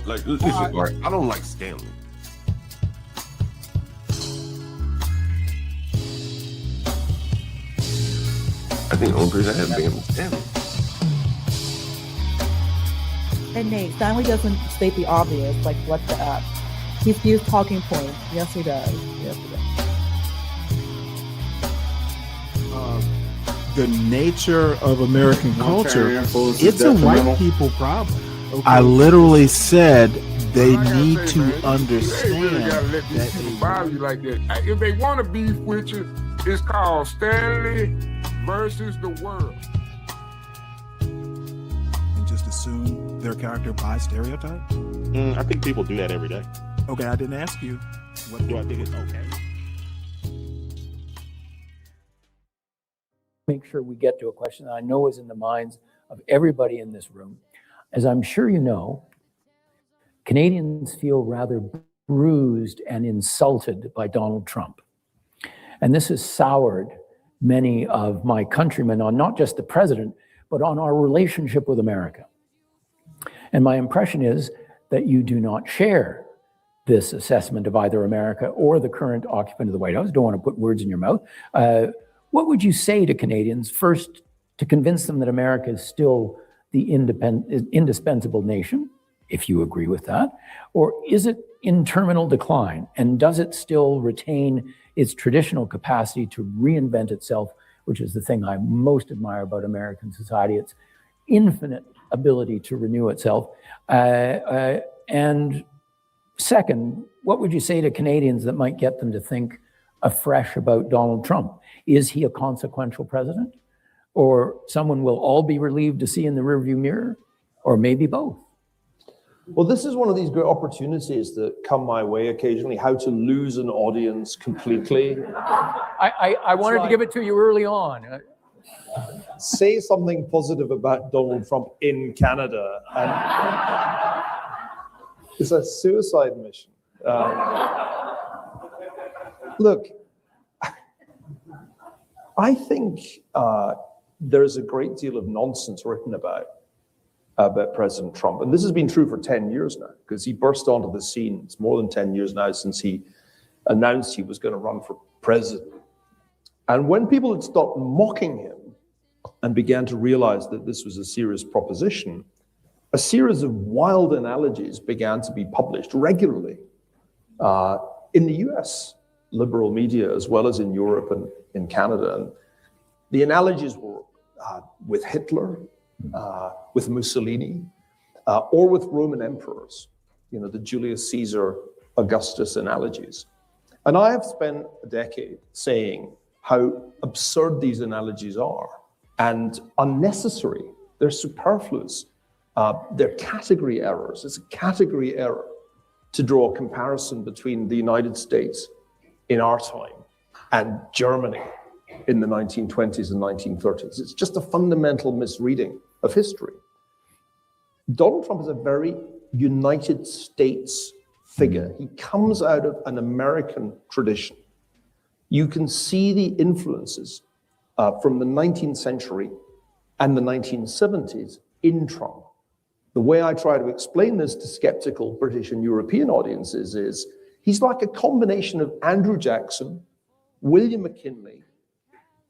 Like, listen, Mark, I don't like Stanley. I think the only person I have been was Stanley. And Nate, Stanley doesn't state the obvious, like what the F. He's used talking points. Yes, he does. Yes, he does. The nature of American culture, it's a white people problem. Okay. I literally said they need to understand really gotta let these people bother you like that. If they want to beef with you, it's called Stanley versus the world. And just assume their character by stereotype? I think people do that every day. Okay, I didn't ask you. What do I think is okay? Make sure we get to a question that I know is in the minds of everybody in this room. As I'm sure you know, Canadians feel rather bruised and insulted by Donald Trump. And this has soured many of my countrymen on not just the president, but on our relationship with America. And my impression is that you do not share this assessment of either America or the current occupant of the White House. Don't want to put words in your mouth. What would you say to Canadians, first, to convince them that America is still the indispensable nation, if you agree with that? Or is it in terminal decline? And does it still retain its traditional capacity to reinvent itself, which is the thing I most admire about American society, its infinite ability to renew itself? And second, what would you say to Canadians that might get them to think afresh about Donald Trump? Is he a consequential president? Or someone we'll all be relieved to see in the rearview mirror? Or maybe both? Well, this is one of these great opportunities that come my way occasionally, how to lose an audience completely. I wanted to give it to you early on. Say something positive about Donald Trump in Canada. And it's a suicide mission. Look, I think there's a great deal of nonsense written about President Trump. And this has been true for 10 years now, because he burst onto the scene. It's more than 10 years now since he announced he was going to run for president. And when people had stopped mocking him and began to realize that this was a serious proposition, a series of wild analogies began to be published regularly in the US liberal media, as well as in Europe and in Canada. And the analogies were with Hitler, with Mussolini, or with Roman emperors, you know, the Julius Caesar, Augustus analogies. And I have spent a decade saying how absurd these analogies are and unnecessary. They're superfluous. They're category errors. It's a category error to draw a comparison between the United States in our time and Germany in the 1920s and 1930s. It's just a fundamental misreading of history. Donald Trump is a very United States figure. He comes out of an American tradition. You can see the influences from the 19th century and the 1970s in Trump. The way I try to explain this to skeptical British and European audiences is he's like a combination of Andrew Jackson, William McKinley,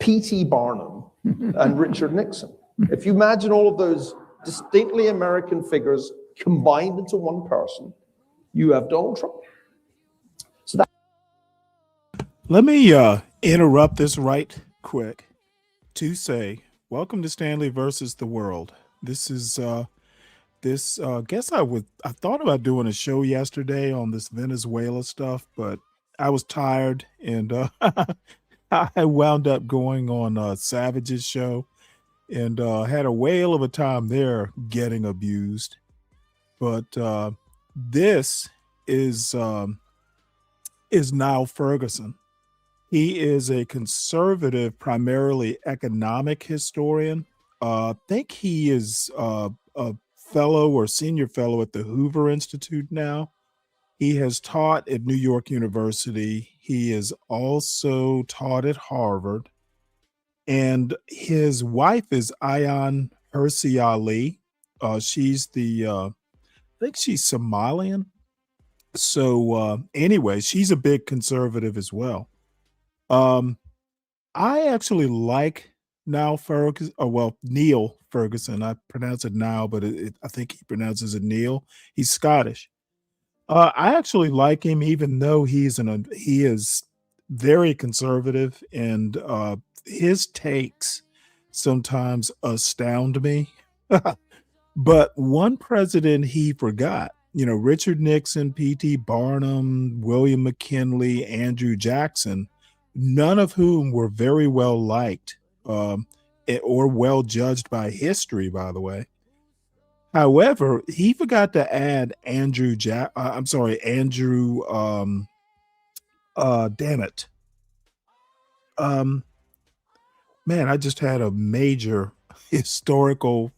P.T. Barnum, and Richard Nixon. If you imagine all of those distinctly American figures combined into one person, you have Donald Trump. So that. Let me interrupt this right quick to say, welcome to Stanley versus the World. This is guess I thought about doing a show yesterday on this Venezuela stuff, but I was tired and I wound up going on Savage's show and had a whale of a time there getting abused. But this is Niall Ferguson. He is a conservative, primarily economic historian. I think he is a fellow or senior fellow at the Hoover Institute now. He has taught at New York University. He has also taught at Harvard. And his wife is Ayaan Hirsi Ali. She's the think she's Somalian. So anyway, she's a big conservative as well. I actually like Niall Ferguson. Oh well, Neil Ferguson. I pronounce it Niall, but I think he pronounces it Neil. He's Scottish. I actually like him, even though he is very conservative, and his takes sometimes astound me. But one president he forgot, Richard Nixon, P.T. Barnum, William McKinley, Andrew Jackson, none of whom were very well liked or well judged by history, by the way. However, he forgot to add Andrew, damn it. Man, I just had a major historical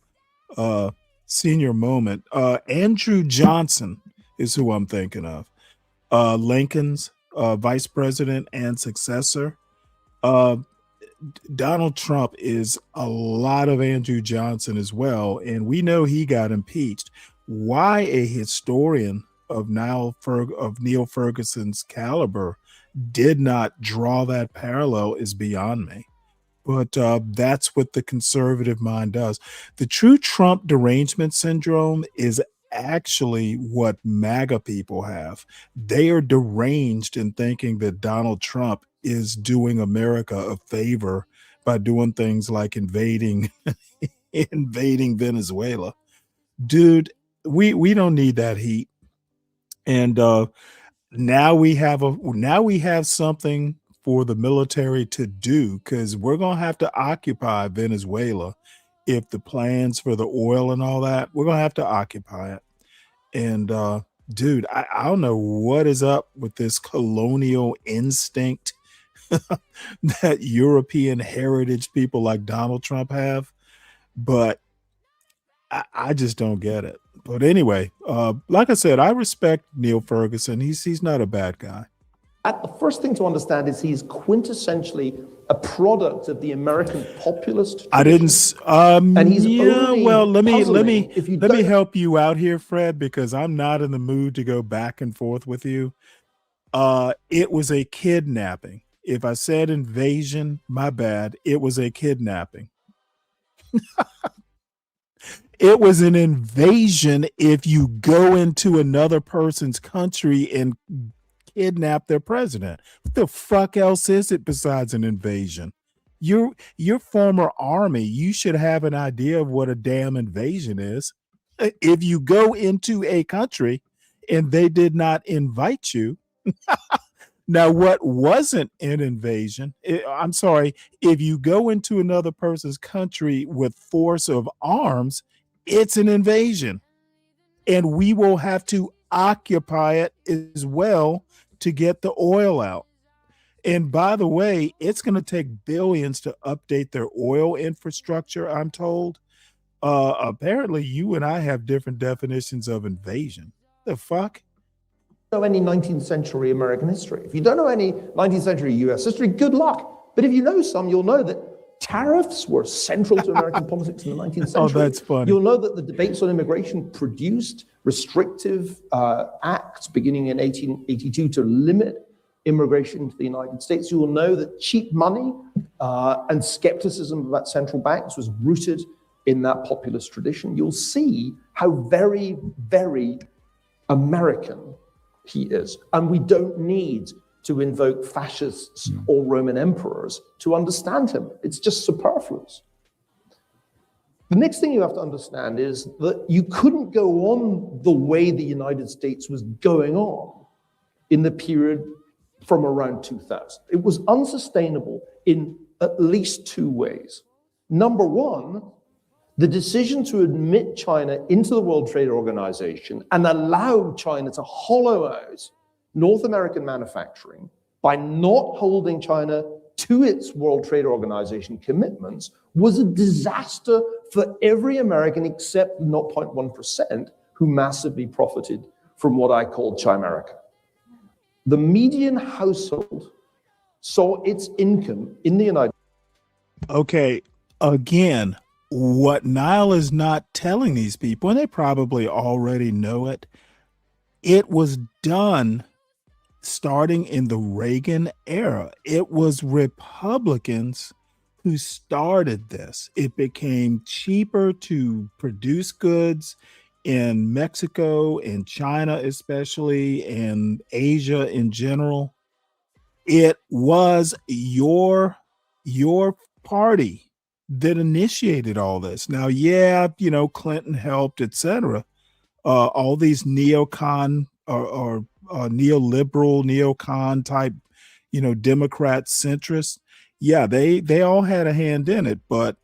senior moment. Andrew Johnson is who I'm thinking of. Lincoln's vice president and successor. Donald Trump is a lot of Andrew Johnson as well, and we know he got impeached. Why a historian of Neil Ferguson's caliber did not draw that parallel is beyond me. But that's what the conservative mind does. The true Trump derangement syndrome is actually what MAGA people have. They are deranged in thinking that Donald Trump is doing America a favor by doing things like invading Venezuela. Dude, we don't need that heat. And now we have something for the military to do, because we're going to have to occupy Venezuela. If the plans for the oil and all that, we're going to have to occupy it. And dude, I don't know what is up with this colonial instinct that European heritage people like Donald Trump have, but I just don't get it. But anyway, like I said, I respect Neil Ferguson. He's not a bad guy. The first thing to understand is he's quintessentially a product of the American populist tradition. I didn't. And he's well, let me me help you out here, Fred, because I'm not in the mood to go back and forth with you. It was a kidnapping. If I said invasion, my bad. It was a kidnapping. It was an invasion if you go into another person's country and kidnap their president. What the fuck else is it besides an invasion? Your former army, you should have an idea of what a damn invasion is. If you go into a country and they did not invite you. Now, what wasn't an invasion? I'm sorry, if you go into another person's country with force of arms, it's an invasion. And we will have to occupy it as well to get the oil out. And by the way, it's going to take billions to update their oil infrastructure, I'm told. Apparently, you and I have different definitions of invasion. The fuck? Know any 19th century American history. If you don't know any 19th century US history, good luck. But if you know some, you'll know that tariffs were central to American politics in the 19th century. Oh, that's funny. You'll know that the debates on immigration produced restrictive acts beginning in 1882 to limit immigration to the United States. You will know that cheap money and skepticism about central banks was rooted in that populist tradition. You'll see how very, very American he is. And we don't need to invoke fascists or Roman emperors to understand him. It's just superfluous. The next thing you have to understand is that you couldn't go on the way the United States was going on in the period from around 2000. It was unsustainable in at least two ways. Number one, the decision to admit China into the World Trade Organization and allow China to hollow out North American manufacturing by not holding China to its World Trade Organization commitments was a disaster for every American except 0.1% who massively profited from what I called Chimerica. The median household saw its income in the United States. Okay, again, what Niall is not telling these people, and they probably already know it, it was done starting in the Reagan era. It was Republicans who started this. It became cheaper to produce goods in Mexico and China, especially, and Asia in general. It was your party that initiated all this. Now, yeah, Clinton helped, etc. All these neocon or neoliberal, neocon type, Democrat centrists. Yeah, they all had a hand in it, but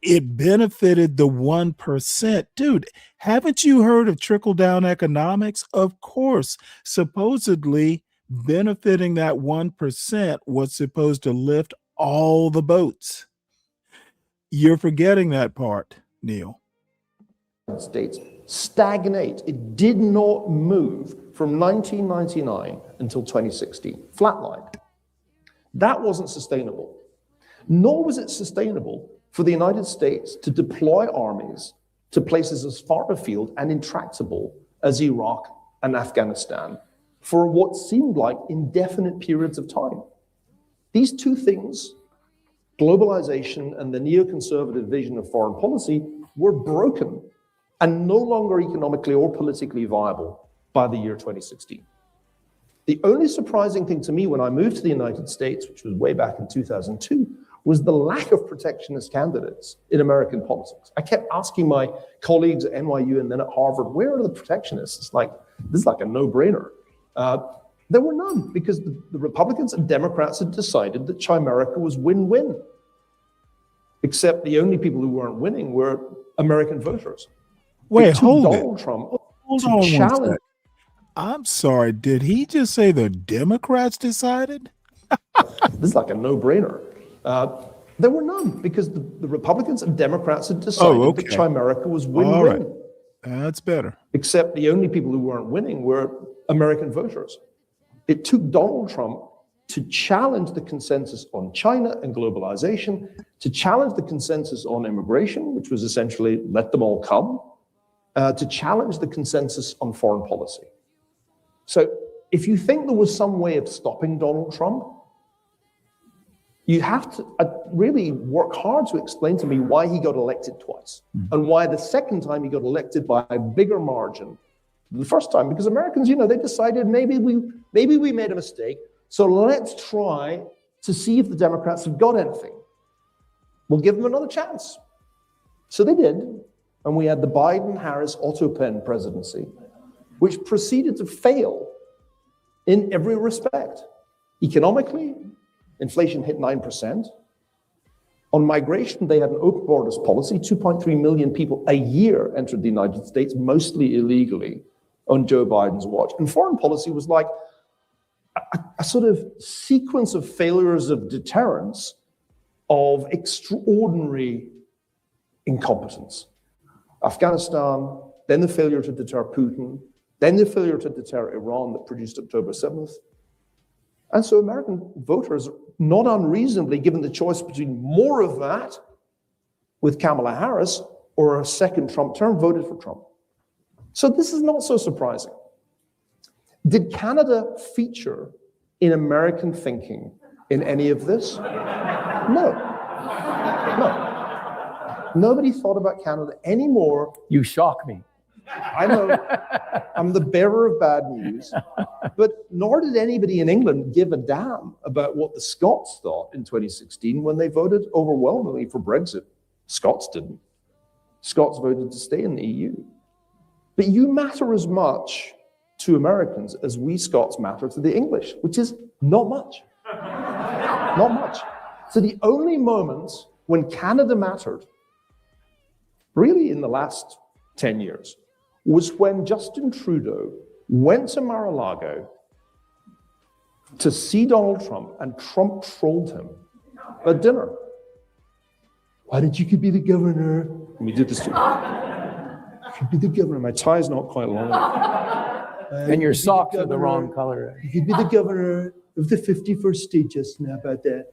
it benefited the 1%. Dude, haven't you heard of trickle down economics? Of course, supposedly benefiting that 1% was supposed to lift all the boats. You're forgetting that part, Neil. States stagnate. It did not move from 1999 until 2016, flatlined. That wasn't sustainable. Nor was it sustainable for the United States to deploy armies to places as far afield and intractable as Iraq and Afghanistan for what seemed like indefinite periods of time. These two things, globalization and the neoconservative vision of foreign policy, were broken and no longer economically or politically viable by the year 2016. The only surprising thing to me when I moved to the United States, which was way back in 2002, was the lack of protectionist candidates in American politics. I kept asking my colleagues at NYU and then at Harvard, where are the protectionists? It's like, this is like a no-brainer. There were none because the Republicans and Democrats had decided that Chimerica was win-win. Except the only people who weren't winning were American voters. Wait, hold Donald it. Trump Hold to on one challenge. sec. I'm sorry, did he just say the Democrats decided? This is like a no-brainer. There were none because the Republicans and Democrats had decided that Chimerica was win-win. All right. That's better. Except the only people who weren't winning were American voters. It took Donald Trump to challenge the consensus on China and globalization, to challenge the consensus on immigration, which was essentially let them all come, to challenge the consensus on foreign policy. So if you think there was some way of stopping Donald Trump, you have to really work hard to explain to me why he got elected twice and why the second time he got elected by a bigger margin than the first time. Because Americans, they decided maybe we made a mistake, so let's try to see if the Democrats have got anything. We'll give them another chance. So they did, and we had the Biden-Harris auto-pen presidency, which proceeded to fail in every respect. Economically, inflation hit 9%. On migration, they had an open borders policy. 2.3 million people a year entered the United States, mostly illegally, on Joe Biden's watch. And foreign policy was like a sort of sequence of failures of deterrence of extraordinary incompetence. Afghanistan, then the failure to deter Putin, then the failure to deter Iran that produced October 7th. And so American voters, not unreasonably, given the choice between more of that with Kamala Harris or a second Trump term, voted for Trump. So this is not so surprising. Did Canada feature in American thinking in any of this? No. Nobody thought about Canada anymore. You shock me. I know, I'm the bearer of bad news, but nor did anybody in England give a damn about what the Scots thought in 2016 when they voted overwhelmingly for Brexit. Scots didn't. Scots voted to stay in the EU. But you matter as much to Americans as we Scots matter to the English, which is not much. Not much. So the only moment when Canada mattered, really in the last 10 years, was when Justin Trudeau went to Mar-a-Lago to see Donald Trump, and Trump trolled him at dinner. Why did you could be the governor? And we did this too. You could be the governor. My tie's not quite long. And your socks are the wrong color. You could be the governor of the 51st state, just now about that.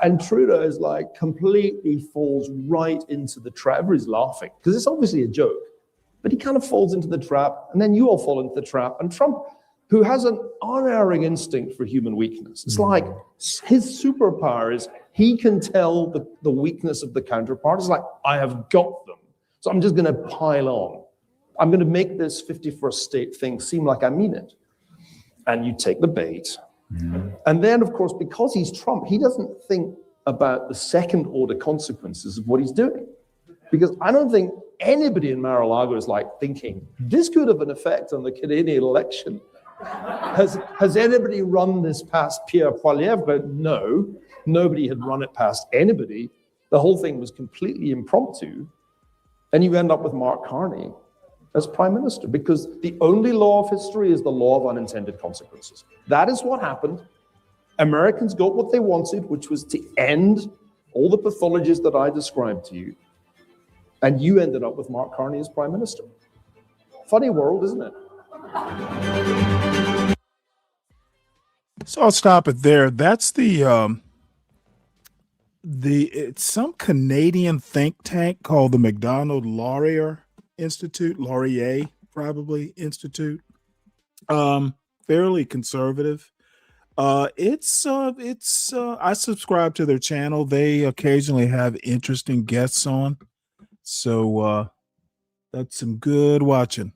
And Trudeau is like completely falls right into the trap. Everybody's laughing because it's obviously a joke, but he kind of falls into the trap, and then you all fall into the trap. And Trump, who has an unerring instinct for human weakness, it's like his superpower is he can tell the weakness of the counterpart. It's like, I have got them, so I'm just going to pile on. I'm going to make this 51st state thing seem like I mean it. And you take the bait. And then, of course, because he's Trump, he doesn't think about the second order consequences of what he's doing. Because I don't think anybody in Mar-a-Lago is like thinking, this could have an effect on the Canadian election. Has anybody run this past Pierre Poilievre? No, nobody had run it past anybody. The whole thing was completely impromptu. And you end up with Mark Carney as prime minister, because the only law of history is the law of unintended consequences. That is what happened. Americans got what they wanted, which was to end all the pathologies that I described to you. And you ended up with Mark Carney as prime minister. Funny world, isn't it? So I'll stop it there. That's it's some Canadian think tank called the MacDonald Laurier Institute, Laurier probably Institute. Fairly conservative. It's I subscribe to their channel. They occasionally have interesting guests on. So that's some good watching.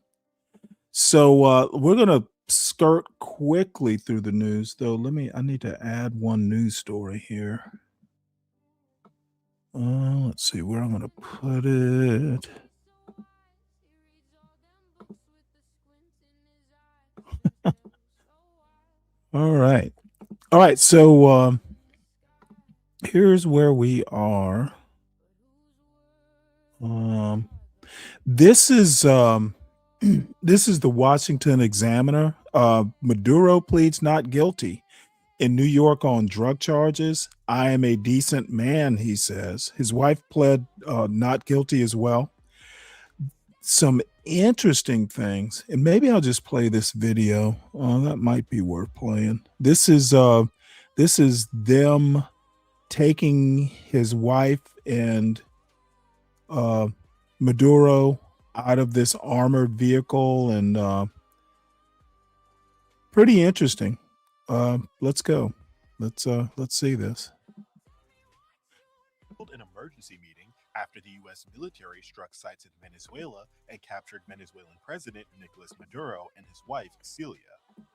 So we're gonna skirt quickly through the news, though. I need to add one news story here. Let's see where I'm gonna put it. All right. So here's where we are. This is this is the Washington Examiner. Maduro pleads not guilty in New York on drug charges. I am a decent man, he says. His wife pled not guilty as well. Some interesting things, and maybe I'll just play this video. That might be worth playing. This is them taking his wife and Maduro out of this armored vehicle, and pretty interesting. Let's go. Let's see this. An emergency meeting after the U.S. military struck sites in Venezuela and captured Venezuelan President Nicolas Maduro and his wife, Celia.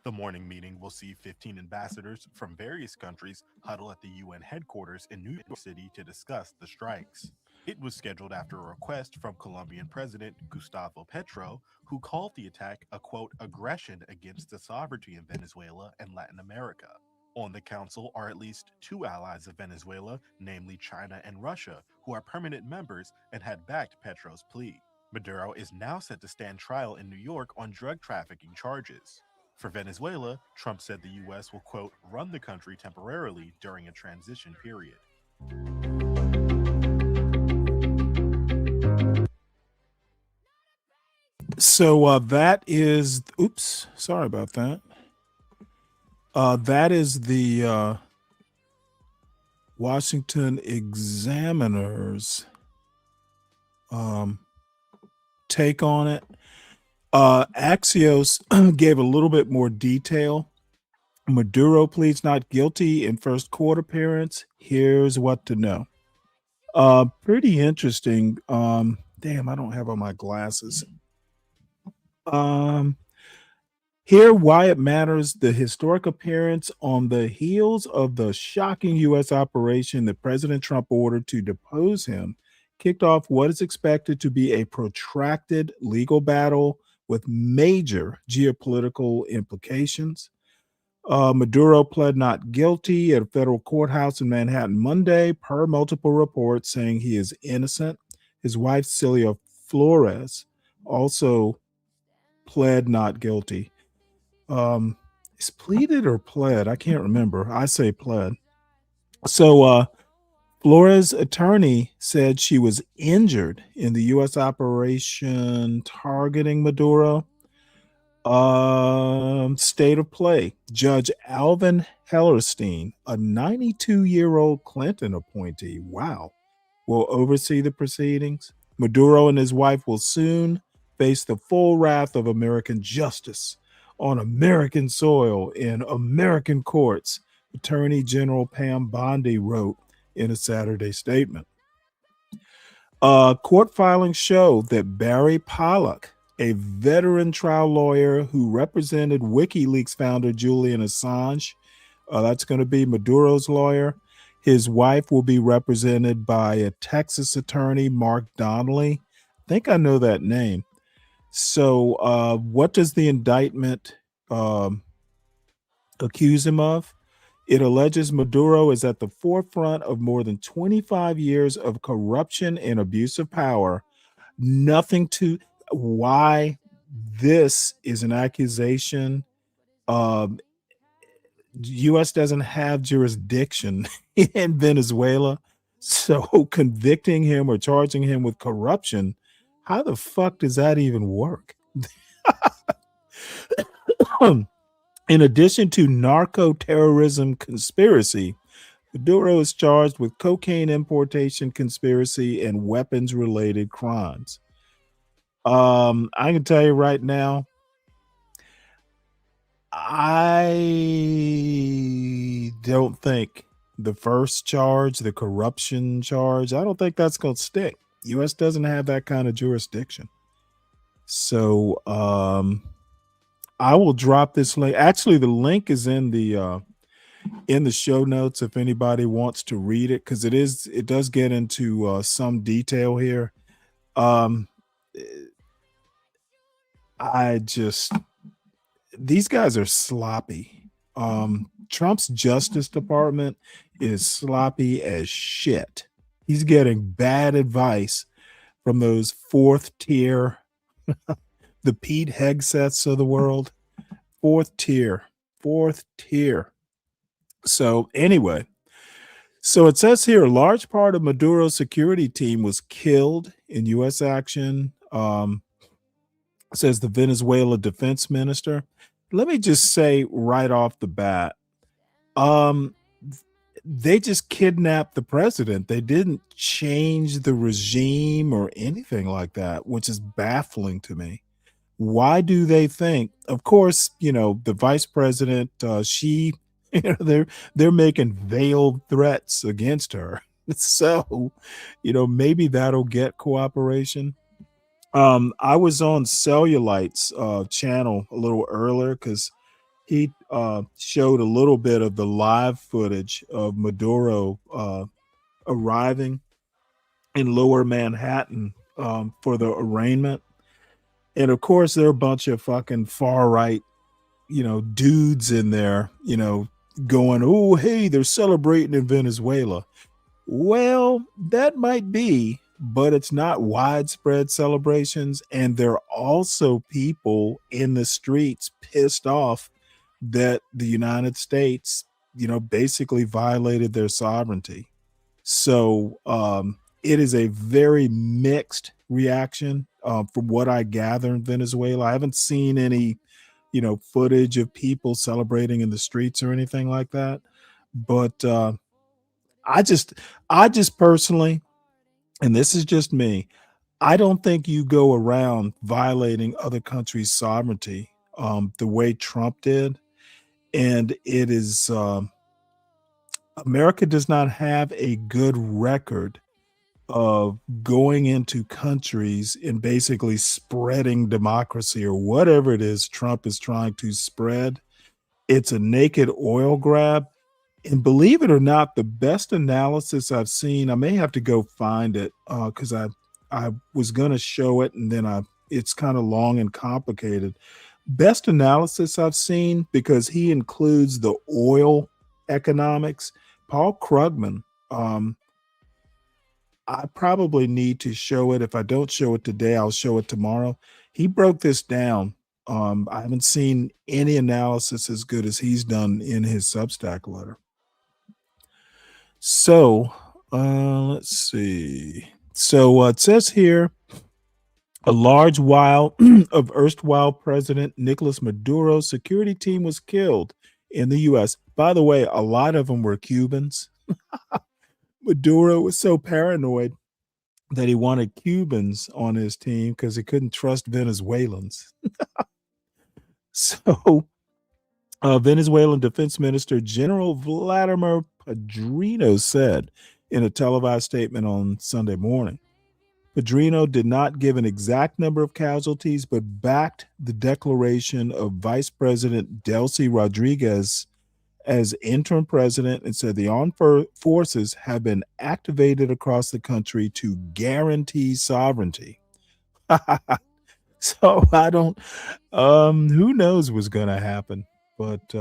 The morning meeting will see 15 ambassadors from various countries huddle at the UN headquarters in New York City to discuss the strikes. It was scheduled after a request from Colombian President Gustavo Petro, who called the attack a, quote, aggression against the sovereignty of Venezuela and Latin America. On the council are at least two allies of Venezuela, namely China and Russia, who are permanent members and had backed Petro's plea. Maduro is now set to stand trial in New York on drug trafficking charges. For Venezuela, Trump said the U.S. will, quote, run the country temporarily during a transition period. So that is, oops, sorry about that. That is the Washington Examiner's take on it. Axios gave a little bit more detail. Maduro pleads not guilty in first court appearance. Here's what to know. Pretty interesting. Damn, I don't have on my glasses. Here, why it matters: the historic appearance on the heels of the shocking U.S. operation that President Trump ordered to depose him kicked off what is expected to be a protracted legal battle with major geopolitical implications. Maduro pled not guilty at a federal courthouse in Manhattan Monday, per multiple reports saying he is innocent. His wife, Celia Flores, also pled not guilty. Is pleaded or pled? I can't remember. I say pled. So Flores' attorney said she was injured in the U.S. operation targeting Maduro. State of play. Judge Alvin Hellerstein, a 92-year-old Clinton appointee, wow, will oversee the proceedings. Maduro and his wife will soon face the full wrath of American justice on American soil in American courts, Attorney General Pam Bondi wrote in a Saturday statement. Court filings show that Barry Pollock, a veteran trial lawyer who represented WikiLeaks founder Julian Assange, that's going to be Maduro's lawyer. His wife will be represented by a Texas attorney, Mark Donnelly. I think I know that name. So what does the indictment accuse him of? It alleges Maduro is at the forefront of more than 25 years of corruption and abuse of power. Nothing to why this is an accusation. U.S. doesn't have jurisdiction in Venezuela, so convicting him or charging him with corruption, how the fuck does that even work? In addition to narco-terrorism conspiracy, Maduro is charged with cocaine importation conspiracy and weapons-related crimes. I can tell you right now, I don't think the first charge, the corruption charge, I don't think that's going to stick. U.S. doesn't have that kind of jurisdiction. So I will drop this link. Actually, the link is in the show notes if anybody wants to read it, because it does get into some detail here. These guys are sloppy. Trump's Justice Department is sloppy as shit. He's getting bad advice from those fourth tier, the Pete Hegseths of the world. Fourth tier. So anyway, so it says here, a large part of Maduro's security team was killed in U.S. action. Says the Venezuela defense minister. Let me just say right off the bat, they just kidnapped the president. They didn't change the regime or anything like that, which is baffling to me. Why do they think? Of course, the vice president, they're making veiled threats against her. So, maybe that'll get cooperation. I was on Cellulite's channel a little earlier because he showed a little bit of the live footage of Maduro arriving in Lower Manhattan for the arraignment. And of course, there are a bunch of fucking far right, dudes in there, going, oh, hey, they're celebrating in Venezuela. Well, that might be, but it's not widespread celebrations. And there are also people in the streets pissed off that the United States, basically violated their sovereignty. So it is a very mixed reaction from what I gather in Venezuela. I haven't seen any, footage of people celebrating in the streets or anything like that. But I just personally, and this is just me, I don't think you go around violating other countries' sovereignty the way Trump did. And it is, America does not have a good record of going into countries and basically spreading democracy or whatever it is Trump is trying to spread. It's a naked oil grab. And believe it or not, the best analysis I've seen, I may have to go find it because I was going to show it and then it's kind of long and complicated. Best analysis I've seen, because he includes the oil economics, Paul Krugman. I probably need to show it. If I don't show it today, I'll show it tomorrow. He broke this down. I haven't seen any analysis as good as he's done in his Substack letter. So let's see. So it says here, a large while of erstwhile President Nicolas Maduro's security team was killed in the U.S. By the way, a lot of them were Cubans. Maduro was so paranoid that he wanted Cubans on his team because he couldn't trust Venezuelans. So, Venezuelan Defense Minister General Vladimir Padrino said in a televised statement on Sunday morning. Padrino did not give an exact number of casualties, but backed the declaration of Vice President Delcy Rodriguez as interim president and said the armed forces have been activated across the country to guarantee sovereignty. So I don't, who knows what's going to happen, but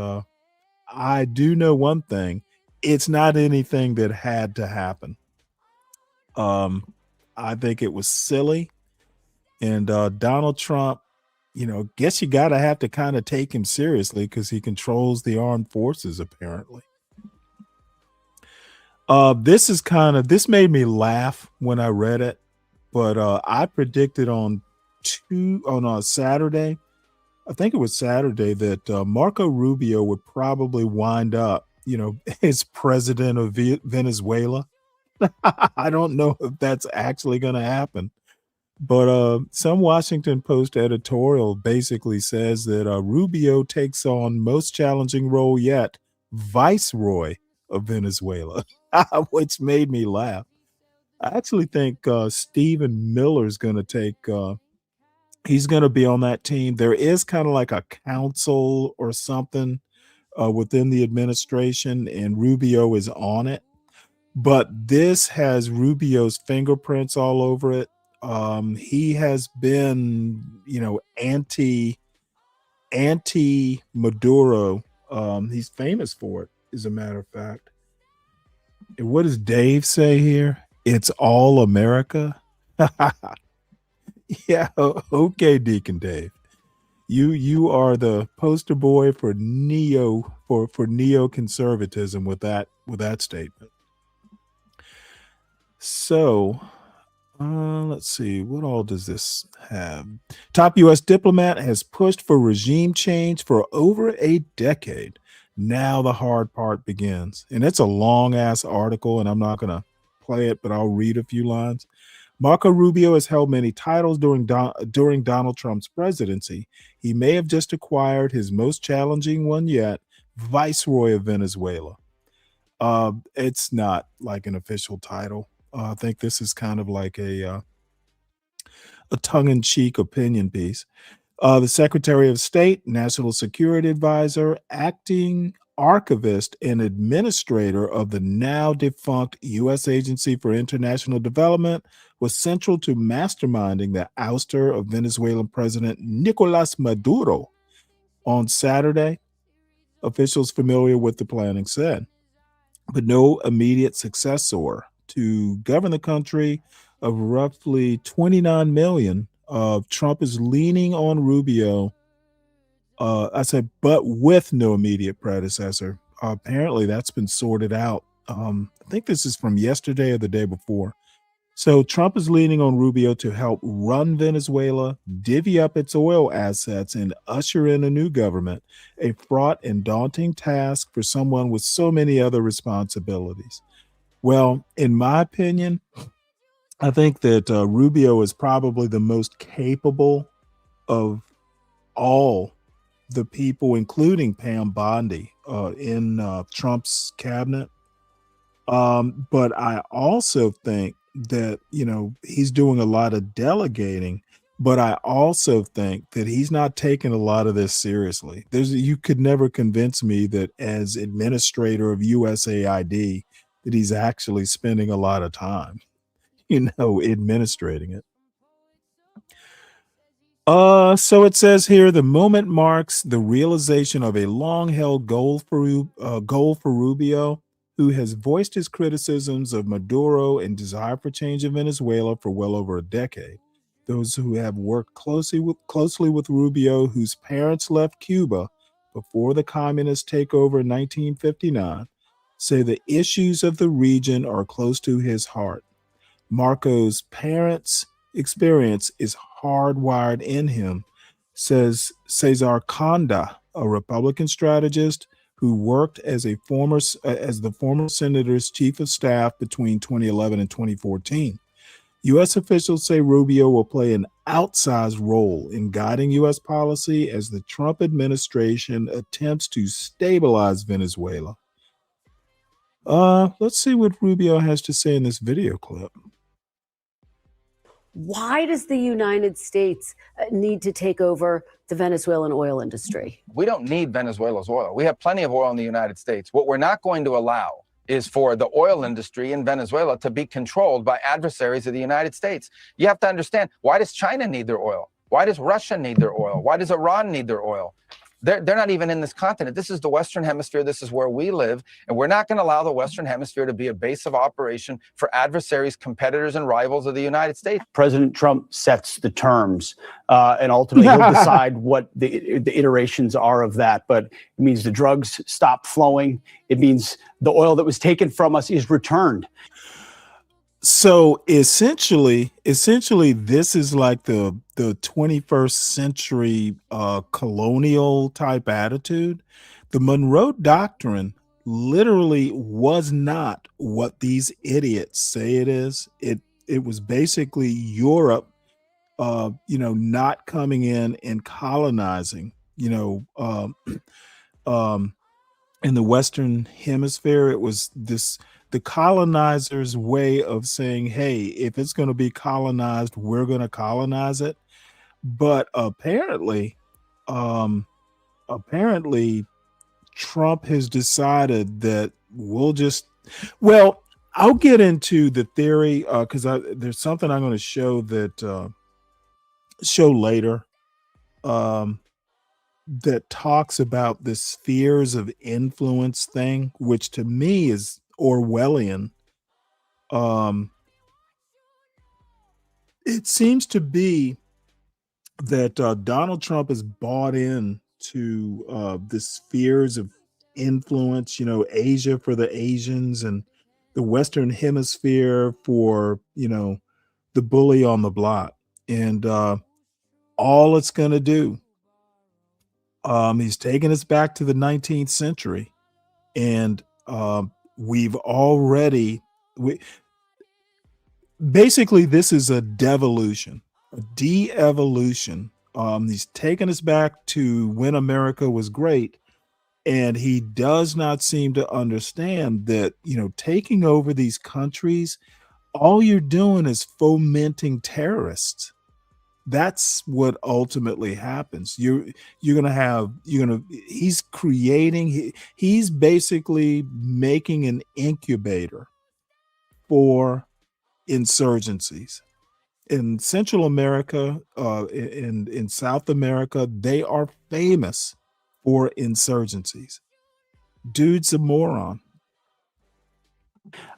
I do know one thing. It's not anything that had to happen. I think it was silly. And Donald Trump, guess you got to have to kind of take him seriously because he controls the armed forces, apparently. This made me laugh when I read it, but I predicted on Saturday, I think it was Saturday, that Marco Rubio would probably wind up, as president of Venezuela. I don't know if that's actually going to happen. But some Washington Post editorial basically says that Rubio takes on most challenging role yet, viceroy of Venezuela, which made me laugh. I actually think Stephen Miller is going to take, he's going to be on that team. There is kind of like a council or something within the administration, and Rubio is on it. But this has Rubio's fingerprints all over it. He has been, anti Maduro. He's famous for it, as a matter of fact. And what does Dave say here? It's all America. Yeah, okay, Deacon Dave. You are the poster boy for neoconservatism with that statement. So let's see, what all does this have? Top U.S. diplomat has pushed for regime change for over a decade. Now the hard part begins. And it's a long ass article, and I'm not going to play it, but I'll read a few lines. Marco Rubio has held many titles during Donald Trump's presidency. He may have just acquired his most challenging one yet, Viceroy of Venezuela. It's not like an official title. I think this is kind of like a tongue-in-cheek opinion piece. The Secretary of State, National Security Advisor, acting archivist, and administrator of the now defunct U.S. Agency for International Development was central to masterminding the ouster of Venezuelan President Nicolas Maduro on Saturday, officials familiar with the planning said. But no immediate successor to govern the country of roughly 29 million. Trump is leaning on Rubio. I said, but with no immediate predecessor. Apparently that's been sorted out. I think this is from yesterday or the day before. So Trump is leaning on Rubio to help run Venezuela, divvy up its oil assets, and usher in a new government, a fraught and daunting task for someone with so many other responsibilities. Well, in my opinion, I think that Rubio is probably the most capable of all the people, including Pam Bondi, in Trump's cabinet. But I also think that, he's doing a lot of delegating, but I also think that he's not taking a lot of this seriously. You could never convince me that as administrator of USAID, that he's actually spending a lot of time, administrating it. So it says here, the moment marks the realization of a long-held goal for Rubio, who has voiced his criticisms of Maduro and desire for change in Venezuela for well over a decade. Those who have worked closely with Rubio, whose parents left Cuba before the communist takeover in 1959, say the issues of the region are close to his heart. Marco's parents' experience is hardwired in him, says Cesar Conda, a Republican strategist who worked as a as the former senator's chief of staff between 2011 and 2014. U.S. officials say Rubio will play an outsized role in guiding U.S. policy as the Trump administration attempts to stabilize Venezuela. Let's see what Rubio has to say in this video clip. Why does the United States need to take over the Venezuelan oil industry? We don't need Venezuela's oil. We have plenty of oil in the United States. What we're not going to allow is for the oil industry in Venezuela to be controlled by adversaries of the United States. You have to understand, why does China need their oil? Why does Russia need their oil? Why does Iran need their oil? They're not even in this continent. This is the Western Hemisphere. This is where we live. And we're not going to allow the Western Hemisphere to be a base of operation for adversaries, competitors, and rivals of the United States. President Trump sets the terms, and ultimately he'll decide what the iterations are of that. But it means the drugs stop flowing. It means the oil that was taken from us is returned. So essentially, this is like the 21st century colonial type attitude. The Monroe Doctrine literally was not what these idiots say it is. It was basically Europe, not coming in and colonizing, in the Western Hemisphere. It was the colonizers' way of saying, hey, if it's going to be colonized, we're going to colonize it. But apparently Trump has decided that I'll get into the theory because there's something I'm going to show later that talks about the spheres of influence thing, which to me is Orwellian. It seems to be that Donald Trump has bought in to the spheres of influence, Asia for the Asians and the Western Hemisphere for, the bully on the block. And all it's going to do, he's taking us back to the 19th century. And basically this is a devolution, a de-evolution. He's taken us back to when America was great, and he does not seem to understand that, taking over these countries, all you're doing is fomenting terrorists. That's what ultimately happens. He's basically making an incubator for insurgencies. In Central America, in South America, they are famous for insurgencies. Dude's a moron.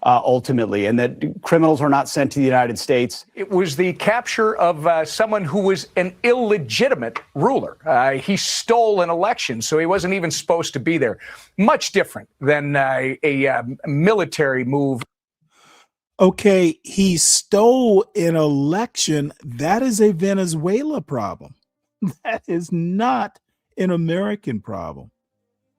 Ultimately, and that criminals are not sent to the United States. It was the capture of someone who was an illegitimate ruler. He stole an election, so he wasn't even supposed to be there. Much different than a military move. Okay, he stole an election. That is a Venezuela problem. That is not an American problem.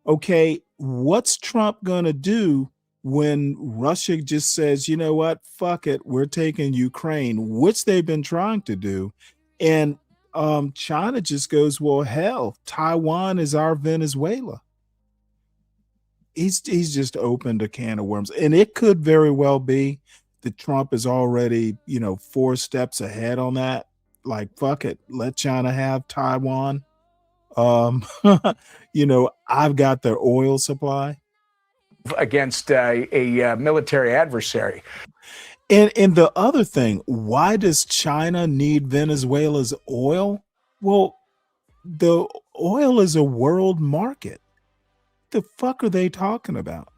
Okay, what's Trump going to do when Russia just says, you know what, fuck it, we're taking Ukraine, which they've been trying to do. And China just goes, well, hell, Taiwan is our Venezuela. He's just opened a can of worms. And it could very well be that Trump is already, 4 steps ahead on that. Like, fuck it, let China have Taiwan. I've got their oil supply. Against a military adversary. And the other thing, why does China need Venezuela's oil? Well, the oil is a world market. The fuck are they talking about?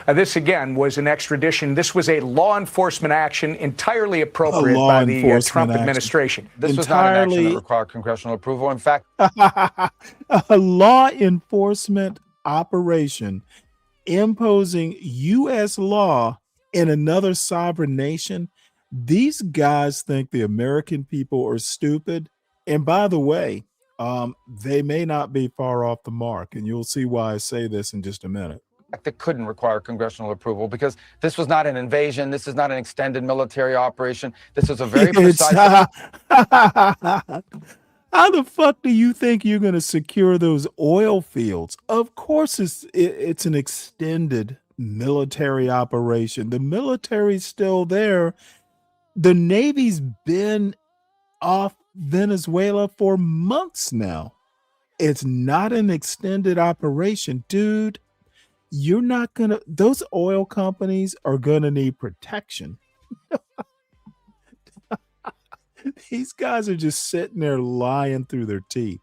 This, again, was an extradition. This was a law enforcement action entirely appropriate by the Trump administration. This was not an action that required congressional approval. In fact, a law enforcement operation imposing U.S. law in another sovereign nation. These guys think the American people are stupid. And by the way, they may not be far off the mark, and you'll see why I say this in just a minute. That couldn't require congressional approval because this was not an invasion. This is not an extended military operation. This is a very precise. How the fuck do you think you're going to secure those oil fields? Of course, it's an extended military operation. The military's still there. The Navy's been off Venezuela for months now. It's not an extended operation, dude. You're not gonna, those oil companies are gonna need protection. These guys are just sitting there lying through their teeth.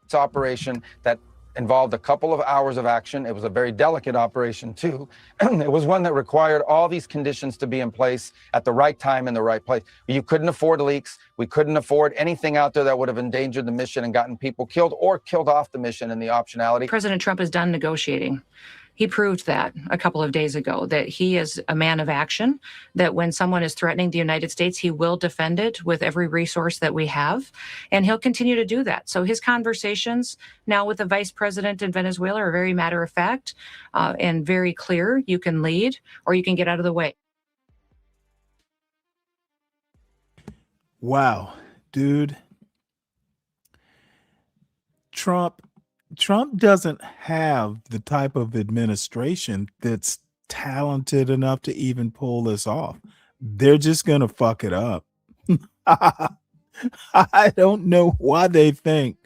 It's operation that involved a couple of hours of action. It was a very delicate operation too. It was one that required all these conditions to be in place at the right time in the right place. You couldn't afford leaks. We couldn't afford anything out there that would have endangered the mission and gotten people killed or killed off the mission in the optionality. President Trump is done negotiating. He proved that a couple of days ago, that he is a man of action, that when someone is threatening the United States, he will defend it with every resource that we have, and he'll continue to do that. So his conversations now with the vice president in Venezuela are very matter of fact and very clear. You can lead or you can get out of the way. Wow, dude. Trump doesn't have the type of administration that's talented enough to even pull this off. They're just going to fuck it up. I don't know why they think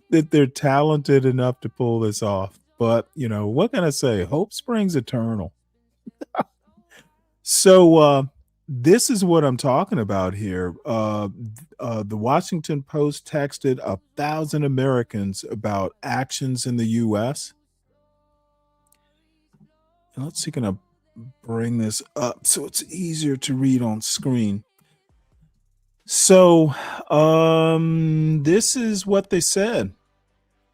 that they're talented enough to pull this off. But, you know, what can I say? Hope springs eternal. So this is what I'm talking about here. The Washington Post texted 1,000 Americans about actions in the U.S. And let's see, can I bring this up so it's easier to read on screen? So this is what they said.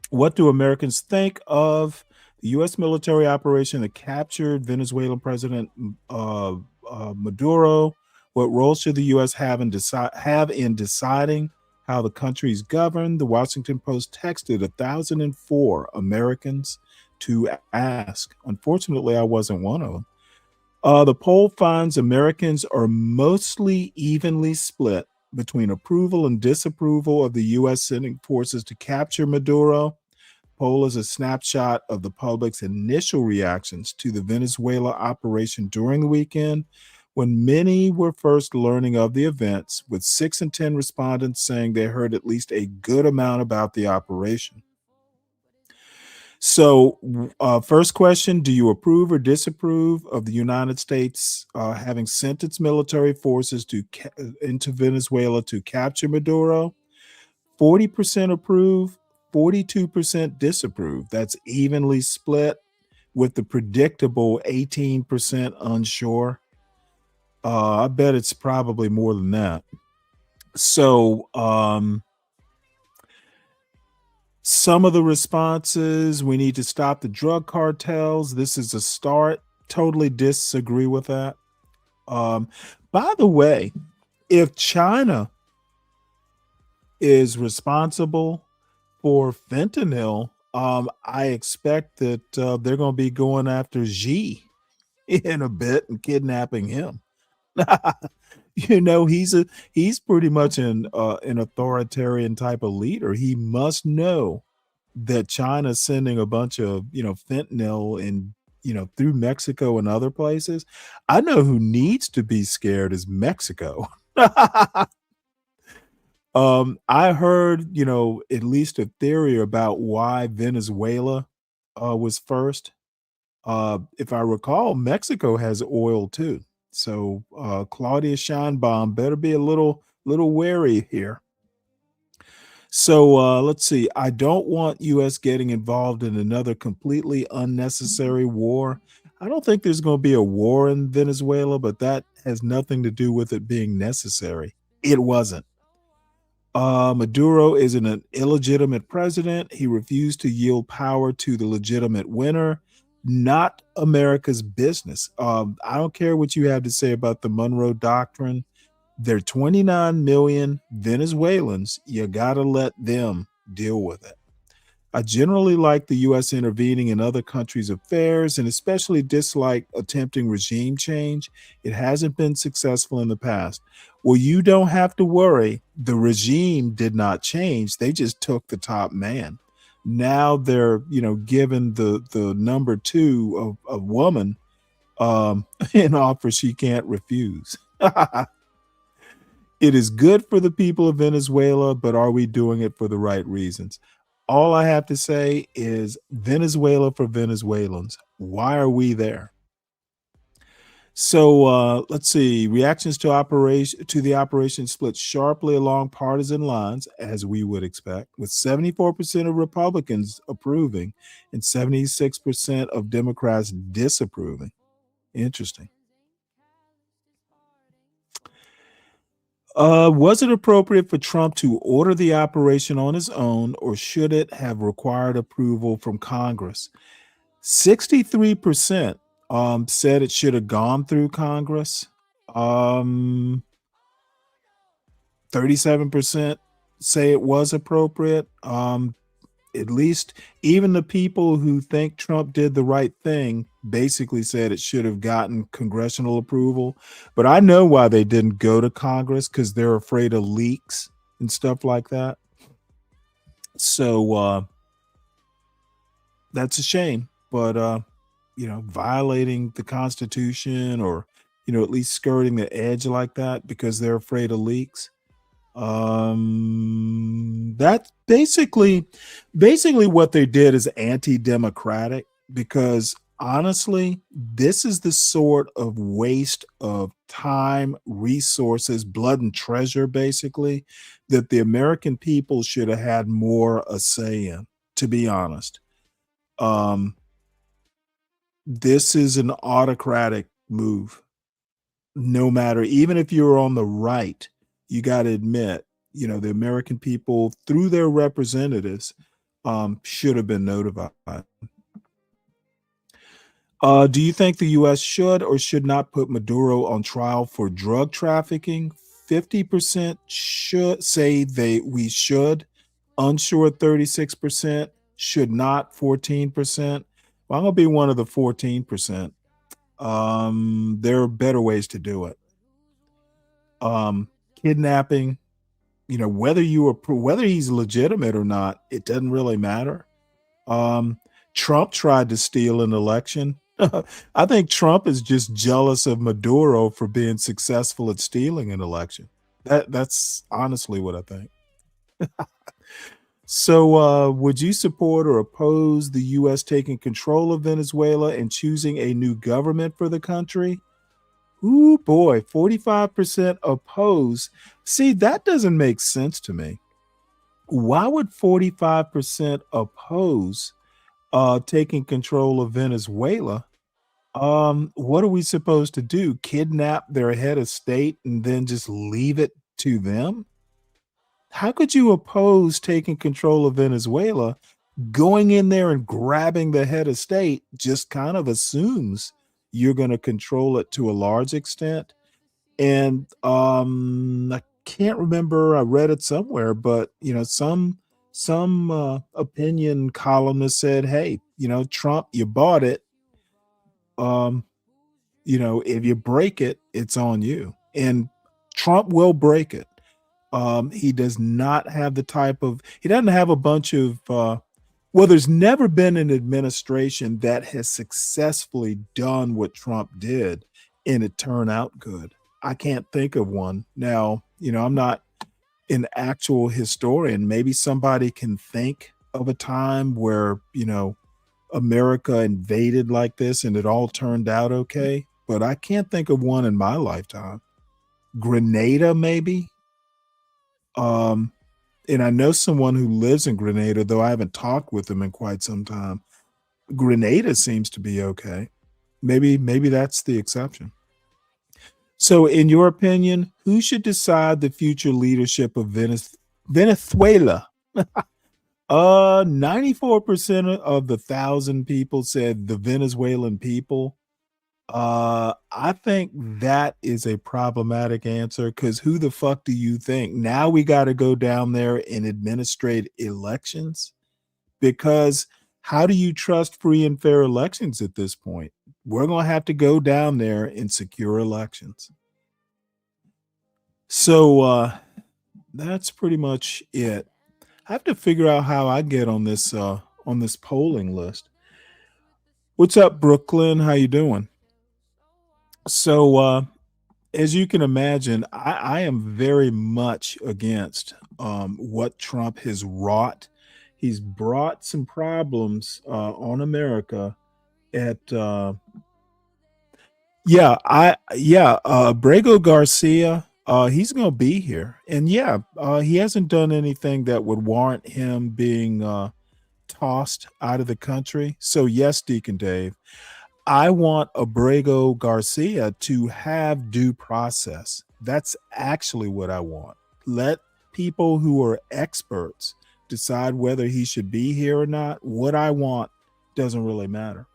What do Americans think of the U.S. military operation that captured Venezuelan President Maduro? What role should the U.S. have in deciding how the country is governed? The Washington Post texted 1,004 Americans to ask. Unfortunately, I wasn't one of them. The poll finds Americans are mostly evenly split between approval and disapproval of the U.S. sending forces to capture Maduro. Poll is a snapshot of the public's initial reactions to the Venezuela operation during the weekend, when many were first learning of the events, with 6 in 10 respondents saying they heard at least a good amount about the operation. So first question, do you approve or disapprove of the United States having sent its military forces into Venezuela to capture Maduro? 40% approve, 42% disapprove. That's evenly split, with the predictable 18% unsure. I bet it's probably more than that. So some of the responses: we need to stop the drug cartels. This is a start. Totally disagree with that. By the way, if China is responsible for fentanyl, I expect that they're going to be going after Xi in a bit and kidnapping him. You know, he's pretty much an authoritarian type of leader. He must know that China's sending a bunch of, fentanyl and, through Mexico and other places. I know who needs to be scared is Mexico. I heard, at least a theory about why Venezuela was first. If I recall, Mexico has oil too. So Claudia Scheinbaum better be a little wary here. So let's see. I don't want U.S. getting involved in another completely unnecessary war. I don't think there's going to be a war in Venezuela, but that has nothing to do with it being necessary. It wasn't. Maduro is an illegitimate president. He refused to yield power to the legitimate winner. Not America's business. I don't care what you have to say about the Monroe Doctrine. There are 29 million Venezuelans. You got to let them deal with it. I generally like the U.S. intervening in other countries' affairs and especially dislike attempting regime change. It hasn't been successful in the past. Well, you don't have to worry. The regime did not change. They just took the top man. Now they're, given the number two of woman an offer she can't refuse. It is good for the people of Venezuela, but are we doing it for the right reasons? All I have to say is Venezuela for Venezuelans. Why are we there? So let's see. Reactions to the operation split sharply along partisan lines, as we would expect, with 74% of Republicans approving and 76% of Democrats disapproving. Interesting. Was it appropriate for Trump to order the operation on his own, or should it have required approval from Congress? 63% said it should have gone through Congress. 37% say it was appropriate. At least even the people who think Trump did the right thing basically said it should have gotten congressional approval. But I know why they didn't go to Congress, because they're afraid of leaks and stuff like that. So that's a shame. But, violating the Constitution or, at least skirting the edge like that because they're afraid of leaks. That's basically what they did is anti-democratic, because honestly, this is the sort of waste of time, resources, blood and treasure, basically, that the American people should have had more a say in, to be honest. This is an autocratic move. No matter, even if you're on the right, you got to admit, the American people, through their representatives, should have been notified. Do you think the U.S. should or should not put Maduro on trial for drug trafficking? 50% should say we should. Unsure 36%. Should not 14%. Well, I'm going to be one of the 14%. There are better ways to do it. Kidnapping, whether he's legitimate or not, it doesn't really matter. Trump tried to steal an election. I think Trump is just jealous of Maduro for being successful at stealing an election. That's honestly what I think. So would you support or oppose the U.S. taking control of Venezuela and choosing a new government for the country? Ooh, boy, 45% oppose. See, that doesn't make sense to me. Why would 45% oppose taking control of Venezuela? What are we supposed to do? Kidnap their head of state and then just leave it to them? How could you oppose taking control of Venezuela? Going in there and grabbing the head of state just kind of assumes you're going to control it to a large extent. And I can't remember, I read it somewhere, but some opinion columnist said, hey, Trump, you bought it. If you break it, it's on you. And Trump will break it. He does not have he doesn't have a bunch of, there's never been an administration that has successfully done what Trump did and it turned out good. I can't think of one. Now, I'm not an actual historian. Maybe somebody can think of a time where, America invaded like this and it all turned out okay. But I can't think of one in my lifetime. Grenada, maybe. And I know someone who lives in Grenada, though I haven't talked with them in quite some time. Grenada seems to be okay. Maybe that's the exception. So in your opinion, who should decide the future leadership of Venezuela? 94% of the 1,000 people said the Venezuelan people. I think that is a problematic answer because who the fuck do you think? Now we got to go down there and administrate elections because how do you trust free and fair elections at this point? We're going to have to go down there and secure elections. So that's pretty much it. I have to figure out how I get on this polling list. What's up, Brooklyn? How you doing? So as you can imagine, I am very much against what Trump has wrought. He's brought some problems on America at Brago Garcia, he's gonna be here. And he hasn't done anything that would warrant him being tossed out of the country. So yes, Deacon Dave, I want Abrego Garcia to have due process. That's actually what I want. Let people who are experts decide whether he should be here or not. What I want doesn't really matter.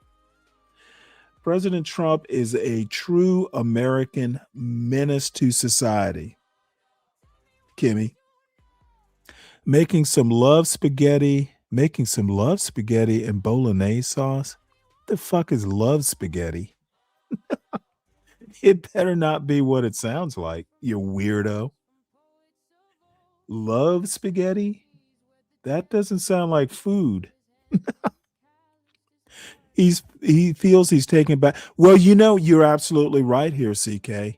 President Trump is a true American menace to society. Kimmy, making some love spaghetti and bolognese sauce. The fuck is love spaghetti? It better not be what it sounds like, you weirdo. Love spaghetti? That doesn't sound like food. He feels he's taken back. Well, you're absolutely right here, CK.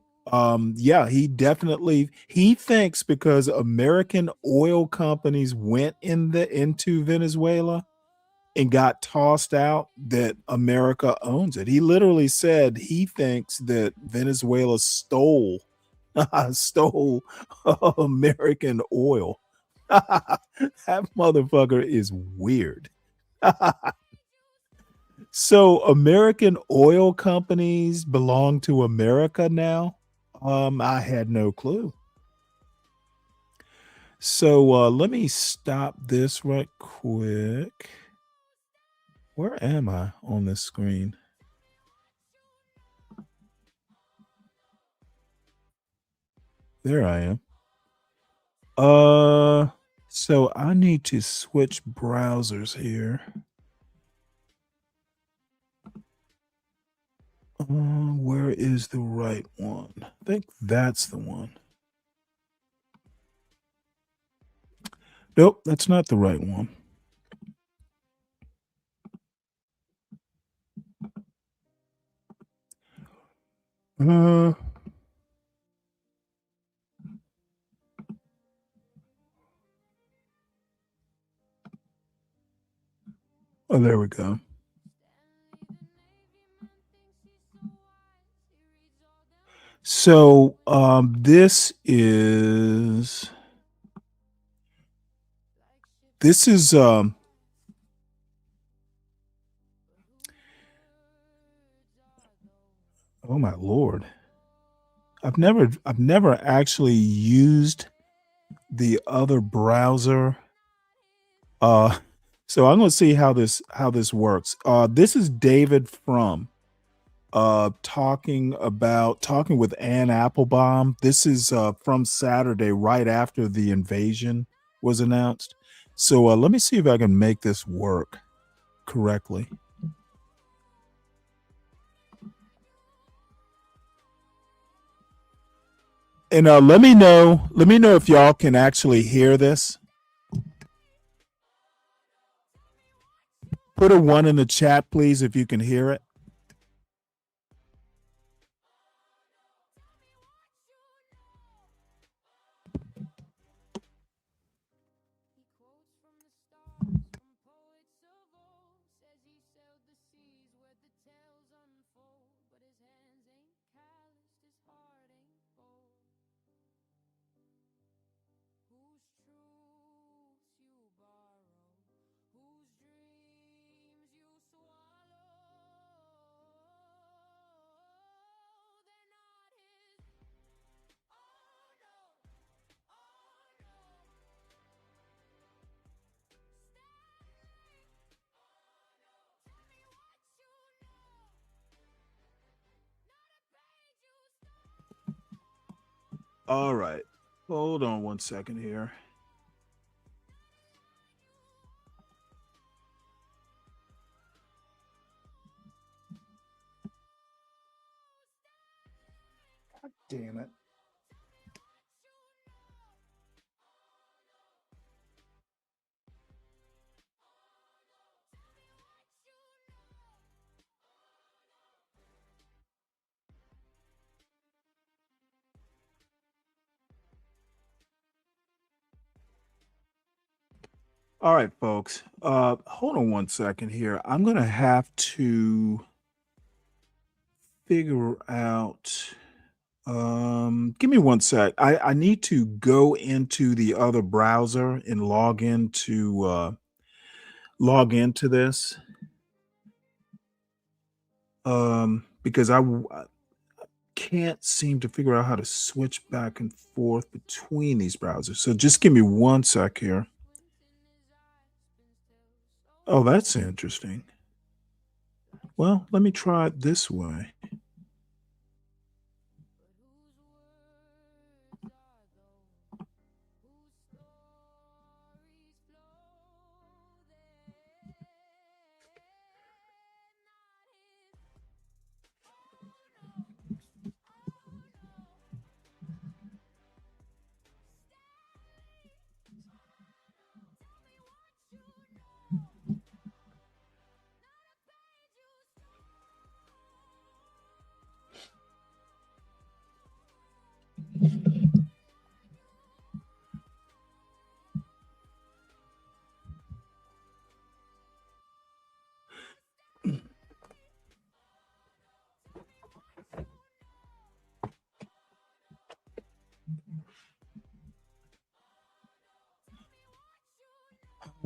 He thinks because American oil companies went into Venezuela and got tossed out that America owns it. He literally said he thinks that Venezuela stole American oil. That motherfucker is weird. So American oil companies belong to America now? I had no clue. So let me stop this right quick. Where am I on this screen? There I am. So I need to switch browsers here. Where is the right one? I think that's the one. Nope, that's not the right one. Oh, there we go. So this is oh my Lord. I've never actually used the other browser. So I'm going to see how this works. This is David Frum talking with Ann Applebaum. This is from Saturday, right after the invasion was announced. So let me see if I can make this work correctly. And let me know if y'all can actually hear this. Put a 1 in the chat, please, if you can hear it. All right. Hold on one second here. God damn it. All right, folks. Hold on one second here. I'm gonna have to figure out. Give me one sec. I need to go into the other browser and log into this. Because I can't seem to figure out how to switch back and forth between these browsers. So just give me one sec here. Oh, that's interesting. Well, let me try it this way.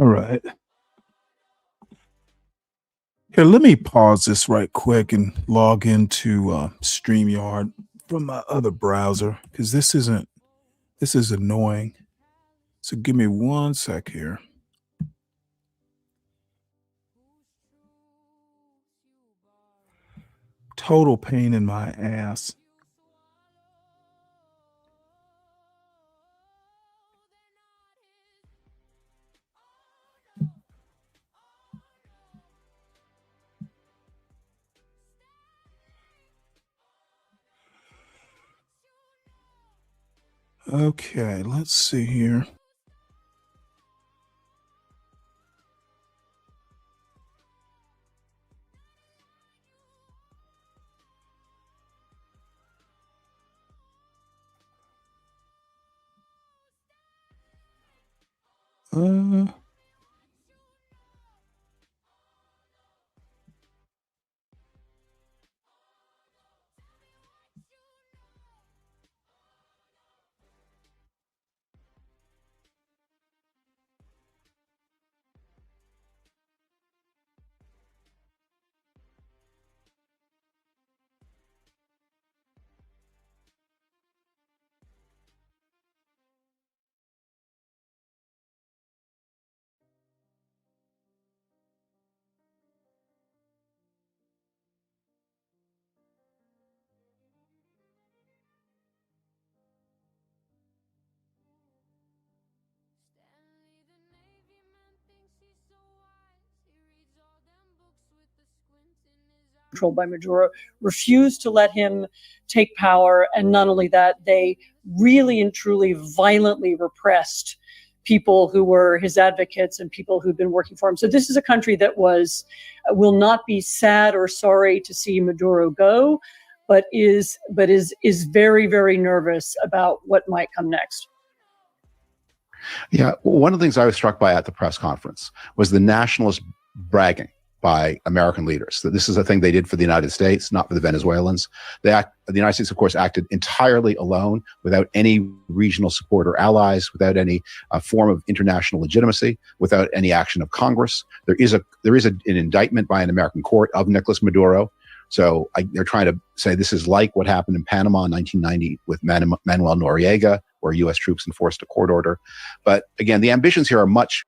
All right. Here, let me pause this right quick and log into StreamYard from my other browser because this is annoying. So give me one sec here. Total pain in my ass. Okay, let's see here. Uh, Controlled by Maduro, refused to let him take power. And not only that, they really and truly violently repressed people who were his advocates and people who'd been working for him. So this is a country that will not be sad or sorry to see Maduro go, but is very, very nervous about what might come next. Yeah, one of the things I was struck by at the press conference was the nationalist bragging by American leaders that this is a thing they did for the United States, not for the Venezuelans. The United States, of course, acted entirely alone, without any regional support or allies, without any form of international legitimacy, without any action of Congress. There is an indictment by an American court of Nicolas Maduro. So they're trying to say this is like what happened in Panama in 1990 with Manuel Noriega, where U.S. troops enforced a court order. But again, the ambitions here are much.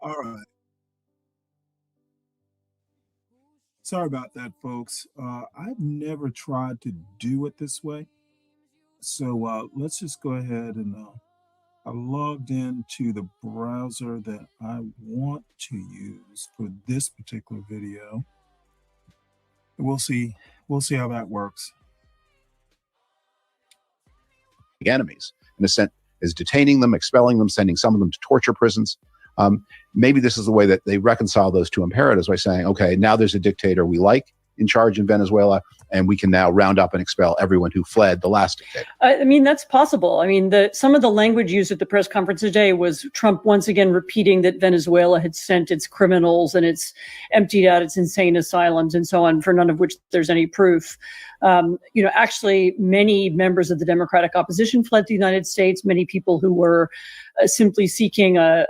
All right. Sorry about that, folks. I've never tried to do it this way. So let's just go ahead and I logged into the browser that I want to use for this particular video. We'll see how that works. Enemies, in a sense, is detaining them, expelling them, sending some of them to torture prisons. Maybe this is the way that they reconcile those two imperatives by saying, okay, now there's a dictator we like in charge in Venezuela, and we can now round up and expel everyone who fled the last dictator. I mean, that's possible. I mean, some of the language used at the press conference today was Trump once again repeating that Venezuela had sent its criminals and it's emptied out its insane asylums and so on, for none of which there's any proof. Actually, many members of the Democratic opposition fled the United States. Many people who were simply seeking a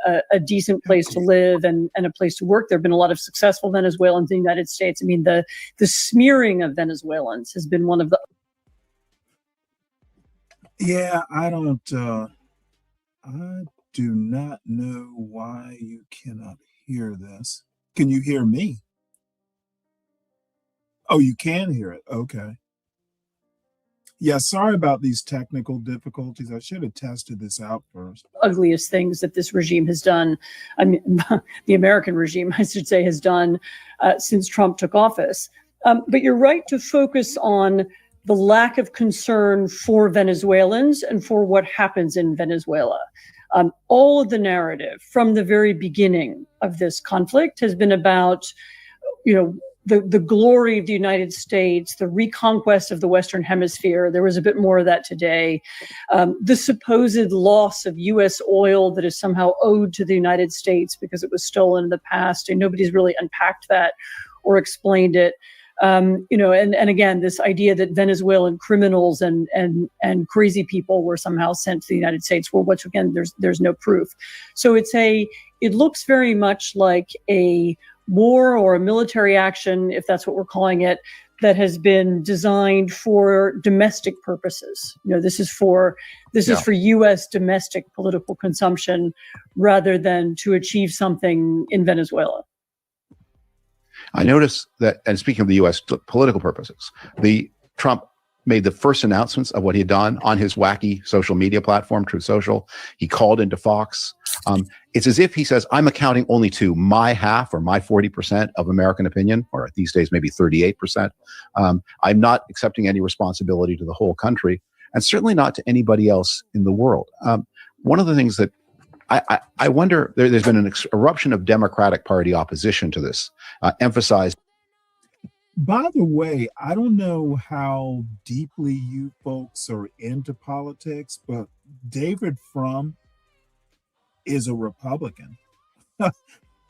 decent place to live and a place to work. There have been a lot of successful Venezuelans in the United States. I mean, the smearing of Venezuelans has been one of the. Yeah, I do not know why you cannot hear this. Can you hear me? Oh, you can hear it. Okay. Yeah, sorry about these technical difficulties. I should have tested this out first. Ugliest things that this regime has done. I mean, the American regime, I should say, has done since Trump took office. But you're right to focus on the lack of concern for Venezuelans and for what happens in Venezuela. All of the narrative from the very beginning of this conflict has been about, the glory of the United States, the reconquest of the Western Hemisphere. There was a bit more of that today. The supposed loss of U.S. oil that is somehow owed to the United States because it was stolen in the past, and nobody's really unpacked that or explained it. And again, this idea that Venezuelan criminals and crazy people were somehow sent to the United States, well, which again, there's no proof. So it looks very much like a war or a military action, if that's what we're calling it, that has been designed for domestic purposes. This is for U.S. domestic political consumption rather than to achieve something in Venezuela. I noticed that, and speaking of the U.S. political purposes, Trump made the first announcements of what he had done on his wacky social media platform, Truth Social. He called into Fox. It's as if he says, I'm accounting only to my half or my 40% of American opinion, or these days maybe 38%. I'm not accepting any responsibility to the whole country, and certainly not to anybody else in the world. One of the things that I wonder, there's been an eruption of Democratic Party opposition to this, emphasized. By the way, I don't know how deeply you folks are into politics, but David Frum is a Republican.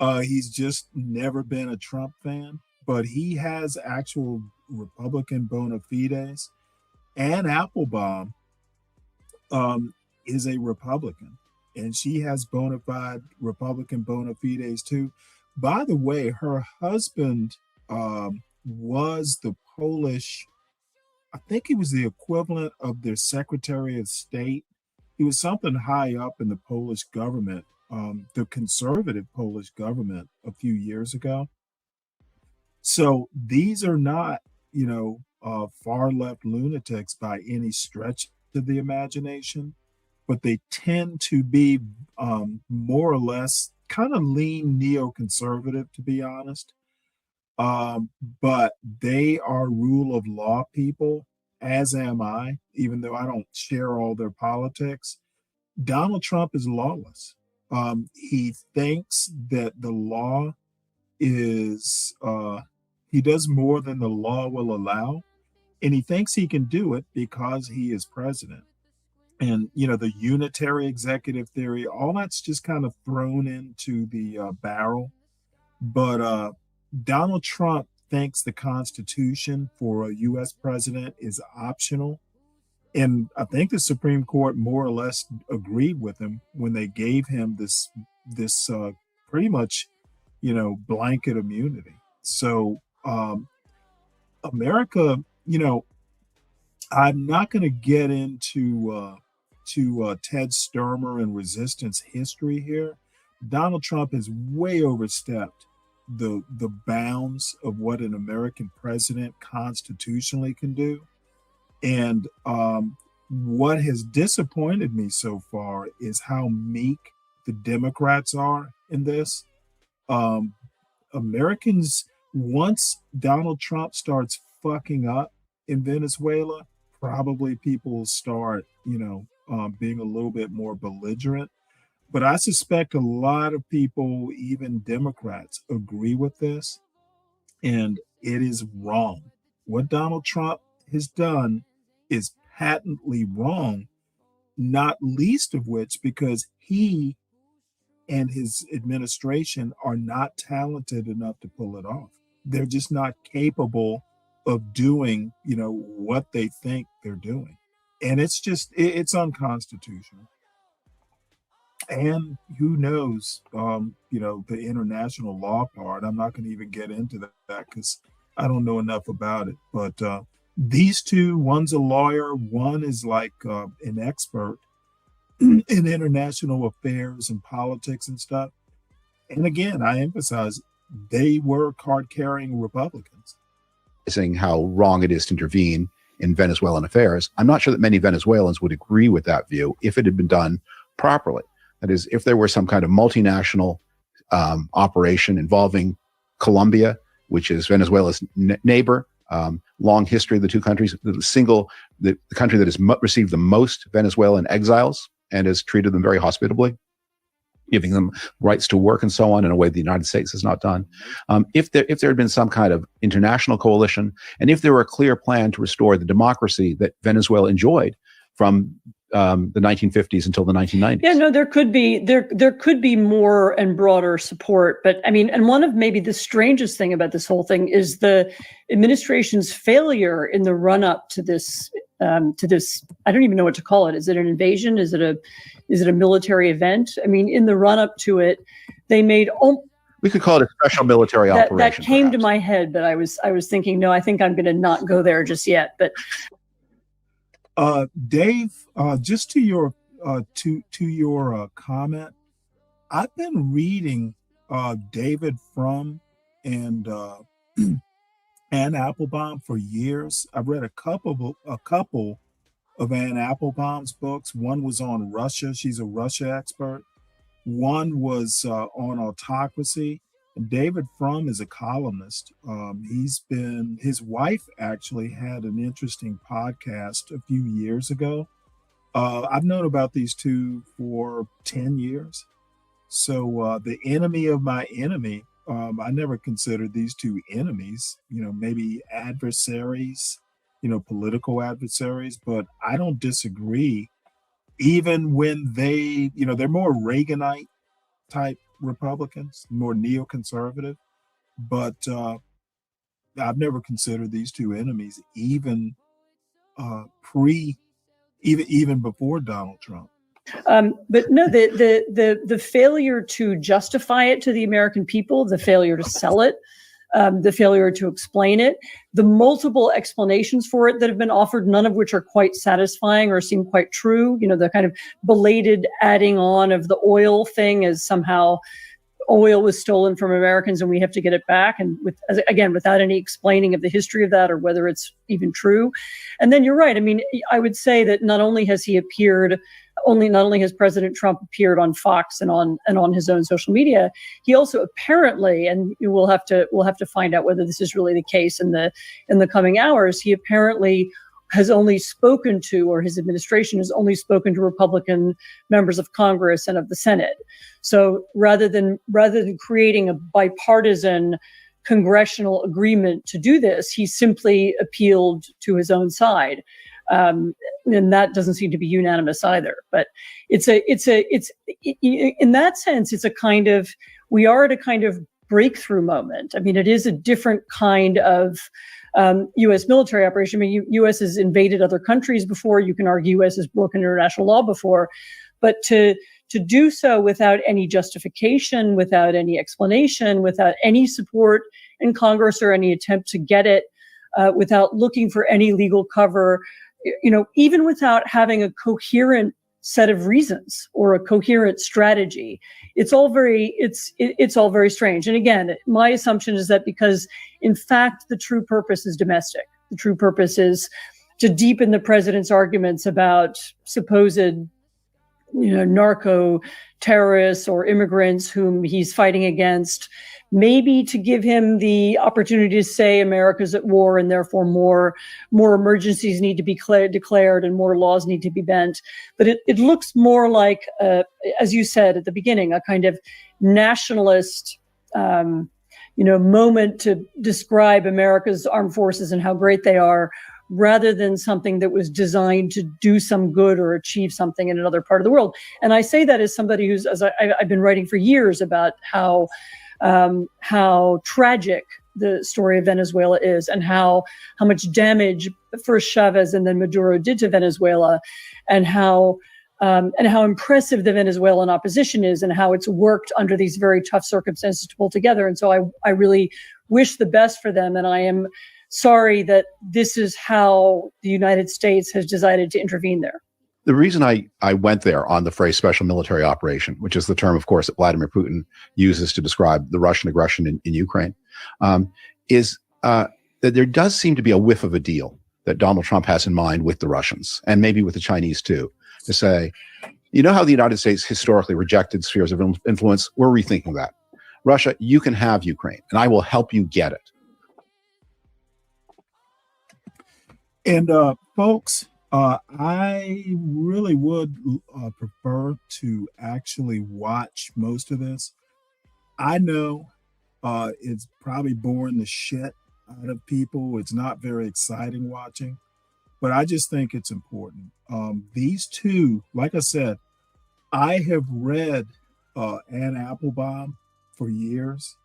He's just never been a Trump fan, but he has actual Republican bona fides. Ann Applebaum is a Republican, and she has bona fide Republican bona fides too. By the way, her husband was the Polish, I think he was the equivalent of their Secretary of State. He was something high up in the Polish government, the conservative Polish government a few years ago. So these are not, far left lunatics by any stretch of the imagination, but they tend to be more or less kind of lean neoconservative, to be honest. But they are rule of law people, as am I, even though I don't share all their politics. Donald Trump is lawless. He thinks that the law is, he does more than the law will allow, and he thinks he can do it because he is president. And, the unitary executive theory, all that's just kind of thrown into the barrel. But Donald Trump thinks the Constitution for a U.S. president is optional. And I think the Supreme Court more or less agreed with him when they gave him this pretty much, blanket immunity. So America, I'm not going to get into Ted Sturmer and resistance history here, Donald Trump has way overstepped the bounds of what an American president constitutionally can do. And what has disappointed me so far is how meek the Democrats are in this. Americans, once Donald Trump starts fucking up in Venezuela, probably people will start, being a little bit more belligerent. But I suspect a lot of people, even Democrats, agree with this. And it is wrong. What Donald Trump has done is patently wrong, not least of which because he and his administration are not talented enough to pull it off. They're just not capable of doing, what they think they're doing. And it's unconstitutional. And who knows, the international law part. I'm not going to even get into that because I don't know enough about it. But these two, one's a lawyer, one is like an expert in international affairs and politics and stuff. And again, I emphasize they were card-carrying Republicans. Saying how wrong it is to intervene in Venezuelan affairs. I'm not sure that many Venezuelans would agree with that view if it had been done properly. That is, if there were some kind of multinational operation involving Colombia, which is Venezuela's neighbor, long history of the two countries, the country that has received the most Venezuelan exiles and has treated them very hospitably, giving them rights to work and so on in a way the United States has not done. If there had been some kind of international coalition, and if there were a clear plan to restore the democracy that Venezuela enjoyed from the 1950s until the 1990s. Yeah, no, there could be more and broader support. But I mean, and one of maybe the strangest thing about this whole thing is the administration's failure in the run up to this. I don't even know what to call it. Is it an invasion? Is it a military event? I mean, in the run up to it, they made. We could call it a special military operation. That came to my head, but I was thinking, no, I think I'm going to not go there just yet. But Dave, just to your comment, I've been reading David Frum and Anne Applebaum for years. I've read a couple of Anne Applebaum's books. One was on Russia. She's a Russia expert. One was on autocracy. And David Frum is a columnist. His wife actually had an interesting podcast a few years ago. I've known about these two for 10 years. So the enemy of my enemy, I never considered these two enemies, maybe adversaries, political adversaries, but I don't disagree. Even when they're more Reaganite type Republicans, more neoconservative, but I've never considered these two enemies, even before Donald Trump. But no, the failure to justify it to the American people, the failure to sell it, the failure to explain it, the multiple explanations for it that have been offered, none of which are quite satisfying or seem quite true. The kind of belated adding on of the oil thing as somehow oil was stolen from Americans and we have to get it back. And without any explaining of the history of that or whether it's even true. And then you're right. I mean, I would say that not only has President Trump appeared on Fox and on his own social media, he also apparently, and we'll have to find out whether this is really the case in the coming hours, he apparently has only spoken to, or his administration has only spoken to, Republican members of Congress and of the Senate. So rather than creating a bipartisan congressional agreement to do this, he simply appealed to his own side. And that doesn't seem to be unanimous either. But it's in that sense, it's a kind of, we are at a kind of breakthrough moment. I mean, it is a different kind of U.S. military operation. I mean, U.S. has invaded other countries before. You can argue U.S. has broken international law before, but to do so without any justification, without any explanation, without any support in Congress or any attempt to get it, without looking for any legal cover, even without having a coherent set of reasons or a coherent strategy. It's all very strange. And again, my assumption is that because in fact the true purpose is domestic. The true purpose is to deepen the president's arguments about supposed, narco terrorists or immigrants whom he's fighting against, maybe to give him the opportunity to say America's at war and therefore more emergencies need to be declared and more laws need to be bent. But it looks more like, as you said at the beginning, a kind of nationalist moment to describe America's armed forces and how great they are, rather than something that was designed to do some good or achieve something in another part of the world. And I say that as somebody who's, I've been writing for years about how tragic the story of Venezuela is, and how much damage first Chavez and then Maduro did to Venezuela, and how impressive the Venezuelan opposition is, and how it's worked under these very tough circumstances to pull together. And so I really wish the best for them, and I am sorry that this is how the United States has decided to intervene there. The reason I went there on the phrase special military operation, which is the term, of course, that Vladimir Putin uses to describe the Russian aggression in Ukraine, is that there does seem to be a whiff of a deal that Donald Trump has in mind with the Russians, and maybe with the Chinese too, to say, how the United States historically rejected spheres of influence? We're rethinking that. Russia, you can have Ukraine, and I will help you get it. And folks, I really would prefer to actually watch most of this. I know it's probably boring the shit out of people. It's not very exciting watching, but I just think it's important. These two, like I said, I have read Anne Applebaum for years.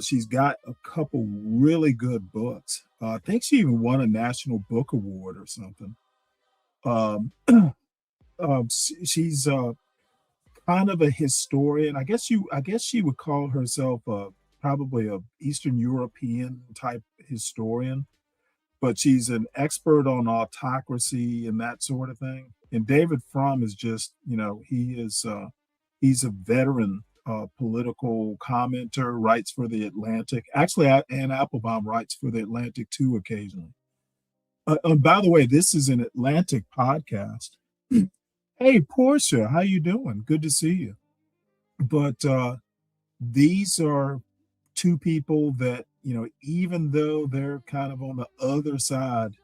She's got a couple really good books. I think she even won a National Book Award or something. She's kind of a historian. I guess she would call herself probably a Eastern European type historian, but she's an expert on autocracy and that sort of thing. And David Frum is just, he's a veteran political commenter, writes for The Atlantic. Actually, Anne Applebaum writes for The Atlantic too occasionally. By the way, this is an Atlantic podcast. Hey, Portia, how you doing? Good to see you. But these are two people that, even though they're kind of on the other side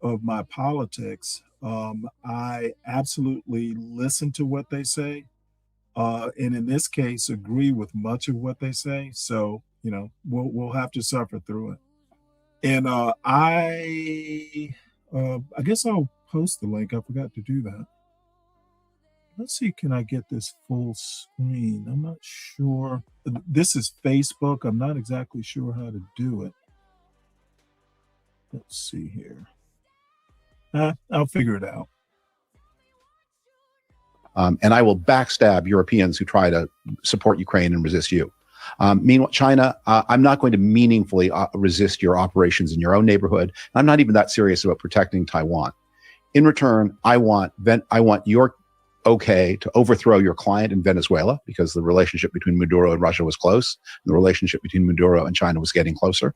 of my politics, I absolutely listen to what they say. And in this case, agree with much of what they say. So, we'll have to suffer through it. And I guess I'll post the link. I forgot to do that. Let's see, can I get this full screen? I'm not sure. This is Facebook. I'm not exactly sure how to do it. Let's see here. I'll figure it out. And I will backstab Europeans who try to support Ukraine and resist you. Meanwhile, China, I'm not going to meaningfully resist your operations in your own neighborhood. I'm not even that serious about protecting Taiwan. In return, I want your okay to overthrow your client in Venezuela, because the relationship between Maduro and Russia was close. And the relationship between Maduro and China was getting closer.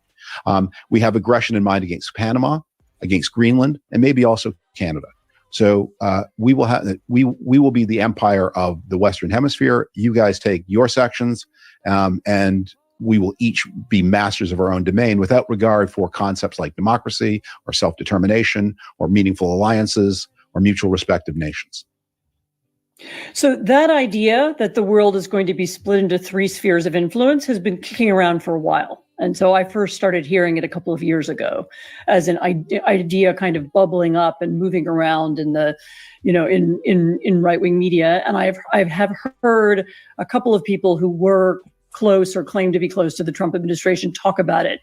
We have aggression in mind against Panama, against Greenland, and maybe also Canada. So we will be the empire of the Western Hemisphere. You guys take your sections, and we will each be masters of our own domain without regard for concepts like democracy or self-determination or meaningful alliances or mutual respect of nations. So that idea that the world is going to be split into three spheres of influence has been kicking around for a while. And so I first started hearing it a couple of years ago as an idea kind of bubbling up and moving around in the, in right-wing media. And I have heard a couple of people who were close or claimed to be close to the Trump administration talk about it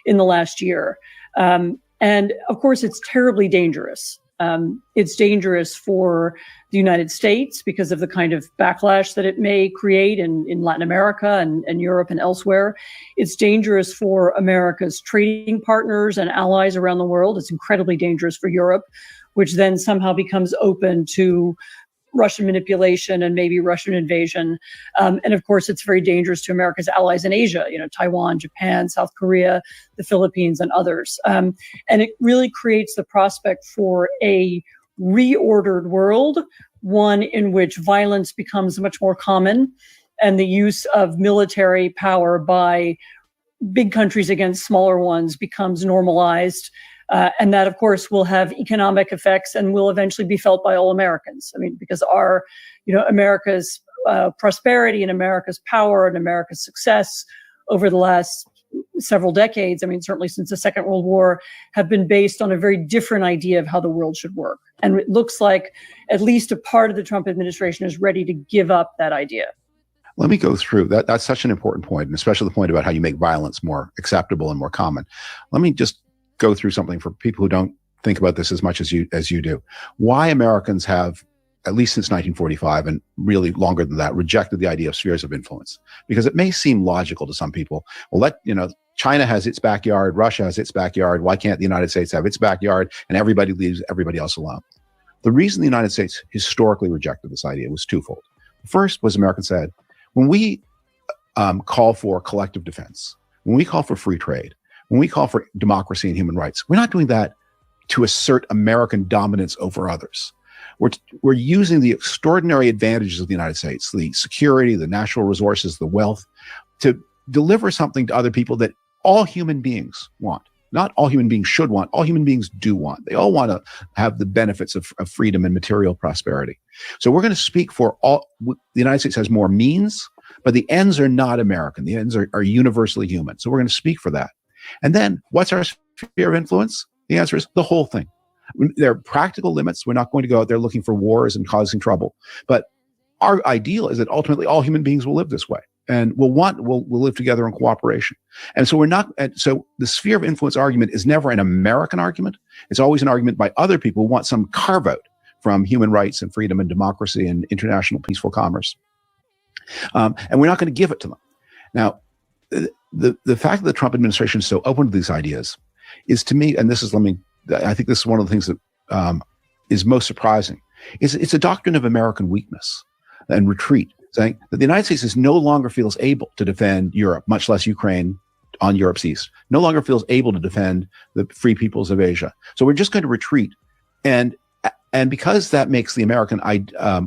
in the last year. And of course, it's terribly dangerous. It's dangerous for the United States because of the kind of backlash that it may create in Latin America and Europe and elsewhere. It's dangerous for America's trading partners and allies around the world. It's incredibly dangerous for Europe, which then somehow becomes open to Russian manipulation and maybe Russian invasion. And of course, it's very dangerous to America's allies in Asia, Taiwan, Japan, South Korea, the Philippines, and others. And it really creates the prospect for a reordered world, one in which violence becomes much more common and the use of military power by big countries against smaller ones becomes normalized. And that, of course, will have economic effects and will eventually be felt by all Americans. I mean, because America's prosperity and America's power and America's success over the last several decades, I mean, certainly since the Second World War, have been based on a very different idea of how the world should work. And it looks like at least a part of the Trump administration is ready to give up that idea. Let me go through that. That's such an important point, and especially the point about how you make violence more acceptable and more common. Let me just go through something for people who don't think about this as much as you do. Why Americans have, at least since 1945, and really longer than that, rejected the idea of spheres of influence. Because it may seem logical to some people. Well, China has its backyard, Russia has its backyard. Why can't the United States have its backyard and everybody leaves everybody else alone? The reason the United States historically rejected this idea was twofold. First was Americans said, when we call for collective defense, when we call for free trade, when we call for democracy and human rights, we're not doing that to assert American dominance over others. We're using the extraordinary advantages of the United States, the security, the natural resources, the wealth, to deliver something to other people that all human beings want. Not all human beings should want, all human beings do want. They all want to have the benefits of freedom and material prosperity. So we're going to speak for all. The United States has more means, but the ends are not American. The ends are universally human. So we're going to speak for that. And then what's our sphere of influence? The answer is the whole thing. There are practical limits. We're not going to go out there looking for wars and causing trouble. But our ideal is that ultimately all human beings will live this way. And we'll live together in cooperation. And so so the sphere of influence argument is never an American argument. It's always an argument by other people who want some carve out from human rights and freedom and democracy and international peaceful commerce. And we're not going to give it to them. Now, the fact that the Trump administration is so open to these ideas is, to me, and I think this is one of the things that is most surprising, is it's a doctrine of American weakness and retreat, saying that the United States no longer feels able to defend Europe, much less Ukraine on Europe's east, no longer feels able to defend the free peoples of Asia. So we're just going to retreat. And because that makes the American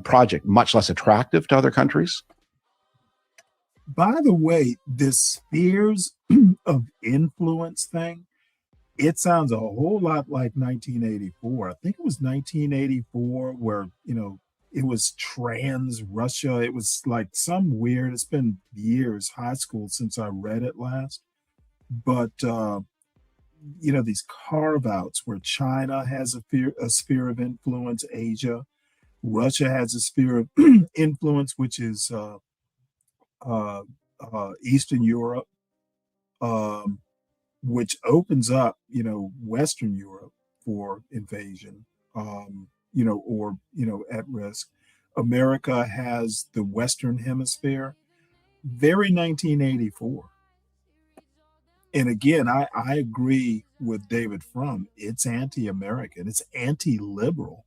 project much less attractive to other countries. By the way, this spheres of influence thing, it sounds a whole lot like 1984. I think it was 1984 where, it was trans Russia. It was like some weird, it's been years, high school since I read it last. But, these carve outs where China has a sphere of influence, Asia, Russia has a sphere of influence, which is Eastern Europe, which opens up, Western Europe for invasion, at risk. America has the Western Hemisphere, very 1984. And again, I agree with David Frum. It's anti-American. It's anti-liberal.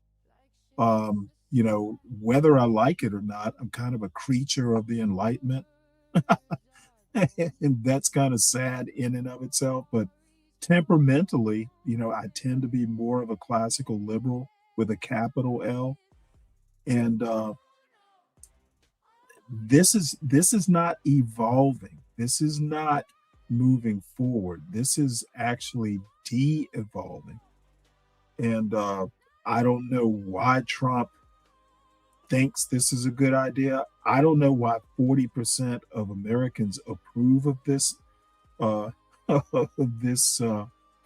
Whether I like it or not, I'm kind of a creature of the Enlightenment. And that's kind of sad in and of itself. But temperamentally, I tend to be more of a classical liberal with a capital L. And this is not evolving. This is not moving forward. This is actually de-evolving. And I don't know why Trump thinks this is a good idea. I don't know why 40% of Americans approve of this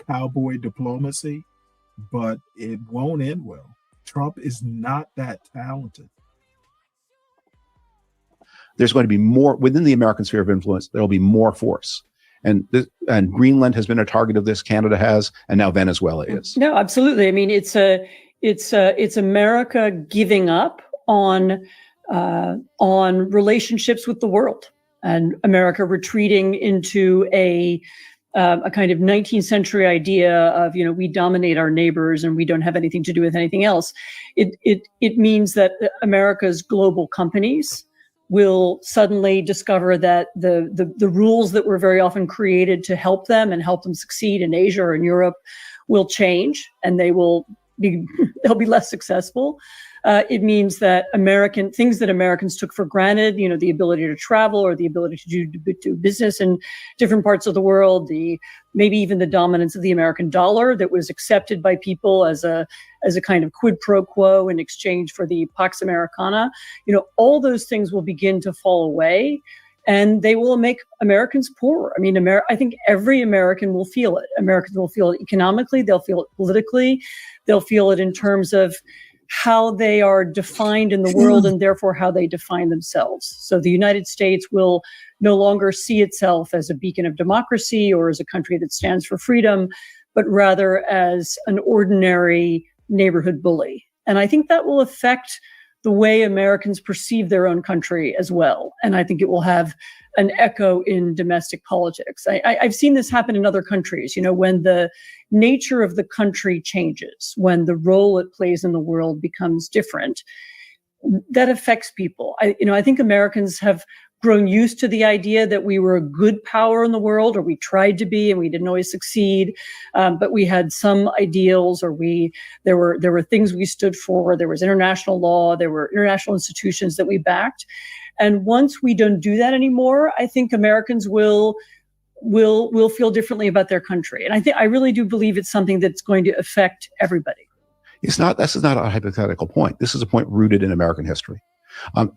cowboy diplomacy, but it won't end well. Trump is not that talented. There's going to be more within the American sphere of influence. There will be more force. And Greenland has been a target of this. Canada has, and now Venezuela is. No, absolutely. I mean, it's America giving up on relationships with the world, and America retreating into a a kind of 19th century idea of, we dominate our neighbors and we don't have anything to do with anything else. It means that America's global companies will suddenly discover that the rules that were very often created to help them and help them succeed in Asia or in Europe will change, and they'll be less successful. It means that things that Americans took for granted, the ability to travel or the ability to do business in different parts of the world, maybe even the dominance of the American dollar that was accepted by people as a kind of quid pro quo in exchange for the Pax Americana, all those things will begin to fall away. And they will make Americans poorer. I mean, I think every American will feel it. Americans will feel it economically. They'll feel it politically. They'll feel it in terms of how they are defined in the world and therefore how they define themselves. So the United States will no longer see itself as a beacon of democracy or as a country that stands for freedom, but rather as an ordinary neighborhood bully. And I think that will affect the way Americans perceive their own country as well. And I think it will have an echo in domestic politics. I've seen this happen in other countries, when the nature of the country changes, when the role it plays in the world becomes different, that affects people. I think Americans have grown used to the idea that we were a good power in the world, or we tried to be, and we didn't always succeed. But we had some ideals, or there were things we stood for. There was international law. There were international institutions that we backed. And once we don't do that anymore, I think Americans will feel differently about their country. And I really do believe it's something that's going to affect everybody. This is not a hypothetical point. This is a point rooted in American history.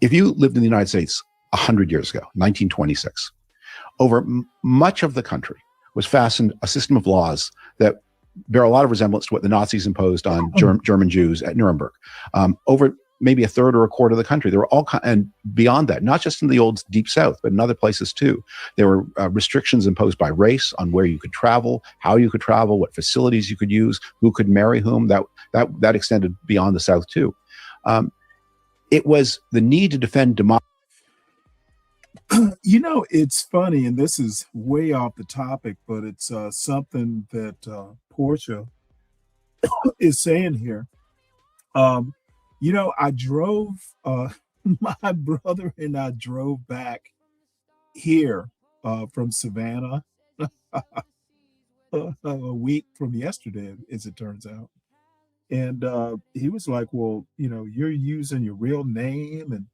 If you lived in the United States 100 years ago, 1926, over much of the country was fastened a system of laws that bear a lot of resemblance to what the Nazis imposed on German Jews at Nuremberg. Over maybe a third or a quarter of the country, there were and beyond that, not just in the old Deep South, but in other places too. There were restrictions imposed by race on where you could travel, how you could travel, what facilities you could use, who could marry whom. That extended beyond the South too. It was the need to defend democracy. It's funny, and this is way off the topic, but it's something that Portia is saying here. I drove, my brother and I drove back here from Savannah a week from yesterday, as it turns out. And he was like, well, you're using your real name, and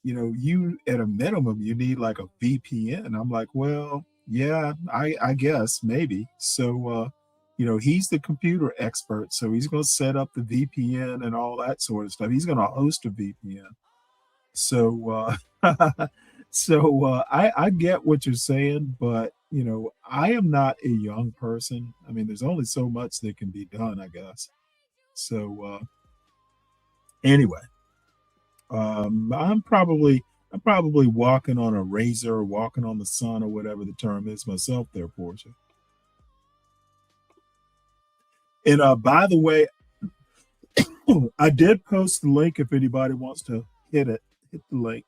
you at a minimum, you need like a VPN. I'm like, well, yeah, I guess maybe. So, he's the computer expert. So he's going to set up the VPN and all that sort of stuff. He's going to host a VPN. So, I get what you're saying, but, I am not a young person. I mean, there's only so much that can be done, I guess. So, anyway. I'm probably walking on a razor or walking on the sun or whatever the term is myself there, Portia. And by the way, I did post the link if anybody wants to hit the link.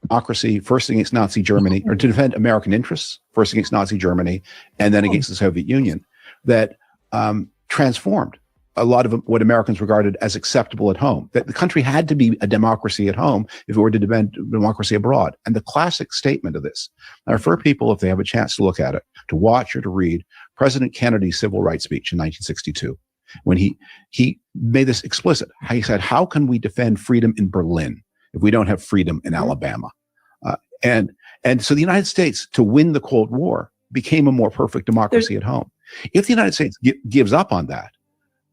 Democracy first against Nazi Germany, or to defend American interests first against Nazi Germany, and then against the Soviet Union, that transformed a lot of what Americans regarded as acceptable at home, that the country had to be a democracy at home if it were to defend democracy abroad. And the classic statement of this, I refer people, if they have a chance to look at it, to watch or to read President Kennedy's civil rights speech in 1962, when he made this explicit. He said, how can we defend freedom in Berlin if we don't have freedom in Alabama? And so the United States, to win the Cold War, became a more perfect democracy at home. If the United States gives up on that,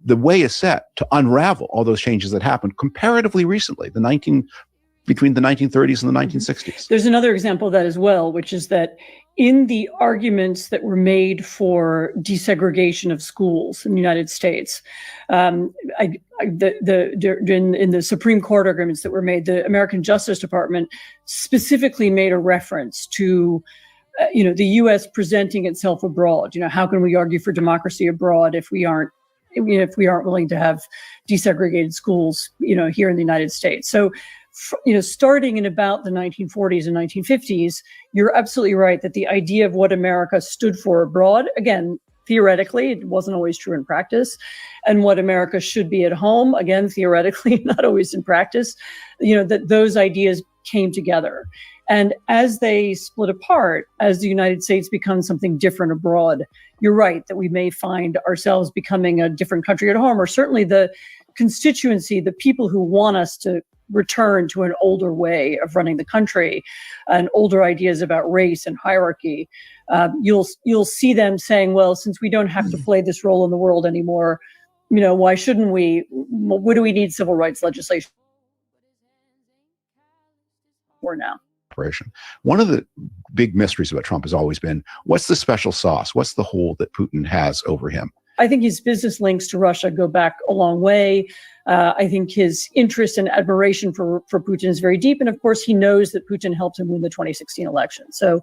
the way is set to unravel all those changes that happened comparatively recently, between the 1930s and the 1960s. There's another example of that as well, which is that in the arguments that were made for desegregation of schools in the United States, in the Supreme Court arguments that were made, the American Justice Department specifically made a reference to the U.S. presenting itself abroad. How can we argue for democracy abroad if we aren't willing to have desegregated schools, here in the United States? So starting in about the 1940s and 1950s, you're absolutely right that the idea of what America stood for abroad, again, theoretically, it wasn't always true in practice, and what America should be at home, again, theoretically, not always in practice, that those ideas came together. And as they split apart, as the United States becomes something different abroad, you're right that we may find ourselves becoming a different country at home, or certainly the constituency, the people who want us to return to an older way of running the country and older ideas about race and hierarchy. You'll see them saying, well, since we don't have to play this role in the world anymore, why shouldn't we? What do we need civil rights legislation for now? One of the big mysteries about Trump has always been, what's the special sauce? What's the hold that Putin has over him? I think his business links to Russia go back a long way. I think his interest and admiration for Putin is very deep. And of course, he knows that Putin helped him win the 2016 election. So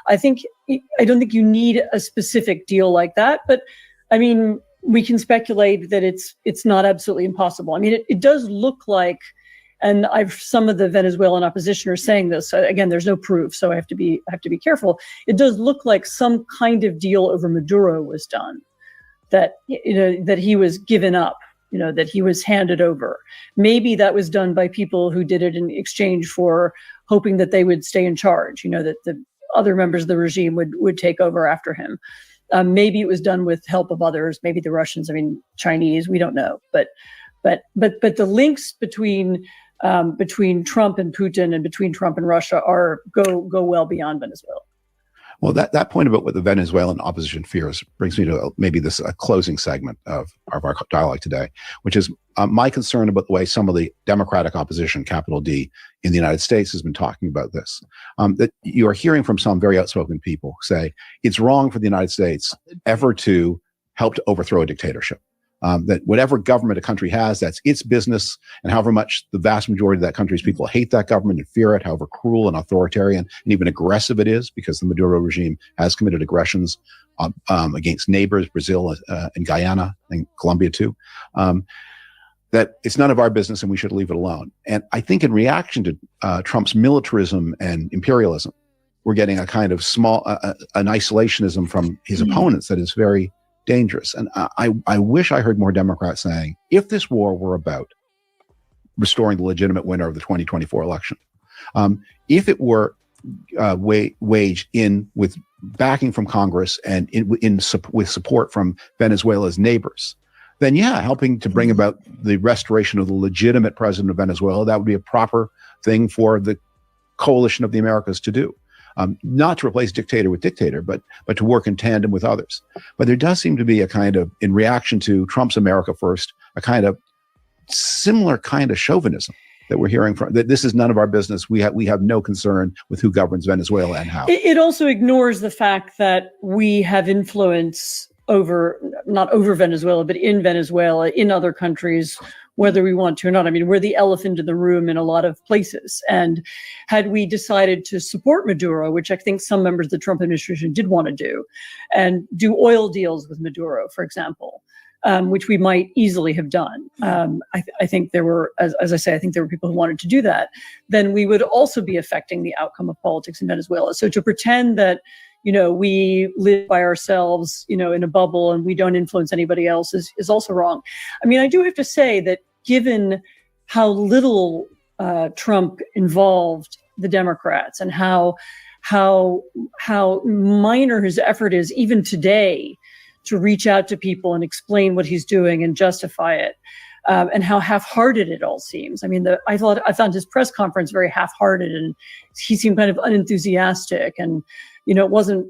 I don't think you need a specific deal like that. But I mean, we can speculate that it's not absolutely impossible. I mean, it does look like, and some of the Venezuelan opposition are saying this. Again, there's no proof, so I have to be careful. It does look like some kind of deal over Maduro was done, that that he was given up, that he was handed over. Maybe that was done by people who did it in exchange for hoping that they would stay in charge. That the other members of the regime would take over after him. Maybe it was done with help of others. Maybe the Russians. I mean, Chinese. We don't know. But the links between Trump and Putin and between Trump and Russia go well beyond Venezuela. Well, that point about what the Venezuelan opposition fears brings me to maybe this closing segment of our dialogue today, which is my concern about the way some of the Democratic opposition, capital D, in the United States has been talking about this. That you are hearing from some very outspoken people say it's wrong for the United States ever to help to overthrow a dictatorship. That whatever government a country has, that's its business, and however much the vast majority of that country's people hate that government and fear it, however cruel and authoritarian and even aggressive it is, because the Maduro regime has committed aggressions against neighbors, Brazil and Guyana and Colombia too, that it's none of our business and we should leave it alone. And I think in reaction to Trump's militarism and imperialism, we're getting a kind of an isolationism from his opponents that is very dangerous. And I wish I heard more Democrats saying, if this war were about restoring the legitimate winner of the 2024 election, if it were waged in with backing from Congress and with support from Venezuela's neighbors, then yeah, helping to bring about the restoration of the legitimate president of Venezuela, that would be a proper thing for the coalition of the Americas to do. Not to replace dictator with dictator, but to work in tandem with others. But there does seem to be a kind of, in reaction to Trump's America First, a kind of similar kind of chauvinism that we're hearing from, that this is none of our business. We have no concern with who governs Venezuela and how. It also ignores the fact that we have influence not over Venezuela, but in Venezuela, in other countries, whether we want to or not. I mean, we're the elephant in the room in a lot of places. And had we decided to support Maduro, which I think some members of the Trump administration did want to do, and do oil deals with Maduro, for example, which we might easily have done. I think there were, as I say, I think there were people who wanted to do that. Then we would also be affecting the outcome of politics in Venezuela. So to pretend that, we live by ourselves, in a bubble and we don't influence anybody else is also wrong. I mean, I do have to say that given how little Trump involved the Democrats and how minor his effort is even today to reach out to people and explain what he's doing and justify it, and how half-hearted it all seems. I mean, I found his press conference very half-hearted, and he seemed kind of unenthusiastic, and it wasn't,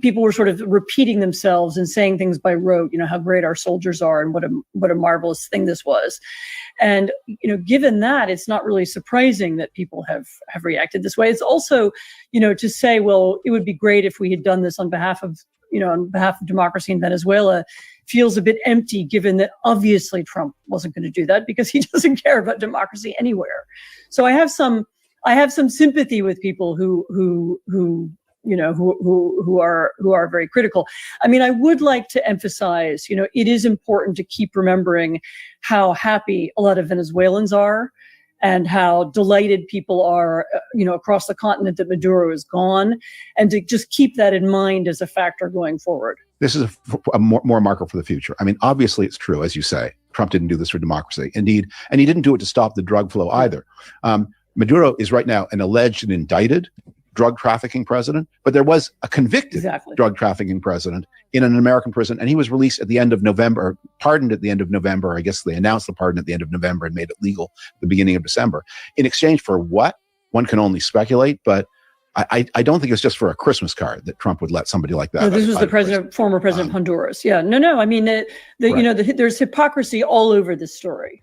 people were sort of repeating themselves and saying things by rote, how great our soldiers are and what a marvelous thing this was. And, given that, it's not really surprising that people have reacted this way. It's also, to say, well, it would be great if we had done this on behalf of democracy in Venezuela feels a bit empty, given that obviously Trump wasn't going to do that because he doesn't care about democracy anywhere. So I have some sympathy with people who who are very critical. I mean, I would like to emphasize, it is important to keep remembering how happy a lot of Venezuelans are, and how delighted people are, across the continent that Maduro is gone, and to just keep that in mind as a factor going forward. This is a more marker for the future. I mean, obviously it's true, as you say, Trump didn't do this for democracy. Indeed, and he didn't do it to stop the drug flow either. Maduro is right now an alleged and indicted drug trafficking president, but there was a convicted drug trafficking president in an American prison, and he was released at the end of November, pardoned at the end of November. I guess they announced the pardon at the end of November and made it legal at the beginning of December. In exchange for what? One can only speculate, but I don't think it's just for a Christmas card that Trump would let somebody like that. No, this was the former president of Honduras. Yeah, no. I mean, there's hypocrisy all over this story.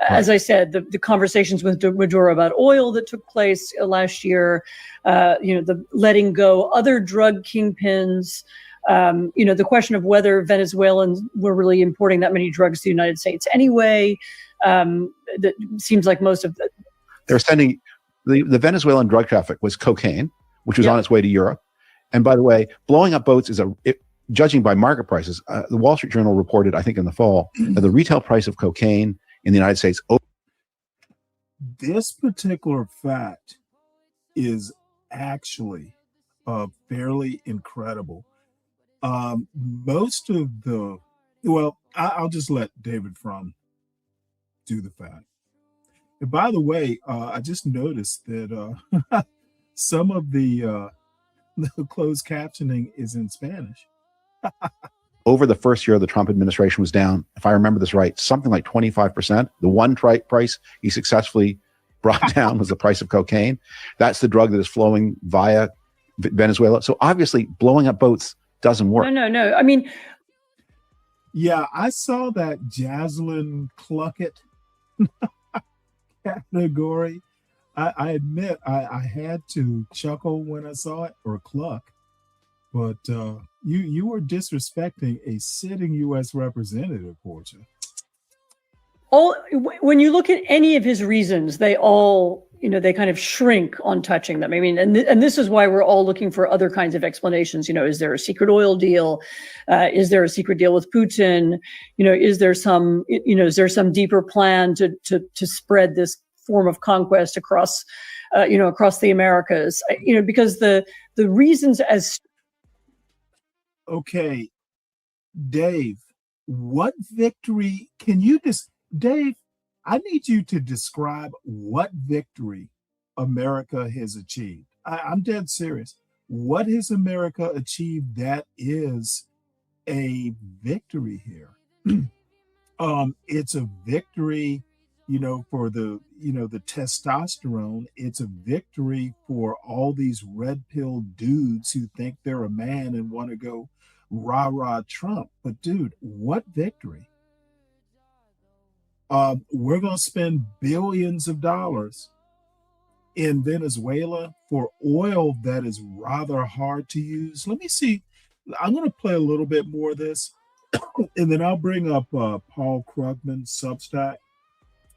As I said, the conversations with Maduro about oil that took place last year, the letting go other drug kingpins, the question of whether Venezuelans were really importing that many drugs to the United States anyway. That seems like most of the they're sending the Venezuelan drug traffic was cocaine, which was on its way to Europe. And by the way, blowing up boats is judging by market prices. The Wall Street Journal reported, I think in the fall, that the retail price of cocaine in the United States. This particular fact is actually fairly incredible. Most of I'll just let David Frum do the fact. And by the way, I just noticed that some of the closed captioning is in Spanish. Over the first year of the Trump administration was down, if I remember this right, something like 25%. The one price he successfully brought down was the price of cocaine. That's the drug that is flowing via Venezuela. So obviously blowing up boats doesn't work. No. I mean, yeah, I saw that Jaslyn Cluckett category. I admit I had to chuckle when I saw it, or cluck. But you were disrespecting a sitting U.S. representative, Portia. When you look at any of his reasons, they all, they kind of shrink on touching them. I mean, and this is why we're all looking for other kinds of explanations. Is there a secret oil deal? Is there a secret deal with Putin? Is there some deeper plan to spread this form of conquest across the Americas? Because the reasons as Okay, Dave, what victory can you Dave, I need you to describe what victory America has achieved. I'm dead serious. What has America achieved that is a victory here? It's a victory, for the testosterone. It's a victory for all these red pill dudes who think they're a man and want to go rah Trump. But dude, what victory? We're going to spend billions of dollars in Venezuela for oil that is rather hard to use. Let me see. I'm going to play a little bit more of this, and then I'll bring up Paul Krugman's Substack.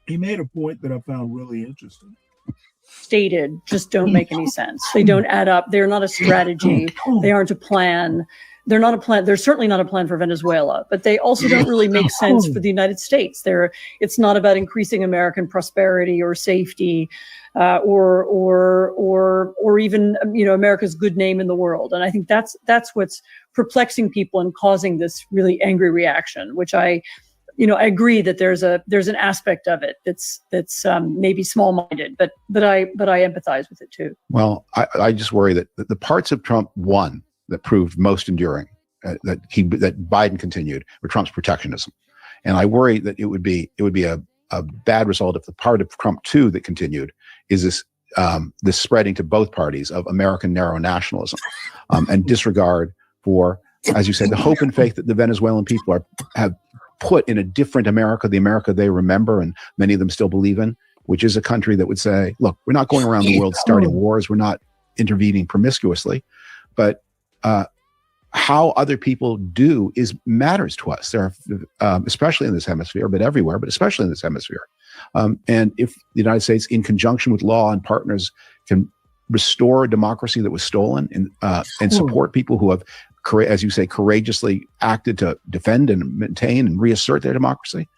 He made a point that I found really interesting. Stated just don't make any sense. They don't add up. They're not a strategy. They aren't a plan. They're not a plan. They're certainly not a plan for Venezuela, but they also don't really make sense for the United States. It's not about increasing American prosperity or safety, or even America's good name in the world. And I think that's what's perplexing people and causing this really angry reaction. Which I agree that there's an aspect of it that's maybe small-minded, but I empathize with it too. Well, I just worry that the parts of Trump won that proved most enduring, that Biden continued, were Trump's protectionism, and I worry that it would be a bad result if the part of Trump 2 that continued is this spreading to both parties of American narrow nationalism and disregard for, as you say, the hope and faith that the Venezuelan people have put in a different America, the America they remember and many of them still believe in, which is a country that would say, look, we're not going around the world starting wars, we're not intervening promiscuously, but how other people do matters to us. There are, especially in this hemisphere, but everywhere, but especially in this hemisphere. And if the United States, in conjunction with law and partners, can restore a democracy that was stolen and support people who have, as you say, courageously acted to defend and maintain and reassert their democracy.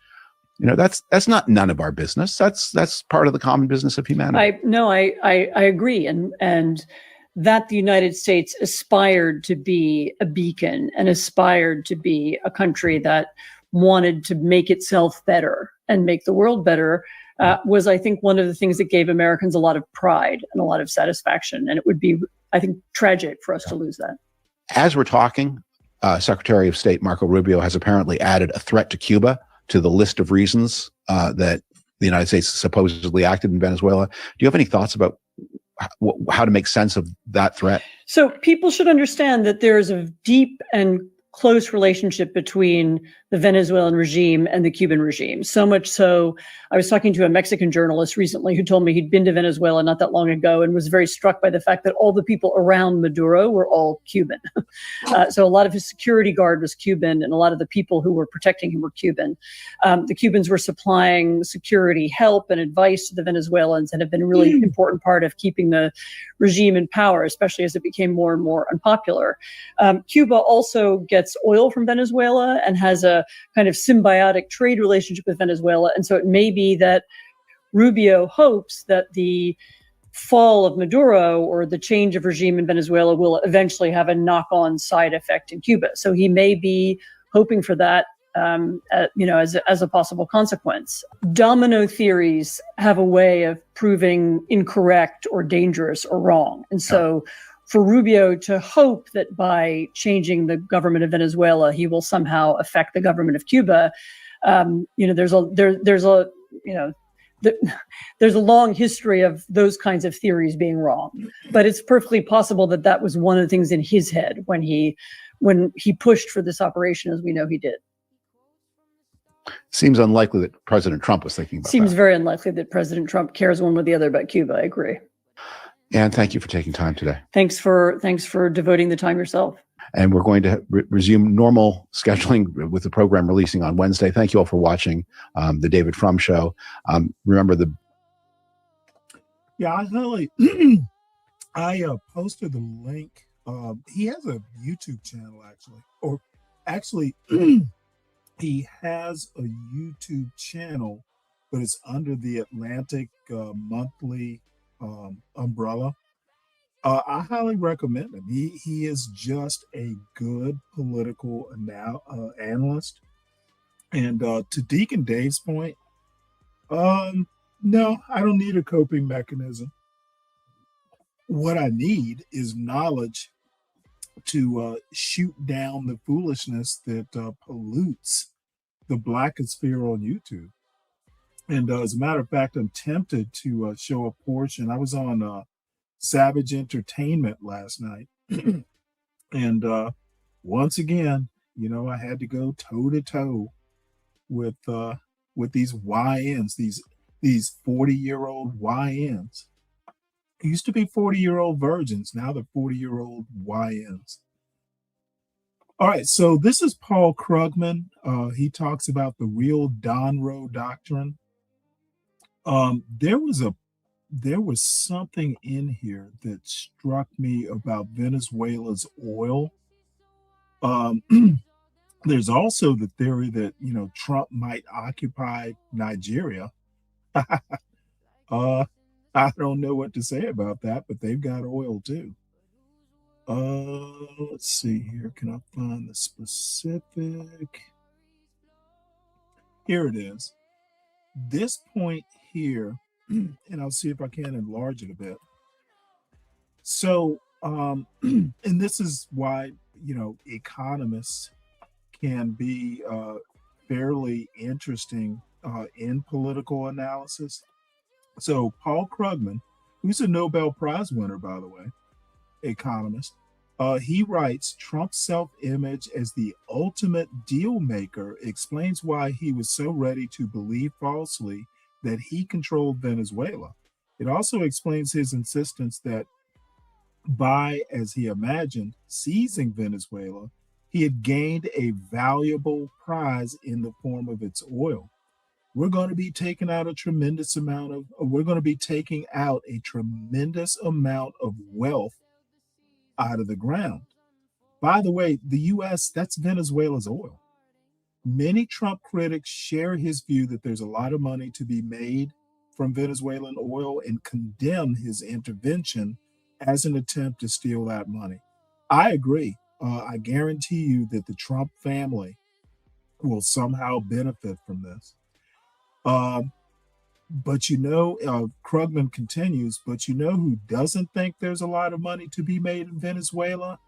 That's not none of our business. That's part of the common business of humanity. I agree. And that the United States aspired to be a beacon and aspired to be a country that wanted to make itself better and make the world better was, I think, one of the things that gave Americans a lot of pride and a lot of satisfaction. And it would be, I think, tragic for us to lose that. As we're talking, Secretary of State Marco Rubio has apparently added a threat to Cuba to the list of reasons that the United States supposedly acted in Venezuela. Do you have any thoughts about how to make sense of that threat? So people should understand that there is a deep and close relationship between the Venezuelan regime and the Cuban regime. So much so, I was talking to a Mexican journalist recently who told me he'd been to Venezuela not that long ago and was very struck by the fact that all the people around Maduro were all Cuban. So a lot of his security guard was Cuban, and a lot of the people who were protecting him were Cuban. The Cubans were supplying security help and advice to the Venezuelans and have been a really important part of keeping the regime in power, especially as it became more and more unpopular. Cuba also gets oil from Venezuela and has a kind of symbiotic trade relationship with Venezuela. And so it may be that Rubio hopes that the fall of Maduro or the change of regime in Venezuela will eventually have a knock-on side effect in Cuba. So he may be hoping for that, as a possible consequence. Domino theories have a way of proving incorrect or dangerous or wrong. And so for Rubio to hope that by changing the government of Venezuela, he will somehow affect the government of Cuba, there's a long history of those kinds of theories being wrong. But it's perfectly possible that that was one of the things in his head when he pushed for this operation, as we know he did. Seems unlikely that President Trump was thinking about that. Seems very unlikely that President Trump cares one way or the other about Cuba. I agree. And thank you for taking time today. Thanks for devoting the time yourself. And we're going to resume normal scheduling with the program releasing on Wednesday. Thank you all for watching the David Frum Show. Remember the... Yeah, I posted the link. He has a YouTube channel, actually. He has a YouTube channel, but it's under the Atlantic Monthly umbrella. I highly recommend him. He is just a good political analyst. And to Deacon Dave's point, no, I don't need a coping mechanism. What I need is knowledge to shoot down the foolishness that pollutes the blackosphere on YouTube. And as a matter of fact, I'm tempted to show a portion. I was on Savage Entertainment last night. And once again, I had to go toe to toe with these YNs, these 40-year-old YNs. It used to be 40-year-old virgins. Now they're 40-year-old YNs. All right, so this is Paul Krugman. He talks about the real Donroe doctrine. There was something in here that struck me about Venezuela's oil. There's also the theory that Trump might occupy Nigeria. I don't know what to say about that, but they've got oil too. Let's see here. Can I find the specific? Here it is. This point here, and I'll see if I can enlarge it a bit. So, and this is why, economists can be fairly interesting in political analysis. So Paul Krugman, who's a Nobel Prize winner, by the way, economist, he writes, Trump's self-image as the ultimate deal maker explains why he was so ready to believe falsely that he controlled Venezuela. It also explains his insistence that by, as he imagined, seizing Venezuela, he had gained a valuable prize in the form of its oil. we're going to be taking out a tremendous amount of, we're going to be taking out a tremendous amount of wealth out of the ground. By the way, the U.S., that's Venezuela's oil. Many Trump critics share his view that there's a lot of money to be made from Venezuelan oil and condemn his intervention as an attempt to steal that money. I agree. I guarantee you that the Trump family will somehow benefit from this. But Krugman continues, but you know who doesn't think there's a lot of money to be made in Venezuela?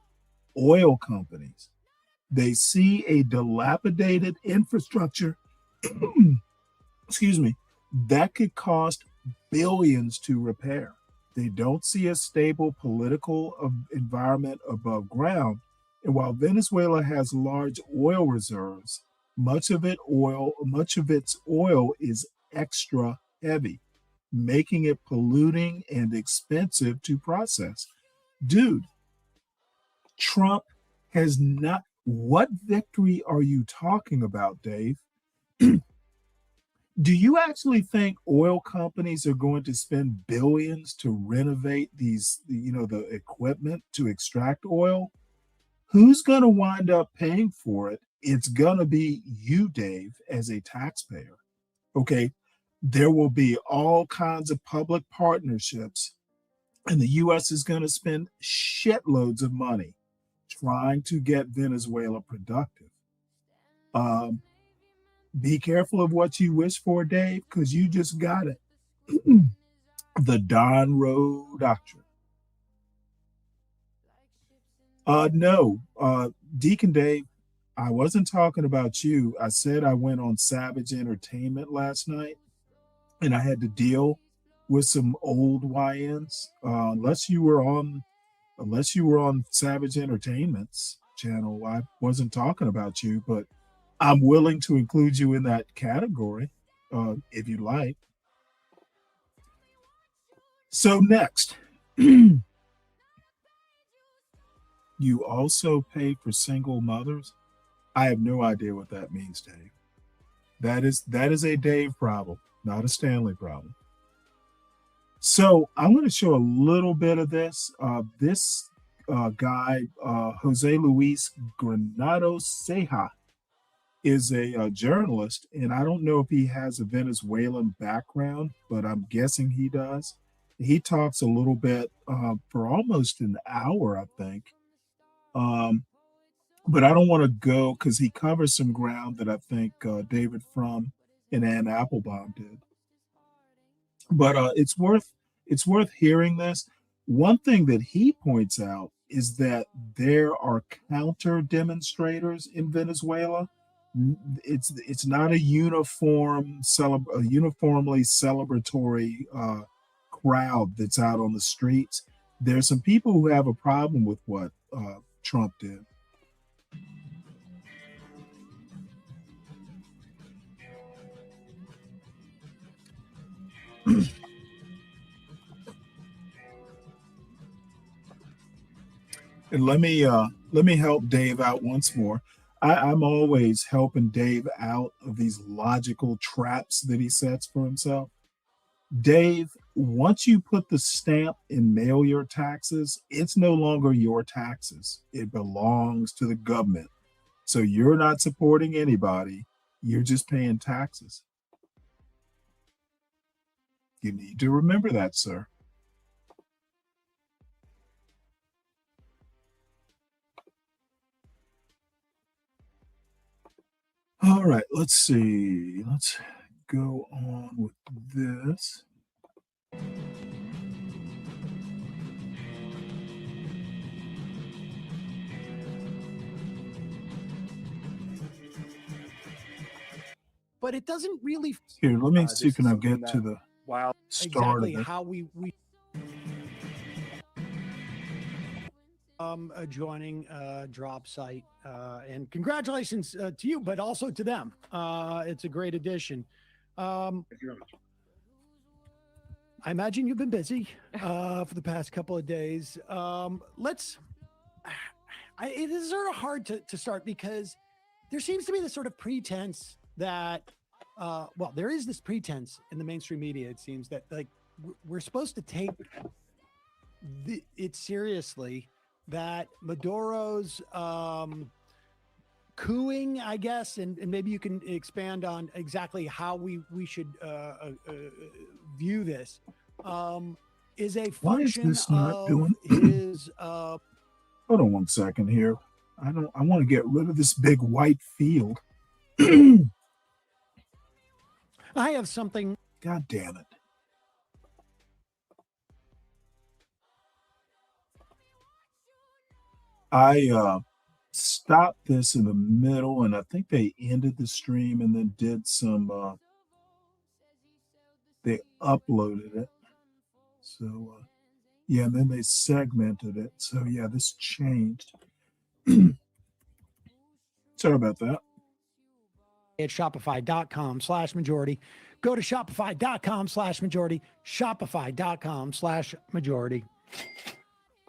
Oil companies. They see a dilapidated infrastructure, excuse me, that could cost billions to repair. They don't see a stable political environment above ground. And while Venezuela has large oil reserves, much of its oil is extra heavy, making it polluting and expensive to process. Dude, Trump has not. What victory are you talking about, Dave? Do you actually think oil companies are going to spend billions to renovate the equipment to extract oil? Who's going to wind up paying for it? It's going to be you, Dave, as a taxpayer. Okay. There will be all kinds of public partnerships, and the U.S. is going to spend shitloads of money trying to get Venezuela productive. Be careful of what you wish for, Dave, because you just got it. The Don Rowe Doctrine. No, Deacon Dave, I wasn't talking about you. I said I went on Savage Entertainment last night, and I had to deal with some old YNs. Unless you were on Savage Entertainment's channel, I wasn't talking about you, but I'm willing to include you in that category, if you like. So next, you also pay for single mothers. I have no idea what that means, Dave. That is a Dave problem, not a Stanley problem. So I'm going to show a little bit of this. This guy, Jose Luis Granados Ceja, is a journalist, and I don't know if he has a Venezuelan background, but I'm guessing he does. He talks a little bit for almost an hour, I think. But I don't want to go because he covers some ground that I think David Frum and Ann Applebaum did. But it's worth hearing this. One thing that he points out is that there are counter demonstrators in Venezuela. It's not a uniformly celebratory crowd that's out on the streets. There's some people who have a problem with what Trump did. And let me help Dave out once more. I'm always helping Dave out of these logical traps that he sets for himself. Dave, once you put the stamp and mail your taxes, it's no longer your taxes. It belongs to the government. So you're not supporting anybody. You're just paying taxes. You need to remember that, sir. All right, let's see. Let's go on with this. But it doesn't really. Here, let me see. Can I get to the start exactly of it? how we joining drop site and congratulations to you, but also to them. It's a great addition. I imagine you've been busy for the past couple of days. It is sort of hard to start because there seems to be this sort of pretense that well, there is this pretense in the mainstream media, it seems, that like we're supposed to take it seriously, that Maduro's cooing, I guess, and maybe you can expand on exactly how we should view this, is a Why is function this not of doing? his. Hold on one second here. I want to get rid of this big white field. I have something. God damn it. I stopped this in the middle, and I think they ended the stream and then did some, they uploaded it. So, yeah, and then they segmented it. So, yeah, this changed. Sorry about that. At shopify.com/majority. Go to shopify.com/majority, shopify.com/majority.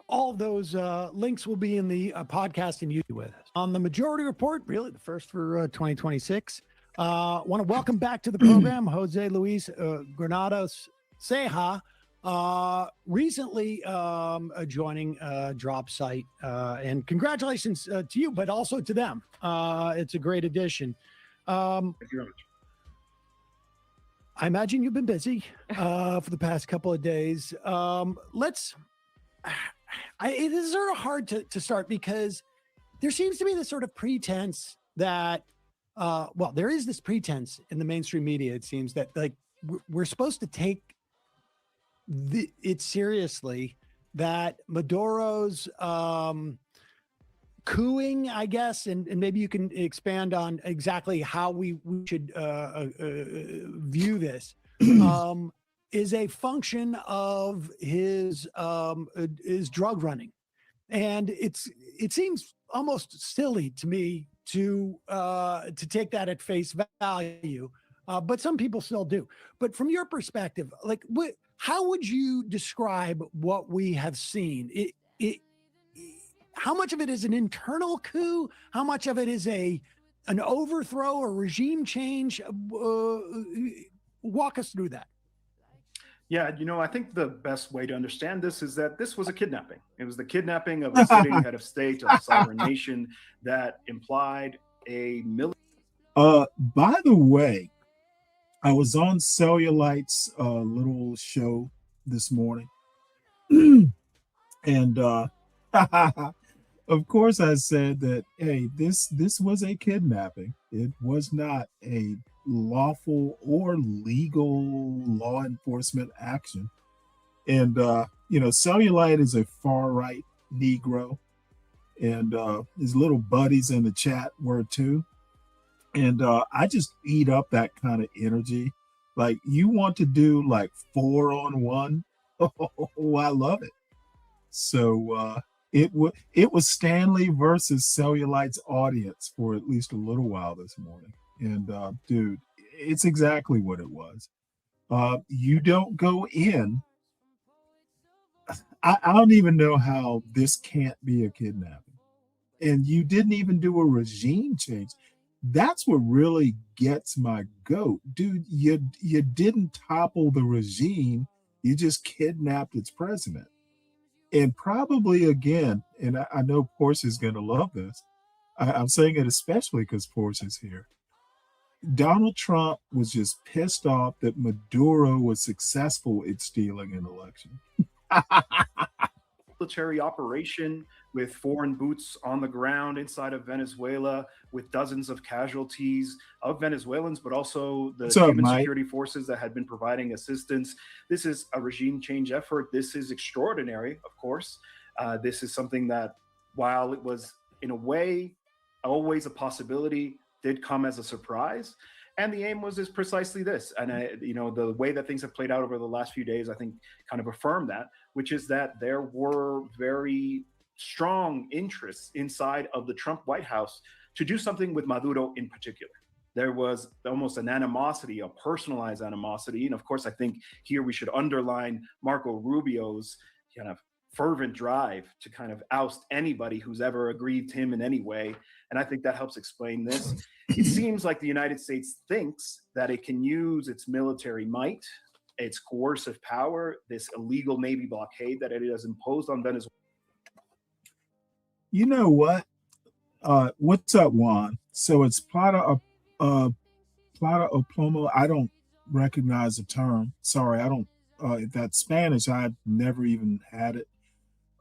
All those links will be in the podcast and YouTube with us. On the Majority Report, really the first for 2026. Want to welcome back to the program Jose Luis Granados Ceja, recently joining Drop Site. And congratulations to you, but also to them. It's a great addition. Thank you very much. I imagine you've been busy for the past couple of days. It is sort of hard to start because there seems to be this sort of pretense that, well, there is this pretense in the mainstream media, it seems, that like we're supposed to take it seriously, that Maduro's cooing, I guess, and maybe you can expand on exactly how we should view this, is a function of his drug running. And it seems almost silly to me to take that at face value, but some people still do. But from your perspective, like how would you describe what we have seen? How much of it is an internal coup? How much of it is an overthrow or regime change? Walk us through that. Yeah, I think the best way to understand this is that this was a kidnapping. It was the kidnapping of a sitting head of state of a sovereign nation that implied a military. By the way, I was on Cellulite's little show this morning, and of course I said that, hey, this was a kidnapping. It was not a lawful or legal law enforcement action. And Cellulite is a far right Negro, and his little buddies in the chat were too. And I just eat up that kind of energy. Like, you want to do like 4-on-1? Oh, I love it. So it was Stanley versus Cellulite's audience for at least a little while this morning. And dude, it's exactly what it was. You don't go in. I don't even know how this can't be a kidnapping. And you didn't even do a regime change. That's what really gets my goat. Dude, you didn't topple the regime. You just kidnapped its president. And probably, again, and I know Porsche is going to love this. I'm saying it especially because Porsche is here. Donald Trump was just pissed off that Maduro was successful at stealing an election. Military operation with foreign boots on the ground inside of Venezuela, with dozens of casualties of Venezuelans, but also the Cuban security forces that had been providing assistance. This is a regime change effort. This is extraordinary, of course. This is something that, while it was in a way always a possibility, did come as a surprise. And the aim is precisely this. And the way that things have played out over the last few days, I think, kind of affirmed that, which is that there were very strong interests inside of the Trump White House to do something with Maduro in particular. There was almost an animosity, a personalized animosity. And of course, I think here we should underline Marco Rubio's kind of fervent drive to kind of oust anybody who's ever aggrieved him in any way. And I think that helps explain this. It seems like the United States thinks that it can use its military might, its coercive power, this illegal Navy blockade that it has imposed on Venezuela. You know what? What's up, Juan? So it's plata o plomo. I don't recognize the term. Sorry, I don't. If that's Spanish, I'd never even had it.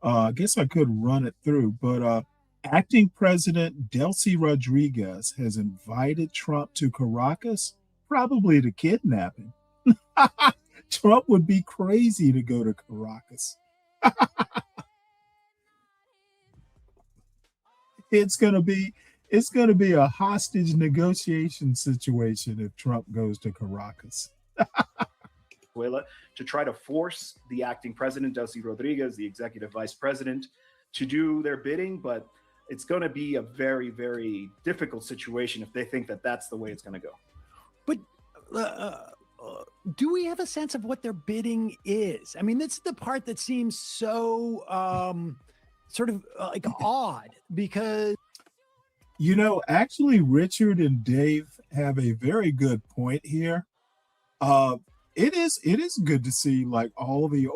I guess I could run it through, but acting President Delcy Rodriguez has invited Trump to Caracas, probably to kidnap him. Trump would be crazy to go to Caracas. It's gonna be a hostage negotiation situation if Trump goes to Caracas. To try to force the acting president, Delcy Rodriguez, the executive vice president, to do their bidding, but it's going to be a very, very difficult situation if they think that that's the way it's going to go. But do we have a sense of what their bidding is? I mean, this is the part that seems so sort of like odd, because actually Richard and Dave have a very good point here. It is good to see like all the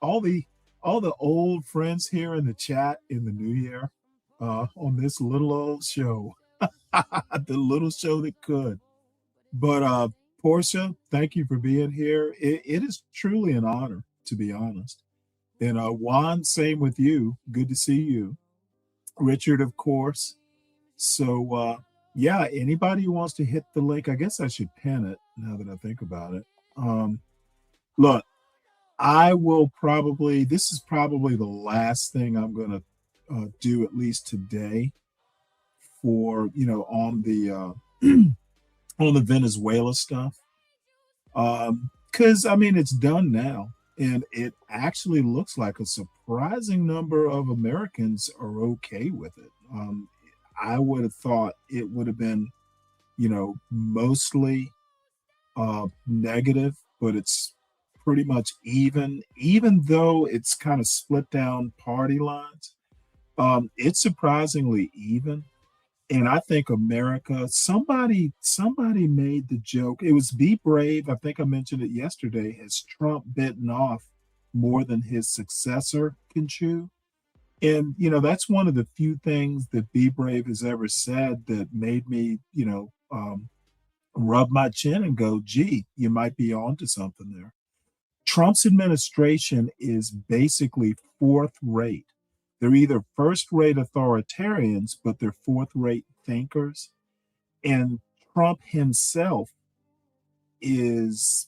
old friends here in the chat in the new year on this little old show. The little show that could. But Portia, thank you for being here. It is truly an honor, to be honest. And Juan, same with you. Good to see you. Richard, of course. So yeah, anybody who wants to hit the link, I guess I should pin it now that I think about it. Look, I will probably, this is probably the last thing I'm going to do, at least today, for, on the on the Venezuela stuff. Because I mean, it's done now, and it actually looks like a surprising number of Americans are okay with it. I would have thought it would have been, mostly negative, but it's pretty much even though it's kind of split down party lines. It's surprisingly even. And I think America, somebody made the joke. It was Be Brave. I think I mentioned it yesterday. Has Trump bitten off more than his successor can chew? And, that's one of the few things that Be Brave has ever said that made me, rub my chin and go, gee, you might be onto something there. Trump's administration is basically fourth rate. They're either first-rate authoritarians, but they're fourth-rate thinkers. And Trump himself is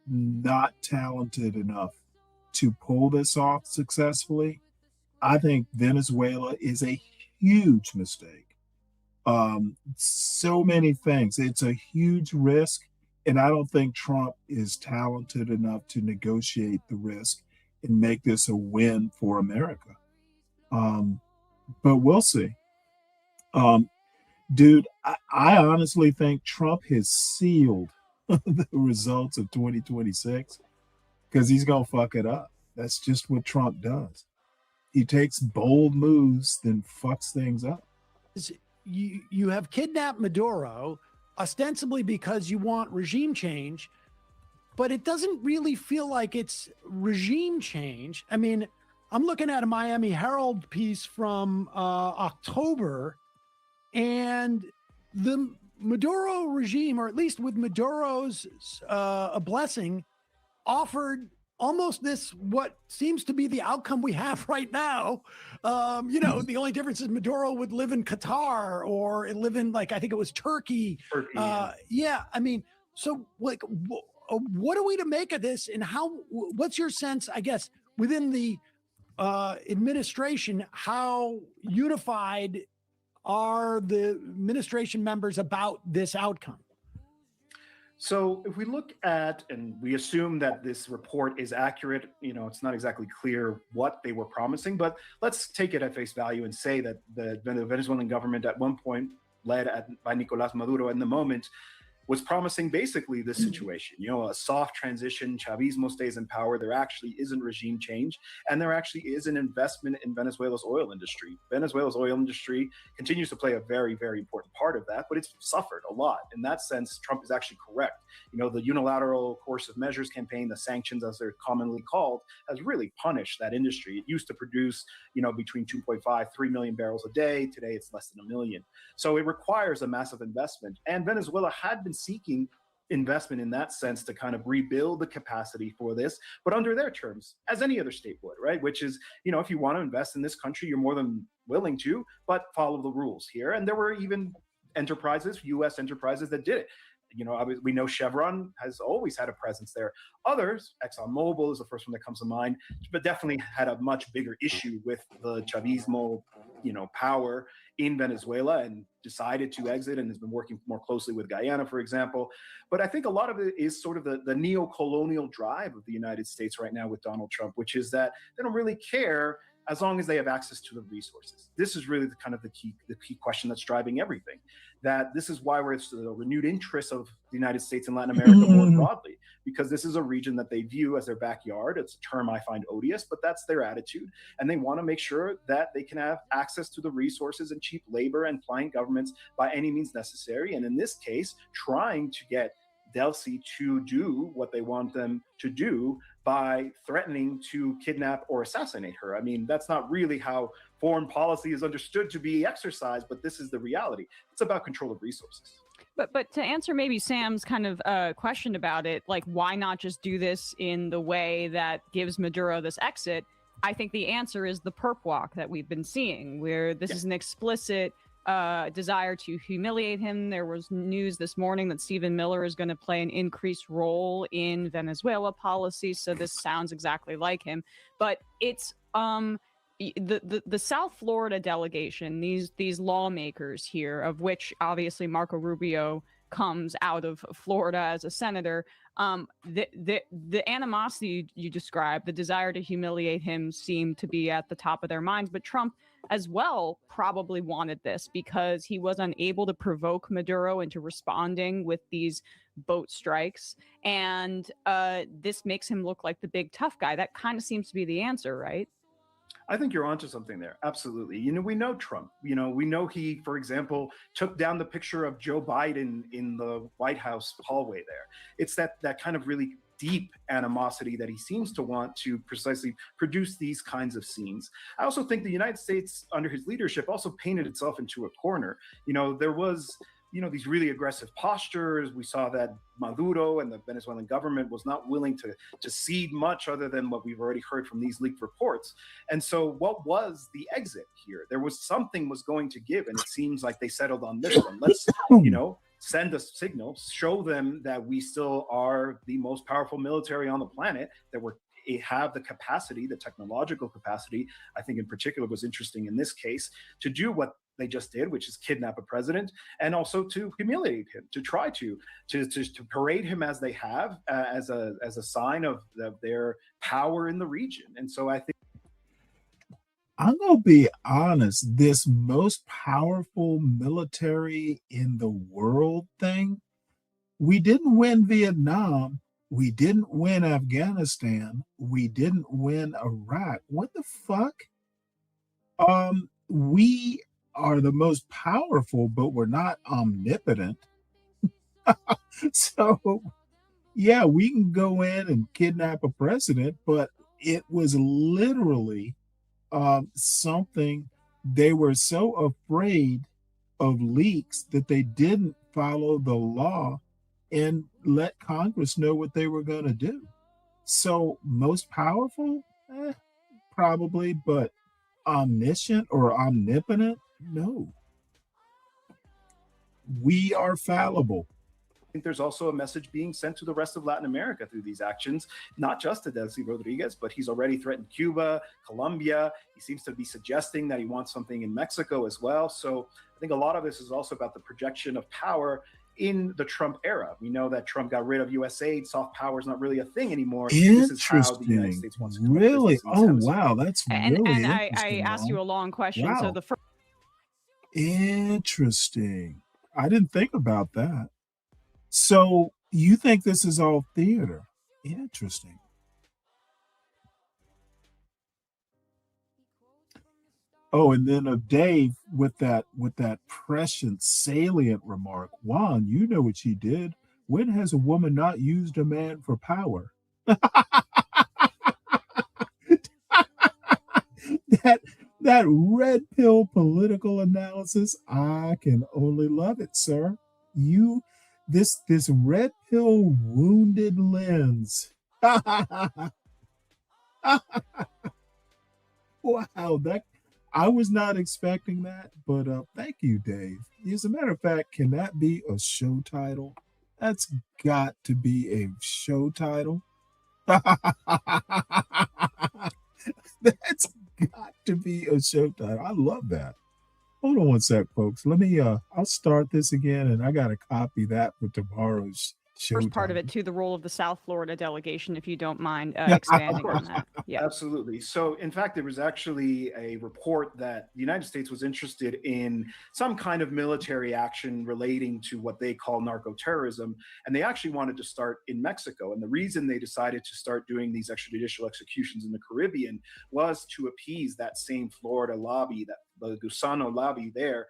not talented enough to pull this off successfully. I think Venezuela is a huge mistake. So many things. It's a huge risk, and I don't think Trump is talented enough to negotiate the risk and make this a win for America. But we'll see. Dude, I honestly think Trump has sealed the results of 2026 because he's going to fuck it up. That's just what Trump does. He takes bold moves, then fucks things up. You have kidnapped Maduro, ostensibly because you want regime change, but it doesn't really feel like it's regime change. I mean, I'm looking at a Miami Herald piece from October, and the Maduro regime, or at least with Maduro's a blessing, offered almost this, what seems to be the outcome we have right now. The only difference is Maduro would live in Qatar or live in, like, I think it was Turkey. Yeah. I mean, so like, what are we to make of this, and what's your sense, I guess, within the administration, how unified are the administration members about this outcome? So if we look at, and we assume that this report is accurate, it's not exactly clear what they were promising, but let's take it at face value and say that the Venezuelan government at one point, led by Nicolas Maduro in the moment, was promising basically this situation, a soft transition. Chavismo stays in power. There actually isn't regime change, and there actually is an investment in Venezuela's oil industry. Venezuela's oil industry continues to play a very, very important part of that, but it's suffered a lot. In that sense, Trump is actually correct. The unilateral coercive measures campaign, the sanctions as they're commonly called, has really punished that industry. It used to produce, between 2.5, 3 million barrels a day. Today, it's less than 1 million. So it requires a massive investment. And Venezuela had been seeking investment in that sense to kind of rebuild the capacity for this, but under their terms, as any other state would, right? Which is, if you want to invest in this country, you're more than willing to, but follow the rules here. And there were even enterprises, U.S. enterprises, that did it. We know Chevron has always had a presence there. Others, ExxonMobil is the first one that comes to mind, but definitely had a much bigger issue with the Chavismo, power in Venezuela and decided to exit and has been working more closely with Guyana, for example. But I think a lot of it is sort of the neo-colonial drive of the United States right now with Donald Trump, which is that they don't really care as long as they have access to the resources. This is really the key question that's driving everything. That this is why it's the renewed interest of the United States and Latin America more broadly, because this is a region that they view as their backyard. It's a term I find odious, but that's their attitude. And they want to make sure that they can have access to the resources and cheap labor and pliant governments by any means necessary. And in this case, trying to get Delcy to do what they want them to do by threatening to kidnap or assassinate her. I mean, that's not really how foreign policy is understood to be exercised, but this is the reality. It's about control of resources. But to answer maybe Sam's kind of question about it, like, why not just do this in the way that gives Maduro this exit? I think the answer is the perp walk that we've been seeing, where this is an explicit desire to humiliate him. There was news this morning that Stephen Miller is going to play an increased role in Venezuela policy, so this sounds exactly like him. But it's the South Florida delegation, these lawmakers here, of which obviously Marco Rubio comes out of Florida as a senator. The animosity you described, the desire to humiliate him, seemed to be at the top of their minds. But Trump as well probably wanted this because he was unable to provoke Maduro into responding with these boat strikes. And this makes him look like the big tough guy. That kind of seems to be the answer, right? I think you're onto something there. Absolutely. We know Trump. We know he, for example, took down the picture of Joe Biden in the White House hallway there. It's that kind of really deep animosity that he seems to want to precisely produce these kinds of scenes. I also think the United States, under his leadership, also painted itself into a corner. There was these really aggressive postures. We saw that Maduro and the Venezuelan government was not willing to cede much other than what we've already heard from these leaked reports. And so what was the exit here? There was something was going to give, and it seems like they settled on this one. Let's, send a signal, show them that we still are the most powerful military on the planet, that have the capacity, the technological capacity, I think in particular was interesting in this case, to do what they just did, which is kidnap a president, and also to humiliate him, to try to parade him as they have, as a sign of their power in the region. And so I think I'm going to be honest, this most powerful military in the world thing, we didn't win Vietnam. We didn't win Afghanistan. We didn't win Iraq. What the fuck? We are the most powerful, but we're not omnipotent. So, yeah, we can go in and kidnap a president, but it was literally something they were so afraid of leaks that they didn't follow the law and let Congress know what they were going to do. So most powerful, probably, but omniscient or omnipotent, no. We are fallible. I think there's also a message being sent to the rest of Latin America through these actions, not just to Delcy Rodriguez, but he's already threatened Cuba, Colombia. He seems to be suggesting that he wants something in Mexico as well. So I think a lot of this is also about the projection of power in the Trump era. We know that Trump got rid of USAID. Soft power is not really a thing anymore. This is how the United States wants to really? Oh, wow. That's really and interesting. I asked you a long question. Wow. So the first. Interesting. I didn't think about that. So you think this is all theater? Interesting. Oh, and then Dave with that prescient, salient remark. Juan, you know what she did. When has a woman not used a man for power? that red pill political analysis, I can only love it, sir. This red pill wounded lens. Wow, that I was not expecting that, but thank you, Dave. As a matter of fact, can that be a show title? That's got to be a show title. That's got to be a show title. I love that. Hold on one sec, folks. Let me I'll start this again, and I gotta copy that for tomorrow's show. First part of it to the role of the South Florida delegation, if you don't mind expanding on that. Yeah, absolutely. So, in fact, there was actually a report that the United States was interested in some kind of military action relating to what they call narco-terrorism, and they actually wanted to start in Mexico. And the reason they decided to start doing these extrajudicial executions in the Caribbean was to appease that same Florida lobby, that the Gusano lobby there,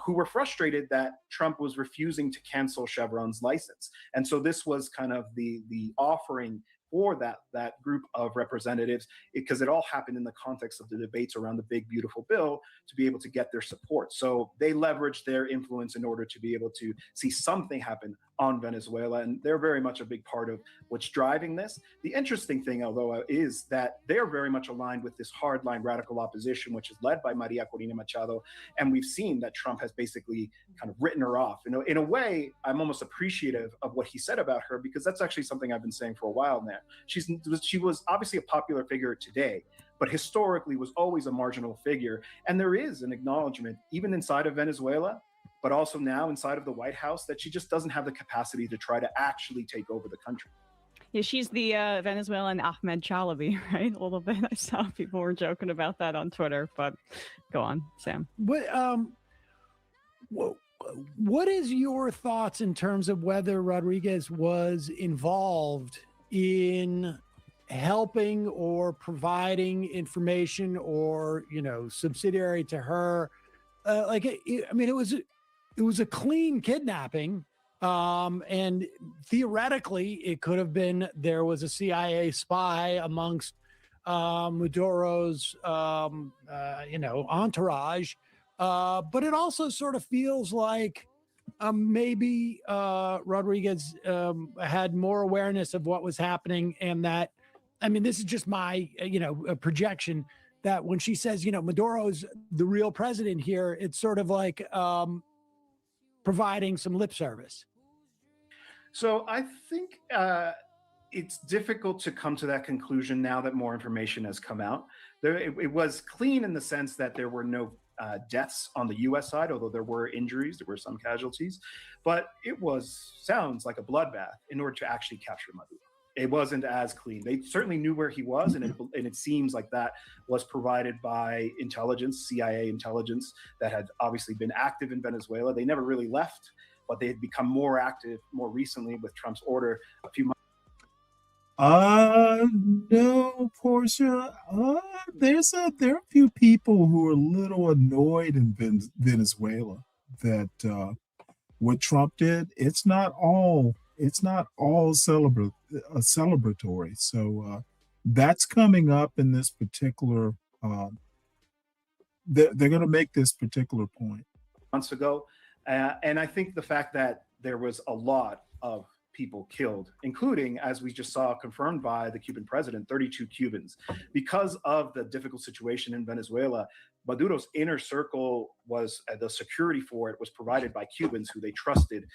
who were frustrated that Trump was refusing to cancel Chevron's license. And so this was kind of the offering for that group of representatives, because it all happened in the context of the debates around the big, beautiful bill, to be able to get their support. So they leveraged their influence in order to be able to see something happen on Venezuela. And they're very much a big part of what's driving this. The interesting thing, although, is that they're very much aligned with this hardline radical opposition, which is led by Maria Corina Machado. And we've seen that Trump has basically kind of written her off. In a way, I'm almost appreciative of what he said about her, because that's actually something I've been saying for a while now. She was obviously a popular figure today, but historically was always a marginal figure. And there is an acknowledgement, even inside of Venezuela, but also now inside of the White House, that she just doesn't have the capacity to try to actually take over the country. Yeah, she's the Venezuelan Ahmed Chalabi, right? A little bit. I saw people were joking about that on Twitter, but go on, Sam. What is your thoughts in terms of whether Rodriguez was involved in helping or providing information or, subsidiary to her? It was a clean kidnapping. And theoretically, it could have been there was a CIA spy amongst Maduro's, entourage. But it also sort of feels like maybe Rodriguez had more awareness of what was happening, and that, this is just my, a projection, that when she says, Maduro's the real president here, it's sort of like providing some lip service. So I think it's difficult to come to that conclusion now that more information has come out. It was clean in the sense that there were no deaths on the U.S. side, although there were injuries, there were some casualties, but it sounds like a bloodbath in order to actually capture Maduro. It wasn't as clean. They certainly knew where he was, and it seems like that was provided by intelligence, CIA intelligence, that had obviously been active in Venezuela. They never really left, but they had become more active more recently with Trump's order a few months. No, Portia. There are a few people who are a little annoyed in Venezuela that what Trump did, it's not all celebratory. So that's coming up in this particular. They're going to make this particular point. Months ago, and I think the fact that there was a lot of people killed, including, as we just saw confirmed by the Cuban president, 32 Cubans, because of the difficult situation in Venezuela. Maduro's inner circle was the security for it was provided by Cubans who they trusted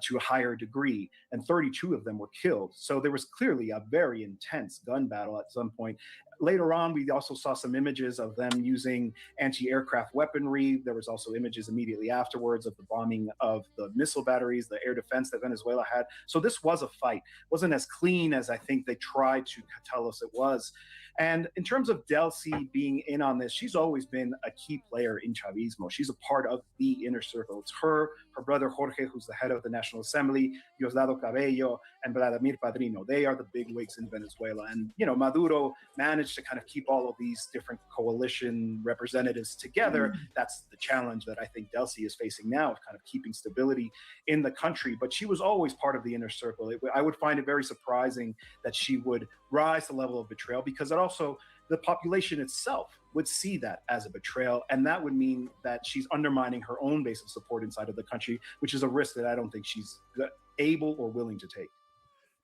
to a higher degree, and 32 of them were killed. So there was clearly a very intense gun battle at some point. Later on, we also saw some images of them using anti-aircraft weaponry. There was also images immediately afterwards of the bombing of the missile batteries, the air defense that Venezuela had. So this was a fight. It wasn't as clean as I think they tried to tell us it was. And in terms of Delcy being in on this, she's always been a key player in Chavismo. She's a part of the inner circle. It's her brother Jorge, who's the head of the National Assembly, Diosdado Cabello, and Vladimir Padrino. They are the big wigs in Venezuela. And, Maduro managed to kind of keep all of these different coalition representatives together. That's the challenge that I think Delcy is facing now, of kind of keeping stability in the country. But she was always part of the inner circle. I would find it very surprising that she would rise to the level of betrayal, because it also, the population itself would see that as a betrayal, and that would mean that she's undermining her own base of support inside of the country, which is a risk that I don't think she's able or willing to take.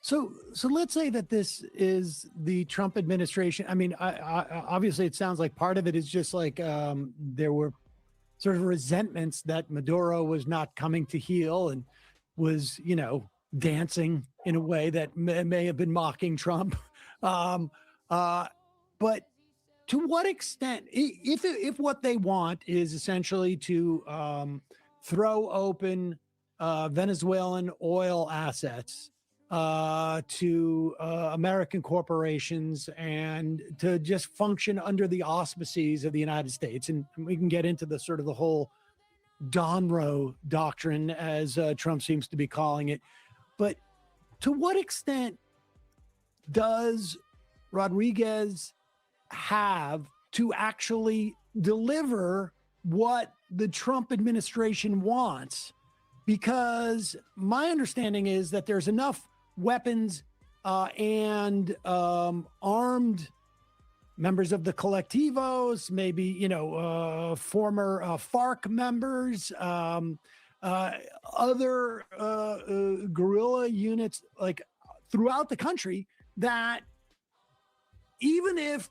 So let's say that this is the Trump administration. I mean, obviously it sounds like part of it is just like there were sort of resentments that Maduro was not coming to heel and was, dancing in a way that may have been mocking Trump. But to what extent, if what they want is essentially to throw open Venezuelan oil assets to American corporations and to just function under the auspices of the United States, and we can get into the sort of the whole Donroe doctrine, as Trump seems to be calling it, but to what extent does Rodriguez have to actually deliver what the Trump administration wants? Because my understanding is that there's enough weapons and armed members of the colectivos, maybe, former FARC members, other guerrilla units, like throughout the country, that even if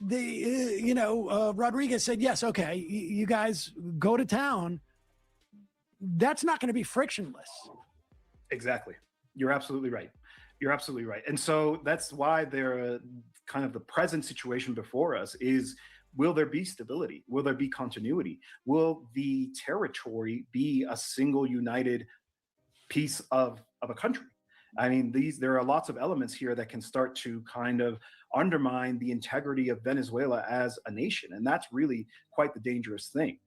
Rodriguez said, yes, okay, you guys go to town, that's not going to be frictionless. Exactly. You're absolutely right. And so that's why they're kind of the present situation before us is, will there be stability? Will there be continuity? Will the territory be a single united piece of a country? I mean, there are lots of elements here that can start to kind of undermine the integrity of Venezuela as a nation. And that's really quite the dangerous thing.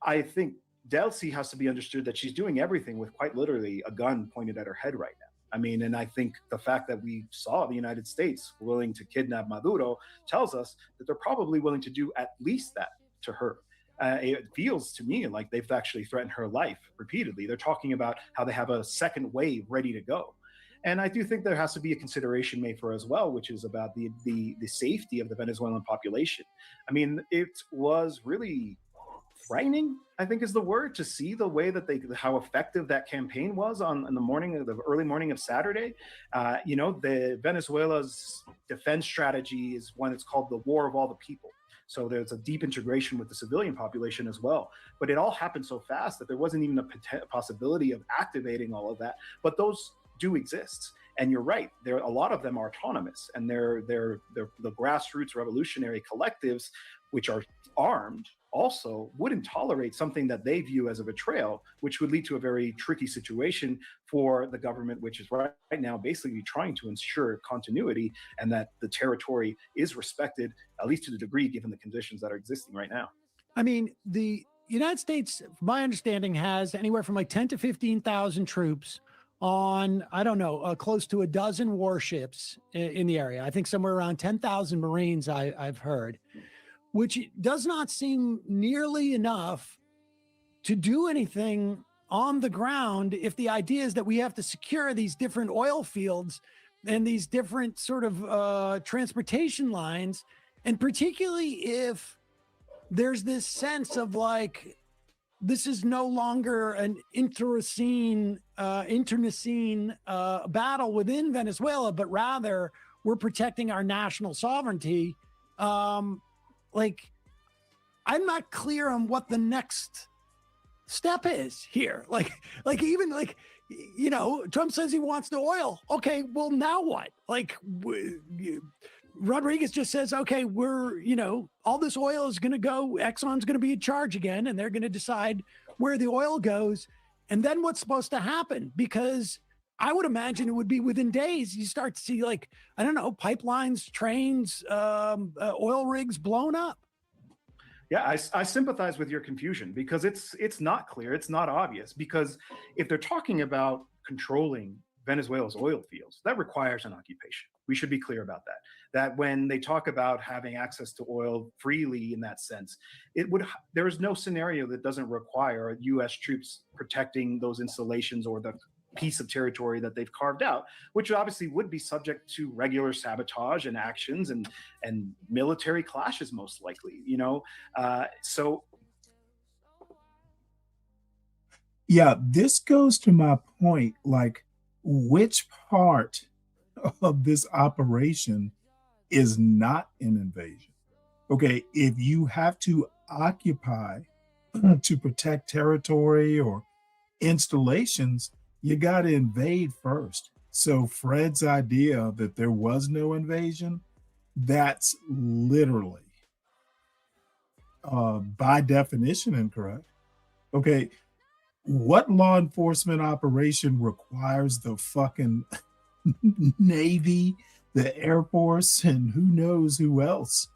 I think Delcy has to be understood that she's doing everything with quite literally a gun pointed at her head right now. I mean, and I think the fact that we saw the United States willing to kidnap Maduro tells us that they're probably willing to do at least that to her. It feels to me like they've actually threatened her life repeatedly. They're talking about how they have a second wave ready to go. And I do think there has to be a consideration made for as well, which is about the safety of the Venezuelan population. I mean, it was really frightening, I think is the word, to see the way that how effective that campaign was in the early morning of Saturday. The Venezuela's defense strategy is one that's called the war of all the people. So there's a deep integration with the civilian population as well. But it all happened so fast that there wasn't even a possibility of activating all of that. But those do exist. And you're right, a lot of them are autonomous, and they're the grassroots revolutionary collectives, which are armed, also wouldn't tolerate something that they view as a betrayal, which would lead to a very tricky situation for the government, which is right now basically trying to ensure continuity and that the territory is respected, at least to the degree given the conditions that are existing right now. I mean, the United States, my understanding, has anywhere from like 10 to 15,000 troops on, I don't know, close to a dozen warships in the area. I think somewhere around 10,000 Marines I've heard, which does not seem nearly enough to do anything on the ground if the idea is that we have to secure these different oil fields and these different sort of transportation lines. And particularly if there's this sense of like, this is no longer an internecine battle within Venezuela, but rather we're protecting our national sovereignty. Like, I'm not clear on what the next step is here. Like even like, you know, Trump says he wants the oil. Okay, well, now what? Like, Rodriguez just says, okay, we're, you know, all this oil is going to go, Exxon's going to be in charge again, and they're going to decide where the oil goes. And then what's supposed to happen? Because I would imagine it would be within days. You start to see, like, I don't know, pipelines, trains, oil rigs blown up. Yeah, I sympathize with your confusion because it's not clear, it's not obvious. Because if they're talking about controlling Venezuela's oil fields, that requires an occupation. We should be clear about that. That when they talk about having access to oil freely in that sense, there is no scenario that doesn't require U.S. troops protecting those installations or the piece of territory that they've carved out, which obviously would be subject to regular sabotage and actions and military clashes, most likely. So Yeah, this goes to my point, like which part of this operation is not an invasion? Okay, if you have to occupy to protect territory or installations, you got to invade first. So Fred's idea that there was no invasion, that's literally by definition incorrect. Okay, what law enforcement operation requires the fucking Navy, the Air Force, and who knows who else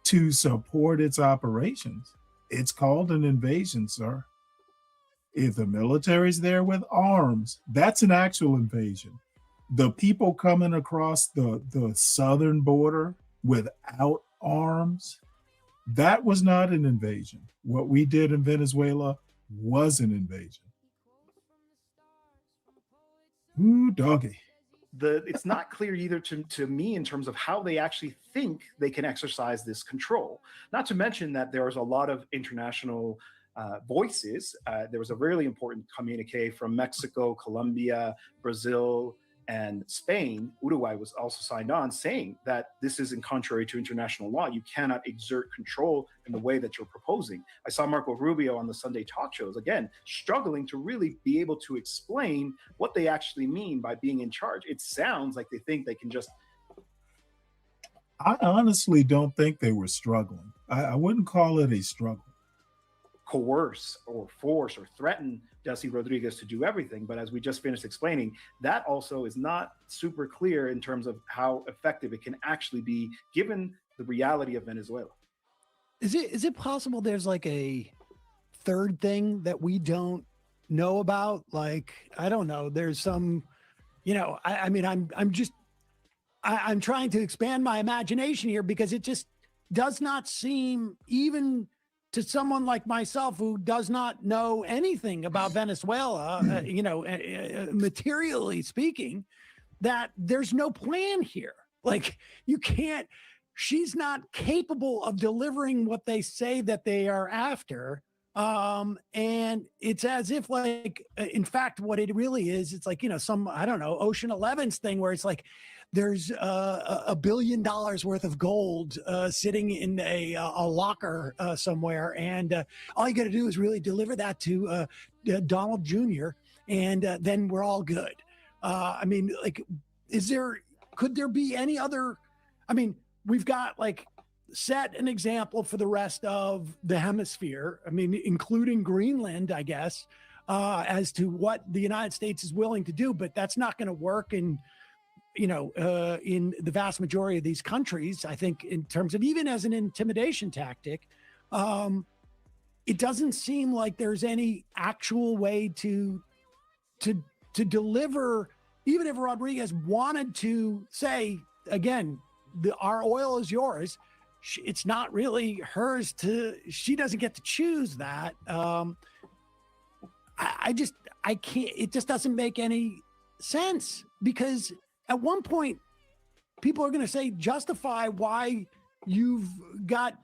to support its operations? It's called an invasion, sir. If the military's there with arms, that's an actual invasion. The people coming across the southern border without arms, that was not an invasion. What we did in Venezuela was an invasion. Ooh, doggy. It's not clear either to me in terms of how they actually think they can exercise this control. Not to mention that there's a lot of international voices. There was a really important communique from Mexico, Colombia, Brazil, and Spain. Uruguay was also signed on, saying that this is in contrary to international law. You cannot exert control in the way that you're proposing. I saw Marco Rubio on the Sunday talk shows, again, struggling to really be able to explain what they actually mean by being in charge. It sounds like they think they can just... I honestly don't think they were struggling. I wouldn't call it a struggle. Coerce or force or threaten Delcy Rodriguez to do everything. But as we just finished explaining, that also is not super clear in terms of how effective it can actually be given the reality of Venezuela. Is it possible there's like a third thing that we don't know about? Like, I don't know, there's some, I mean, I'm trying to expand my imagination here because it just does not seem, even to someone like myself who does not know anything about Venezuela, materially speaking, that there's no plan here. Like, you can't, she's not capable of delivering what they say that they are after. And it's as if, like, in fact, what it really is, it's like, some, I don't know, Ocean 11's thing where it's like, there's $1 billion worth of gold sitting in a locker somewhere, and all you got to do is really deliver that to Donald Jr., and then we're all good. I mean, like, could there be any other? I mean, we've got, like, set an example for the rest of the hemisphere. I mean, including Greenland, I guess, as to what the United States is willing to do, but that's not going to work in the vast majority of these countries. I think in terms of even as an intimidation tactic, it doesn't seem like there's any actual way to deliver, even if Rodriguez wanted to say, again, our oil is yours. It's not really hers she doesn't get to choose that. I can't, it just doesn't make any sense, because at one point, people are going to say, justify why you've got,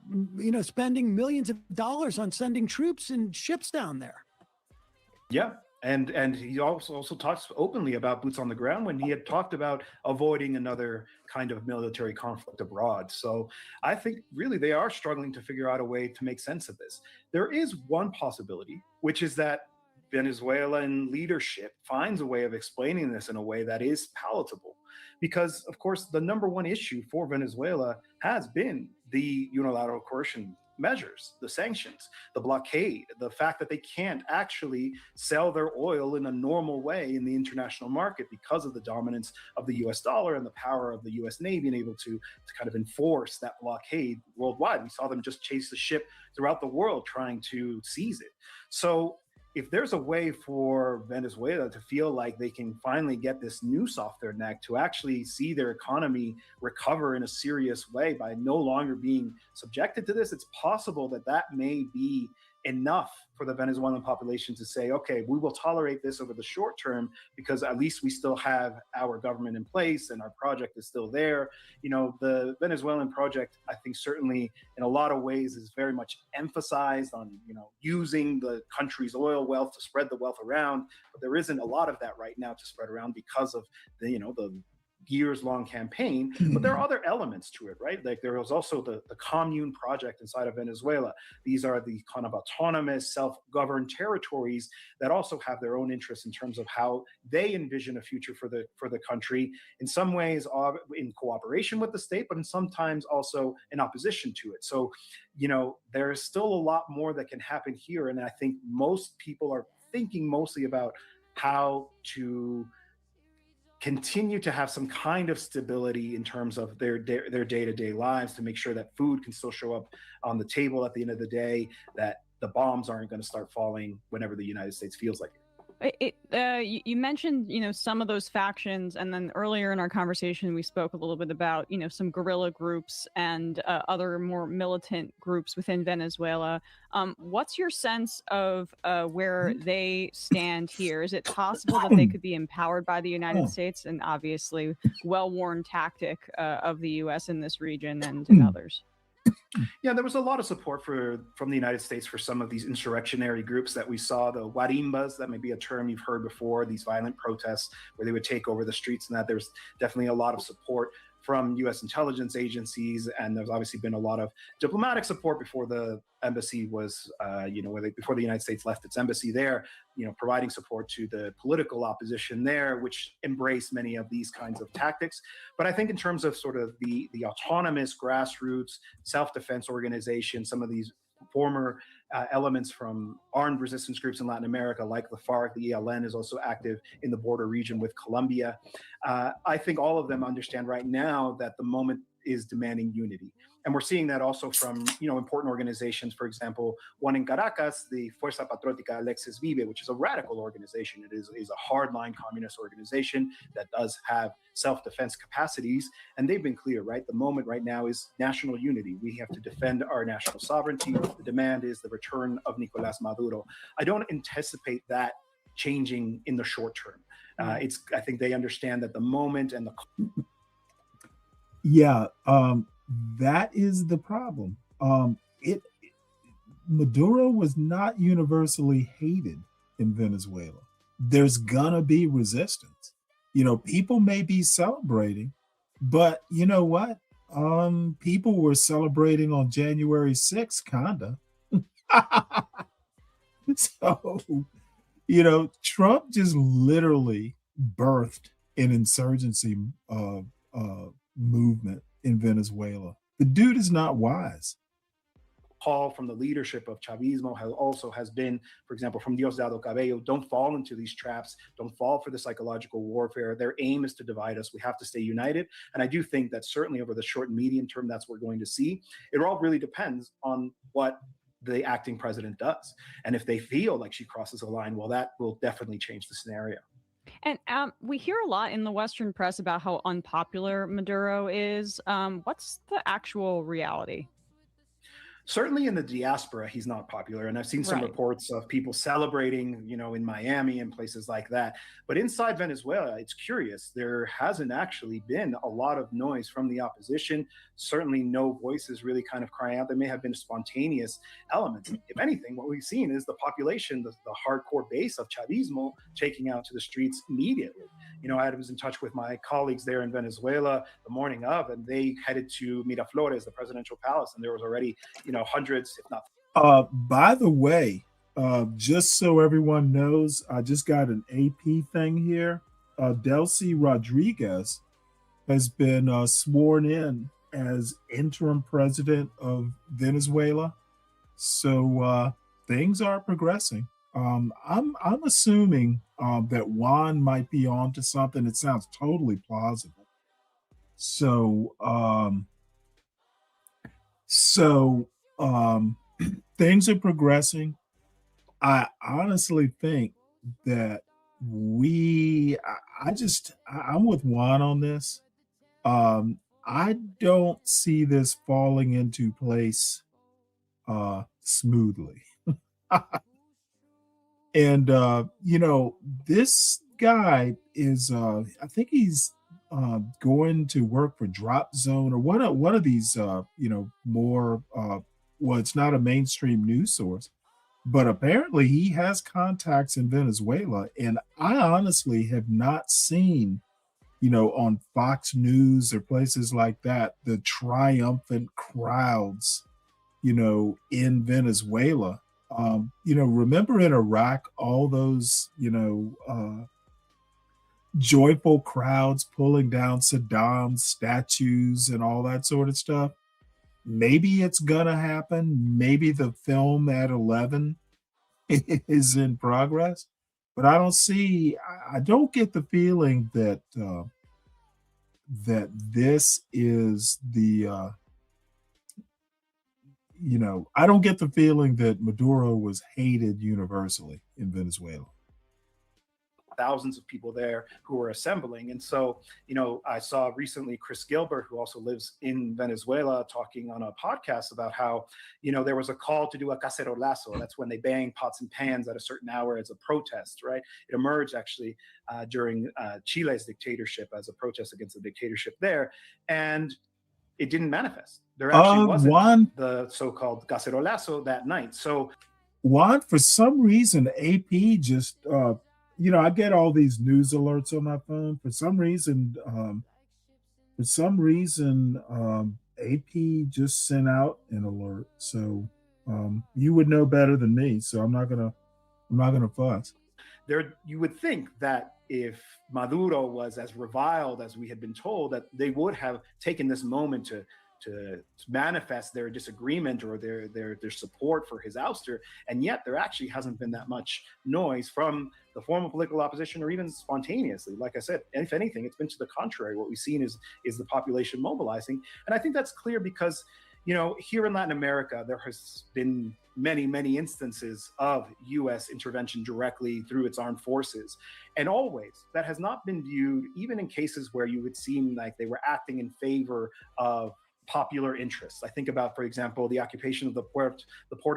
spending millions of dollars on sending troops and ships down there. Yeah. And he also talks openly about boots on the ground when he had talked about avoiding another kind of military conflict abroad. So I think really they are struggling to figure out a way to make sense of this. There is one possibility, which is that Venezuelan leadership finds a way of explaining this in a way that is palatable. Because, of course, the number one issue for Venezuela has been the unilateral coercion measures, the sanctions, the blockade, the fact that they can't actually sell their oil in a normal way in the international market because of the dominance of the US dollar and the power of the US Navy being able to kind of enforce that blockade worldwide. We saw them just chase the ship throughout the world trying to seize it. So if there's a way for Venezuela to feel like they can finally get this noose off their neck, to actually see their economy recover in a serious way by no longer being subjected to this, it's possible that that may be enough for the Venezuelan population to say, okay, we will tolerate this over the short term because at least we still have our government in place and our project is still there. You know, the Venezuelan project, I think certainly in a lot of ways is very much emphasized on, you know, using the country's oil wealth to spread the wealth around, but there isn't a lot of that right now to spread around because of the, you know, the years-long campaign. But there are other elements to it, right? Like there was also the commune project inside of Venezuela. These are the kind of autonomous, self-governed territories that also have their own interests in terms of how they envision a future for the country, in some ways in cooperation with the state, but in sometimes also in opposition to it. So, you know, there is still a lot more that can happen here. And I think most people are thinking mostly about how to continue to have some kind of stability in terms of their day-to-day lives, to make sure that food can still show up on the table at the end of the day, that the bombs aren't going to start falling whenever the United States feels like it. You mentioned, you know, some of those factions, and then earlier in our conversation, we spoke a little bit about, you know, some guerrilla groups and other more militant groups within Venezuela. What's your sense of where they stand here? Is it possible that they could be empowered by the United States, an obviously well-worn tactic of the U.S. in this region and in others? Yeah, there was a lot of support from the United States for some of these insurrectionary groups that we saw, the guarimbas, that may be a term you've heard before, these violent protests where they would take over the streets, and that there's definitely a lot of support from U.S. intelligence agencies, and there's obviously been a lot of diplomatic support before the embassy was, before the United States left its embassy there, you know, providing support to the political opposition there, which embraced many of these kinds of tactics. But I think in terms of sort of the autonomous grassroots self-defense organization, some of these former elements from armed resistance groups in Latin America, like the FARC, the ELN is also active in the border region with Colombia. I think all of them understand right now that the moment is demanding unity. And we're seeing that also from, you know, important organizations, for example, one in Caracas, the Fuerza Patriótica Alexis Vive, which is a radical organization. It is a hardline communist organization that does have self-defense capacities. And they've been clear, right? The moment right now is national unity. We have to defend our national sovereignty. The demand is the return of Nicolás Maduro. I don't anticipate that changing in the short term. I think they understand that the moment and the... Yeah, that is the problem. Maduro was not universally hated in Venezuela. There's gonna be resistance. You know, people may be celebrating, but you know what? People were celebrating on January 6th, kinda. So, you know, Trump just literally birthed an insurgency movement in Venezuela. The dude is not wise. Call from the leadership of Chavismo has been, for example, from Diosdado Cabello, don't fall into these traps, don't fall for the psychological warfare. Their aim is to divide us. We have to stay united. And I do think that certainly over the short and medium term, that's what we're going to see. It all really depends on what the acting president does. And if they feel like she crosses a line, well, that will definitely change the scenario. And we hear a lot in the Western press about how unpopular Maduro is. What's the actual reality? Certainly in the diaspora, he's not popular. And I've seen some reports of people celebrating, you know, in Miami and places like that. But inside Venezuela, it's curious. There hasn't actually been a lot of noise from the opposition. Certainly no voices really kind of crying out. There may have been spontaneous elements. If anything, what we've seen is the population, the hardcore base of Chavismo taking out to the streets immediately. You know, I was in touch with my colleagues there in Venezuela the morning of, and they headed to Miraflores, the presidential palace, and there was already, you know, hundreds, if not. By the way, just so everyone knows, I just got an AP thing here. Delcy Rodriguez has been sworn in as interim president of Venezuela. So things are progressing. I'm assuming that Juan might be on to something. It sounds totally plausible. So things are progressing. I honestly think that I'm with Juan on this. I don't see this falling into place smoothly. And this guy is I think he's going to work for Drop Zone or one of these more well, it's not a mainstream news source, but apparently he has contacts in Venezuela. And I honestly have not seen, on Fox News or places like that, the triumphant crowds, in Venezuela. Remember in Iraq, all those, joyful crowds pulling down Saddam's statues and all that sort of stuff? Maybe it's gonna happen. Maybe the film at 11 is in progress, but I don't get the feeling that that this is the I don't get the feeling that Maduro was hated universally in Venezuela. Thousands of people there who were assembling. And so, I saw recently Chris Gilbert, who also lives in Venezuela, talking on a podcast about how, there was a call to do a cacerolazo. That's when they bang pots and pans at a certain hour as a protest, right? It emerged actually during Chile's dictatorship as a protest against the dictatorship there. And it didn't manifest. There actually wasn't the so-called cacerolazo that night. So Juan, for some reason, AP just I get all these news alerts on my phone. For some reason, AP just sent out an alert. So you would know better than me. So I'm not gonna fuss. There, you would think that if Maduro was as reviled as we had been told, that they would have taken this moment to manifest their disagreement or their support for his ouster, and yet there actually hasn't been that much noise from the formal political opposition or even spontaneously. Like I said, if anything, it's been to the contrary. What we've seen is the population mobilizing, and I think that's clear because here in Latin America there has been many instances of U.S. intervention directly through its armed forces, and always that has not been viewed, even in cases where you would seem like they were acting in favor of popular interests. I think about, for example, the occupation of the port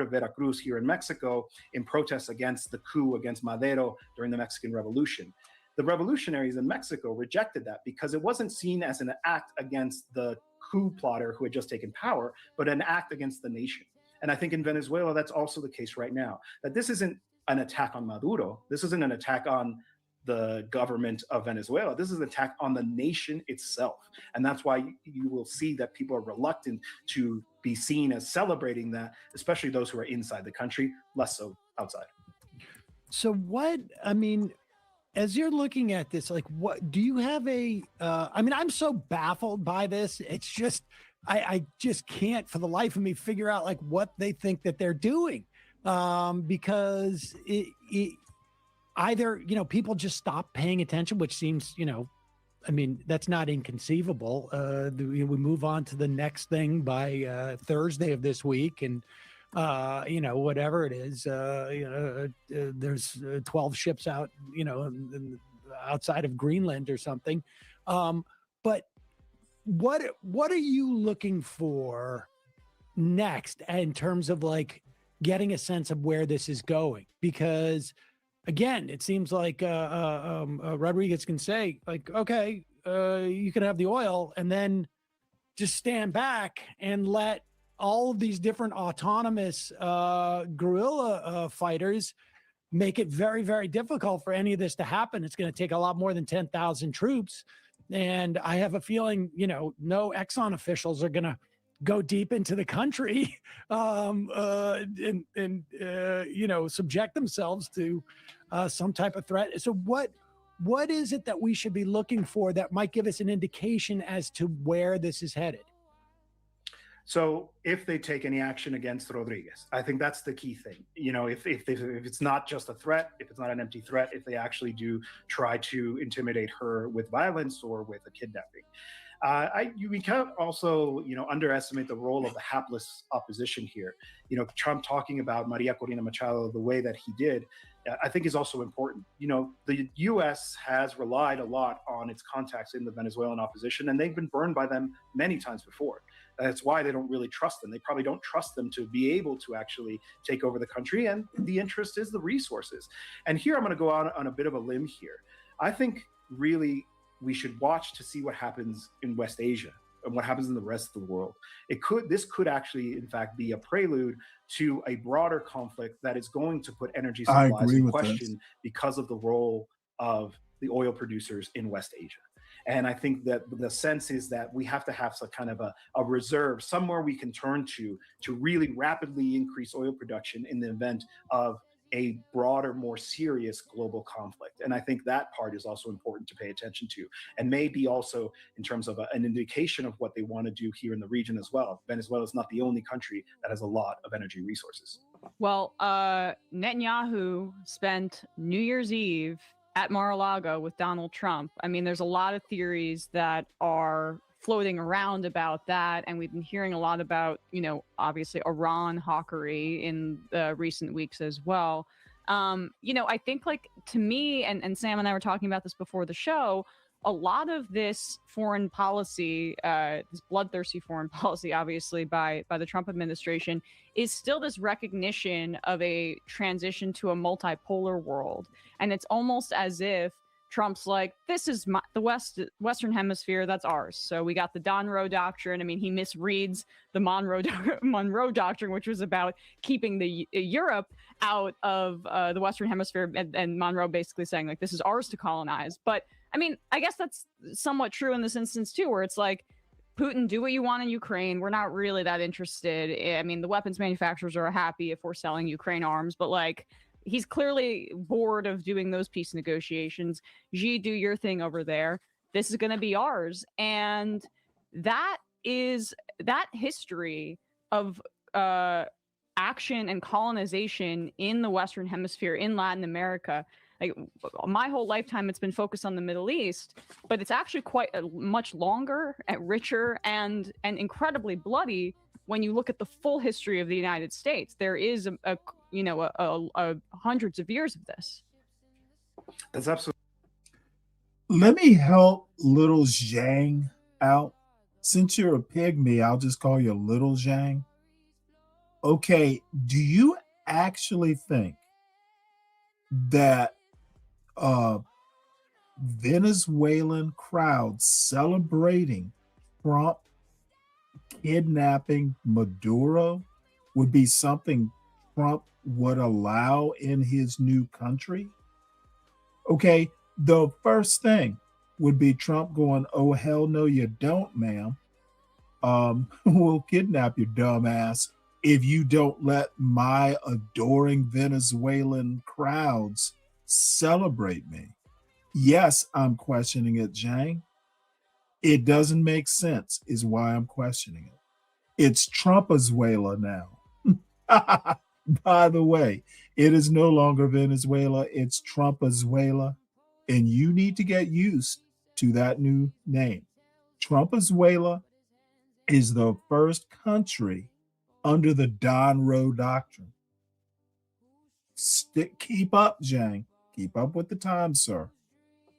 of Veracruz here in Mexico in protest against the coup against Madero during the Mexican Revolution. The revolutionaries in Mexico rejected that because it wasn't seen as an act against the coup plotter who had just taken power, but an act against the nation. And I think in Venezuela, that's also the case right now, that this isn't an attack on Maduro. This isn't an attack on the government of Venezuela. This is an attack on the nation itself. And that's why you will see that people are reluctant to be seen as celebrating that, especially those who are inside the country, less so outside. So as you're looking at this, what do you have I'm so baffled by this. It's just, I just can't for the life of me figure out what they think that they're doing. Because either, people just stop paying attention, which seems, that's not inconceivable. We move on to the next thing by Thursday of this week. And, whatever it is, there's 12 ships out, outside of Greenland or something. But what are you looking for next in terms of getting a sense of where this is going? Because again, it seems like Rodriguez can say okay, you can have the oil and then just stand back and let all of these different autonomous guerrilla fighters make it very, very difficult for any of this to happen. It's going to take a lot more than 10,000 troops. And I have a feeling, no Exxon officials are going to go deep into the country and subject themselves to some type of threat. So what is it that we should be looking for that might give us an indication as to where this is headed? So if they take any action against Rodriguez, I think that's the key thing. You know, if it's not just a threat, if it's not an empty threat, if they actually do try to intimidate her with violence or with a kidnapping. We can't also, underestimate the role of the hapless opposition here. You know, Trump talking about Maria Corina Machado the way that he did, I think is also important. You know, the U.S. has relied a lot on its contacts in the Venezuelan opposition, and they've been burned by them many times before. That's why they don't really trust them. They probably don't trust them to be able to actually take over the country, and the interest is the resources. And here I'm going to go out on a bit of a limb here. I think really we should watch to see what happens in West Asia and what happens in the rest of the world. This could actually, in fact, be a prelude to a broader conflict that is going to put energy supplies in question because of the role of the oil producers in West Asia. And I think that the sense is that we have to have some kind of a reserve, somewhere we can turn to really rapidly increase oil production in the event of a broader, more serious global conflict. And I think that part is also important to pay attention to, and maybe also in terms of an indication of what they want to do here in the region as well. Venezuela is not the only country that has a lot of energy resources. Well, Netanyahu spent New Year's Eve at Mar-a-Lago with Donald Trump. I mean, there's a lot of theories that are floating around about that, and we've been hearing a lot about, obviously Iran hawkery in the recent weeks as well. I think, to me, and Sam and I were talking about this before the show, a lot of this foreign policy, this bloodthirsty foreign policy, obviously by the Trump administration, is still this recognition of a transition to a multipolar world. And it's almost as if Trump's like, this is the Western Hemisphere, that's ours. So we got the Monroe Doctrine. I mean, he misreads the Monroe Doctrine, which was about keeping the Europe out of the Western Hemisphere, and Monroe basically saying, like, this is ours to colonize. But I mean, I guess that's somewhat true in this instance too, where it's like, Putin, do what you want in Ukraine. We're not really that interested. I mean, the weapons manufacturers are happy if we're selling Ukraine arms, but he's clearly bored of doing those peace negotiations. Xi, do your thing over there. This is going to be ours. And that history of action and colonization in the Western Hemisphere, in Latin America, my whole lifetime, it's been focused on the Middle East, but it's actually quite much longer and richer and incredibly bloody when you look at the full history of the United States. There is a hundreds of years of this. That's absolutely. Let me help little Zhang out. Since you're a pygmy, I'll just call you little Zhang. Okay, do you actually think that Venezuelan crowd celebrating Trump kidnapping Maduro would be something Trump would allow in his new country? Okay, the first thing would be Trump going, oh, hell no, you don't, ma'am. We'll kidnap your dumb ass if you don't let my adoring Venezuelan crowds celebrate me. Yes, I'm questioning it, Zhang. It doesn't make sense, is why I'm questioning it. It's Trumpazuela now. By the way, it is no longer Venezuela, it's Trumpazuela, and you need to get used to that new name. Trumpazuela is the first country under the Monroe Doctrine. Keep up, Zhang. Keep up with the times, sir.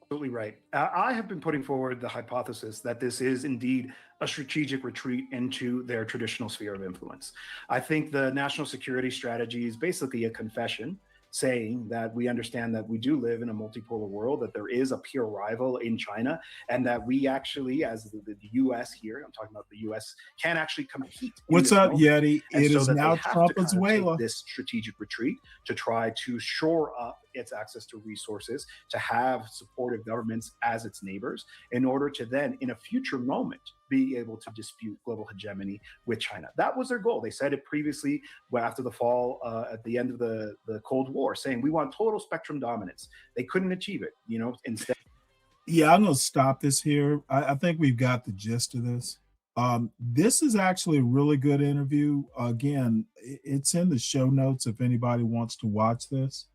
Absolutely right. I have been putting forward the hypothesis that this is indeed a strategic retreat into their traditional sphere of influence. I think the national security strategy is basically a confession saying that we understand that we do live in a multipolar world, that there is a peer rival in China, and that we actually, as the U.S. here, I'm talking about the U.S., can actually compete. What's up, Yeti? It is now Trumpazuela. This strategic retreat to try to shore up its access to resources, to have supportive governments as its neighbors, in order to then, in a future moment, be able to dispute global hegemony with China. That was their goal. They said it previously after the fall, at the end of the Cold War, saying we want total spectrum dominance. They couldn't achieve it, instead. Yeah, I'm going to stop this here. I think we've got the gist of this. This is actually a really good interview. Again, it's in the show notes if anybody wants to watch this.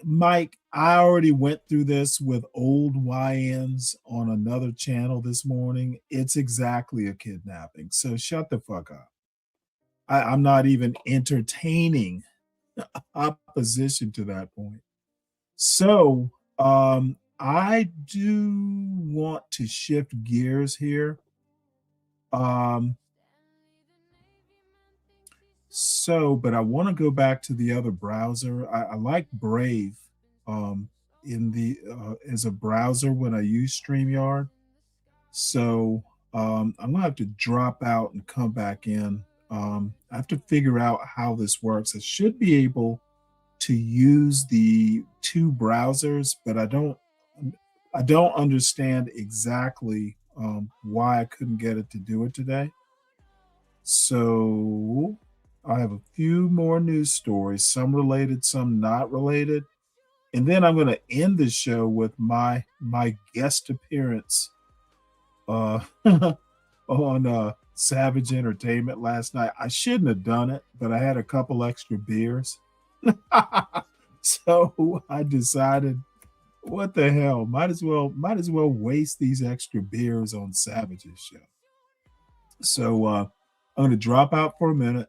Mike, I already went through this with old YNs on another channel this morning. It's exactly a kidnapping. So shut the fuck up. I'm not even entertaining opposition to that point. So I do want to shift gears here. But I want to go back to the other browser. I like Brave in the as a browser when I use StreamYard. So I'm gonna have to drop out and come back in. I have to figure out how this works. I should be able to use the two browsers, but I don't understand exactly why I couldn't get it to do it today. So I have a few more news stories, some related, some not related. And then I'm going to end the show with my guest appearance on Savage Entertainment last night. I shouldn't have done it, but I had a couple extra beers. So I decided, what the hell? Might as well waste these extra beers on Savage's show. So I'm going to drop out for a minute,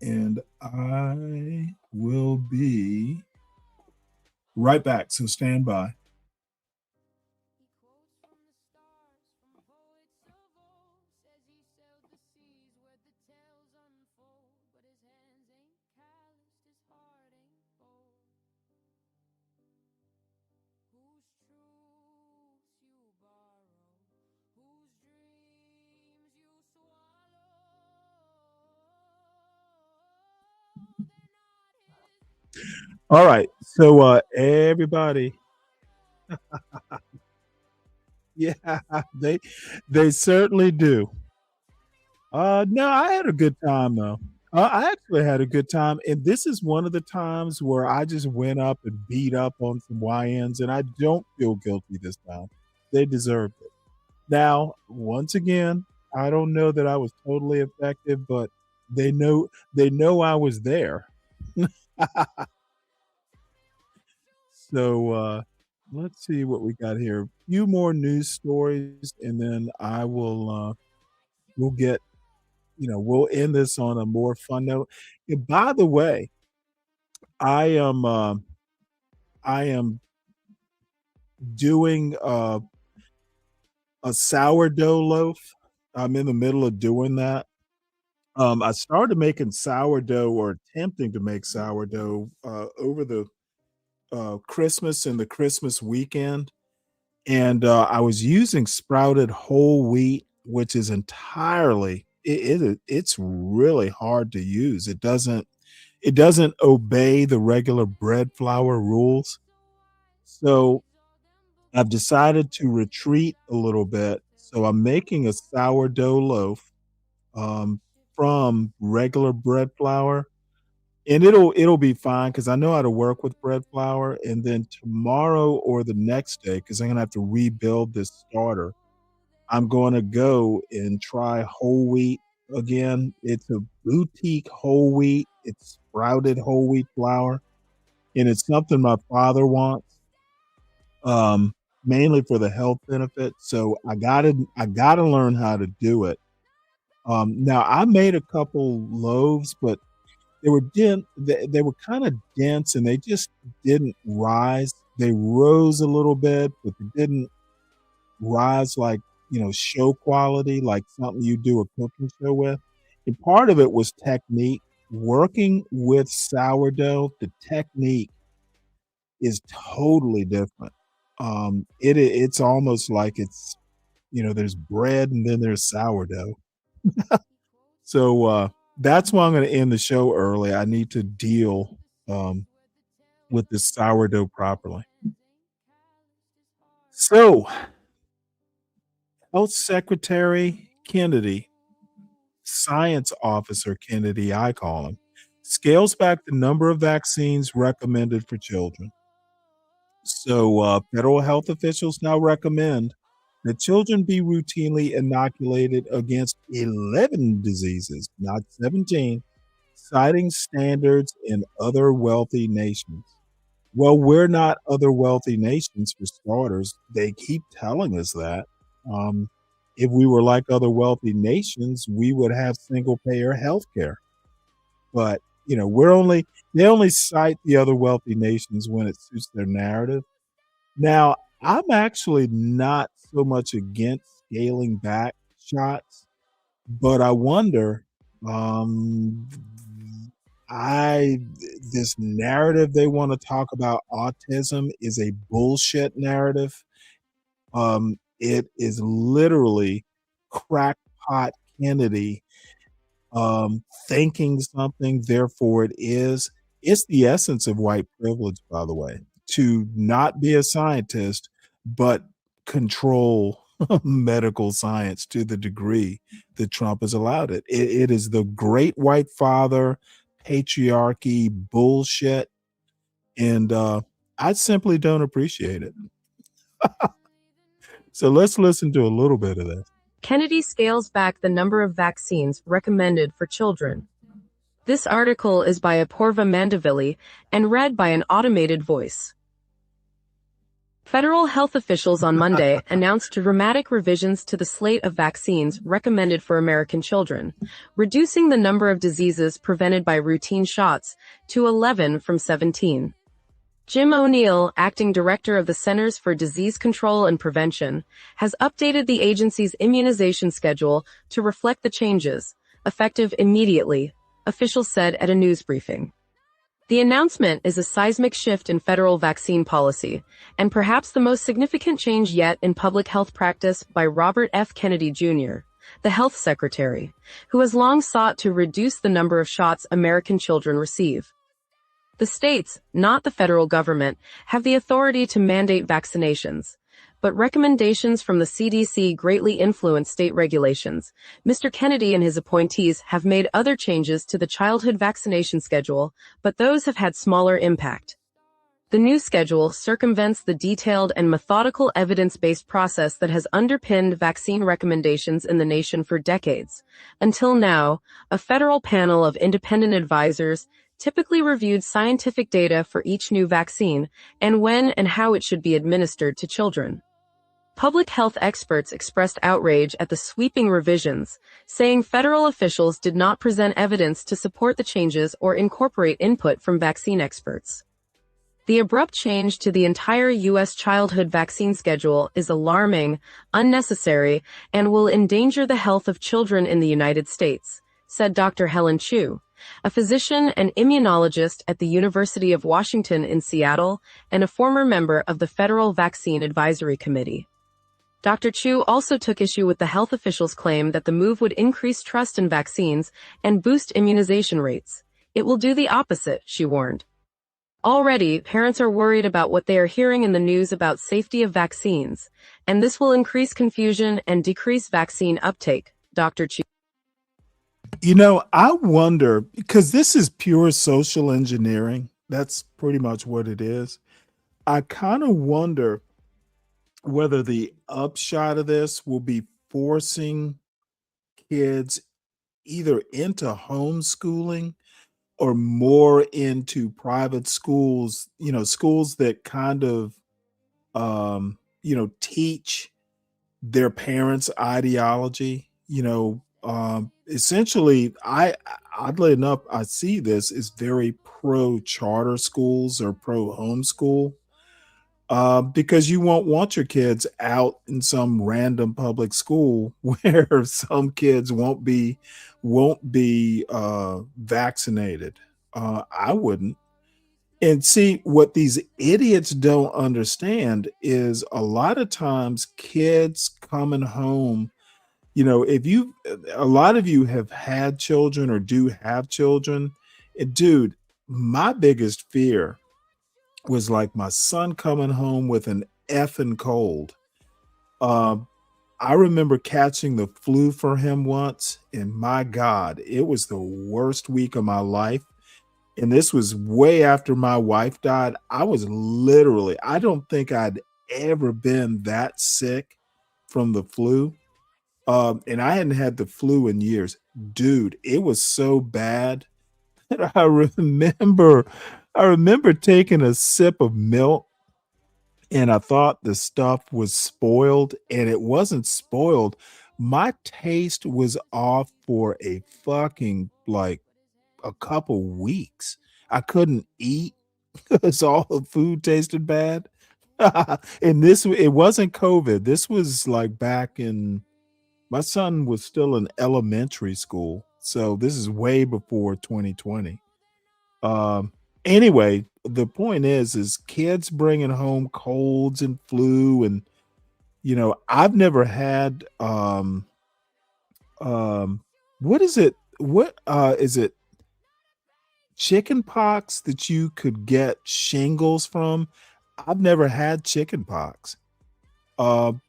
and I will be right back. So stand by. All right. So everybody, yeah, they certainly do. No, I had a good time though. I actually had a good time, and this is one of the times where I just went up and beat up on some YNs, and I don't feel guilty this time. They deserved it. Now, once again, I don't know that I was totally effective, but they know I was there. So let's see what we got here. A few more news stories, and then I will we'll get we'll end this on a more fun note. And by the way, I am doing a sourdough loaf. I'm in the middle of doing that. I started making sourdough or attempting to make sourdough over the Christmas and the Christmas weekend. And I was using sprouted whole wheat, which is entirely it's really hard to use. It doesn't obey the regular bread flour rules. So I've decided to retreat a little bit. So I'm making a sourdough loaf from regular bread flour, and it'll be fine because I know how to work with bread flour. And then tomorrow or the next day, because I'm gonna have to rebuild this starter, I'm going to go and try whole wheat again. It's a boutique whole wheat. It's sprouted whole wheat flour, and it's something my father wants, mainly for the health benefits. So I gotta learn how to do it. Now I made a couple loaves, but they were they were kind of dense, and they just didn't rise. They rose a little bit, but they didn't rise like show quality, like something you do a cooking show with. And part of it was technique. Working with sourdough, the technique is totally different. It's almost like it's there's bread and then there's sourdough. So that's why I'm going to end the show early. I need to deal with this sourdough properly. So, Health Secretary Kennedy, Science Officer Kennedy, I call him, scales back the number of vaccines recommended for children. So, federal health officials now recommend that children be routinely inoculated against 11 diseases, not 17, citing standards in other wealthy nations. Well, we're not other wealthy nations for starters. They keep telling us that. Um, if we were like other wealthy nations, we would have single payer health care. But, they only cite the other wealthy nations when it suits their narrative. Now, I'm actually not so much against scaling back shots, but I wonder, um, I this narrative they want to talk about autism is a bullshit narrative. It is literally crackpot Kennedy thinking something, therefore it is. It's the essence of white privilege, by the way, to not be a scientist, but control medical science to the degree that Trump has allowed it. It is the great white father patriarchy bullshit. And I simply don't appreciate it. So let's listen to a little bit of this. Kennedy scales back the number of vaccines recommended for children. This article is by Apoorva Mandavili and read by an automated voice. Federal health officials on Monday announced dramatic revisions to the slate of vaccines recommended for American children, reducing the number of diseases prevented by routine shots to 11 from 17. Jim O'Neill, acting director of the Centers for Disease Control and Prevention, has updated the agency's immunization schedule to reflect the changes, effective immediately, officials said at a news briefing. The announcement is a seismic shift in federal vaccine policy, and perhaps the most significant change yet in public health practice by Robert F. Kennedy Jr., the health secretary, who has long sought to reduce the number of shots American children receive. The states, not the federal government, have the authority to mandate vaccinations, but recommendations from the CDC greatly influence state regulations. Mr. Kennedy and his appointees have made other changes to the childhood vaccination schedule, but those have had smaller impact. The new schedule circumvents the detailed and methodical evidence-based process that has underpinned vaccine recommendations in the nation for decades. Until now, a federal panel of independent advisors typically reviewed scientific data for each new vaccine and when and how it should be administered to children. Public health experts expressed outrage at the sweeping revisions, saying federal officials did not present evidence to support the changes or incorporate input from vaccine experts. The abrupt change to the entire U.S. childhood vaccine schedule is alarming, unnecessary, and will endanger the health of children in the United States, said Dr. Helen Chu, a physician and immunologist at the University of Washington in Seattle and a former member of the Federal Vaccine Advisory Committee. Dr. Chu also took issue with the health officials' claim that the move would increase trust in vaccines and boost immunization rates. It will do the opposite, she warned. Already, parents are worried about what they are hearing in the news about safety of vaccines, and this will increase confusion and decrease vaccine uptake, Dr. Chu. I wonder, because this is pure social engineering. That's pretty much what it is. I kind of wonder whether the upshot of this will be forcing kids either into homeschooling or more into private schools, schools that kind of, teach their parents' ideology, essentially, oddly enough, I see this as very pro charter schools or pro homeschool, because you won't want your kids out in some random public school where some kids won't be vaccinated. I wouldn't. And see, what these idiots don't understand is a lot of times kids coming home, a lot of you have had children or do have children. Dude, my biggest fear was like my son coming home with an effing cold. I remember catching the flu for him once, and my God, it was the worst week of my life. And this was way after my wife died. I don't think I'd ever been that sick from the flu. And I hadn't had the flu in years. Dude, it was so bad that I remember taking a sip of milk and I thought the stuff was spoiled, and it wasn't spoiled. My taste was off for a fucking like a couple weeks. I couldn't eat because all the food tasted bad. And it wasn't COVID. This was like back in, my son was still in elementary school. So this is way before 2020. Anyway, the point is kids bringing home colds and flu, and I've never had what is it? What is it? Chicken pox that you could get shingles from? I've never had chicken pox. I've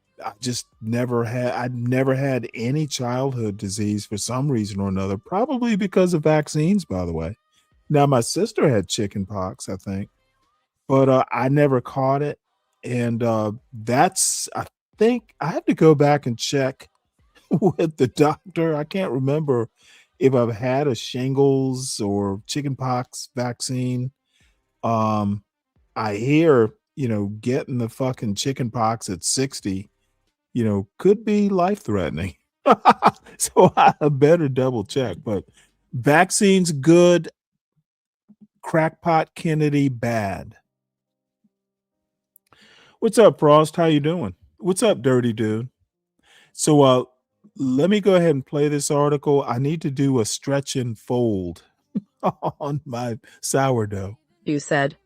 never had any childhood disease for some reason or another, probably because of vaccines, by the way. Now, my sister had chicken pox, I think, but I never caught it. And I think I have to go back and check with the doctor. I can't remember if I've had a shingles or chicken pox vaccine. I hear, getting the fucking chicken pox at 60, could be life threatening. So I better double check. But vaccines good. Crackpot Kennedy bad. What's up, Frost? How you doing? What's up, Dirty Dude? So let me go ahead and play this article. I need to do a stretch and fold on my sourdough. You said.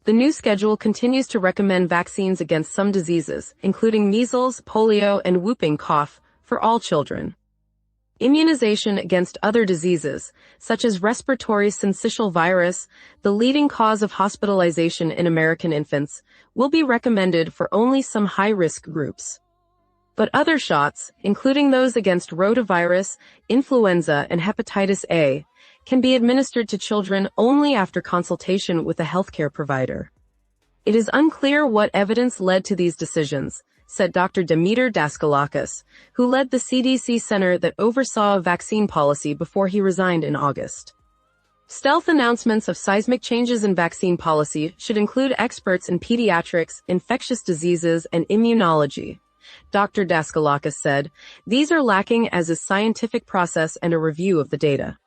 The new schedule continues to recommend vaccines against some diseases, including measles, polio, and whooping cough, for all children. Immunization against other diseases, such as respiratory syncytial virus, the leading cause of hospitalization in American infants, will be recommended for only some high-risk groups. But other shots, including those against rotavirus, influenza, and hepatitis A, can be administered to children only after consultation with a healthcare provider. It is unclear what evidence led to these decisions, said Dr. Demeter Daskalakis, who led the CDC center that oversaw vaccine policy before he resigned in August. Stealth announcements of seismic changes in vaccine policy should include experts in pediatrics, infectious diseases, and immunology. Dr. Daskalakis said, these are lacking as is scientific process and a review of the data.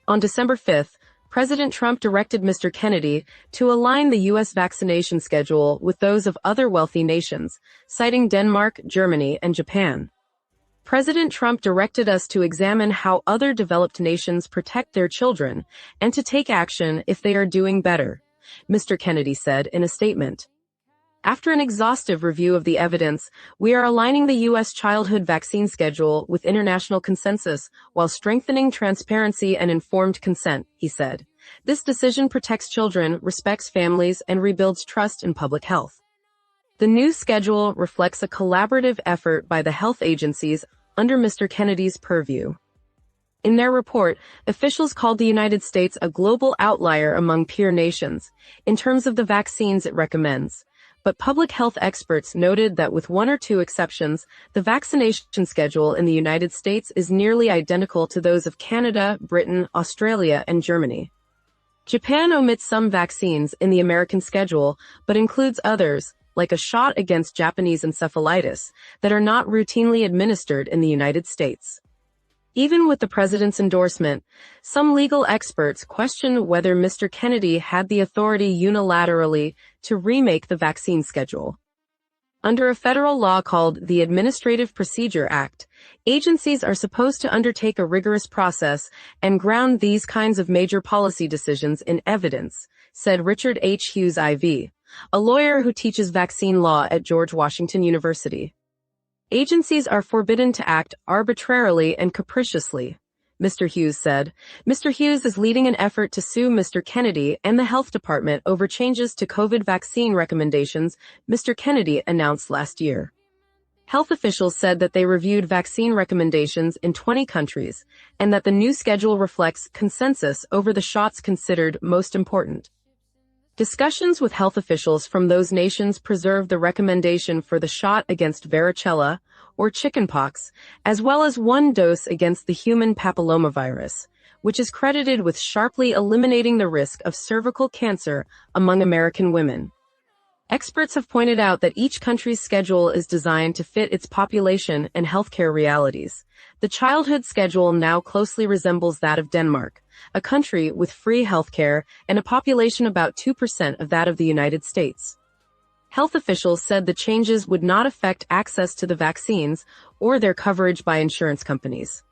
On December 5th, President Trump directed Mr. Kennedy to align the U.S. vaccination schedule with those of other wealthy nations, citing Denmark, Germany, and Japan. President Trump directed us to examine how other developed nations protect their children and to take action if they are doing better, Mr. Kennedy said in a statement. After an exhaustive review of the evidence, we are aligning the U.S. childhood vaccine schedule with international consensus while strengthening transparency and informed consent, he said. This decision protects children, respects families, and rebuilds trust in public health. The new schedule reflects a collaborative effort by the health agencies under Mr. Kennedy's purview. In their report, officials called the United States a global outlier among peer nations in terms of the vaccines it recommends. But public health experts noted that with one or two exceptions, the vaccination schedule in the United States is nearly identical to those of Canada, Britain, Australia, and Germany. Japan omits some vaccines in the American schedule, but includes others, like a shot against Japanese encephalitis, that are not routinely administered in the United States. Even with the president's endorsement, some legal experts question whether Mr. Kennedy had the authority unilaterally to remake the vaccine schedule. Under a federal law called the Administrative Procedure Act, agencies are supposed to undertake a rigorous process and ground these kinds of major policy decisions in evidence, said Richard H. Hughes, IV, a lawyer who teaches vaccine law at George Washington University. Agencies are forbidden to act arbitrarily and capriciously, Mr. Hughes said. Mr. Hughes is leading an effort to sue Mr. Kennedy and the Health Department over changes to COVID vaccine recommendations Mr. Kennedy announced last year. Health officials said that they reviewed vaccine recommendations in 20 countries and that the new schedule reflects consensus over the shots considered most important. Discussions with health officials from those nations preserve the recommendation for the shot against varicella, or chickenpox, as well as one dose against the human papillomavirus, which is credited with sharply eliminating the risk of cervical cancer among American women. Experts have pointed out that each country's schedule is designed to fit its population and healthcare realities. The childhood schedule now closely resembles that of Denmark, a country with free healthcare and a population about 2% of that of the United States. Health officials said the changes would not affect access to the vaccines or their coverage by insurance companies.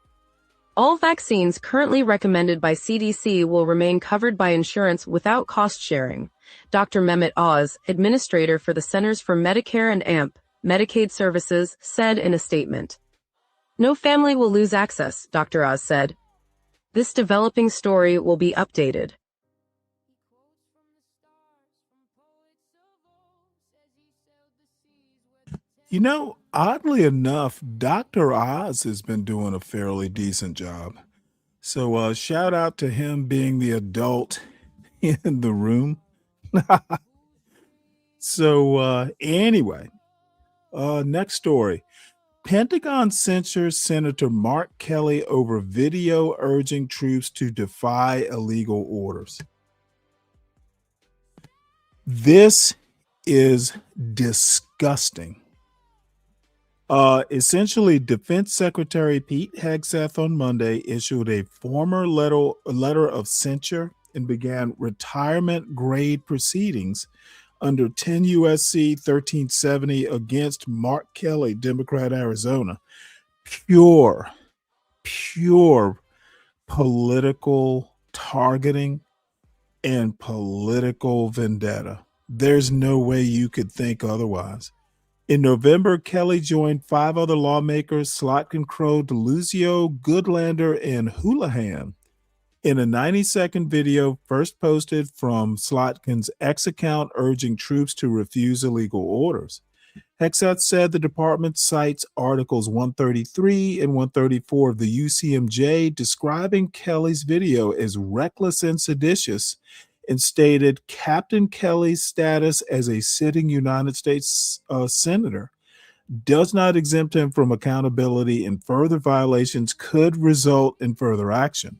All vaccines currently recommended by CDC will remain covered by insurance without cost sharing, Dr. Mehmet Oz, administrator for the Centers for Medicare and AMP, Medicaid Services, said in a statement. No family will lose access, Dr. Oz said. This developing story will be updated. You know, oddly enough, Dr. Oz has been doing a fairly decent job. So shout out to him being the adult in the room. So anyway, next story. Pentagon censures Senator Mark Kelly over video urging troops to defy illegal orders. This is disgusting. Essentially, Defense Secretary Pete Hegseth on Monday issued a former letter of censure and began retirement grade proceedings under 10 U.S.C. 1370 against Mark Kelly, Democrat, Arizona. Pure political targeting and political vendetta. There's no way you could think otherwise. In November, Kelly joined 5 other lawmakers, Slotkin, Crow, DeLuzio, Goodlander, and Houlihan, in a 90-second video first posted from Slotkin's X account urging troops to refuse illegal orders. Hegseth said the department cites Articles 133 and 134 of the UCMJ describing Kelly's video as reckless and seditious, and stated Captain Kelly's status as a sitting United States senator does not exempt him from accountability, and further violations could result in further action.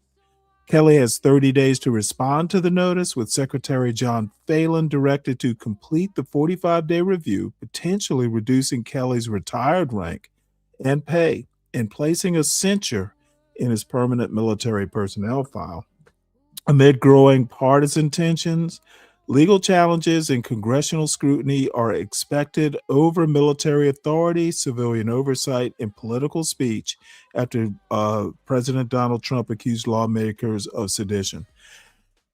Kelly has 30 days to respond to the notice, with Secretary John Phelan directed to complete the 45-day review, potentially reducing Kelly's retired rank and pay and placing a censure in his permanent military personnel file. Amid growing partisan tensions, legal challenges and congressional scrutiny are expected over military authority, civilian oversight, and political speech after President Donald Trump accused lawmakers of sedition.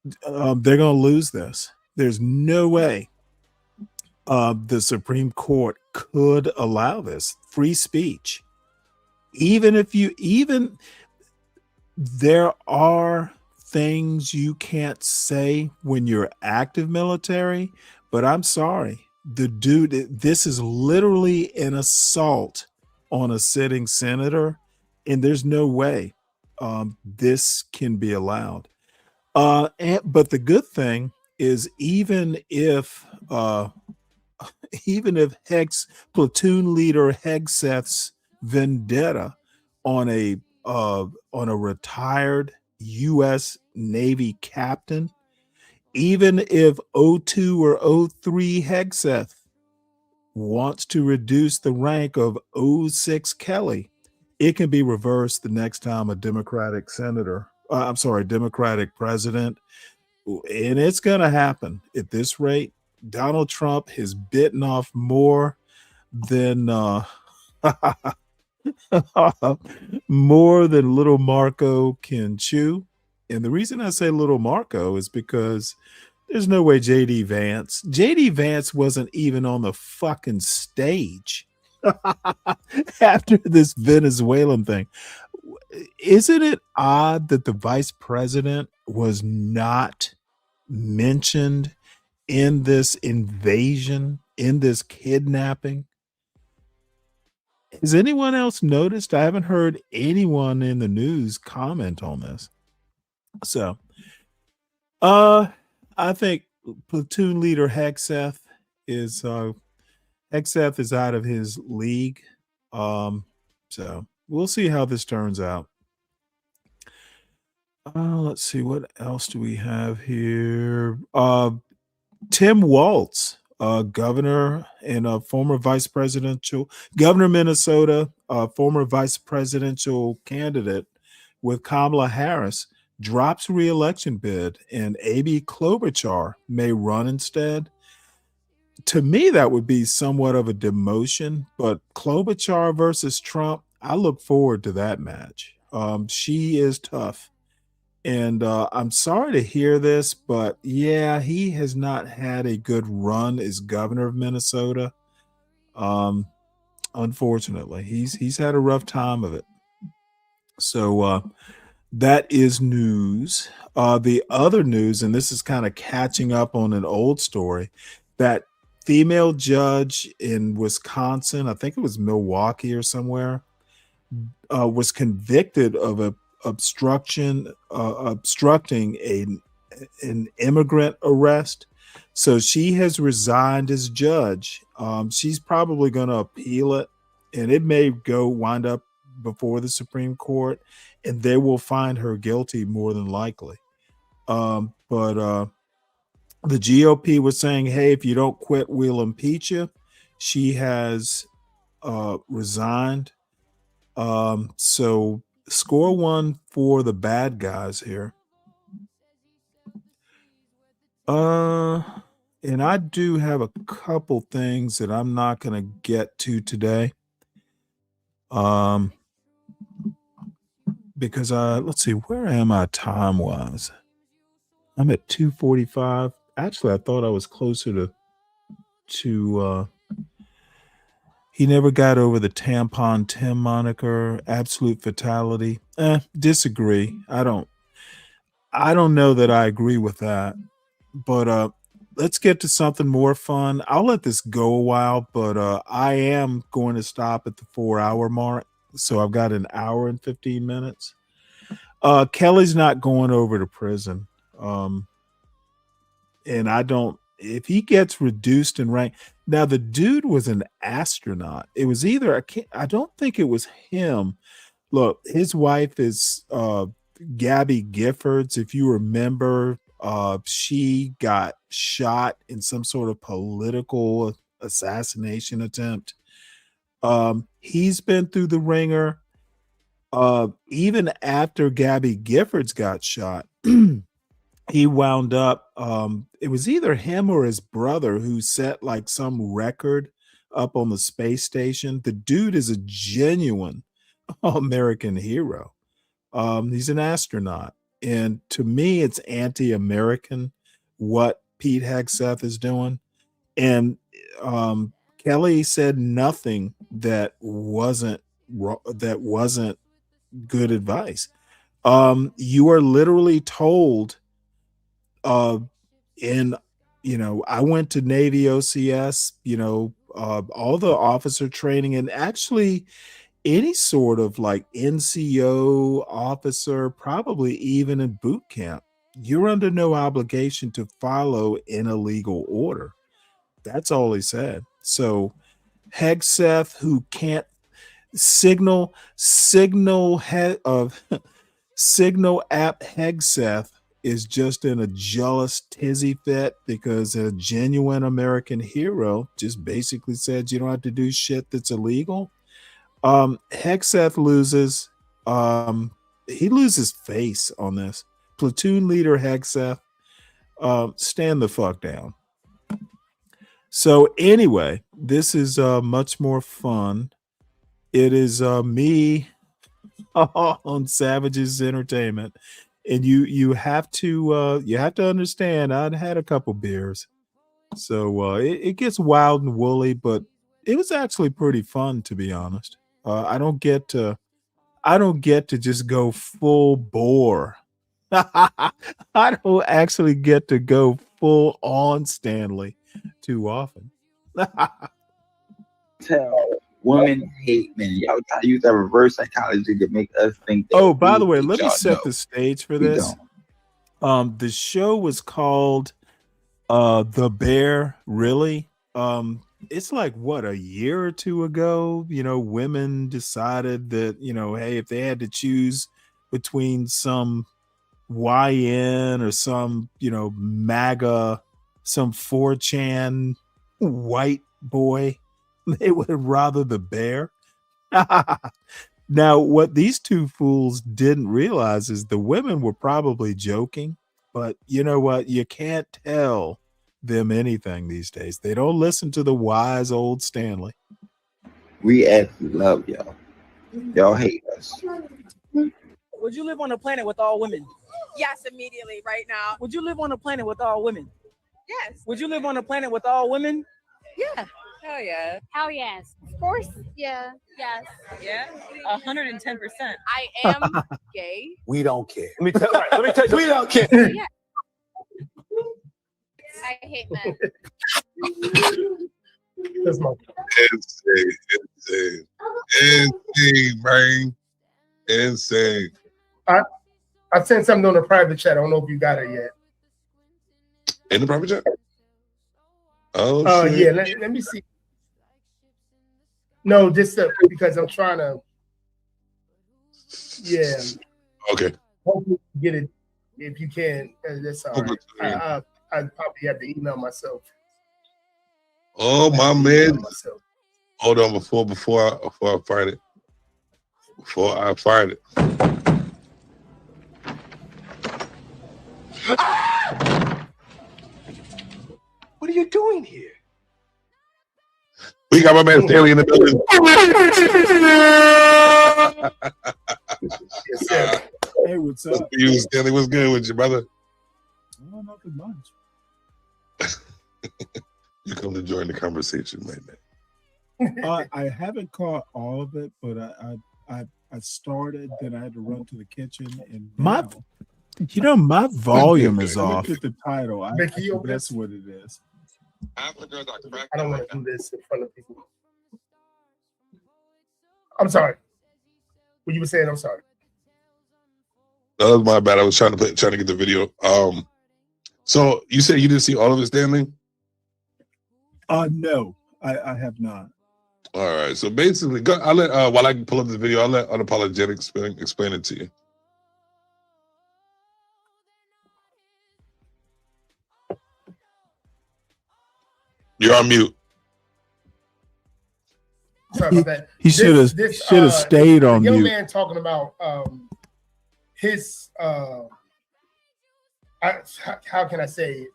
They're going to lose this. There's no way the Supreme Court could allow this. Free speech. There are things you can't say when you're active military, but I'm sorry, this is literally an assault on a sitting senator, and there's no way this can be allowed. But the good thing is, even if platoon leader Hegseth's vendetta on a retired U.S. Navy captain, even if 02 or 03 Hegseth wants to reduce the rank of 06 Kelly, it can be reversed the next time a Democratic president, and it's going to happen. At this rate, Donald Trump has bitten off more than more than little Marco can chew. And the reason I say little Marco is because there's no way JD Vance wasn't even on the fucking stage after this Venezuelan thing. Isn't it odd that the vice president was not mentioned in this invasion, in this kidnapping? Has anyone else noticed? I haven't heard anyone in the news comment on this. So, I think platoon leader Hegseth is out of his league. So we'll see how this turns out. Let's see, what else do we have here? Tim Walz, governor and former vice presidential governor of Minnesota, former vice presidential candidate with Kamala Harris, drops re-election bid, and Amy Klobuchar may run instead. To me, that would be somewhat of a demotion, but Klobuchar versus Trump, I look forward to that match. She is tough. And I'm sorry to hear this, but yeah, he has not had a good run as governor of Minnesota. Unfortunately, he's had a rough time of it. So that is news. The other news, and this is kind of catching up on an old story, that female judge in Wisconsin, I think it was Milwaukee or somewhere, was convicted of obstructing an immigrant arrest. So she has resigned as judge. She's probably going to appeal it, and it may wind up before the Supreme Court, and they will find her guilty more than likely. But the GOP was saying, hey, if you don't quit, we'll impeach you. She has resigned. So score one for the bad guys here. And I do have a couple things that I'm not going to get to today. Because let's see, where am I time-wise? I'm at 2:45. Actually, I thought I was closer to he never got over the Tampon Tim moniker, absolute fatality. Disagree. I don't know that I agree with that. But let's get to something more fun. I'll let this go a while, but I am going to stop at the 4-hour mark. So I've got an hour and 15 minutes. Kelly's not going over to prison. And if he gets reduced in rank. Now, the dude was an astronaut. It was either, I don't think it was him. Look, his wife is Gabby Giffords. If you remember, she got shot in some sort of political assassination attempt. He's been through the ringer. Even after Gabby Giffords got shot, he wound up, it was either him or his brother who set like some record up on the space station. The dude is a genuine American hero. He's an astronaut. And to me, it's anti-American what Pete Hegseth is doing. And Kelly said nothing that wasn't good advice. You are literally told I went to Navy OCS, all the officer training, and actually any sort of like NCO officer, probably even in boot camp, you're under no obligation to follow an illegal order. That's all he said. So Hegseth, who can't signal app Hegseth, is just in a jealous tizzy fit because a genuine American hero just basically said you don't have to do shit that's illegal. Hegseth loses. He loses face on this. Platoon leader Hegseth, stand the fuck down. So anyway, this is much more fun. It is me on Savages Entertainment. And you have to understand, I'd had a couple beers, so it gets wild and woolly, but it was actually pretty fun, to be honest. I don't get to just go full bore. I don't actually get to go full on Stanley too often. Tell women hate men. Y'all try to use that reverse psychology to make us think. Oh, by the way, let me set the stage for this. The show was called The Bear, really? It's like what, a year or two ago, women decided that, hey, if they had to choose between some YN or some, MAGA, some 4chan white boy, they would rather the Bear. Now, what these two fools didn't realize is the women were probably joking, but you know what? You can't tell them anything these days. They don't listen to the wise old Stanley. We actually love y'all. Y'all hate us. Would you live on a planet with all women? Yes, immediately, right now. Would you live on a planet with all women? Yes. Would you live on a planet with all women? Yeah. Hell yeah. Hell yes. Of course. Yeah. Yes. Yeah. 110%. I am gay. We don't care. Let me tell you. We don't care. Yeah. I hate men. Insane, man. Insane. I sent something on the private chat. I don't know if you got it yet. In the private chat? Oh, yeah. Let me see. No, just because I'm trying to. Yeah. Okay. Hopefully you get it if you can. That's all right. I probably have to email myself. Oh, my man. Hold on before I find it. Before I find it. What are you doing here? We got my man Stanley in the building. Hey, what's up? You, Stanley, what's good with you, brother? Oh, nothing much. You come to join the conversation, man. I haven't caught all of it, but I started, then I had to run to the kitchen, and my volume is off. Look at the title. I think that's what it is. I don't want to do this in front of people. I'm sorry. What you were saying? I'm sorry. That was my bad. I was trying to get the video. So you said you didn't see all of it, Stanley? No, I have not. All right. So basically, I'll let while I pull up the video, I'll let Unapologetic explain it to you. You're on mute. Sorry about that. He should have stayed on young mute. man talking about his how can I say it?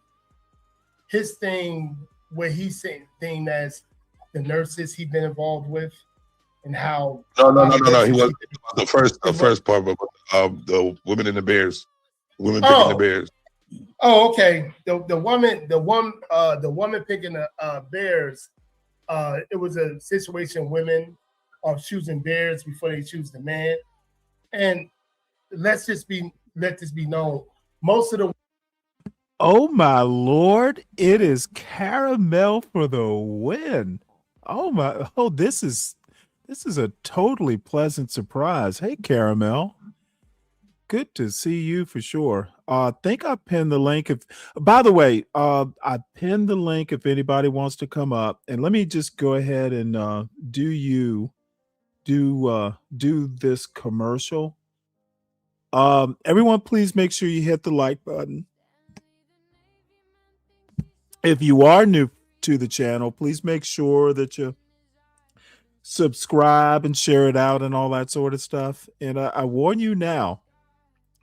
His thing where he's saying thing as the nurses he'd been involved with and how No. He was the first part, but the women and the bears, women picking the bears. Oh, okay. The woman picking the bears. It was a situation women are choosing bears before they choose the man, and let this be known. Most of the Oh my Lord! It is Caramel for the win. Oh, this is a totally pleasant surprise. Hey, Caramel. Good to see you for sure. I think I pinned the link. By the way, I pinned the link if anybody wants to come up. And let me just go ahead and do this commercial. Everyone, please make sure you hit the like button. If you are new to the channel, please make sure that you subscribe and share it out and all that sort of stuff. And I warn you now.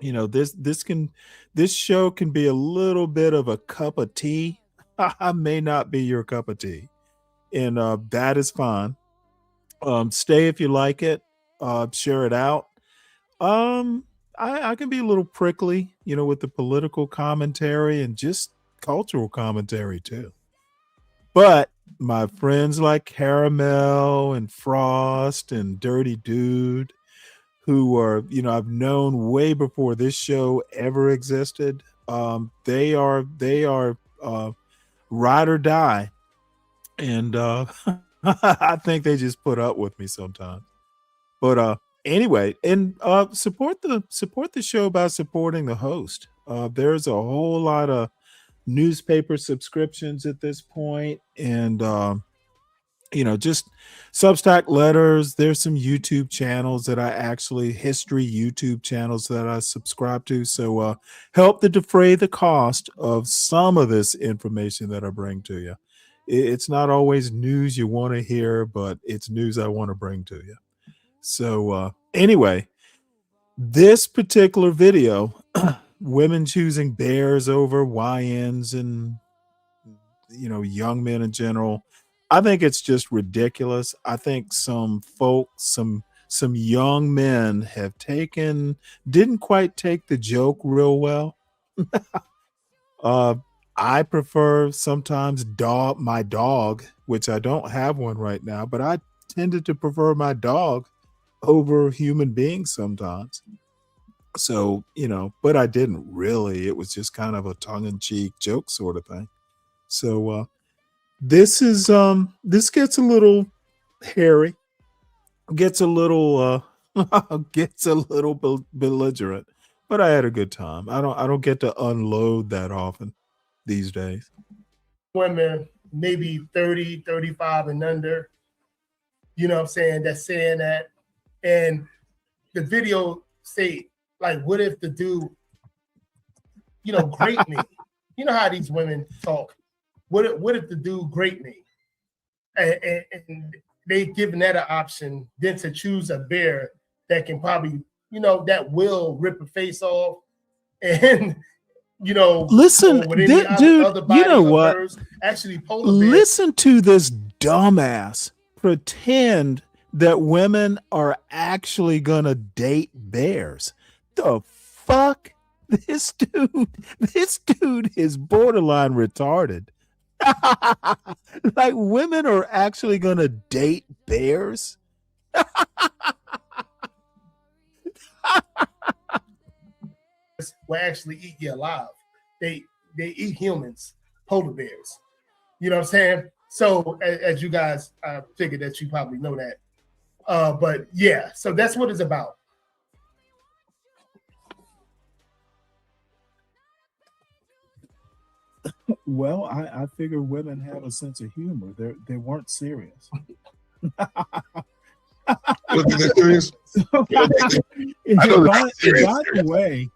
This show can be a little bit of a cup of tea. I may not be your cup of tea, and that is fine. Stay if you like it. Share it out. I can be a little prickly, with the political commentary and just cultural commentary too. But my friends like Caramel and Frost and DertyDude, who are, I've known way before this show ever existed. They are ride or die. And I think they just put up with me sometimes. But anyway, and support the show by supporting the host. There's a whole lot of newspaper subscriptions at this point, and just Substack letters. There's some YouTube channels that I actually history YouTube channels that I subscribe to. So help to defray the cost of some of this information that I bring to you. It's not always news you want to hear, but it's news I want to bring to you. So anyway, this particular video, women choosing bears over YNs and young men in general, I think it's just ridiculous. I think some folks, some young men didn't quite take the joke real well. I prefer sometimes my dog, which I don't have one right now, but I tended to prefer my dog over human beings sometimes. So, but I didn't really. It was just kind of a tongue-in-cheek joke sort of thing. So this gets a little hairy, gets a little belligerent, but I had a good time. I don't get to unload that often these days. Women maybe 30, 35 and under, that's saying that. And the video say, like, what if the dude, grape me? You know how these women talk. What if the dude grape me? And they given that an option than to choose a bear that can probably, that will rip a face off and listen, dude, you know what? Actually, polar bears. Listen to this dumbass pretend that women are actually gonna date bears. The fuck? This dude is borderline retarded. Like, women are actually gonna date bears? Will actually eat you alive. They eat humans, polar bears. You know what I'm saying? So as you guys, I figured that you probably know that. But yeah, so that's what it's about. Well, I figure women have a sense of humor. They weren't serious. By the way,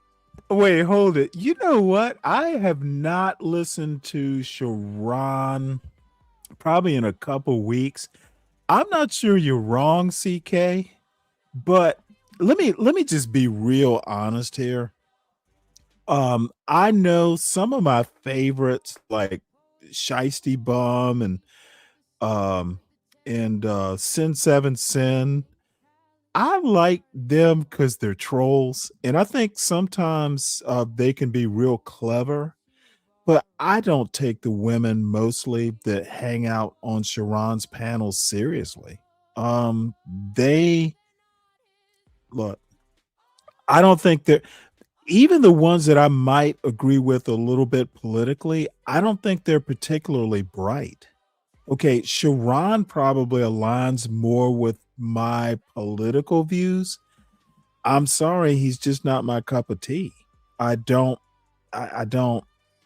wait, hold it. You know what? I have not listened to Sharon probably in a couple weeks. I'm not sure you're wrong, CK, but let me just be real honest here. I know some of my favorites like Shiesty Bum and Sin 7 Sin. I like them because they're trolls, and I think sometimes they can be real clever, but I don't take the women mostly that hang out on Sharon's panels seriously. They look, I don't think they're even the ones that I might agree with a little bit politically, I don't think they're particularly bright. Okay, Sharon probably aligns more with my political views. I'm sorry, he's just not my cup of tea. I don't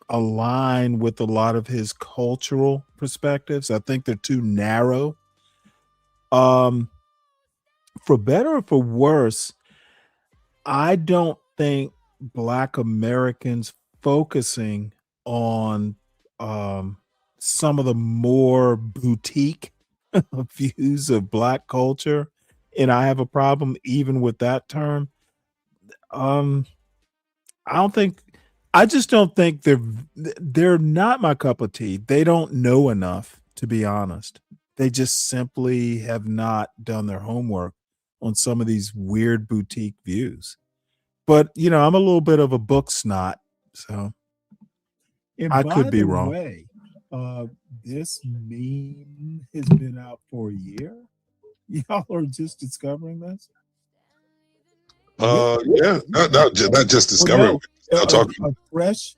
align with a lot of his cultural perspectives. I think they're too narrow. For better or for worse, I don't think Black Americans focusing on some of the more boutique views of Black culture, and I have a problem even with that term. I just don't think they're not my cup of tea. They don't know enough, to be honest. They just simply have not done their homework on some of these weird boutique views. But, I'm a little bit of a book snot, so I could be wrong. Way, this meme has been out for a year. Y'all are just discovering this? Yeah, not just discovering. A fresh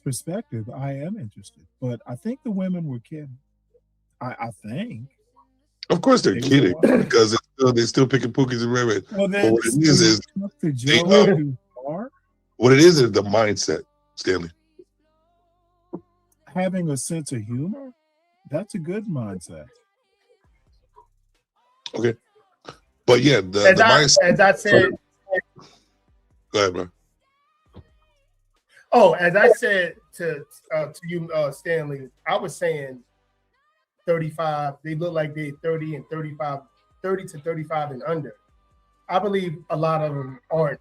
perspective. I am interested, but I think the women were kidding. I think. Of course they're kidding because they're still picking Pookies and Red. Well, but what it is the mindset, Stanley. having a sense of humor, that's a good mindset. Okay. But yeah, the mindset. As I said, go ahead, bro. oh, as I said to you, Stanley, I was saying 35. They look like they 30 and 35, 30 to 35 and under. I believe a lot of them aren't,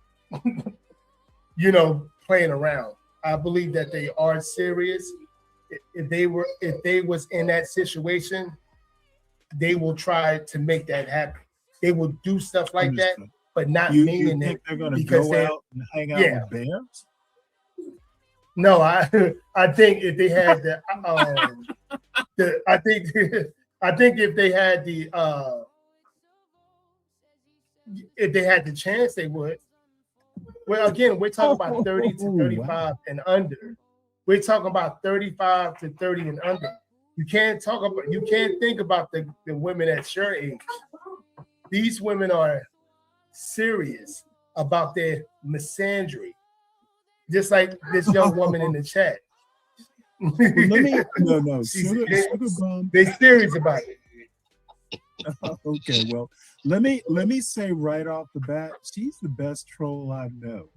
playing around. I believe that they are serious. If they was in that situation, they will try to make that happen. They will do stuff like that, but not meaning think it. they're going to because go out and hang out with bears? No, I think if they had I think if they had the chance, they would. Well, again, we're talking about 30 to 35 and under. We're talking about 35 to 30 and under. You can't think about the women at your age. These women are serious about their misandry. Just like this young woman in the chat. They're serious about it. Okay, well, let me say right off the bat, she's the best troll I know.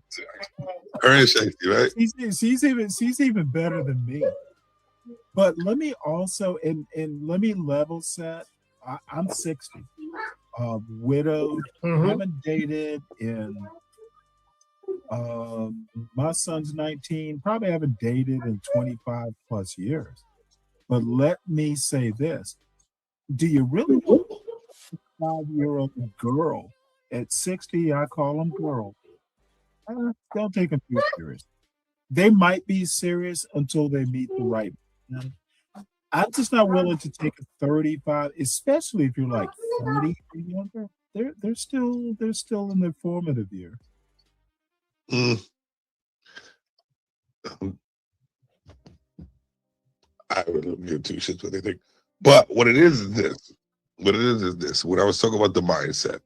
Her and Shakespeare, right? She's even better than me. But let me also and let me level set. I'm 60, widowed, haven't dated in. My son's 19, probably haven't dated in 25 plus years. But let me say this. Do you really want a 5-year-old girl at 60? I call them girls. Don't take them too serious. They might be serious until they meet the right man. I'm just not willing to take a 35, especially if you're like 30 or younger. They're still in their formative years. I would give two shits what they think. But what it is this. What it is this. When I was talking about the mindset,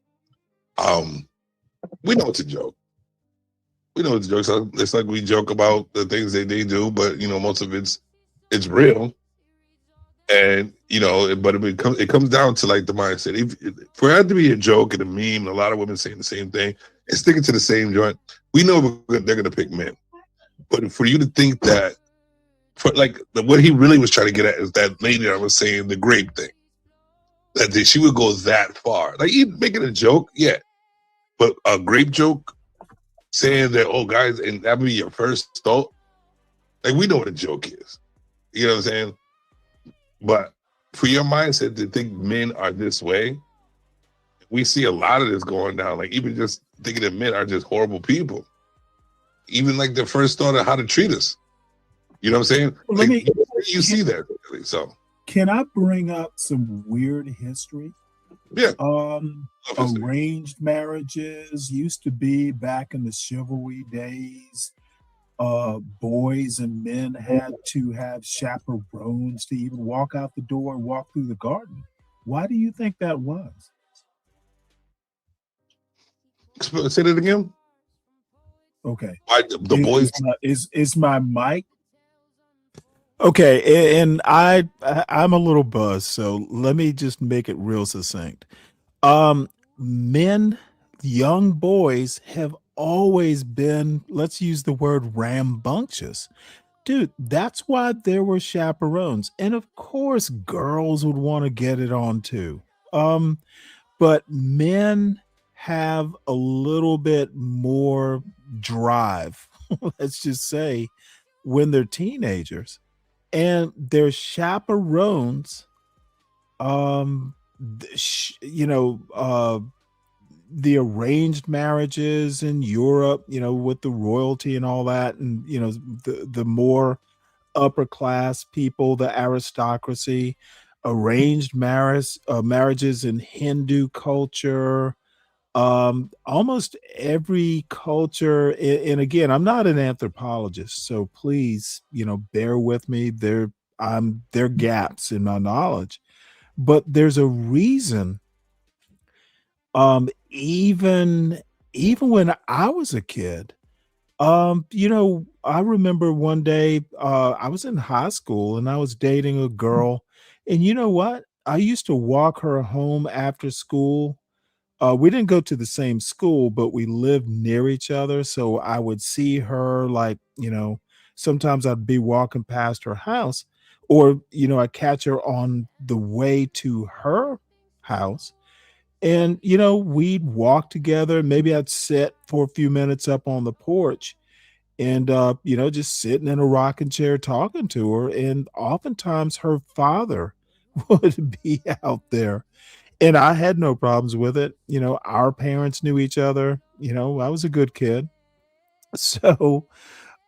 we know it's a joke. We know it's a joke. So it's like we joke about the things that they do, but most of it's real. And but it comes down to like the mindset. If for it to be a joke and a meme, and a lot of women saying the same thing and sticking to the same joint, we know they're gonna pick men. But for you to think that, what he really was trying to get at is that lady I was saying, the grape thing, that she would go that far. Like, even making a joke, yeah, but a grape joke, saying that, oh, guys, and that would be your first thought. Like, we know what a joke is. You know what I'm saying? But for your mindset to think men are this way, we see a lot of this going down. Like, even just thinking that men are just horrible people. Even like the first thought of how to treat us. You know what I'm saying? Well, you see that. Really, so can I bring up some weird history? Yeah. Arranged marriages used to be back in the chivalry days. Boys and men had to have chaperones to even walk out the door and walk through the garden. Why do you think that was? Say that again. Okay. Why the boys is my mic? Okay, and I'm a little buzzed, so let me just make it real succinct. Men, young boys have always been, let's use the word rambunctious. Dude, that's why there were chaperones. And of course, girls would want to get it on too. But men have a little bit more drive, let's just say, when they're teenagers. And their chaperones, the arranged marriages in Europe, with the royalty and all that, and the more upper class people, the aristocracy, arranged marriages in Hindu culture, almost every culture. And again, I'm not an anthropologist, so please, bear with me. There are gaps in my knowledge, but there's a reason. Even when I was a kid, I remember one day I was in high school and I was dating a girl, and you know what? I used to walk her home after school. We didn't go to the same school, but we lived near each other. So I would see her, like, sometimes I'd be walking past her house, or, I'd catch her on the way to her house. And, we'd walk together. Maybe I'd sit for a few minutes up on the porch and, just sitting in a rocking chair talking to her. And oftentimes her father would be out there, and I had no problems with it. Our parents knew each other. I was a good kid. So,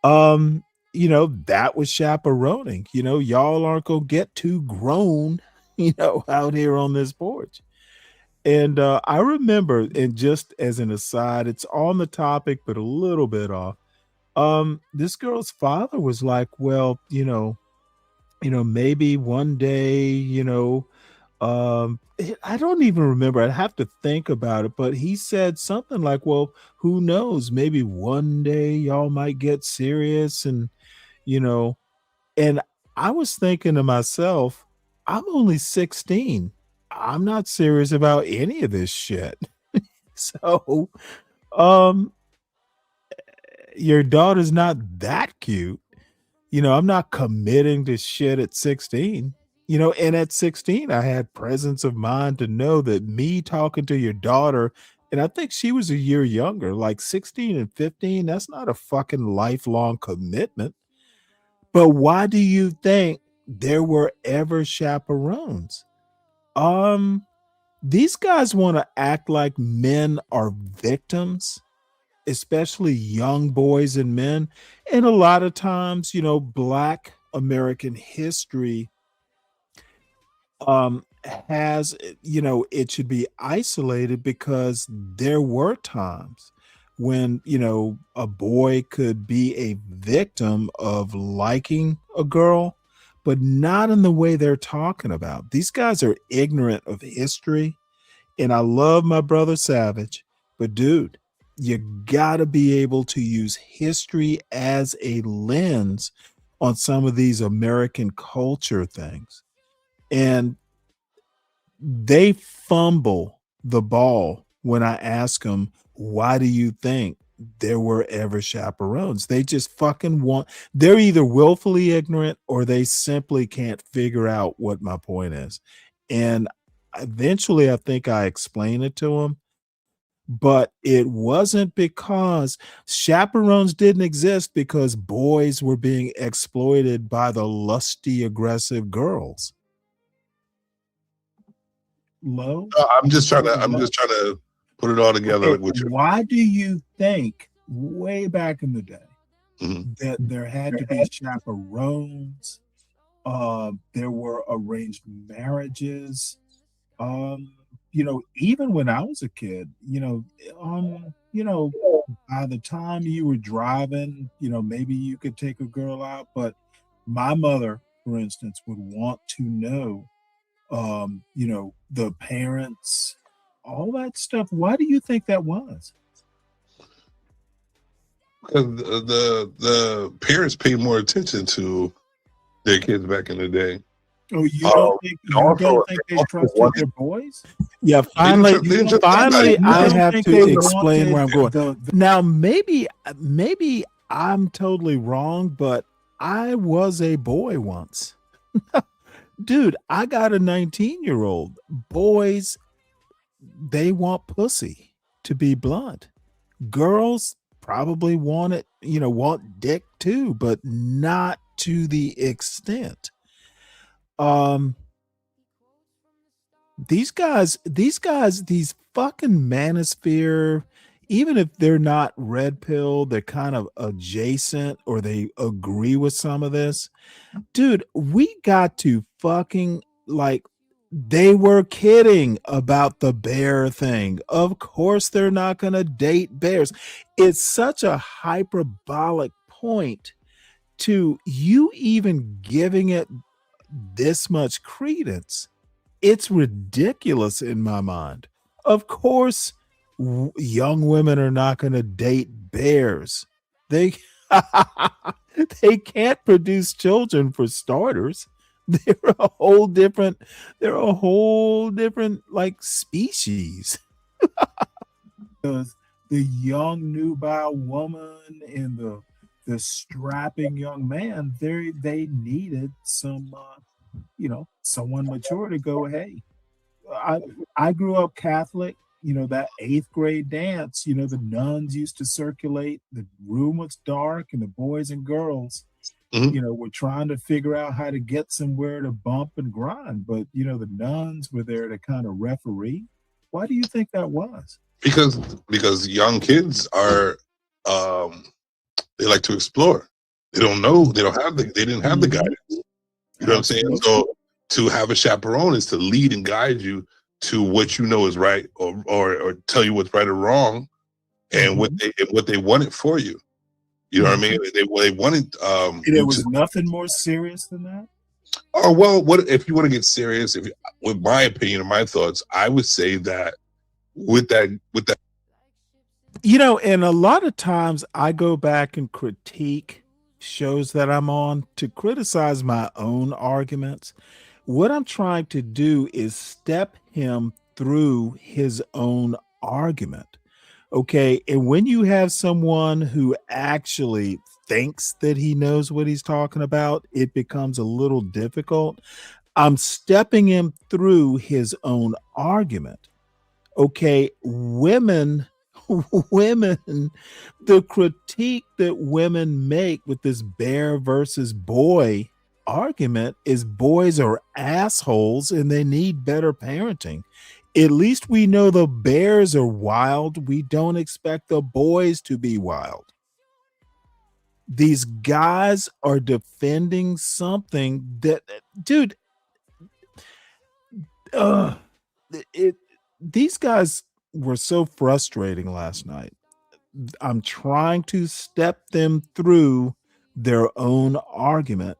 um, that was chaperoning. Y'all aren't gonna get too grown, out here on this porch. And I remember, and just as an aside, it's on the topic, but a little bit off. This girl's father was like, well, maybe one day, I don't even remember. I'd have to think about it, but he said something like, well, who knows? Maybe one day y'all might get serious. And, you know, and I was thinking to myself, I'm only 16. I'm not serious about any of this shit. So, um, your daughter's not that cute. I'm not committing to shit at 16. And at 16, I had presence of mind to know that me talking to your daughter, and I think she was a year younger, like 16 and 15, that's not a fucking lifelong commitment. But why do you think there were ever chaperones? These guys want to act like men are victims, especially young boys and men. And a lot of times, Black American history has, it should be isolated because there were times when, a boy could be a victim of liking a girl, but not in the way they're talking about. These guys are ignorant of history. And I love my brother Savage, but dude, you gotta be able to use history as a lens on some of these American culture things. And they fumble the ball when I ask them, why do you think there were ever chaperones? They just they're either willfully ignorant or they simply can't figure out what my point is. And eventually I think I explain it to them, but it wasn't because chaperones didn't exist because boys were being exploited by the lusty, aggressive girls. Low? I'm just trying to put it all together. Okay, why do you think way back in the day that there had to be chaperones? There were arranged marriages. Even when I was a kid, by the time you were driving, maybe you could take a girl out, but my mother, for instance, would want to know, the parents, all that stuff. Why do you think that was? Because the parents paid more attention to their kids back in the day. Oh, you don't think they trusted their boys? Yeah, finally, I have to explain where I'm going. Now, maybe I'm totally wrong, but I was a boy once. Dude, I got a 19-year-old. Boys, they want pussy, to be blunt. Girls probably want dick too, but not to the extent. These fucking manosphere, even if they're not red pill, they're kind of adjacent or they agree with some of this. Dude, we got to fucking, like, they were kidding about the bear thing. Of course they're not going to date bears. It's such a hyperbolic point to you even giving it this much credence. It's ridiculous in my mind. Of course, young women are not going to date bears. They can't produce children for starters. They're a whole different, like species. The young nubile woman and the strapping young man, they needed some someone mature to go, hey, I grew up Catholic. That 8th grade dance, the nuns used to circulate. The room was dark, and the boys and girls, were trying to figure out how to get somewhere to bump and grind. But, the nuns were there to kind of referee. Why do you think that was? Because young kids are, they like to explore. They don't know. They didn't have the guidance. You know what I'm saying? So to have a chaperone is to lead and guide you to what you know is right, or tell you what's right or wrong, and what they wanted for you. You know what I mean? They wanted. There was nothing more serious than that. Oh well, what if you want to get serious? With my opinion and my thoughts, I would say that with that. And a lot of times I go back and critique shows that I'm on to criticize my own arguments. What I'm trying to do is step him through his own argument. Okay. And when you have someone who actually thinks that he knows what he's talking about, it becomes a little difficult. I'm stepping him through his own argument. Okay. Women, the critique that women make with this bear versus boy argument is boys are assholes and they need better parenting. At least we know the bears are wild. We don't expect the boys to be wild. These guys are defending something that, dude, these guys were so frustrating last night. I'm trying to step them through their own argument,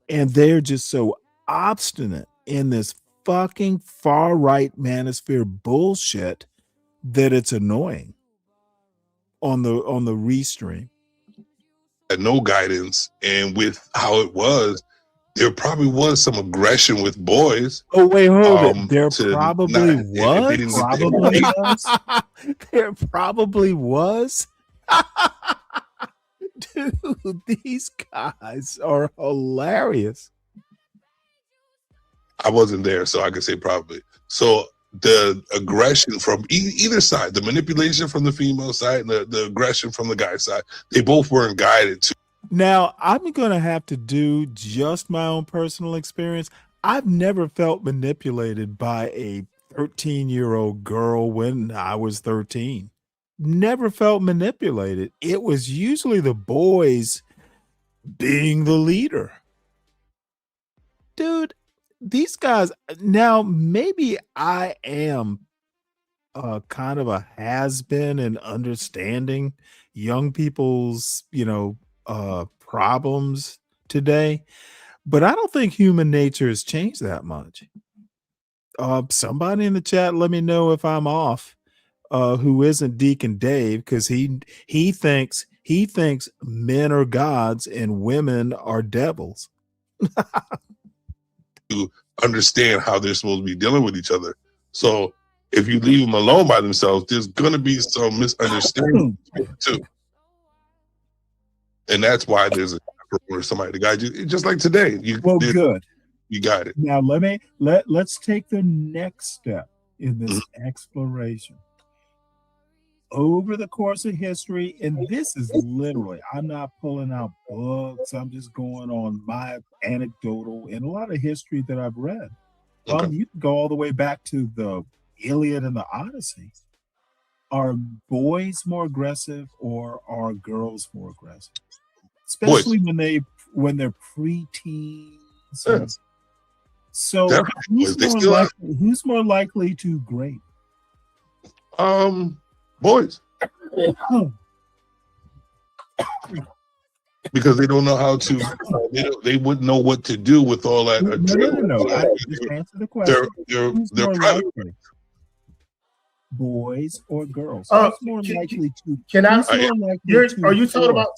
and they're just so obstinate in this fucking far right manosphere bullshit that it's annoying on the restream. Had no guidance, and with how it was, there probably was some aggression with boys. Oh wait, hold it. There probably was. There probably was. Dude, these guys are hilarious. I wasn't there, so I could say probably. So the aggression from either side, the manipulation from the female side and the aggression from the guy side, they both weren't guided to. Now, I'm going to have to do just my own personal experience. I've never felt manipulated by a 13-year-old girl when I was 13. Never felt manipulated. It was usually the boys being the leader. Dude, these guys, now maybe I am kind of a has-been in understanding young people's, problems today, but I don't think human nature has changed that much. Somebody in the chat, let me know if I'm off, who isn't Deacon Dave, because he thinks men are gods and women are devils. To understand how they're supposed to be dealing with each other. So if you leave them alone by themselves, there's going to be some misunderstanding too. And that's why there's somebody to guide you. Just like today. Good. You got it. Now let's take the next step in this exploration. Over the course of history, and this is literally, I'm not pulling out books, I'm just going on my anecdotal and a lot of history that I've read. Okay. You can go all the way back to the Iliad and the Odyssey. Are boys more aggressive or are girls more aggressive? Especially when they're preteens. Yeah. So who's more likely to grape? Boys. Because they don't know how to, they wouldn't know what to do with all that. No. Just answer the question. They're private. Boys or girls? Are you talking about?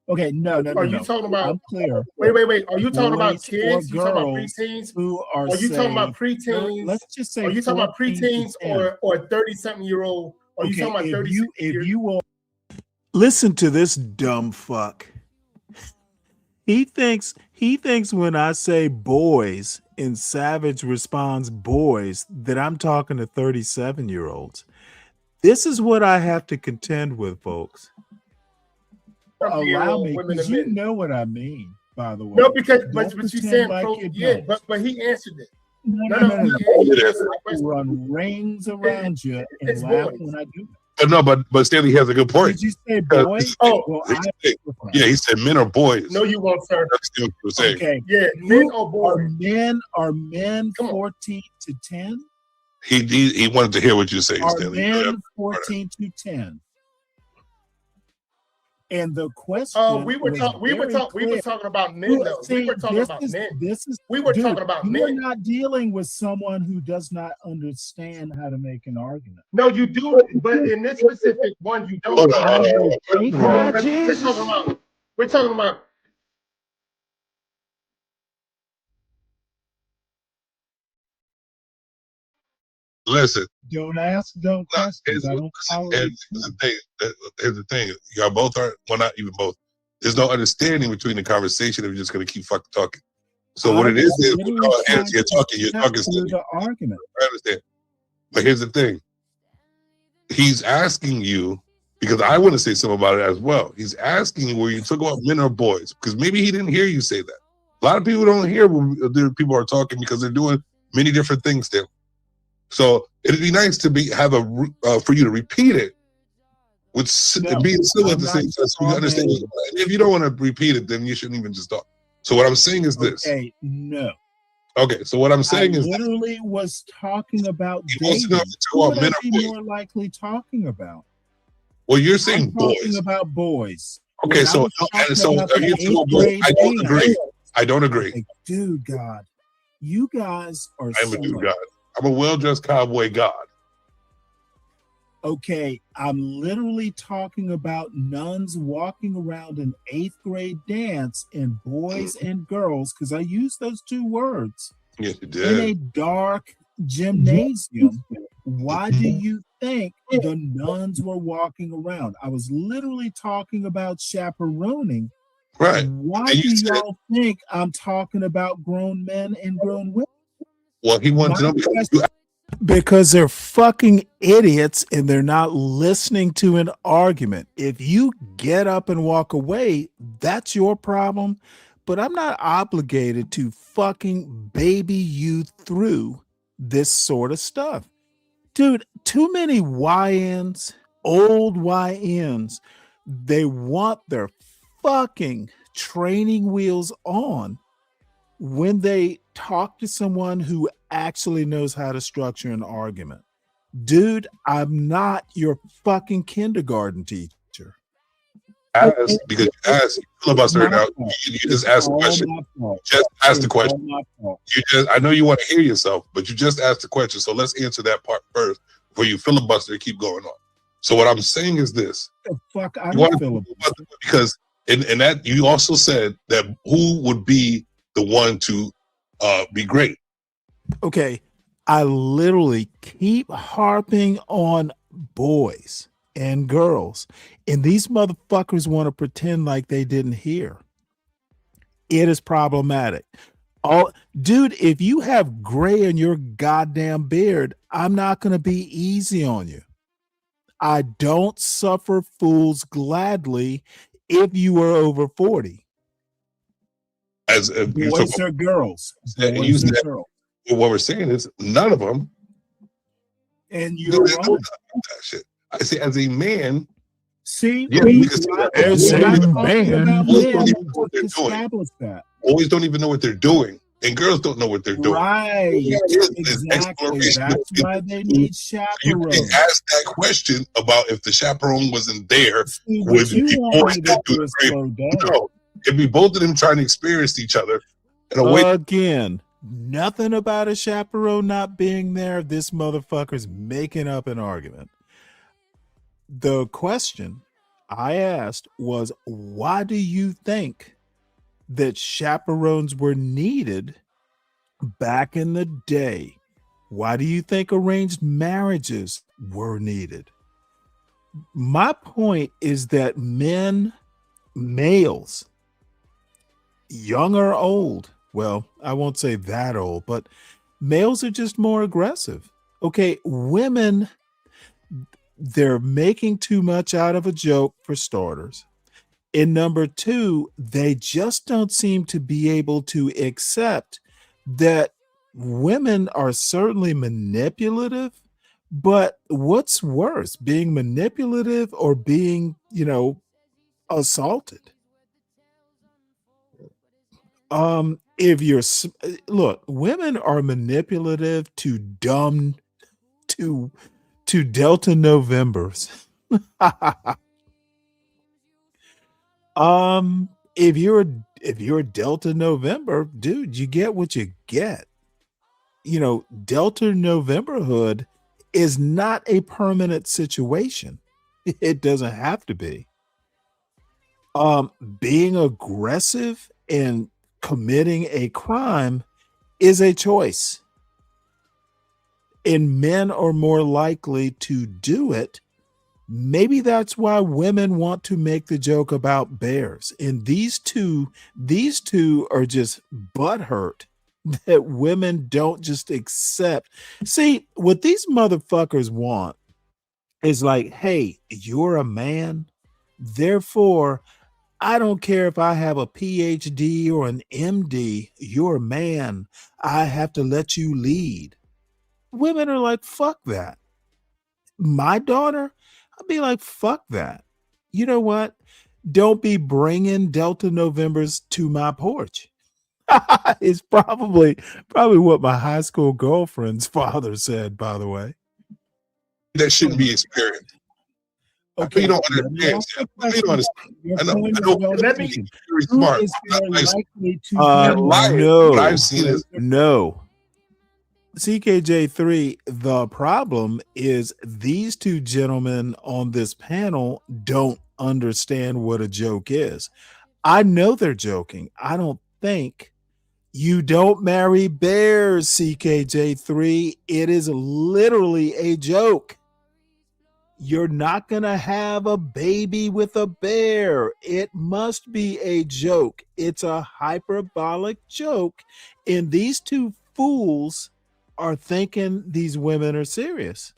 Okay, no. Are you talking about? I'm clear. Wait. Are you talking about Boys or kids? You talking about girls preteens? who are Are you talking about say, preteens? let's just say Are you talking about 14 to preteens 10. or 30-something-year-old? Are you talking about 30? If you will listen to this dumb fuck. He thinks when I say boys and Savage responds boys that I'm talking to 37-year-olds. This is what I have to contend with, folks. Allow me, because you know what I mean, by the way. No, because Don't but you pretend saying like pro, you yeah, don't. but he answered it. No. He answered my question. Run rings around you and It's laugh boys. when I do. But Stanley has a good point. Did you say boys? Well, Yeah, he said men or boys. No, you won't, sir. That's what you're saying. Okay. Yeah, men or boys. Are men 14 to 10? He wanted to hear what you say, Are Stanley. men 14 to 10? And the question we were talking about men though. We were talking about men. We were talking about men. You're not dealing with someone who does not understand how to make an argument. No, you do, but in this specific one, you don't. We're talking about. Listen. Don't ask, don't question. I don't tolerate. Here's the thing. Y'all both are, well, not even both. There's no understanding between the conversation if you're just going to keep fucking talking. So what it is you're talking. The argument. I understand. But here's the thing. He's asking you, because I want to say something about it as well. He's asking you where you talk about men or boys, because maybe he didn't hear you say that. A lot of people don't hear when people are talking because they're doing many different things still. So it'd be nice to for you to repeat it with being civil at the same time, so you understand. If you don't want to repeat it, then you shouldn't even just talk. So what I'm saying is this. Okay, no. Okay, so what I'm saying is literally was talking about dating. Who would I be more likely talking about? Well, you're saying boys. Talking about boys. Okay, so are you talking about boys? I don't agree. I don't agree. Like, dude, God, you guys are. I'm a dude, God. I'm a well-dressed cowboy god. Okay, I'm literally talking about nuns walking around an 8th grade dance and boys and girls, because I use those two words. Yes, you did. In a dark gymnasium. Why do you think the nuns were walking around? I was literally talking about chaperoning. Right. Why do y'all think I'm talking about grown men and grown women? Well, he wanted to know because they're fucking idiots and they're not listening to an argument. If you get up and walk away, that's your problem. But I'm not obligated to fucking baby you through this sort of stuff. Dude, too many YNs, old YNs, they want their fucking training wheels on when they talk to someone who actually knows how to structure an argument. Dude, I'm not your fucking kindergarten teacher. Because you asked, filibuster right now. You just asked the question. Just ask the question. I know you want to hear yourself, but you just asked the question. So let's answer that part first before you filibuster and keep going on. So what I'm saying is this. The fuck, I don't filibuster. Because in that you also said that who would be the one to be great. Okay, I literally keep harping on boys and girls, and these motherfuckers want to pretend like they didn't hear. It is problematic. Dude, if you have gray in your goddamn beard, I'm not going to be easy on you. I don't suffer fools gladly if you are over 40. As boys or girls. Boys or girls. What we're saying is none of them. And you're wrong. That shit. I say as a man. See, yeah, as a man, boys don't even know what they're doing, and girls don't know what they're doing. Right. Exactly. That's why they need chaperones. You can ask that question about if the chaperone wasn't there, would be boys that do it. No, it'd be both of them trying to experience each other. Again, nothing about a chaperone not being there. This motherfucker's making up an argument. The question I asked was, why do you think that chaperones were needed back in the day? Why do you think arranged marriages were needed? My point is that males, young or old, well, I won't say that old, but males are just more aggressive. Okay, women, they're making too much out of a joke, for starters. And number two, they just don't seem to be able to accept that women are certainly manipulative, but what's worse, being manipulative or being, assaulted? If you're look, women are manipulative to Delta Novembers. If you're a Delta November, dude, you get what you get. Delta Novemberhood is not a permanent situation. It doesn't have to be. Being aggressive and committing a crime is a choice. And men are more likely to do it. Maybe that's why women want to make the joke about bears. And these two are just butthurt that women don't just accept. See, what these motherfuckers want is like, hey, you're a man, therefore I don't care if I have a PhD or an MD, you're a man. I have to let you lead. Women are like, fuck that. My daughter, I'd be like, fuck that. You know what? Don't be bringing Delta Novembers to my porch. It's probably what my high school girlfriend's father said, by the way. That shouldn't be experienced. Okay, you don't understand. You don't understand. I know. Let me. Very smart. No, what I've seen is no. CKJ3, the problem is these two gentlemen on this panel don't understand what a joke is. I know they're joking. I don't think you don't marry bears, CKJ3. It is literally a joke. You're not going to have a baby with a bear. It must be a joke. It's a hyperbolic joke. And these two fools are thinking these women are serious.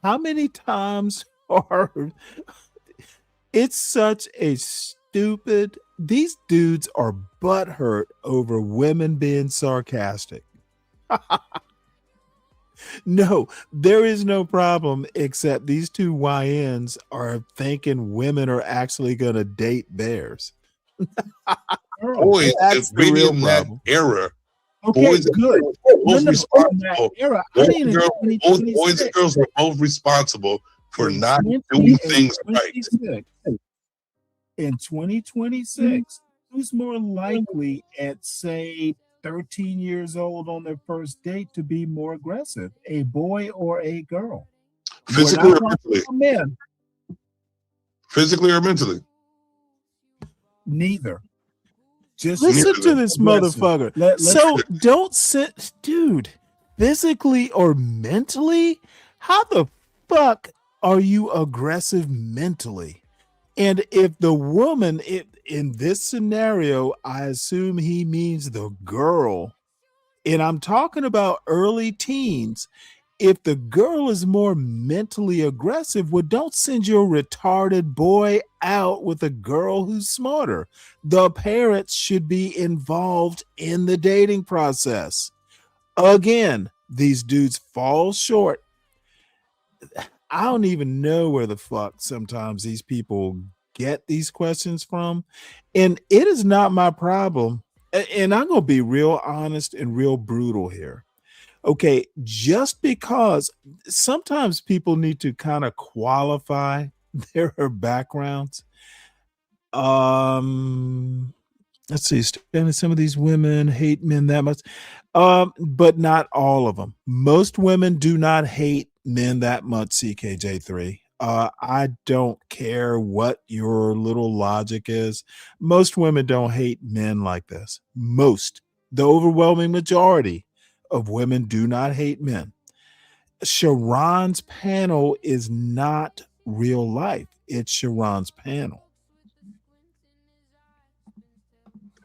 How many times are it's such a stupid, these dudes are butthurt over women being sarcastic. No, there is no problem except these two YNs are thinking women are actually going to date bears. Boys, That's the real in that problem. era. Okay, Boys good. both responsible. Era. Both boys and girls were both responsible for not doing things right. In 2026, who's more likely at, say, 13 years old on their first date to be more aggressive, a boy or a girl? Physically or mentally? Men. Physically or mentally? Neither. Just listen to this motherfucker. So don't sit, dude, physically or mentally? How the fuck are you aggressive mentally? And if the woman, in this scenario, I assume he means the girl, and I'm talking about early teens. If the girl is more mentally aggressive, well, don't send your retarded boy out with a girl who's smarter. The parents should be involved in the dating process. Again, these dudes fall short. I don't even know where the fuck sometimes these people get these questions from. And it is not my problem. And I'm going to be real honest and real brutal here. Okay, just because sometimes people need to kind of qualify their backgrounds. Let's see, some of these women hate men that much, but not all of them. Most women do not hate men that much, CKJ3. I don't care what your little logic is. Most women don't hate men like this. The overwhelming majority of women do not hate men. Sharon's panel is not real life. It's Sharon's panel.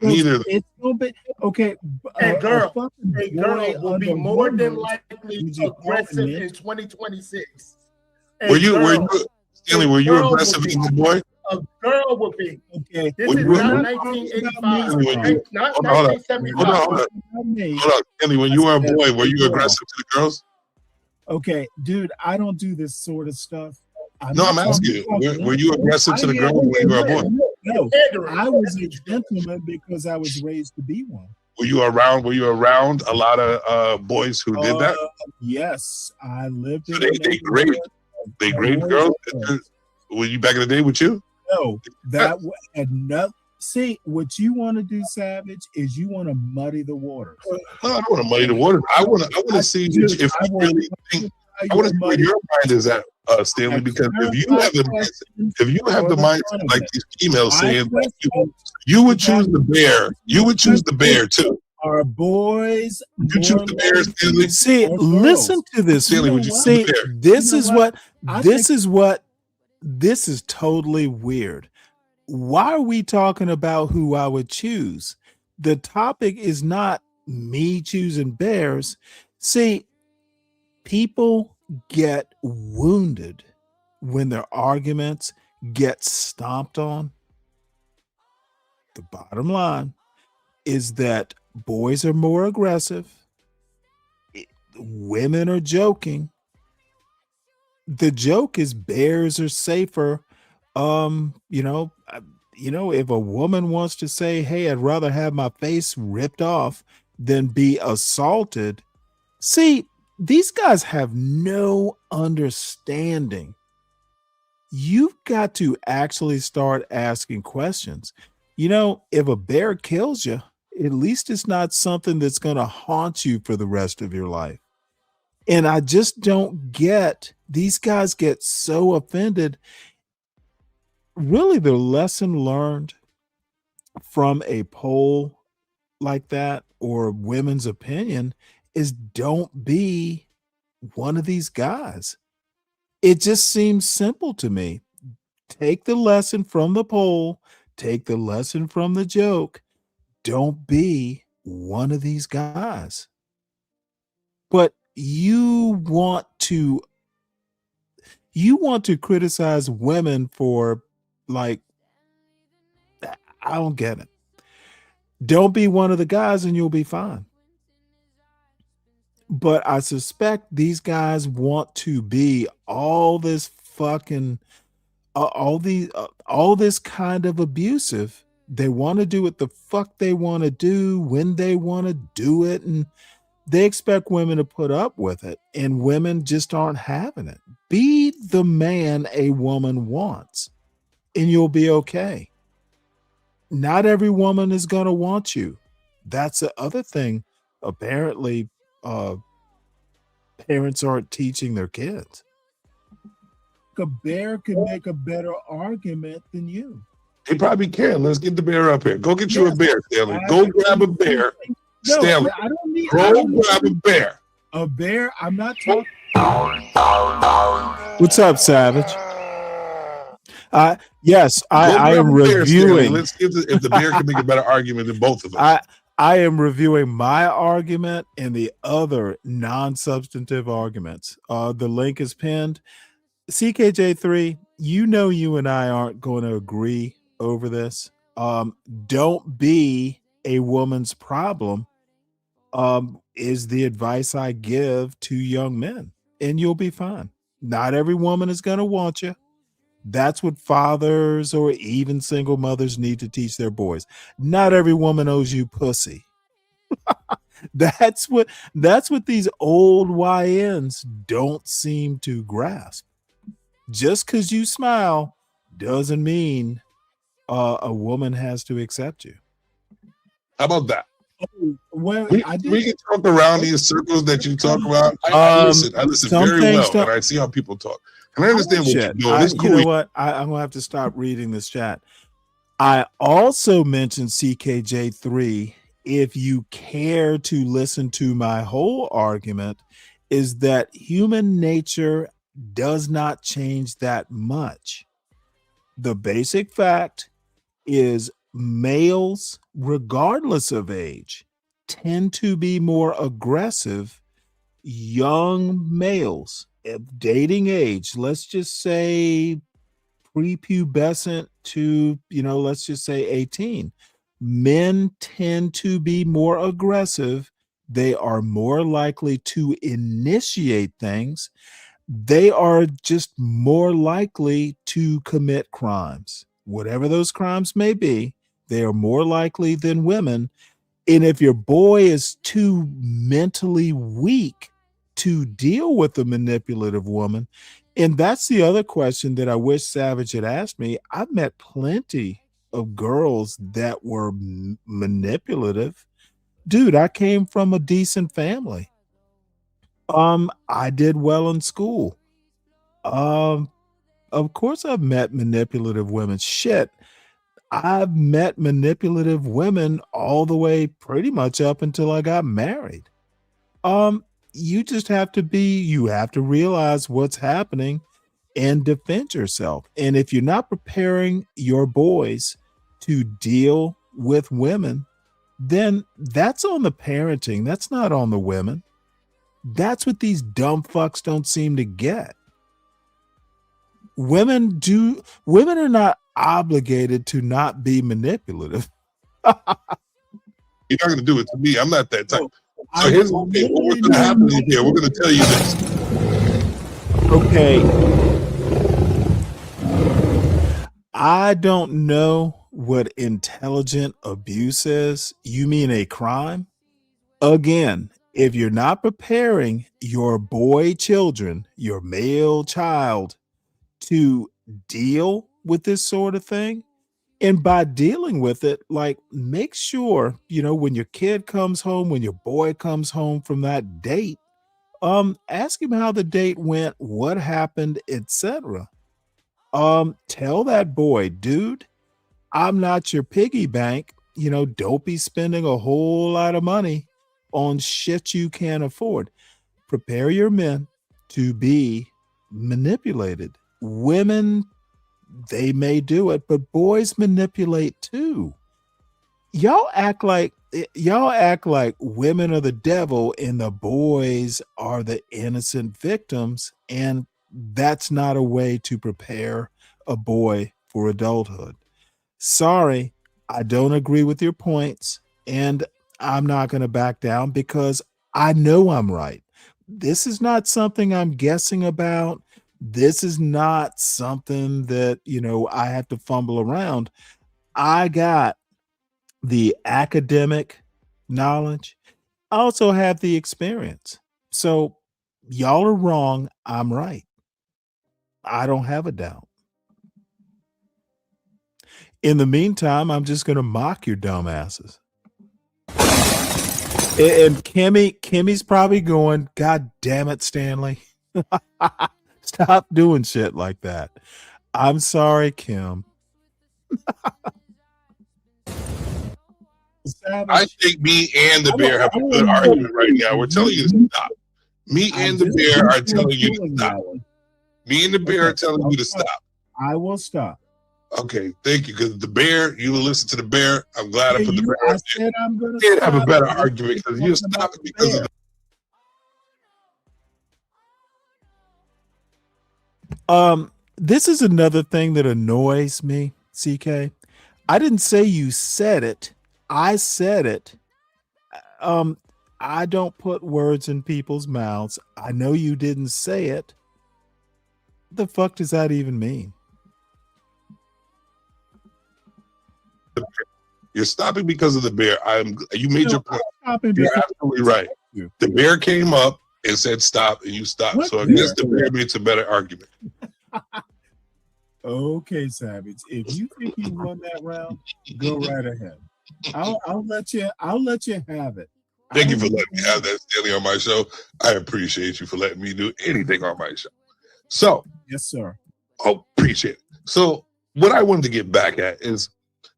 Neither. It's a little bit okay. A girl boy will be under more than hormones, likely would you call aggressive men? in 2026. Were you Stanley? Were you girl aggressive will as a boy? A girl would be. Okay. This Were is you- not were- 1985, not Hold on, 1975. hold on, Stanley. When you were a boy, were you aggressive to the girls? Okay, dude, I don't do this sort of stuff. No, I'm asking you. Were you aggressive to the girls when you were a boy? No, I was a gentleman because I was raised to be one. Were you around a lot of boys who did that? Yes, I lived So in they grade girls. Were you back in the day with you? No, had no. See, what you want to do, Savage, is you want to muddy the waters. No, I don't want to muddy the water. I want to see if you really think. I want to see where your mind is at, Stanley. Because if you have the mindset like these females saying that you would choose the bear, you would choose the bear too. Our boys, you choose the bear, Stanley. See, listen to this. Stanley, would you See, choose the bear? This is totally weird. Why are we talking about who I would choose? The topic is not me choosing bears. See, people get wounded when their arguments get stomped on. The bottom line is that boys are more aggressive. Women are joking. The joke is bears are safer. If a woman wants to say, hey, I'd rather have my face ripped off than be assaulted. See, these guys have no understanding. You've got to actually start asking questions. If a bear kills you, at least it's not something that's going to haunt you for the rest of your life. And I just don't get, these guys get so offended. Really, the lesson learned from a poll like that or women's opinion is don't be one of these guys. It just seems simple to me. Take the lesson from the poll, take the lesson from the joke. Don't be one of these guys. But you want to criticize women for, like, I don't get it. Don't be one of the guys and you'll be fine. But I suspect these guys want to be all this fucking all this kind of abusive. They want to do what the fuck they want to do when they want to do it, and they expect women to put up with it, and women just aren't having it. Be the man a woman wants, and you'll be okay. Not every woman is going to want you. That's the other thing. Apparently, parents aren't teaching their kids. A bear can make a better argument than you. He probably can. Let's get the bear up here. Go get you a bear, Stanley. Go grab a bear. No, Stanley, I don't need. go grab a bear. A bear? I'm not talking. What's up, Savage? Yes, I am reviewing. Let's see if the bear can make a better argument than both of us. I am reviewing my argument and the other non-substantive arguments. The link is pinned. CKJ3, you and I aren't going to agree over this. Don't be a woman's problem is the advice I give to young men, and you'll be fine. Not every woman is going to want you. That's what fathers or even single mothers need to teach their boys. Not every woman owes you pussy. That's what these old YNs don't seem to grasp. Just because you smile doesn't mean a woman has to accept you. How about that? Well, we can talk around these circles that you talk about. I listen very well, and I see how people talk. And I understand what you're doing. It's cool. You know what? I'm gonna have to stop reading this chat. I also mentioned CKJ3. If you care to listen to my whole argument, is that human nature does not change that much. The basic fact is males, regardless of age, tend to be more aggressive. Young males of dating age, let's just say prepubescent to, let's just say 18, men tend to be more aggressive. They are more likely to initiate things. They are just more likely to commit crimes, whatever those crimes may be. They are more likely than women. And if your boy is too mentally weak to deal with a manipulative woman, and that's the other question that I wish Savage had asked me. I've met plenty of girls that were manipulative. Dude, I came from a decent family. I did well in school. Of course I've met manipulative women. Shit. I've met manipulative women all the way pretty much up until I got married. You just have to realize what's happening and defend yourself. And if you're not preparing your boys to deal with women, then that's on the parenting. That's not on the women. That's what these dumb fucks don't seem to get. Women are not obligated to not be manipulative. You're not going to do it to me. I'm not that type. So here's what we're going to happen here. We're going to tell you this. Okay. I don't know what intelligent abuse is. You mean a crime? Again, if you're not preparing your boy children, your male child, to deal with this sort of thing, and by dealing with it, like, make sure, when your kid comes home, when your boy comes home from that date, ask him how the date went, what happened, etc. Tell that boy, dude, I'm not your piggy bank. Don't be spending a whole lot of money on shit you can't afford. Prepare your men to be manipulated. Women, they may do it, but boys manipulate too. Y'all act like women are the devil and the boys are the innocent victims, and that's not a way to prepare a boy for adulthood. Sorry, I don't agree with your points, and I'm not going to back down because I know I'm right. This is not something I'm guessing about. This is not something that, I have to fumble around. I got the academic knowledge. I also have the experience. So y'all are wrong. I'm right. I don't have a doubt. In the meantime, I'm just going to mock your dumbasses. And Kimmy's probably going, God damn it, Stanley. Stop doing shit like that. I'm sorry, Kim. I think me and the bear have a good argument right now. We're telling you to stop. Me and the bear are telling you to stop. Me and the bear are telling you to stop. I will stop. Okay, thank you. Because the bear, you will listen to the bear. I'm glad I put the bear I on said I'm going there. to Have a better argument because you stop it because of the. This is another thing that annoys me, CK. I didn't say you said it. I said it. I don't put words in people's mouths. I know you didn't say it. What the fuck does that even mean? You're stopping because of the bear. You made your point. You're absolutely right. The bear came up and said stop, and you stopped. What so I bear? guess the bear makes a better argument. Okay, Savage. If you think you won that round, go right ahead. I'll let you have it. Thank you for letting me have that, Stanley, on my show. I appreciate you for letting me do anything on my show. So, yes, sir. Oh, appreciate it. So, what I wanted to get back at is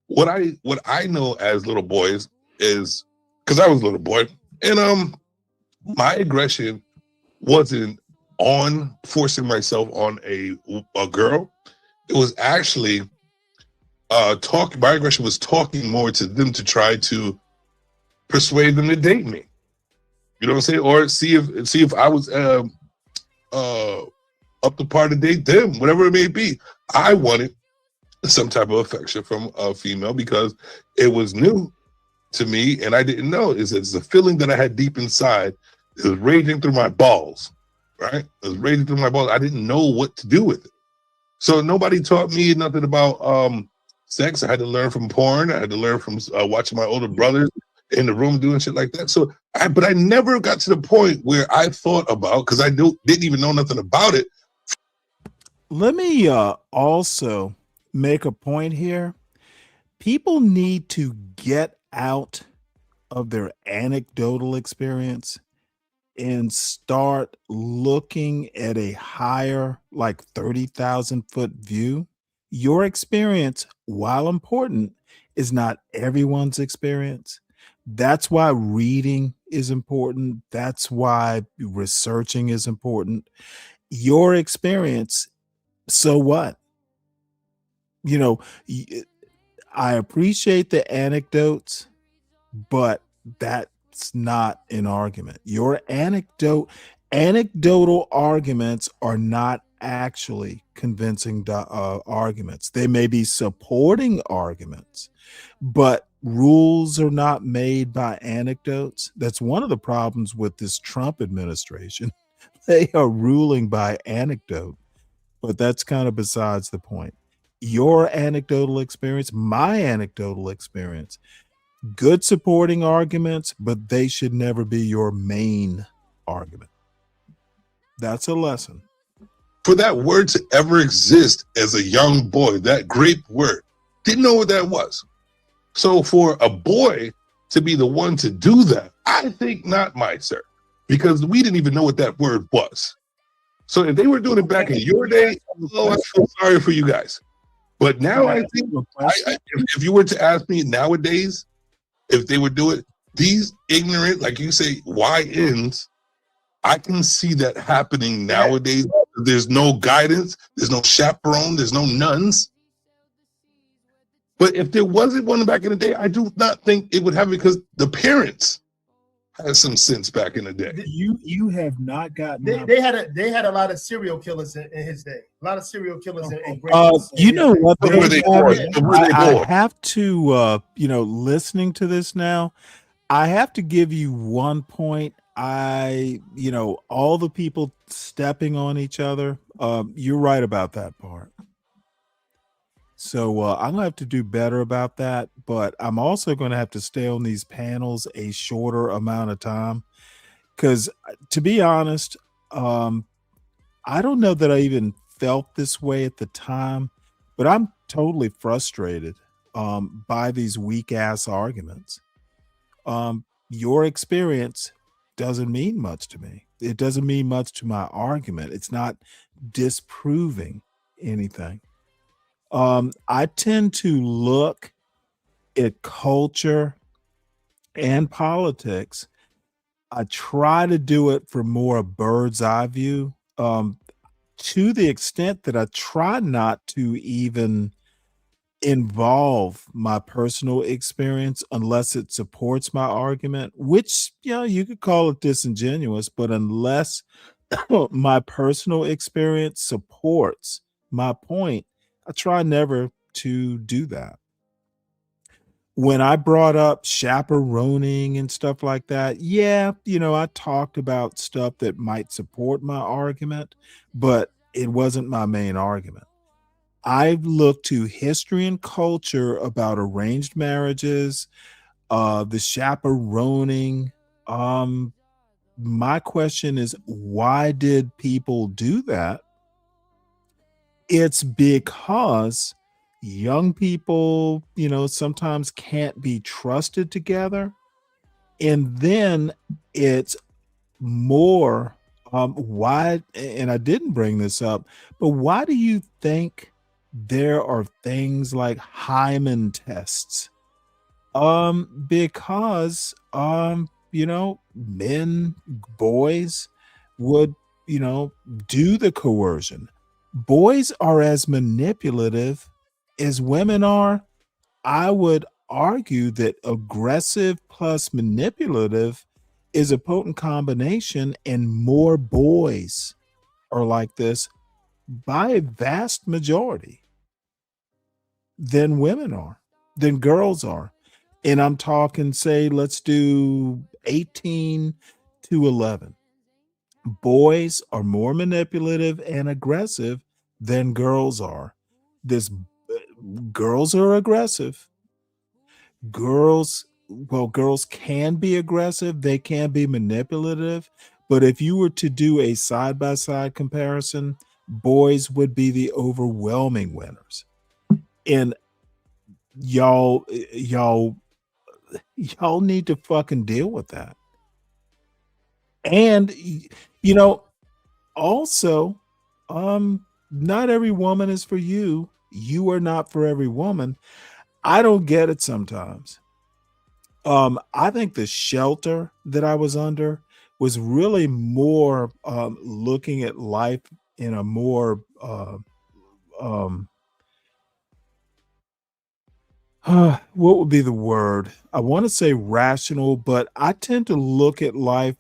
what I know as little boys is because I was a little boy, and my aggression wasn't on forcing myself on a girl. It was actually talking. My aggression was talking more to them to try to persuade them to date me. You know what I'm saying? Or see if I was up to par to date them, whatever it may be. I wanted some type of affection from a female because it was new to me and I didn't know. It's a feeling that I had deep inside. It was raging through my balls, right? It was raging through my balls. I didn't know what to do with it. So nobody taught me nothing about sex. I had to learn from porn. I had to learn from watching my older brothers in the room doing shit like that. So, but I never got to the point where I thought about, because I didn't even know nothing about it. Let me also make a point here. People need to get out of their anecdotal experience and start looking at a higher, like 30,000 foot view. Your experience, while important, is not everyone's experience. That's why reading is important. That's why researching is important. Your experience, so what? You know, I appreciate the anecdotes, but that's not an argument. Your anecdotal arguments are not actually convincing arguments. They may be supporting arguments, but rules are not made by anecdotes. That's one of the problems with this Trump administration. They are ruling by anecdote, but that's kind of besides the point. Your anecdotal experience, my anecdotal experience, good supporting arguments, but they should never be your main argument. That's a lesson. For that word to ever exist as a young boy, that grape word, didn't know what that was. So for a boy to be the one to do that, I think not, my sir, because we didn't even know what that word was. So if they were doing it back in your day, oh, I feel sorry for you guys. But now I think if you were to ask me nowadays, if they would do it, these ignorant, like you say, YNs, I can see that happening nowadays. There's no guidance, there's no chaperone, there's no nuns. But if there wasn't one back in the day, I do not think it would happen because the parents had some sense back in the day. You have not gotten. They had a lot of serial killers in his day. A lot of serial killers in you know what? I have to, listening to this now, I have to give you one point. All the people stepping on each other. You're right about that part. So I'm gonna have to do better about that, but I'm also gonna have to stay on these panels a shorter amount of time. Because to be honest, I don't know that I even felt this way at the time, but I'm totally frustrated by these weak ass arguments. Your experience doesn't mean much to me. It doesn't mean much to my argument. It's not disproving anything. I tend to look at culture and politics. I try to do it from more a bird's eye view, to the extent that I try not to even involve my personal experience unless it supports my argument, which, you could call it disingenuous, but unless my personal experience supports my point, I try never to do that. When I brought up chaperoning and stuff like that, I talked about stuff that might support my argument, but it wasn't my main argument. I've looked to history and culture about arranged marriages, the chaperoning. My question is, why did people do that? It's because young people, sometimes can't be trusted together. And then it's more Why, and I didn't bring this up, but why do you think there are things like hymen tests? Because men, boys would, do the coercion. Boys are as manipulative as women are. I would argue that aggressive plus manipulative is a potent combination, and more boys are like this by a vast majority than women are, than girls are. And I'm talking, say, let's do 18 to 11. Boys are more manipulative and aggressive than girls are. Girls are aggressive. Girls can be aggressive, they can be manipulative, but if you were to do a side-by-side comparison, boys would be the overwhelming winners. And y'all need to fucking deal with that. And also, not every woman is for you. You are not for every woman. I don't get it sometimes. I think the shelter that I was under was really more looking at life in a more what would be the word? I want to say rational, but I tend to look at life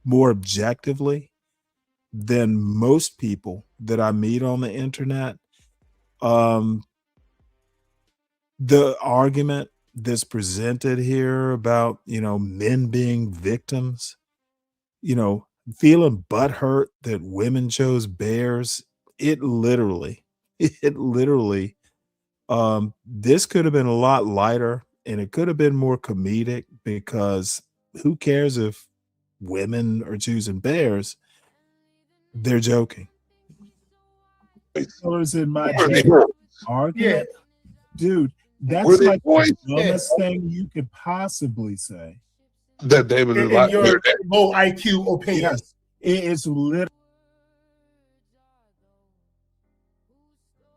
more objectively than most people that I meet on the internet. The argument that's presented here about, men being victims, feeling butthurt that women chose bears, it literally, this could have been a lot lighter and it could have been more comedic, because who cares if women are choosing bears? They're joking. Colors in my argument, dude. That's like the dumbest thing you could possibly say. That David is like your low IQ opinion. Yes, it's literally.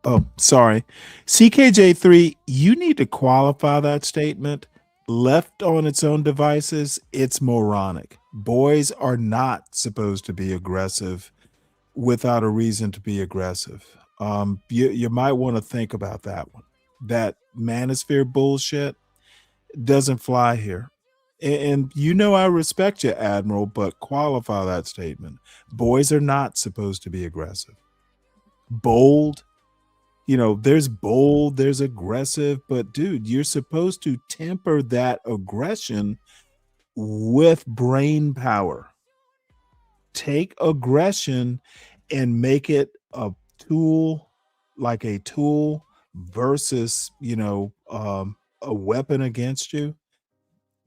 Oh, sorry. CKJ3, you need to qualify that statement. Left on its own devices, it's moronic. Boys are not supposed to be aggressive without a reason to be aggressive. You might want to think about that one. That manosphere bullshit doesn't fly here. And I respect you, Admiral, but qualify that statement. Boys are not supposed to be aggressive. Bold, there's bold, there's aggressive, but dude, you're supposed to temper that aggression with brain power. Take aggression and make it a tool, like a tool versus, a weapon against you.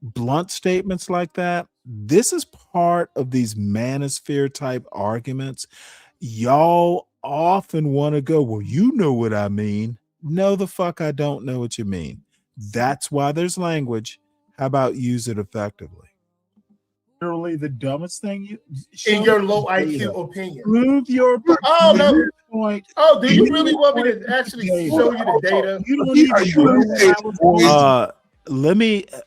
Blunt statements like that. This is part of these manosphere type arguments. Y'all often want to go, well, you know what I mean. No, the fuck, I don't know what you mean. That's why there's language. How about use it effectively? Literally the dumbest thing you in your low IQ opinion. Prove your point. Oh, do you really want me to actually show you the data? You don't even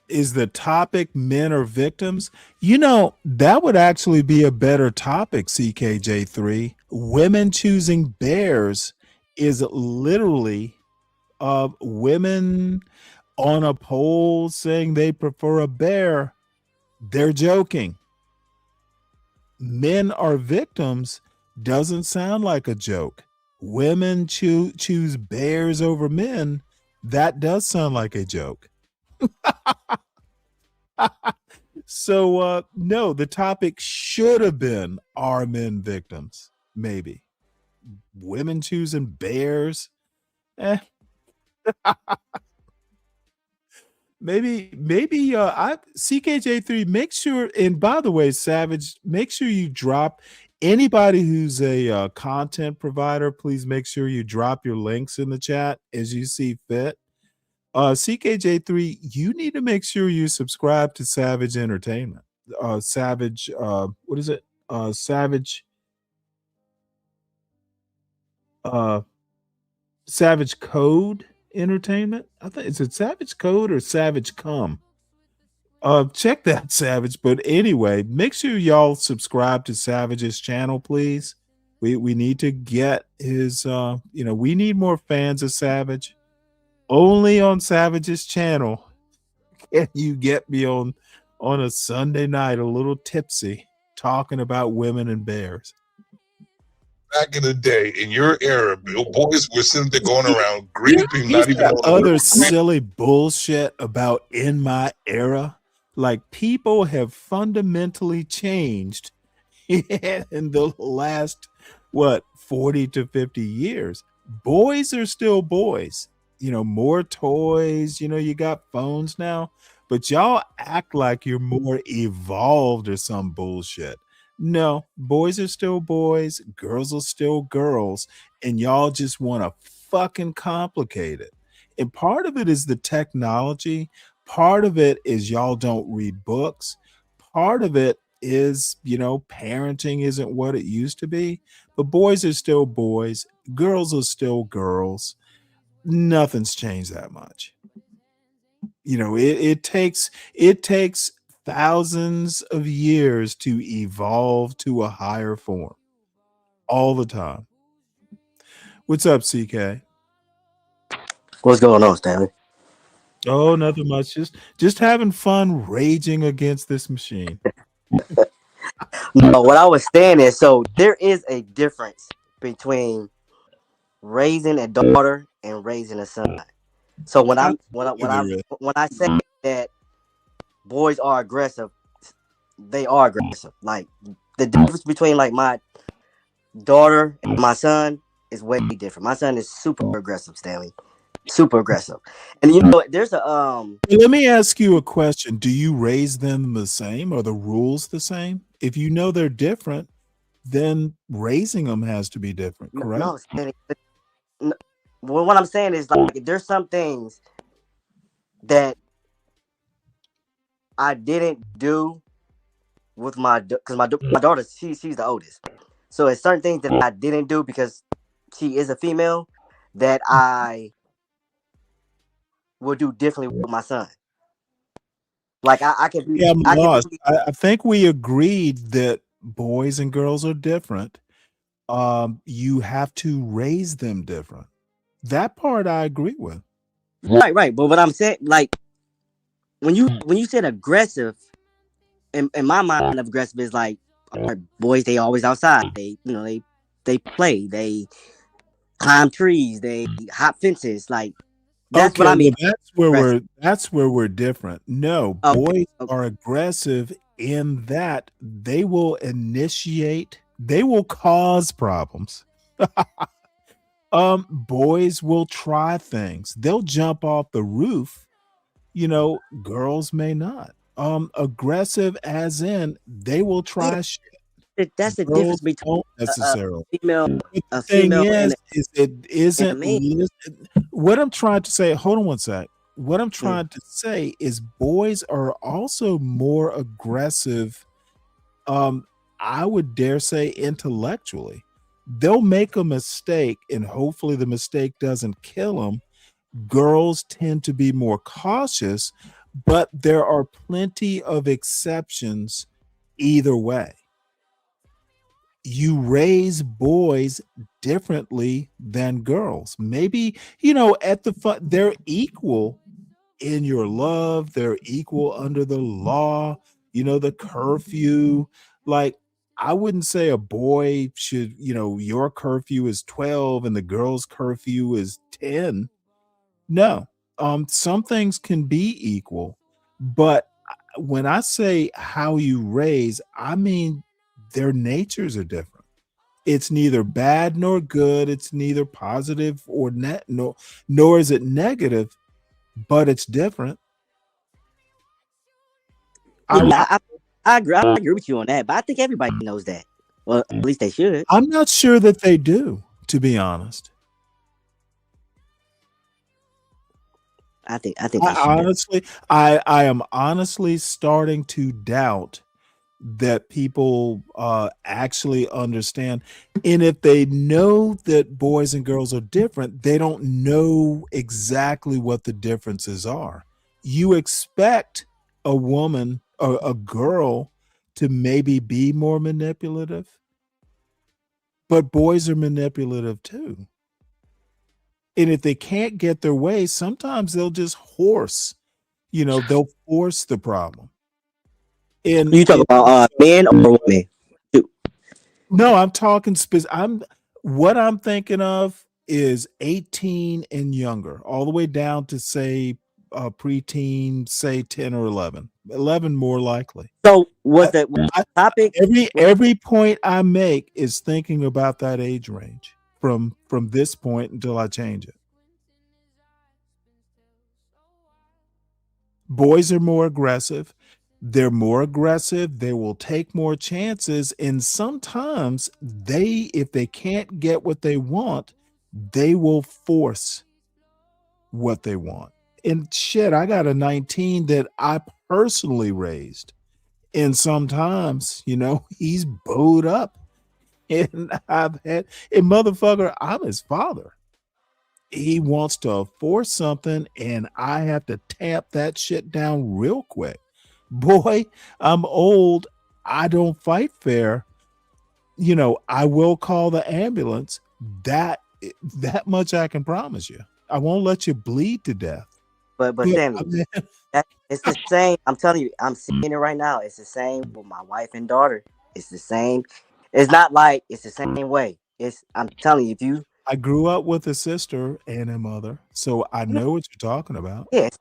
is the topic men are victims? That would actually be a better topic, CKJ3. Women choosing bears is literally women on a poll saying they prefer a bear. They're joking. Men are victims doesn't sound like a joke. Women choose bears over men. That does sound like a joke. So no, the topic should have been, are men victims? Maybe. Women choosing bears? Maybe CKJ3, make sure, and by the way, Savage, make sure you drop anybody who's a content provider, please make sure you drop your links in the chat as you see fit. CKJ3, you need to make sure you subscribe to Savage Entertainment. Savage, what is it? Savage uh Savage Code Entertainment. I think is it Savage Code or Savage Come? Check that Savage. But anyway, make sure y'all subscribe to Savage's channel, please. We need to get his we need more fans of Savage. Only on Savage's channel can you get me on a Sunday night a little tipsy talking about women and bears. Back in the day, in your era, boys were sitting there going around gripping, not even on Other silly bullshit about in my era. Like, people have fundamentally changed in the last 40 to 50 years. Boys are still boys. More toys, you got phones now, but y'all act like you're more evolved or some bullshit. No, boys are still boys, girls are still girls, and y'all just want to fucking complicate it. And part of it is the technology, part of it is y'all don't read books, part of it is, parenting isn't what it used to be. But boys are still boys, girls are still girls. Nothing's changed that much. It takes thousands of years to evolve to a higher form all the time. What's up, CK? What's going on, Stanley? Oh, nothing much. Just having fun raging against this machine. No, what I was saying is, so there is a difference between raising a daughter and raising a son. So when I say that boys are aggressive, they are aggressive. Like, the difference between like my daughter and my son is way different. My son is super aggressive, Stanley. Super aggressive. And there's a Let me ask you a question. Do you raise them the same? Are the rules the same? If you know they're different, then raising them has to be different, correct? No, Stanley. Well, what I'm saying is, like, there's some things that I didn't do with because my daughter, she's the oldest. So it's certain things that I didn't do because she is a female that I will do differently with my son. Like, I can be. Yeah, I'm lost. I think we agreed that boys and girls are different. You have to raise them different. That part I agree with. Right. But what I'm saying, like, when you said aggressive, in my mind, aggressive is like, all right, boys, they always outside. They play, they climb trees, they hop fences. Like, that's what I mean. Well, that's where we're different. No, boys are aggressive in that they will initiate, they will cause problems. Boys will try things. They'll jump off the roof. Girls may not. Aggressive as in they will try shit. That's the difference between necessarily. A female is it isn't. and What I'm trying to say. Hold on one sec. What I'm trying to say is boys are also more aggressive. I would dare say intellectually. They'll make a mistake, and hopefully the mistake doesn't kill them. Girls tend to be more cautious, but there are plenty of exceptions either way. You raise boys differently than girls. Maybe, at the they're equal in your love, they're equal under the law, the curfew. Like, I wouldn't say a boy should, your curfew is 12 and the girl's curfew is 10. No. Some things can be equal, but when I say how you raise, I mean their natures are different. It's neither bad nor good. It's neither positive or nor is it negative, but it's different. I agree with you on that, but I think everybody knows that. Well, at least they should. I'm not sure that they do, to be honest. I think I am honestly starting to doubt that people actually understand. And if they know that boys and girls are different, they don't know exactly what the differences are. You expect a woman or a girl to maybe be more manipulative, but boys are manipulative too. And if they can't get their way, sometimes they'll just they'll force the problem. And You talk about men or women? no, I'm talking what I'm thinking of is 18 and younger, all the way down to say preteen, say 10 or 11. 11 more likely. So was that topic? Every point I make is thinking about that age range from this point until I change it. Boys are more aggressive. They're more aggressive. They will take more chances. And sometimes if they can't get what they want, they will force what they want. And shit, I got a 19 that I personally raised. And sometimes, he's bowed up. And motherfucker, I'm his father. He wants to force something and I have to tamp that shit down real quick. Boy, I'm old. I don't fight fair. I will call the ambulance. That much I can promise you. I won't let you bleed to death. But Stanley, it's the same. I'm telling you, I'm seeing it right now. It's the same with my wife and daughter. It's the same. It's not like it's the same way. I'm telling you, I grew up with a sister and a mother, so I know what you're talking about. Yes,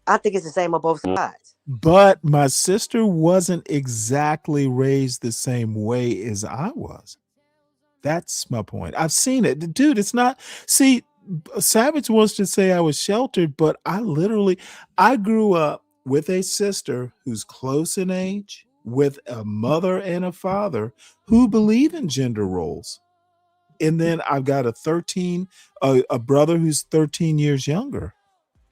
I think it's the same on both sides. But my sister wasn't exactly raised the same way as I was. That's my point. I've seen it. Dude, it's not. See, Savage wants to say I was sheltered, but I grew up with a sister who's close in age, with a mother and a father who believe in gender roles. And then I've got a brother who's 13 years younger.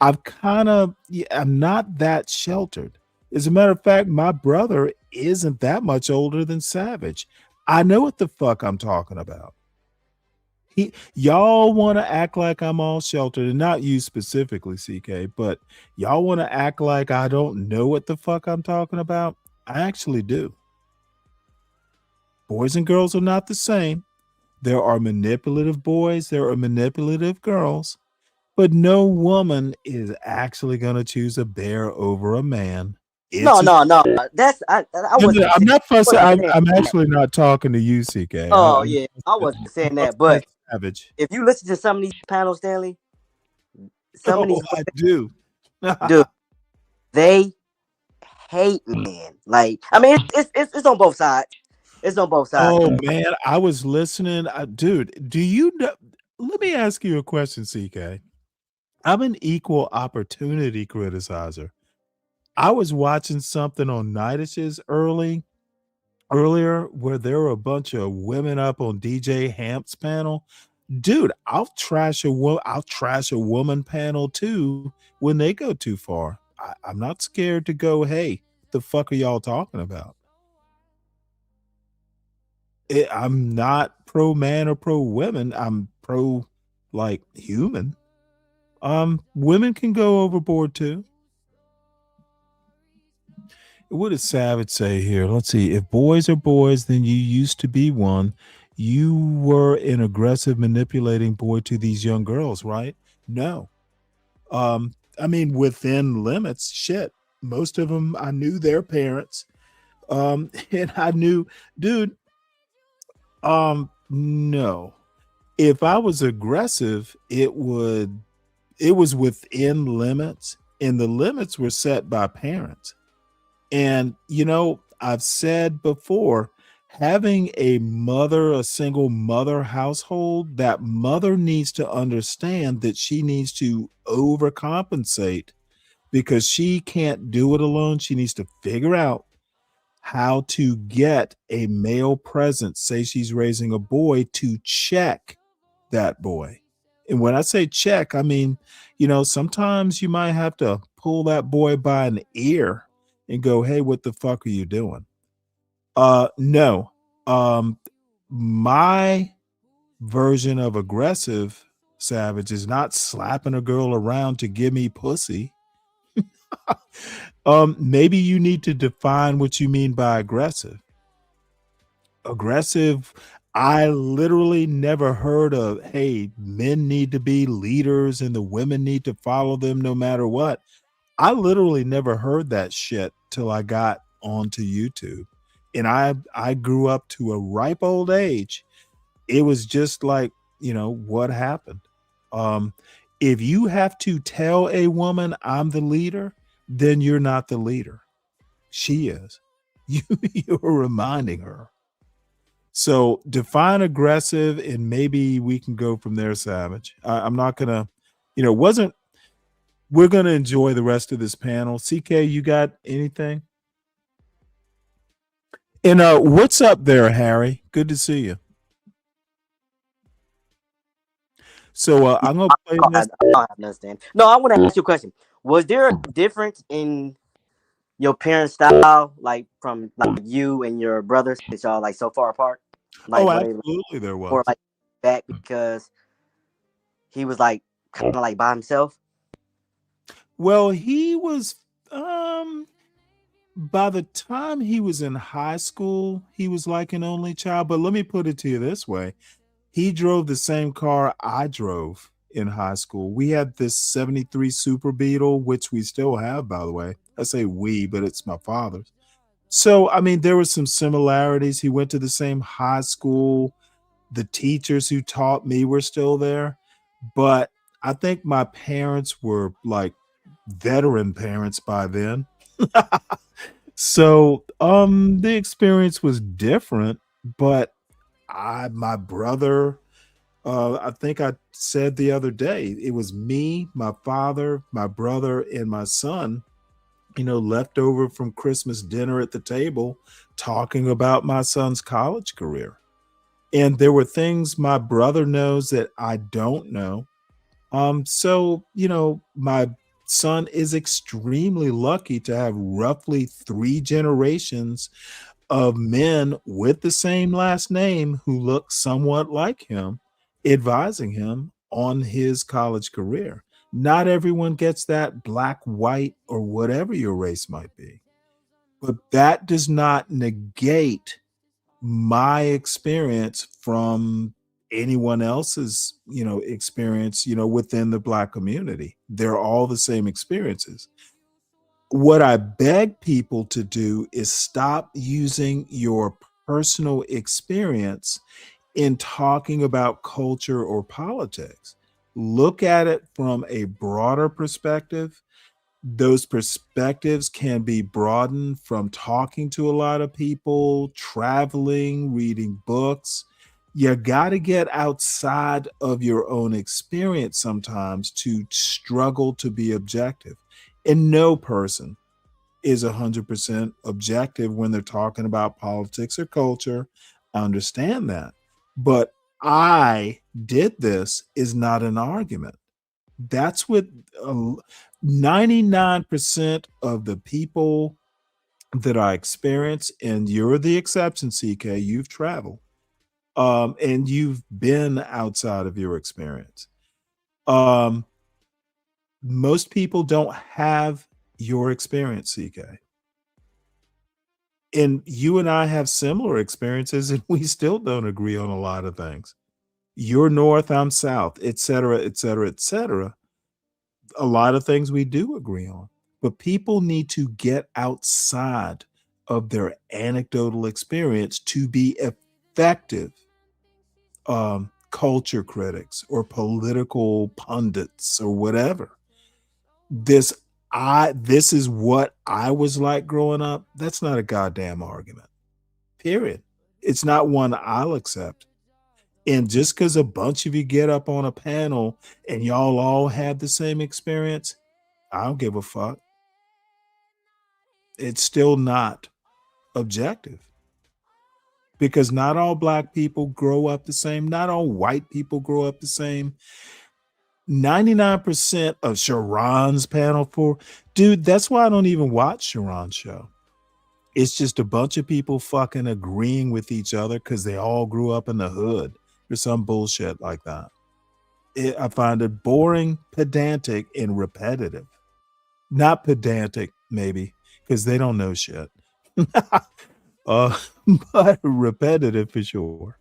I'm not that sheltered. As a matter of fact, my brother isn't that much older than Savage. I know what the fuck I'm talking about. Y'all want to act like I'm all sheltered, and not you specifically, CK, but y'all want to act like I don't know what the fuck I'm talking about. I actually do. Boys and girls are not the same. There are manipulative boys, there are manipulative girls, but no woman is actually going to choose a bear over a man. No. That's I wasn't. I'm not fussing. I'm actually not talking to you, CK. Oh yeah, I wasn't saying that. But Savage. If you listen to some of these panels, Stanley, some of these I do. dude, they hate men. Like, I mean, it's on both sides. It's on both sides. Oh man, I was listening, dude. Do you know? Let me ask you a question, CK. I'm an equal opportunity criticizer. I was watching something on Nightish's earlier where there were a bunch of women up on DJ Hamp's panel. Dude, I'll trash a woman panel too when they go too far. I'm not scared to go, hey, the fuck are y'all talking about? I'm not pro man or pro women. I'm pro like human. Women can go overboard too. What does Savage say here? Let's see. If boys are boys, then you used to be one. You were an aggressive, manipulating boy to these young girls, right? No. I mean, within limits, shit. Most of them, I knew their parents. And I knew, dude, no. If I was aggressive, it was within limits, and the limits were set by parents. And, I've said before, having a single mother household, that mother needs to understand that she needs to overcompensate because she can't do it alone. She needs to figure out how to get a male presence, say she's raising a boy, to check that boy. And when I say check, I mean, sometimes you might have to pull that boy by an ear and go, hey, what the fuck are you doing? No. My version of aggressive savage is not slapping a girl around to give me pussy. Maybe you need to define what you mean by aggressive. Aggressive, I literally never heard of, hey, men need to be leaders and the women need to follow them no matter what. I literally never heard that shit till I got onto YouTube. And I grew up to a ripe old age. It was just like, what happened? If you have to tell a woman I'm the leader, then you're not the leader. She is. You're reminding her. So define aggressive, and maybe we can go from there, Savage. I'm not gonna, we're gonna enjoy the rest of this panel. CK, you got anything? And what's up there, Harry? Good to see you. So I'm gonna play this. I don't understand. No, I want to ask you a question. Was there a difference in your parents' style, like from like you and your brothers, that y'all like so far apart? Like, Absolutely, there was. Or like back because he was like kind of like by himself. Well, he was. By the time he was in high school, he was like an only child. But let me put it to you this way. He drove the same car I drove in high school. We had this 73 Super Beetle, which we still have, by the way. I say we, but it's my father's. So, I mean, there were some similarities. He went to the same high school. The teachers who taught me were still there. But I think my parents were like veteran parents by then. So, the experience was different, but my brother, I think I said the other day, it was me, my father, my brother, and my son, left over from Christmas dinner at the table talking about my son's college career. And there were things my brother knows that I don't know. So, my son is extremely lucky to have roughly 3 generations of men with the same last name who look somewhat like him, advising him on his college career. Not everyone gets that, black, white, or whatever your race might be. But that does not negate my experience from anyone else's, experience, within the black community. They're all the same experiences. What I beg people to do is stop using your personal experience in talking about culture or politics. Look at it from a broader perspective. Those perspectives can be broadened from talking to a lot of people, traveling, reading books. You got to get outside of your own experience sometimes to struggle to be objective. And no person is 100% objective when they're talking about politics or culture. I understand that. But I did this is not an argument. That's what 99% of the people that I experience, and you're the exception, CK, you've traveled, and you've been outside of your experience. Most people don't have your experience, CK. And you and I have similar experiences, and we still don't agree on a lot of things. You're north, I'm south, et cetera, et cetera, et cetera. A lot of things we do agree on, but people need to get outside of their anecdotal experience to be effective culture critics or political pundits or whatever. This is what I was like growing up. That's not a goddamn argument. Period. It's not one I'll accept. And just because a bunch of you get up on a panel and y'all all have the same experience, I don't give a fuck. It's still not objective. Because not all black people grow up the same. Not all white people grow up the same. 99% of Sharon's panel dude, that's why I don't even watch Sharon's show. It's just a bunch of people fucking agreeing with each other because they all grew up in the hood or some bullshit like that. I find it boring, pedantic, and repetitive. Not pedantic, maybe, because they don't know shit. But repetitive for sure.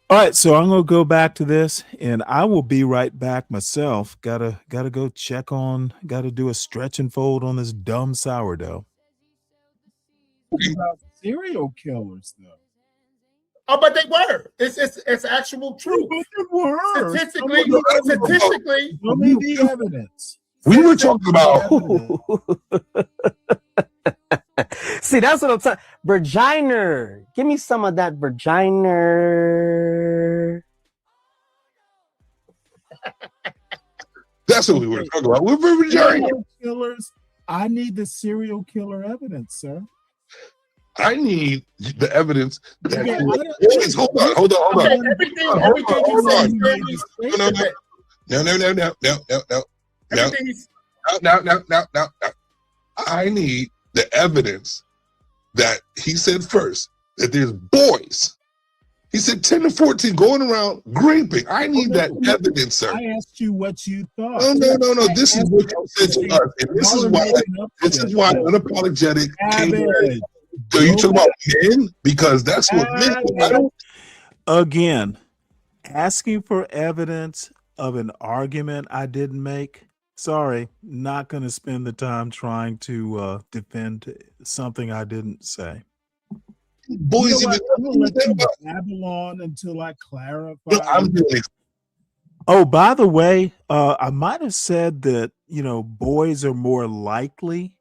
All right, so I'm gonna go back to this, and I will be right back myself. Gotta go check on. Gotta do a stretch and fold on this dumb sourdough. About serial killers, though. Oh, but they were. It's actual truth. But they were. Statistically, Show me the evidence. We were talking about. See, that's what I'm saying. Virginer. Give me some of that virginer. That's what we were talking about. We're vagina. Serial killers. I need the serial killer evidence, sir. I need the evidence that Yeah, hold on. No. I need the evidence that he said first that there's boys. He said 10 to 14 going around graping. I need that evidence, sir. I asked you what you thought. No. This is what you said to us. And this is why unapologetic came here. So you talk about men? Because that's what men do. Again, asking for evidence of an argument I didn't make. Sorry, not going to spend the time trying to defend something I didn't say. Boys, I'm gonna let you Babylon until I clarify. Oh, by the way, I might have said that boys are more likely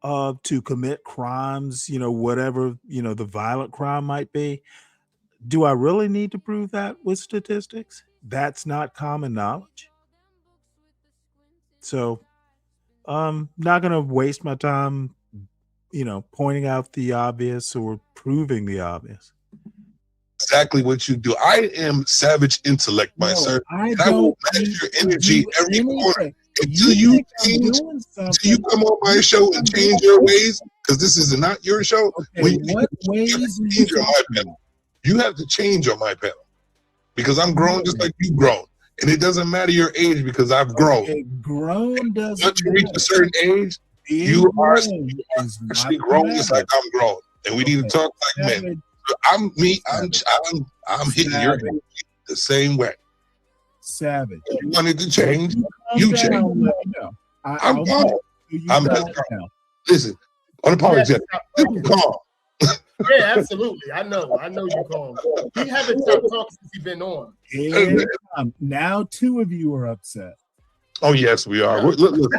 to commit crimes. Whatever the violent crime might be. Do I really need to prove that with statistics? That's not common knowledge. So I'm not going to waste my time, pointing out the obvious or proving the obvious. Exactly what you do. I am savage intellect, my sir. And I will match your energy every corner until you come on my show and change your ways, because this is not your show. Okay, what ways change on my panel. You have to change on my panel because I'm grown just like you grown. And it doesn't matter your age because I've grown. Okay, grown doesn't Once you reach a certain age, you are actually grown just like I'm grown. And we need to talk like men. So I'm hitting your energy the same way. Savage. You wanted to change, you change. I'm calm. I'm just calm. Listen, unapologetic. Calm. Yeah, absolutely. I know you're calm. He haven't stopped talking since he's been on. Now 2 of you are upset. Oh yes, we are. Look.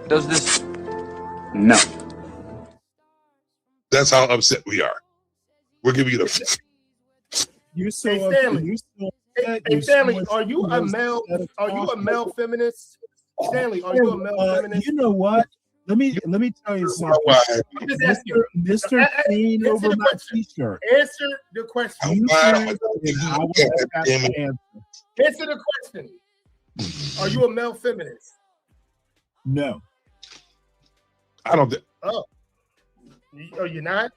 Does this? No. That's how upset we are. We're giving you the. You're so Hey, Stanley. Hey, Stanley, are you a male? Are you a male feminist? Stanley, are you a male feminist? You know what? Let me tell you something. Mr. Clean over my t-shirt. Answer the question. Answer the question. Are you a male feminist? No. I don't. Oh, you're not?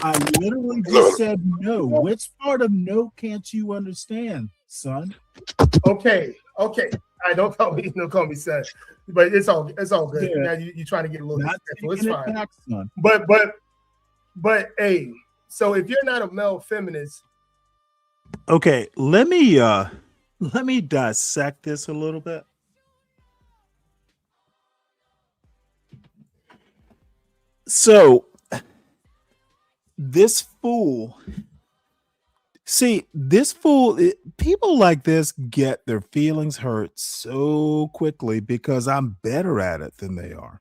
I literally just said no. Which part of no can't you understand, son? Okay. I don't call me son, but it's all good. Yeah. Now you're trying to get a little disrespectful. It's fine. Attack, son. But hey, so if you're not a male feminist, Okay, let me dissect this a little bit. So this fool, people like this get their feelings hurt so quickly because I'm better at it than they are.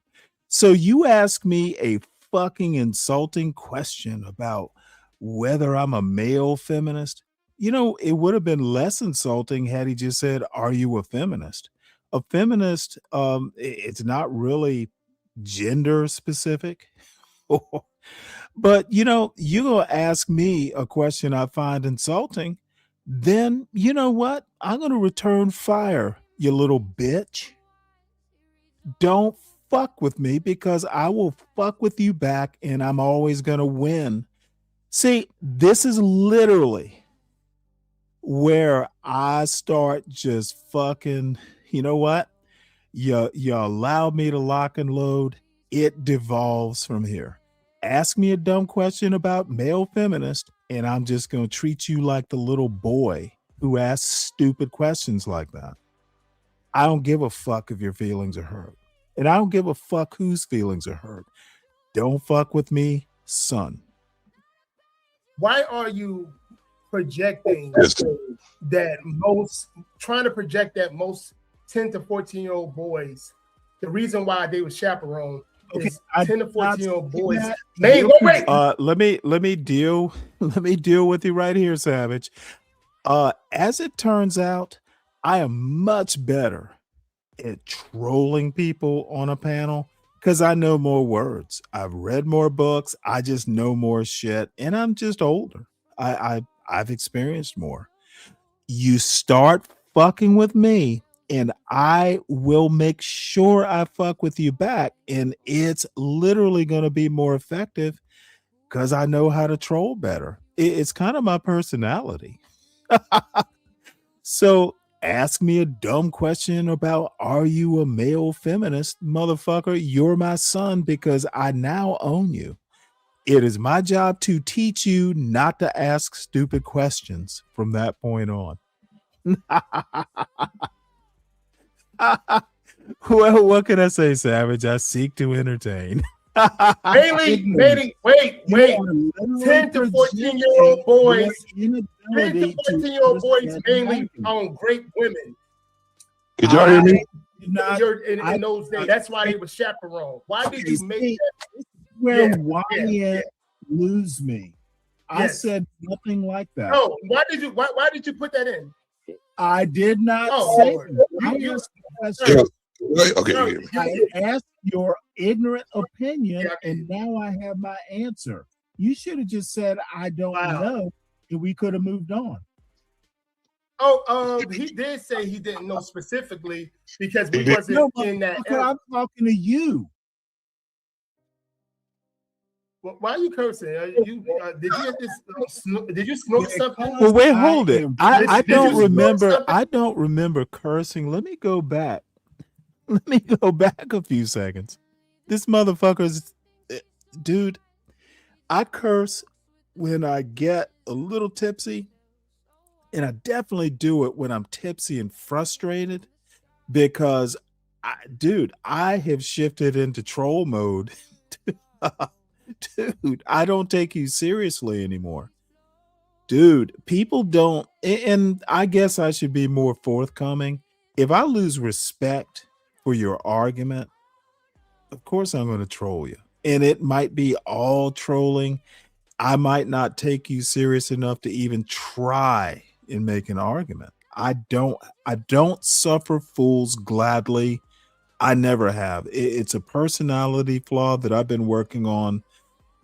So you ask me a fucking insulting question about whether I'm a male feminist. It would have been less insulting had he just said, "Are you a feminist?" A feminist, it's not really gender specific. But you're gonna ask me a question I find insulting, then you know what? I'm gonna return fire, you little bitch. don't fuck with me because I will fuck with you back and I'm always going to win. See, this is literally where I start just fucking, you know what? You allow me to lock and load. It devolves from here. Ask me a dumb question about male feminist, and I'm just going to treat you like the little boy who asks stupid questions like that. I don't give a fuck if your feelings are hurt. And I don't give a fuck whose feelings are hurt. Don't fuck with me, son. Why are you projecting trying to project that most 10 to 14-year-old boys, the reason why they were chaperoned is 10 to 14-year-old boys. Wait. Let me deal with you right here, Savage. As it turns out, I am much better at trolling people on a panel because I know more words. I've read more books. I just know more shit, and I'm just older. I've experienced more. You start fucking with me, and I will make sure I fuck with you back, and it's literally going to be more effective because I know how to troll better. It's kind of my personality. So ask me a dumb question about, are you a male feminist? Motherfucker, you're my son because I now own you. It is my job to teach you not to ask stupid questions from that point on. Well, what can I say, Savage? I seek to entertain. Wait. 10 to 14-year-old boys. 10 to 14-year-old boys mainly on great women. Could y'all hear me? In those days, that's why they were chaperoned. Why did you make that? Where Wyatt lose me? I said nothing like that. No, why did you put that in? I did not say that. I asked your ignorant opinion, and now I have my answer. You should have just said, I don't know, and we could have moved on. He did say he didn't know specifically because we wasn't in that era. I'm talking to you. Why are you cursing? Did you get this? Did you smoke something? Well, wait, hold it. I don't remember. I don't remember cursing. Let me go back. Let me go back a few seconds. This motherfucker's, dude. I curse when I get a little tipsy, and I definitely do it when I'm tipsy and frustrated because, I have shifted into troll mode. Dude, I don't take you seriously anymore. Dude, people don't, and I guess I should be more forthcoming. If I lose respect for your argument, of course I'm going to troll you. And it might be all trolling. I might not take you serious enough to even try and make an argument. I don't suffer fools gladly. I never have. It's a personality flaw that I've been working on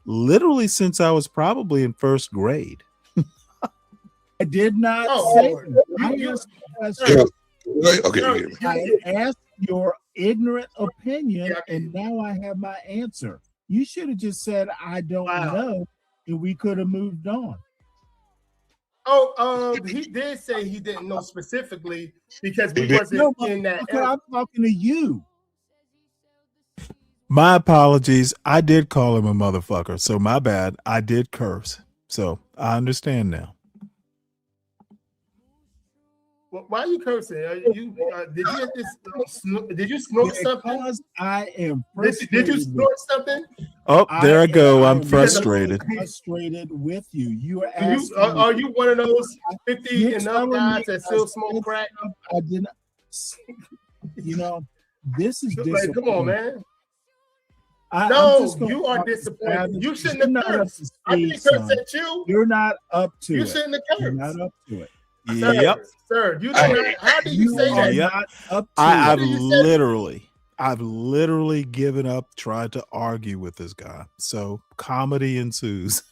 literally since I was probably in first grade. I did not say that. I asked your ignorant opinion, and now I have my answer. You should have just said, I don't know, and we could have moved on. He did say he didn't know specifically because we wasn't in that era. I'm talking to you. My apologies. I did call him a motherfucker, so my bad. I did curse. So I understand now. Why are you cursing? Did you get this? Did you snort something? Because I am frustrated. Did you snort something? Oh, there I go. I'm frustrated. Frustrated with you. You are asking. Are you one of those 50 and up guys that still smoke crack? I didn't. You know, this is like, come on, man. You are disappointed. You shouldn't have cursed. I didn't curse at you. You're not up to it. You shouldn't have cursed. You're not up to it. Sir, you don't. How do you say that? Yep. I've literally given up trying to argue with this guy. So comedy ensues.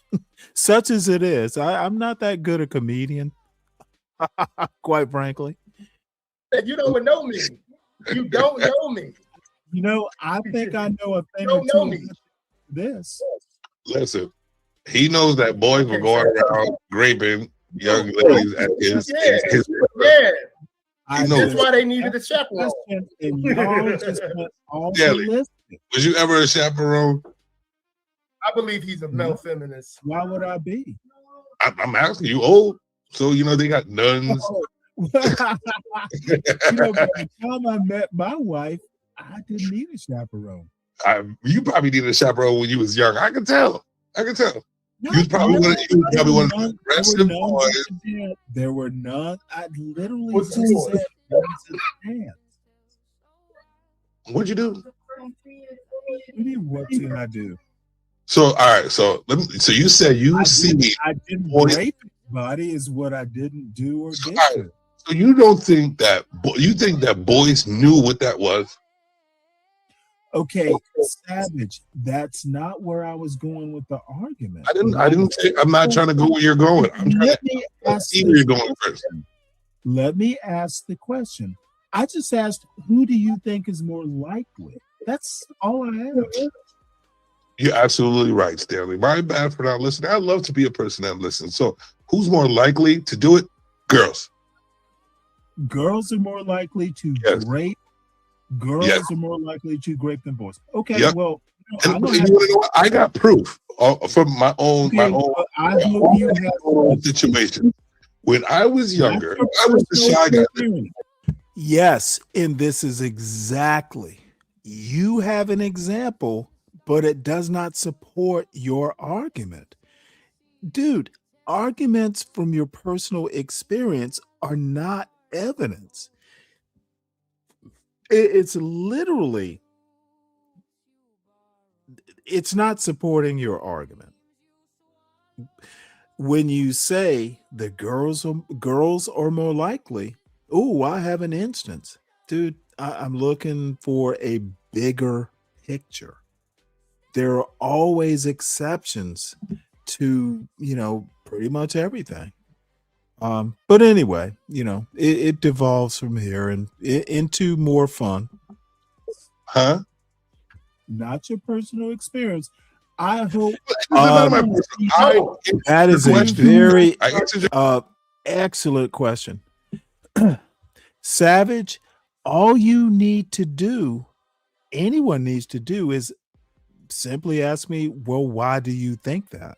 Such as it is. I'm not that good a comedian. Quite frankly. You don't know me. You don't know me. You know, I think I know a thing You or don't know two me. about this. Listen, he knows that boys were going around raping young ladies at his. Yeah. He knows. That's why they needed a chaperone. And y'all just went all Stanley, ballistic. was you ever a chaperone? I believe he's a male feminist. Why would I be? I'm asking you. Old, so you know they got nuns. You know, by the time I met my wife, I didn't need a chaperone. You probably needed a chaperone when you was young. I can tell. I can tell. No, you was probably one of the aggressive boys. There were none. I literally What's just yours? said, "Raise a hand." What'd you do? What do you mean, what did I do? So all right. So so you said you see. I didn't rape anybody. Is what I didn't do or did. Right. So you don't think that you think that boys knew what that was? Okay, Savage. That's not where I was going with the argument. I didn't say. I'm not trying to go where you're going. I'm trying to see where you're going first. Let me ask the question. I just asked, who do you think is more likely? That's all I asked. You're absolutely right, Stanley. My bad for not listening. I love to be a person that listens. So, who's more likely to do it? Girls. Girls are more likely to rape. Girls are more likely to rape than boys. Okay, well, and you want to know what? I got proof from my own situation. When I was younger, I was the shy guy. Yes, and this is exactly. You have an example, but it does not support your argument. Dude, arguments from your personal experience are not evidence. It's literally, it's not supporting your argument. When you say the girls are more likely, oh, I have an instance. Dude, I'm looking for a bigger picture. There are always exceptions to, pretty much everything. But anyway, it devolves from here and into more fun. Huh? Not your personal experience. I hope that is a very excellent question. Savage, all you need to do, anyone needs to do, is simply ask me, well, why do you think that?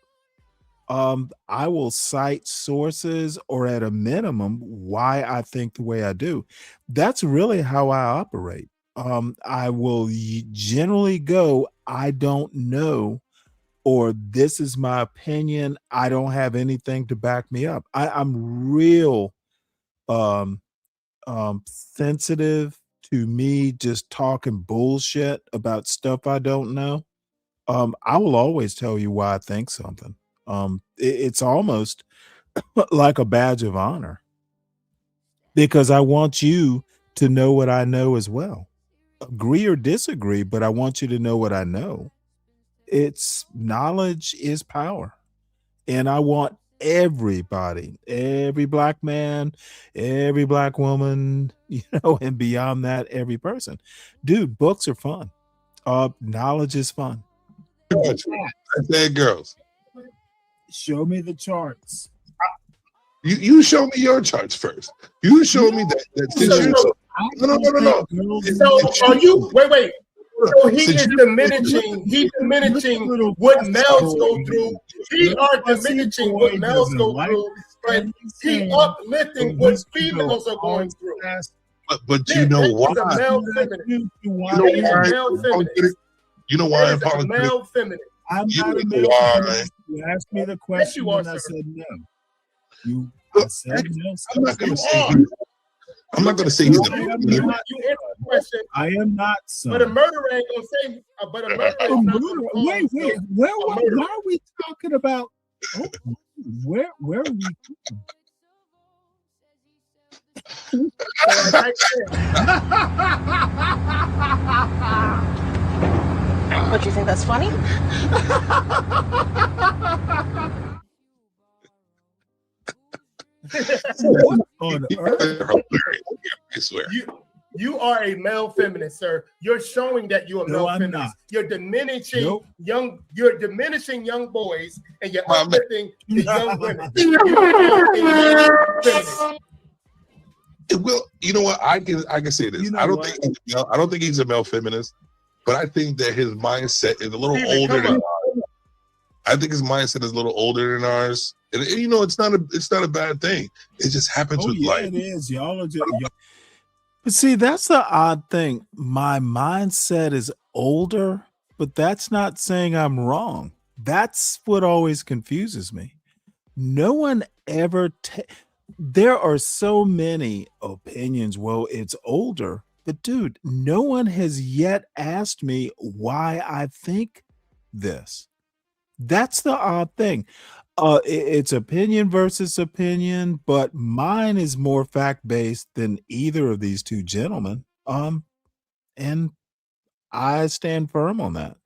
I will cite sources, or at a minimum, why I think the way I do. That's really how I operate. I will generally go, I don't know, or this is my opinion. I don't have anything to back me up. I'm real sensitive to me just talking bullshit about stuff I don't know. I will always tell you why I think something. It's almost like a badge of honor, because I want you to know what I know as well. Agree or disagree, but I want you to know what I know. It's knowledge is power. And I want everybody, every black man, every black woman, and beyond that, every person. Dude, books are fun. Knowledge is fun. I said girls. Show me the charts. You show me your charts first. You show me that No. So are you wait. So he is diminishing what males go through. He are diminishing what males go through, but he uplifting what females are going through. But you know why? You know why? Male feminine. I'm not a male feminist. You asked me the question and I said no. I said no. I'm not going to say you. I'm not going to say he's a you answered the question. I am not, son. But a murderer ain't going to say. But a murderer is not Wait. Why are we talking about? Where are we? What, you think that's funny? What on earth? I swear. You are a male feminist, sir. You're showing that you're a male I'm feminist. not. You're diminishing Nope. You're diminishing young boys, and you're My man. uplifting the young women. You are a male feminist. It will. You know what? I can say this. You know I don't what? think I don't think he's a male feminist, but I think that his mindset is a little Steven, older come than on. ours. I think his mindset is a little older than ours, and you know, it's not a bad thing. It just happens Oh with yeah, life. it is. Y'all are just. But see, that's the odd thing. My mindset is older, but that's not saying I'm wrong. That's what always confuses me. No one ever. There are so many opinions. Well, it's older, but dude, no one has yet asked me why I think this. That's the odd thing. It's opinion versus opinion, but mine is more fact based than either of these two gentlemen. And I stand firm on that.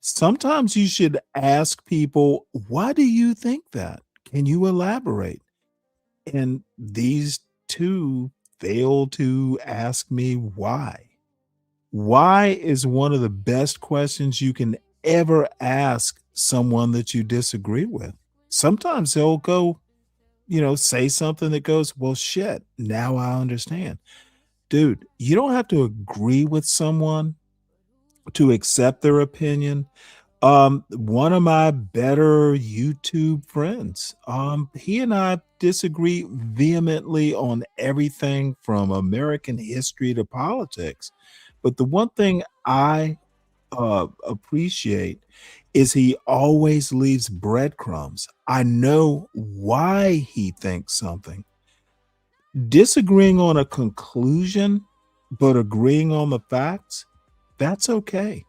Sometimes you should ask people, why do you think that? Can you elaborate? And these two fail to ask me why. Why is one of the best questions you can ever ask someone that you disagree with. Sometimes they'll go, say something that goes, well, shit, now I understand. Dude, you don't have to agree with someone to accept their opinion. One of my better YouTube friends, he and I disagree vehemently on everything from American history to politics. But the one thing I appreciate is he always leaves breadcrumbs. I know why he thinks something. Disagreeing on a conclusion, but agreeing on the facts, that's okay.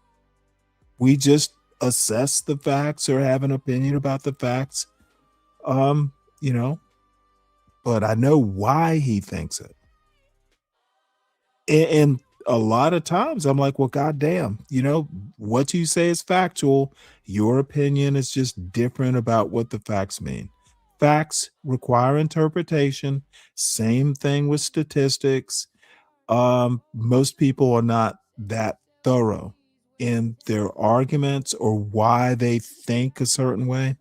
We just assess the facts or have an opinion about the facts. But I know why he thinks it. And a lot of times I'm like, well, goddamn, what you say is factual. Your opinion is just different about what the facts mean. Facts require interpretation. Same thing with statistics. Most people are not that thorough in their arguments or why they think a certain way.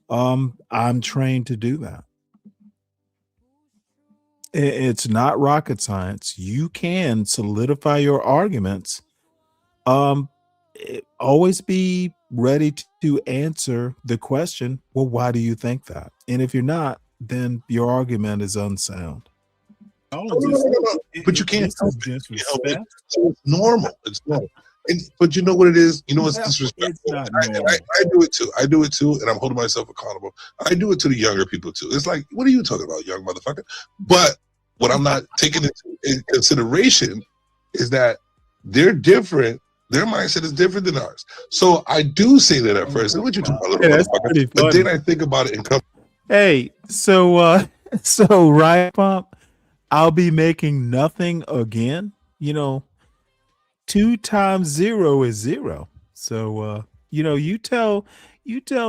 I'm trained to do that. It's not rocket science. You can solidify your arguments. Always be ready to answer the question, well, why do you think that? And if you're not, then your argument is unsound. No. But you can't help it. So it's normal. It's normal. But you know what it is? You know it's disrespectful. I do it too. I do it too, and I'm holding myself accountable. I do it to the younger people too. It's like, what are you talking about, young motherfucker? But what I'm not taking into consideration is that they're different. Their mindset is different than ours. So I do say that at first. What you talking about, little motherfucker? But then I think about it and come. Hey, so Riot Pump, I'll be making nothing again. 2 times 0 is 0. So you tell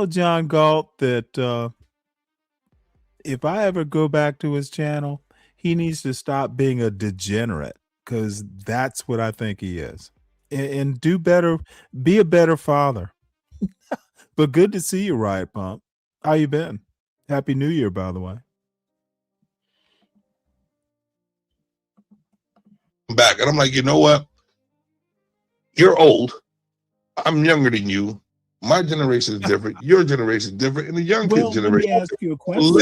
John Galt that if I ever go back to his channel, he needs to stop being a degenerate, because that's what I think he is. And do better, be a better father. But good to see you, Riot Pump. How you been? Happy New Year, by the way. Back, and I'm like, you know what? You're old. I'm younger than you. My generation is different. Your generation is different, and the young kids' generation. Let me ask you a question.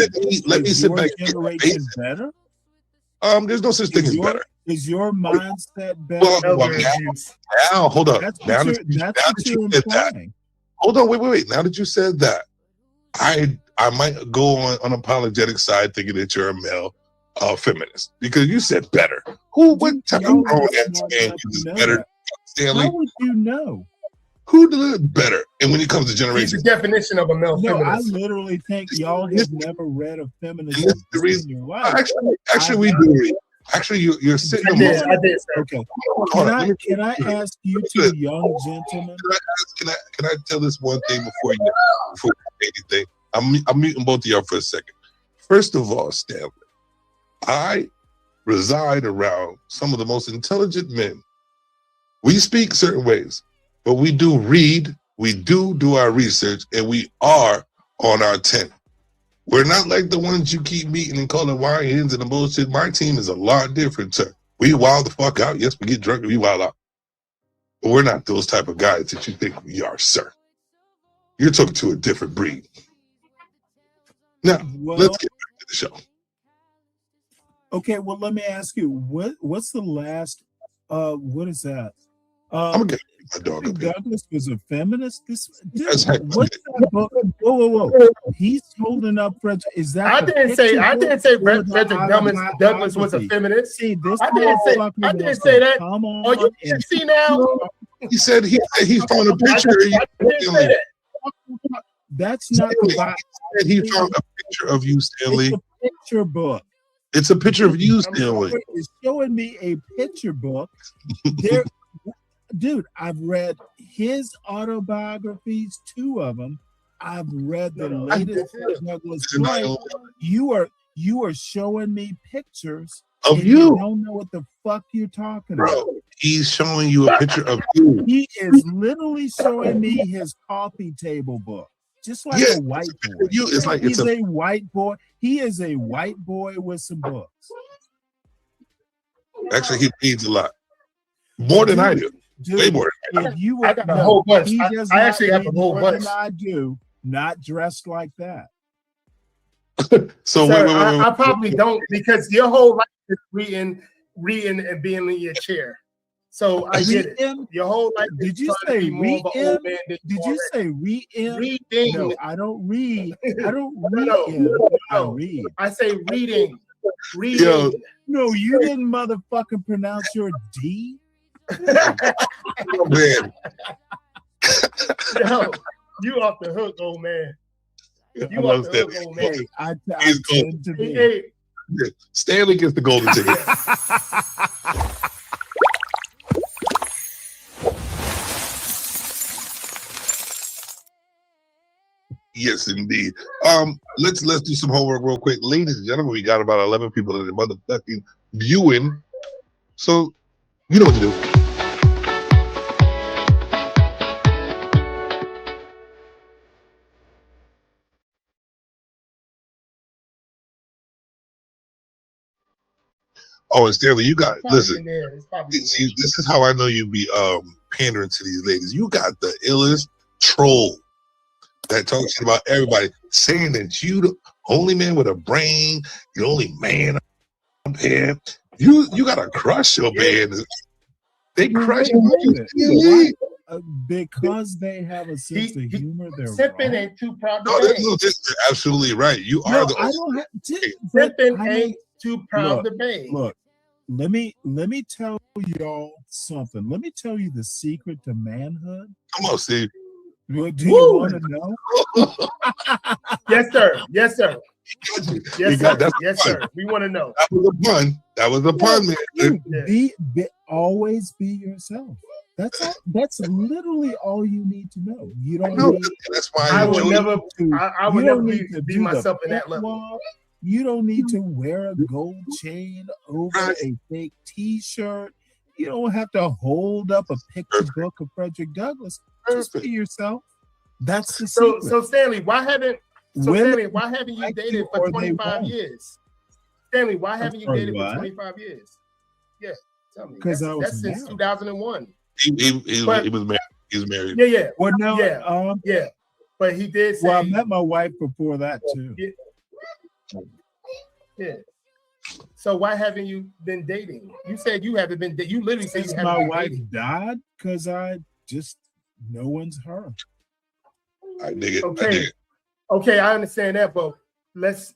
Let me sit back. Generation better? There's no such thing as better. Is your mindset better? Well, now, hold on. Now that you said that, hold on, wait. Now that you said that, I might go on unapologetic side thinking that you're a male feminist, because you said better. What type of grown ass man is better? Stanley? How would you know? Who did better? And when it comes to generation, It's the definition of a male feminist. I literally think y'all have never read a feminist in your life. Actually, we do. Actually, you're sitting. I did. Okay. Can I ask you two young gentlemen? Can I tell this one thing before you say anything? I'm muting both of y'all for a second. First of all, Stanley, I reside around some of the most intelligent men. We speak certain ways, but we do read, we do our research, and we are on our 10. We're not like the ones you keep meeting and calling YNs and the bullshit. My team is a lot different, sir. We wild the fuck out. Yes, we get drunk and we wild out. But we're not those type of guys that you think we are, sir. You're talking to a different breed. Now, let's get back to the show. Okay, well, let me ask you, what's the last, what is that? I'm gonna get my dog up here. Douglas was a feminist. What's That's that book? Whoa! He's holding up Frederick. Is that? I didn't say Frederick Douglass was a feminist. See, this I didn't say that. Come on. Oh, you can see now. He said he found a picture of you. Stanley. That's not the Bible. He found a picture of you, Stanley. It's a picture book. It's a picture of you, Stanley. It's showing me a picture book. Dude, I've read his autobiographies, 2 of them. I've read the latest Douglas White. You are showing me pictures of you. You don't know what the fuck you're talking Bro, about. he's showing you a picture of you. He is literally showing me his coffee table book. Just like a white boy. It's like He's a white boy. He is a white boy with some books. Actually, he reads a lot. More than I do. Dude, way more than I do. If you were, I got a whole bunch. He does I not actually have a read whole more bunch. than I do, not dressed like that. So Sir, wait. I probably don't, because your whole life is reading and being in your chair. So I get it. Your whole life. Did you trying to say be more of an read? old man than Did you say read? Reading. No, I don't read. I don't read. No. I read. I say reading. Reading. Yo. No, you didn't motherfucking pronounce your D. Oh, man. Yo, you off the hook, old man. You I off love the hook, old man. I He's tend to be. Hey, Stanley gets the golden ticket. Yes, indeed. Let's do some homework real quick, ladies and gentlemen. We got about 11 people in the motherfucking viewing, so you know what to do. Oh, and Stanley, you got listen. See, this is how I know you be pandering to these ladies. You got the illest troll that talks shit about everybody, saying that you the only man with a brain, the only man up here. You gotta crush your man. They crush you. Because they have a sense of humor. They're Sipping ain't too proud to No, bang. you're absolutely right. You are the. I don't have Sipping ain't too proud to bang. Look, let me tell y'all something. Let me tell you the secret to manhood. Come on, Steve. Do you want to know? Yes, sir. Yes, sir. Yes, sir. That's Yes, fun. sir. We want to know. That was a pun. That was a pun, man. Always be yourself. That's all. That's literally all you need to know. You don't No, need. that's why I would enjoy never. to- I would you never don't need to be do the myself in that pep level. walk. You don't need to wear a gold chain over Right. a fake T-shirt. You don't have to hold up a picture book of Frederick Douglass. Just be yourself. That's the secret. So Stanley, why haven't Women you like dated you for or they 25 won't. years? Stanley, why haven't you sorry, dated what? for 25 years? Yeah, tell me. 'Cause I was That's since married. 2001. He But- was married. He was married. Yeah. Well, no, Yeah. Yeah. But he did say. well, I met my wife before that too. Yeah. So why haven't you been dating? You said you haven't been. You literally said you Since haven't my been wife dating. died, because I just no one's her. I dig it. I Okay. dig it. Okay, I understand that, but let's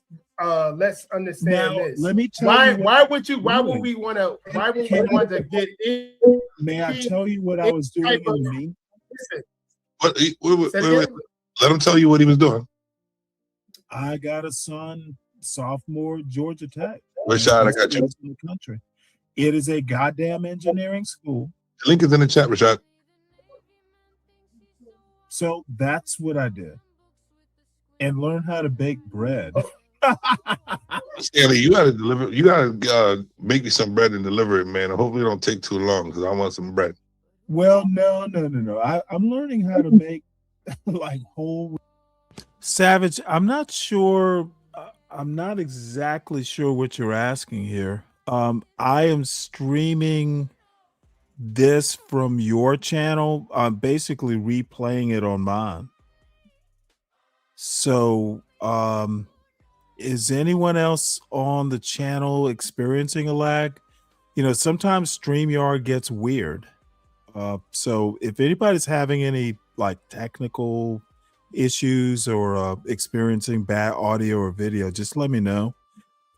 understand Now, this. let me tell why you what- why would we want to get in? May I tell you what I was doing in the mean? Listen, Wait. Let him tell you what he was doing. I got a son, sophomore, Georgia Tech. Rashad, I got you. In the country. It is a goddamn engineering school. The link is in the chat, Rashad. So that's what I did. And learn how to bake bread. Stanley, you gotta deliver. You gotta make me some bread and deliver it, man. And hopefully, it don't take too long because I want some bread. Well, no. I'm learning how to make like whole Savage. I'm not sure. I'm not exactly sure what you're asking here. I am streaming this from your channel. I'm basically replaying it on mine. So, is anyone else on the channel experiencing a lag? You know, sometimes StreamYard gets weird. So if anybody's having any like technical issues or experiencing bad audio or video, just let me know.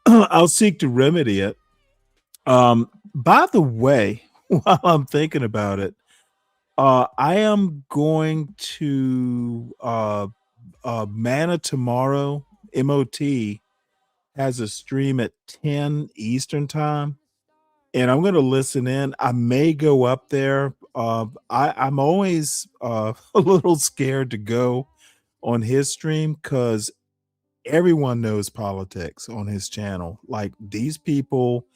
I'll seek to remedy it. By the way, while I'm thinking about it, I am going to Mana Tomorrow MOT has a stream at 10 Eastern time, and I'm going to listen in. I may go up there. I'm always a little scared to go on his stream because everyone knows politics on his channel. Like these people,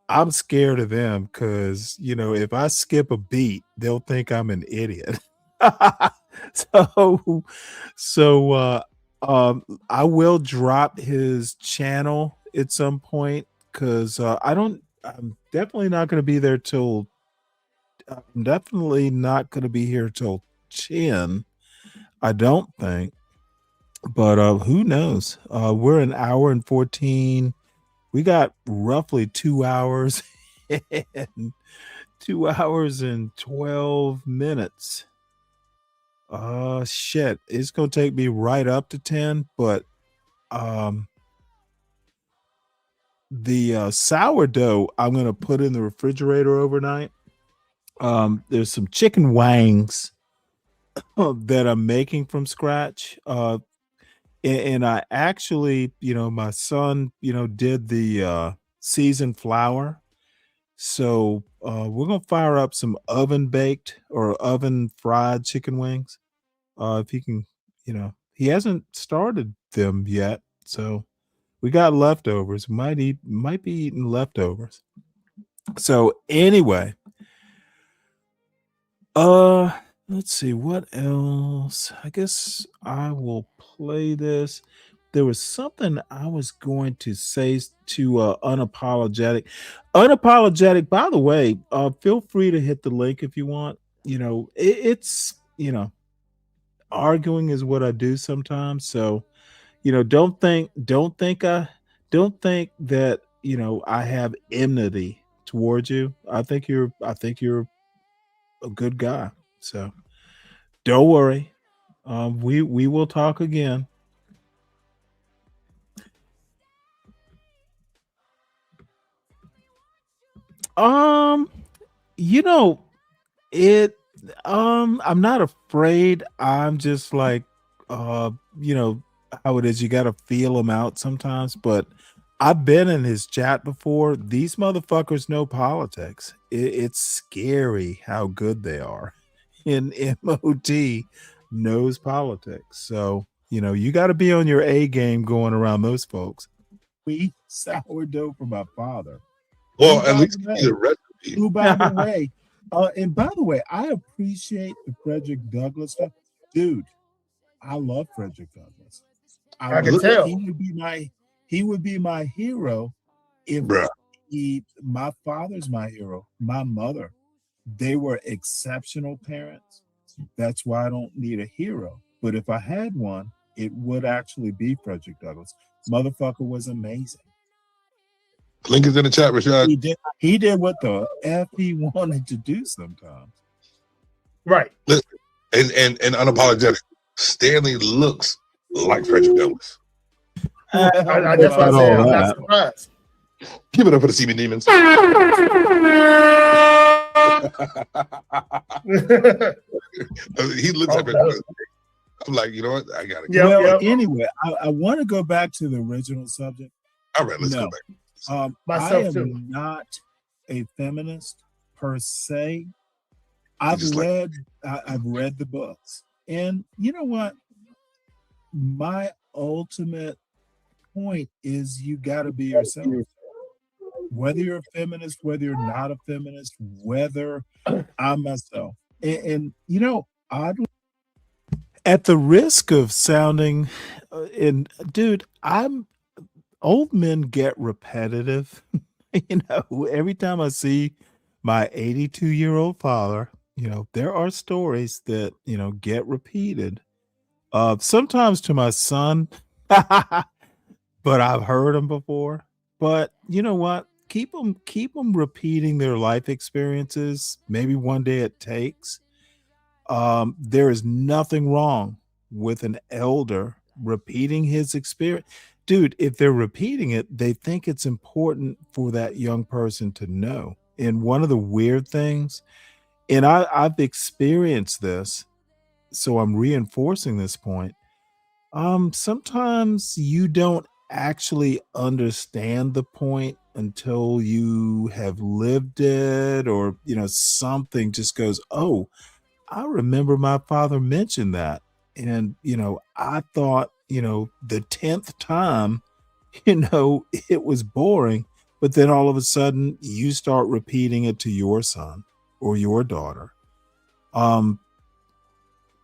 I'm scared of them because, you know, if I skip a beat, they'll think I'm an idiot. so I will drop his channel at some point because I'm definitely not going to be there till I'm definitely not going to be here till 10. I don't think, but who knows? We're an hour and 14. We got roughly 2 hours and 2 hours and 12 minutes. Shit, it's gonna take me right up to 10, but the sourdough I'm gonna put in the refrigerator overnight. There's some chicken wangs that I'm making from scratch. And I actually, you know, my son, you know, did the seasoned flour. So we're gonna fire up some oven baked or oven fried chicken wings. If he can, you know, he hasn't started them yet. So we got leftovers. Might be eating leftovers. So anyway, let's see what else. I guess I will play this. There was something I was going to say to unapologetic. Unapologetic, by the way, feel free to hit the link if you want. You know, it's, you know, arguing is what I do sometimes. So, you know, don't think that, you know, I have enmity towards you. I think you're a good guy. So don't worry. We will talk again. You know, I'm not afraid. I'm just like you know how it is. You got to feel them out sometimes, but I've been in his chat before. These motherfuckers know politics. It's scary how good they are. And MOD knows politics. So, you know, you got to be on your A game going around those folks. We sourdough from my father. Well, at least give me the recipe. Who, by the way, and by the way, I appreciate the Frederick Douglass stuff. Dude, I love Frederick Douglass. I can tell. He would be my hero if my father's my hero. My mother, they were exceptional parents. That's why I don't need a hero. But if I had one, it would actually be Frederick Douglass. Motherfucker was amazing. Link is in the chat, Rashad. He did what the F he wanted to do sometimes. Right. Listen, and unapologetic. Stanley looks like Frederick Douglass. That's what I said. I'm not surprised. Give it up for the CB Demons. He looks like Frederick Douglass. I'm like, you know what? I gotta go. Anyway, I want to go back to the original subject. All right, let's go back. I am not a feminist per se. I've read the books, and you know what? My ultimate point is you got to be yourself. Whether you're a feminist, whether you're not a feminist, whether I'm myself. And you know, oddly, at the risk of sounding, and dude, old men get repetitive. You know, every time I see my 82-year-old father, you know, there are stories that, you know, get repeated. Sometimes to my son, but I've heard them before. But you know what? Keep them repeating their life experiences. Maybe one day it takes. There is nothing wrong with an elder repeating his experience. Dude, if they're repeating it, they think it's important for that young person to know. And one of the weird things, and I've experienced this, so I'm reinforcing this point. Sometimes you don't actually understand the point until you have lived it, or you know, something just goes, oh, I remember my father mentioned that. And, you know, I thought, you know, the 10th time, you know, it was boring. But then all of a sudden you start repeating it to your son or your daughter. Um,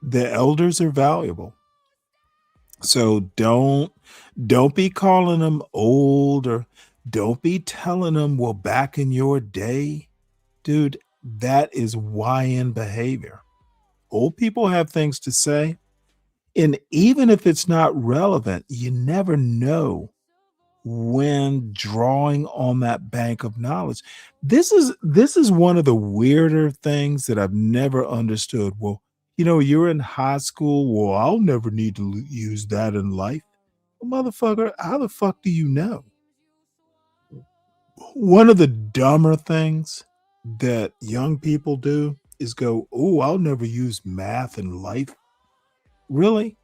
the elders are valuable. So don't be calling them old, or don't be telling them, well, back in your day, dude, that is YN behavior. Old people have things to say. And even if it's not relevant, you never know when drawing on that bank of knowledge. This is one of the weirder things that I've never understood. Well, you know, you're in high school. Well, I'll never need to use that in life. Well, motherfucker, how the fuck do you know? One of the dumber things that young people do is go, oh, I'll never use math in life. Really?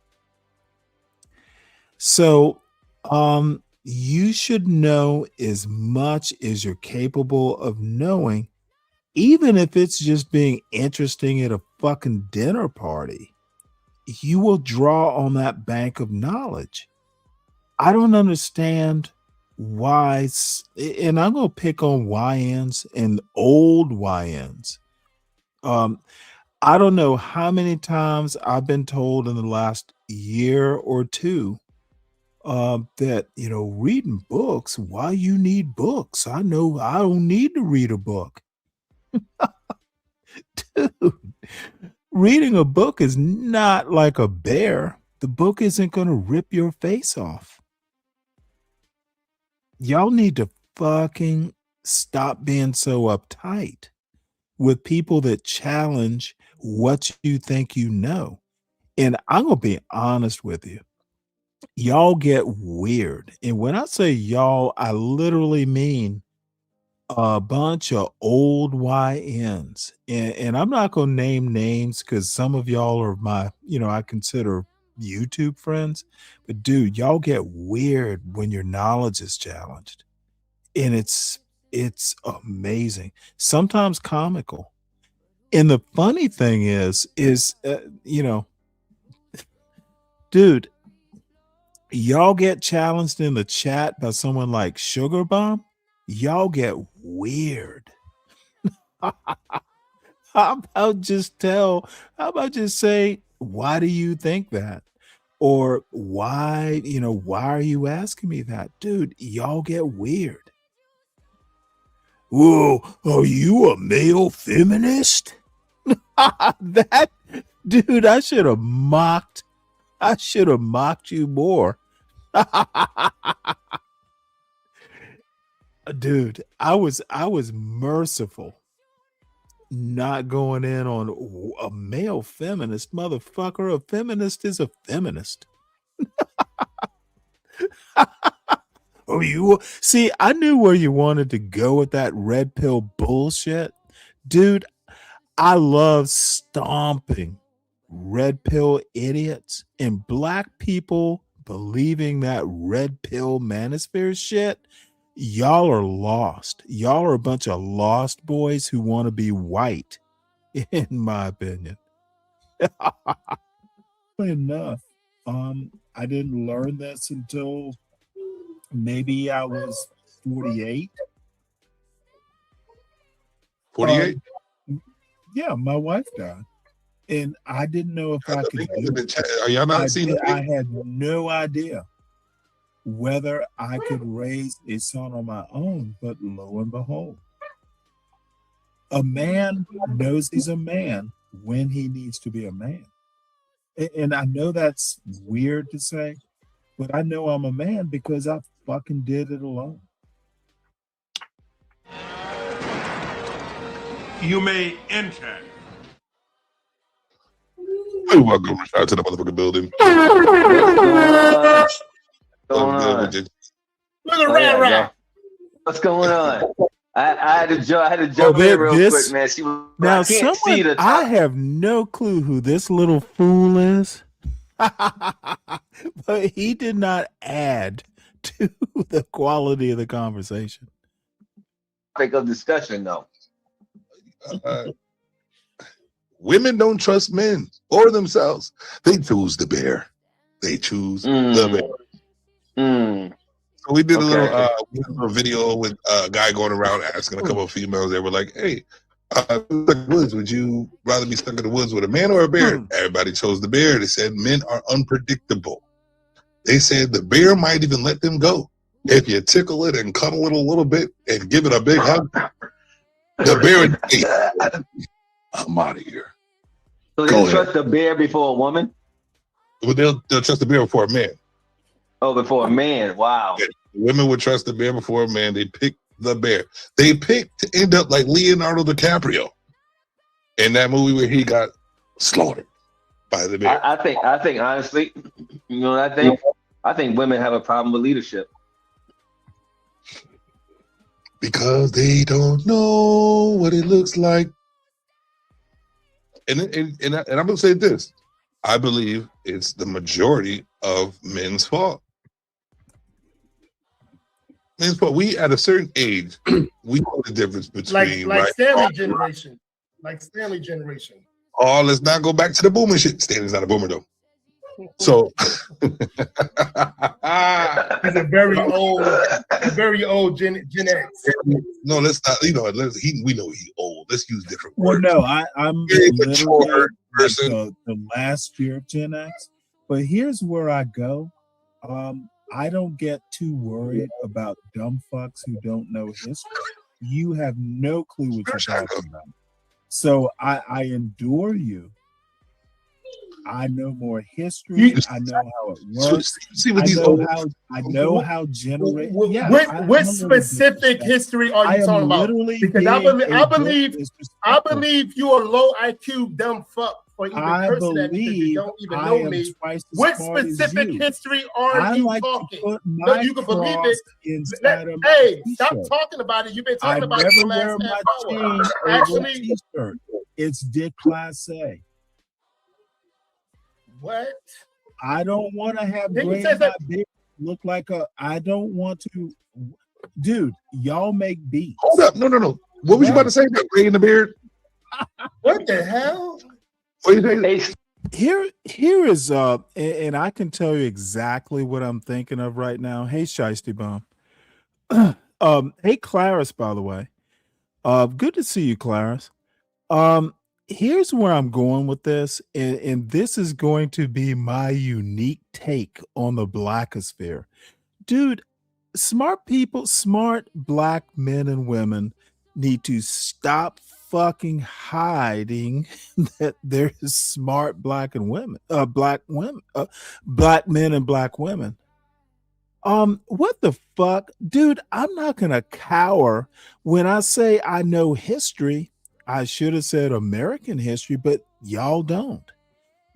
So, you should know as much as you're capable of knowing, even if it's just being interesting at a fucking dinner party. You will draw on that bank of knowledge. I don't understand why, and I'm going to pick on YNs and old YNs. I don't know how many times I've been told in the last year or two that, you know, reading books, why you need books? I know I don't need to read a book. Dude, reading a book is not like a bear. The book isn't going to rip your face off. Y'all need to fucking stop being so uptight with people that challenge what you think you know. And I'm going to be honest with you. Y'all get weird. And when I say y'all, I literally mean a bunch of old YNs. And I'm not going to name names because some of y'all are my, you know, I consider YouTube friends. But dude, y'all get weird when your knowledge is challenged. And it's amazing. Sometimes comical. And the funny thing is, you know, dude, y'all get challenged in the chat by someone like Sugar Bomb, y'all get weird. How about just say, why do you think that? Or why, you know, why are you asking me that? Dude, y'all get weird. Whoa, are you a male feminist? That, dude, I should have mocked you more. Dude, I was merciful not going in on a male feminist. Motherfucker, a feminist is a feminist. Oh, you see, I knew where you wanted to go with that red pill bullshit. Dude, I love stomping red pill idiots and black people believing that red pill manosphere shit. Y'all are lost. Y'all are a bunch of lost boys who want to be white, in my opinion. Enough. I didn't learn this until maybe I was 48. 48? Yeah, my wife died. And I didn't know if I could do it. Are y'all not seeing the I had no idea whether I could raise a son on my own, but lo and behold, a man knows he's a man when he needs to be a man. And I know that's weird to say, but I know I'm a man because I fucking did it alone. You may enter. Hey, welcome Rashad, to the motherfucking building. What's going on? I had to jump in real quick, man. Now, I can't see the top. I have no clue who this little fool is, but he did not add to the quality of the conversation. Topic of discussion, though. Women don't trust men or themselves. They choose the bear. They choose the bear. So we did a little video with a guy going around asking a couple of females. They were like, "Hey, stuck in the woods. Would you rather be stuck in the woods with a man or a bear?" Everybody chose the bear. They said men are unpredictable. They said the bear might even let them go if you tickle it and cuddle it a little bit and give it a big hug. The bear, hey, I'm out of here. So they trust the bear before a woman? Well, they'll trust the bear before a man. Oh, before a man. Wow. Yeah. Women would trust the bear before a man. They picked the bear. They picked to end up like Leonardo DiCaprio in that movie where he got slaughtered by the bear. I think honestly, you know what I think? I think women have a problem with leadership. Because they don't know what it looks like. And I'm going to say this. I believe it's the majority of men's fault. Men's fault. We, at a certain age, we know the difference between... Like right, Stanley generation. Like Stanley generation. Oh, let's not go back to the boomer shit. Stanley's not a boomer, though. So... He's a very old Gen X. No, let's not. You know, we know he's old. Let's use different Well, words. no, I'm literally the last year of Gen X. But here's where I go. I don't get too worried about dumb fucks who don't know history. You have no clue what you're talking about. So I endure you. I know more history. I know how it works. I know how generate. What specific history are you talking about? Because I believe you're a low IQ dumb fuck for even cursing at me because you don't even know me. What specific history are you talking? No, you can believe it. Hey, stop talking about it. You've been talking about it for the last half hour. Actually, it's Dick Class A. What? I don't want to have gray in my beard look like a. I don't want to, dude. Y'all make beats. Hold up, no. What was you about to say about gray in the beard? What the hell? What you saying? Here is and I can tell you exactly what I'm thinking of right now. Hey, Shiesty Bomb. Hey, Clarice, by the way. Good to see you, Clarice. Here's where I'm going with this, and this is going to be my unique take on the blackosphere. Dude, smart people, smart black men and women need to stop fucking hiding that there's smart black men and black women. What the fuck? Dude, I'm not gonna cower when I say I know history. I should have said American history, but y'all don't.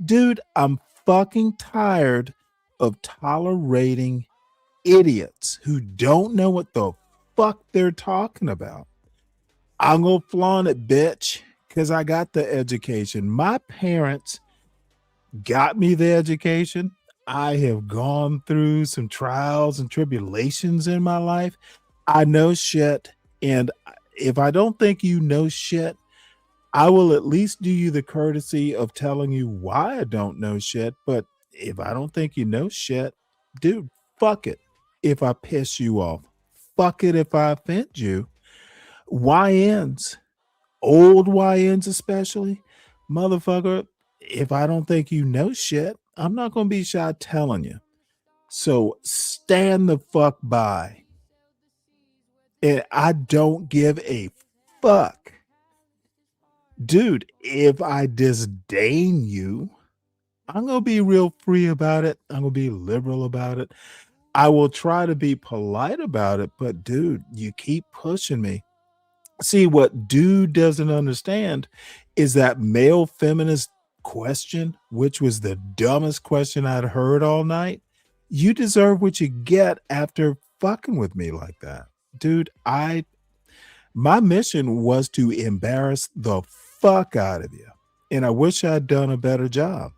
Dude, I'm fucking tired of tolerating idiots who don't know what the fuck they're talking about. I'm gonna flaunt it, bitch, because I got the education. My parents got me the education. I have gone through some trials and tribulations in my life. I know shit, and if I don't think you know shit, I will at least do you the courtesy of telling you why I don't know shit. But if I don't think you know shit, dude, fuck it. if I piss you off. Fuck it if I offend you. YNs, old YNs especially, motherfucker, if I don't think you know shit, I'm not going to be shy telling you. So stand the fuck by. And I don't give a fuck. Dude, if I disdain you, I'm going to be real free about it. I'm going to be liberal about it. I will try to be polite about it, but dude, you keep pushing me. See, what dude doesn't understand is that male feminist question, which was the dumbest question I'd heard all night. You deserve what you get after fucking with me like that. Dude, my mission was to embarrass the fuck out of you. And I wish I'd done a better job.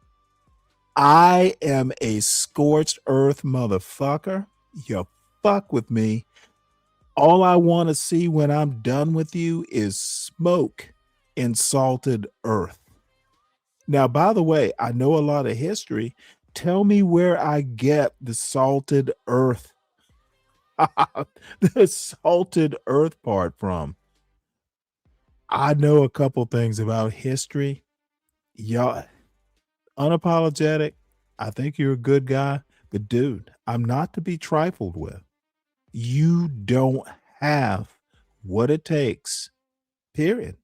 I am a scorched earth motherfucker. You fuck with me. All I want to see when I'm done with you is smoke and salted earth. Now, by the way, I know a lot of history. Tell me where I get the salted earth, the salted earth part from. I know a couple things about history. Y'all, unapologetic. I think you're a good guy, but dude, I'm not to be trifled with. You don't have what it takes, period.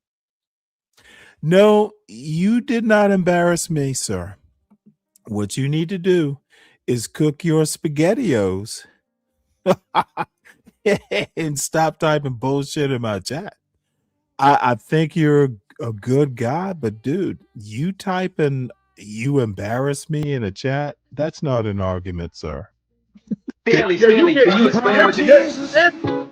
No, you did not embarrass me, sir. What you need to do is cook your SpaghettiOs and stop typing bullshit in my chat. I think you're a good guy, but dude, you typing you embarrass me in a chat, that's not an argument, sir. Stanley, can you explain what you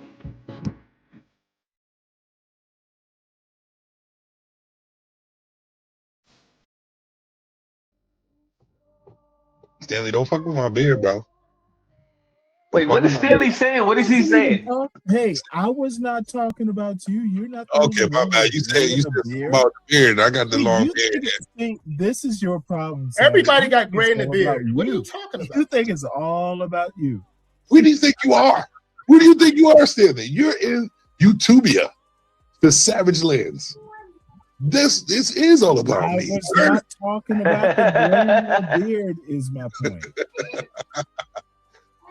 Stanley, don't fuck with my beard, bro. Wait, what is Stanley saying? What is he saying? Hey, I was not talking about you. You're not. Okay, my bad. You said something about the beard. I got the long beard. Think this is your problem. Sam. Everybody You got think gray it's in the all beard. about What are you talking about? You think it's all about you. Where do you think you are? Where do you think you are, Stanley? You're in Utopia, the Savage Lands. This is all about I me. was not talking about the gray in the beard. Is my point.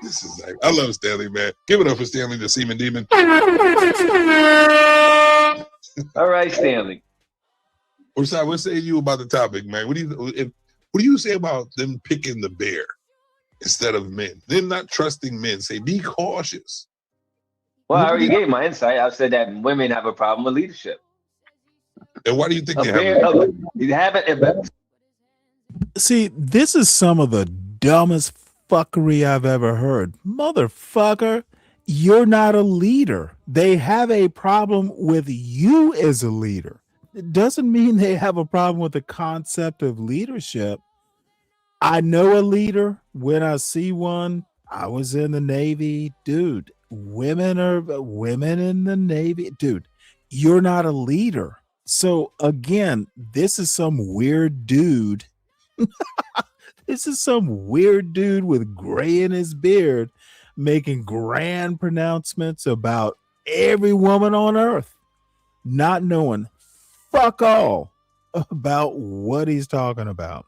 This is like, I love Stanley, man. Give it up for Stanley, the Semen Demon. All right, Stanley. What say you about the topic, man? What do you say about them picking the bear instead of men? Them not trusting men. Say, be cautious. Well, I already gave my insight. I said that women have a problem with leadership. And why do you think you haven't? See, this is some of the dumbest fuckery I've ever heard. Motherfucker, you're not a leader. They have a problem with you as a leader. It doesn't mean they have a problem with the concept of leadership. I know a leader when I see one. I was in the Navy, dude. Women in the Navy, dude. You're not a leader. So again, this is some weird dude. This is some weird dude with gray in his beard making grand pronouncements about every woman on earth, not knowing fuck all about what he's talking about.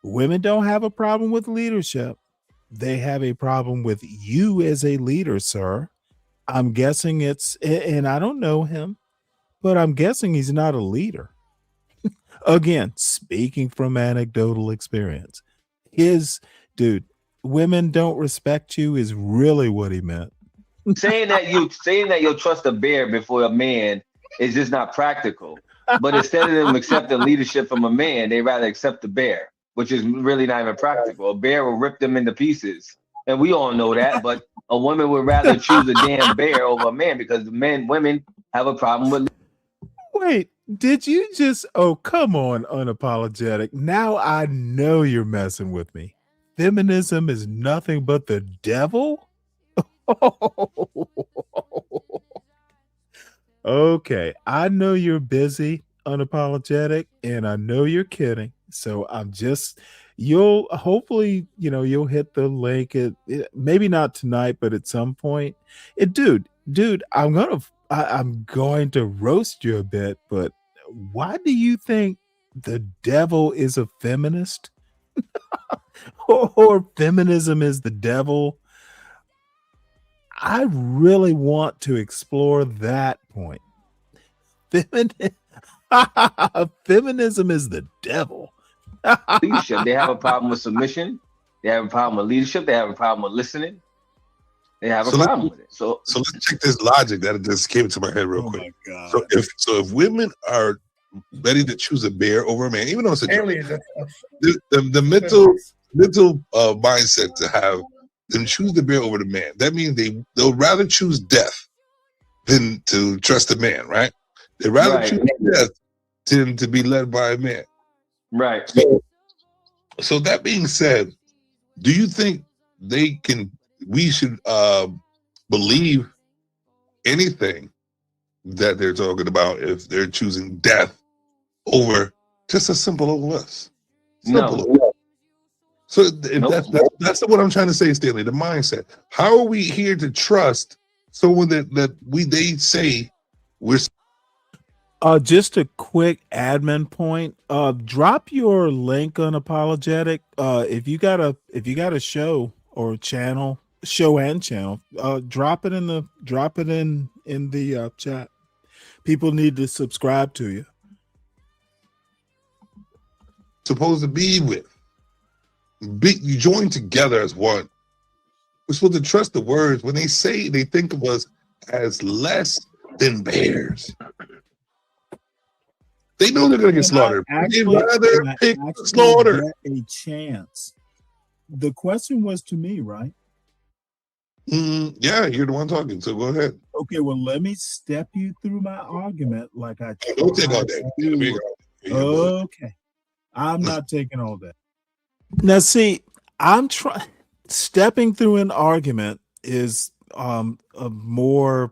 Women don't have a problem with leadership. They have a problem with you as a leader, sir. I'm guessing and I don't know him, but I'm guessing he's not a leader. Again, speaking from anecdotal experience. Dude, women don't respect you is really what he meant. saying that you'll trust a bear before a man is just not practical. But instead of them accepting leadership from a man, they rather accept the bear, which is really not even practical. A bear will rip them into pieces. And we all know that, but a woman would rather choose a damn bear over a man because women have a problem with. Wait, did you just, oh, come on, unapologetic. Now I know you're messing with me. Feminism is nothing but the devil? Okay, I know you're busy, unapologetic, and I know you're kidding. So I'm just, you'll hopefully, you'll hit the link maybe not tonight, but at some point. Dude, I'm going to roast you a bit, but why do you think the devil is a feminist? or feminism is the devil? I really want to explore that point. Feminism is the devil. Leadership. They have a problem with submission. They have a problem with leadership. They have a problem with listening. They have a problem with it. So let's check this logic that just came into my head real quick. My God. So if women are ready to choose a bear over a man, even though it's a joke, the mental mindset to have them choose the bear over the man, that means they'll rather choose death than to trust a man, right? They'd rather choose death than to be led by a man. Right. So that being said, do you think we should believe anything that they're talking about if they're choosing death over just a simple old list? No. So that's what I'm trying to say, Stanley. The mindset. How are we here to trust someone that they say we're? Just a quick admin point. Drop your link unapologetic. If you got a show or channel, show and channel, drop it in the chat. People need to subscribe to you. Supposed to be with. You join together as one. We're supposed to trust the words when they think of us as less than bears. They know they're going to get slaughtered. They'd rather pick slaughter. Get a chance. The question was to me, right? Yeah, you're the one talking, so go ahead. Okay, well, let me step you through my argument like I don't take all day. Okay. I'm not taking all that. Now, see, stepping through an argument is a more,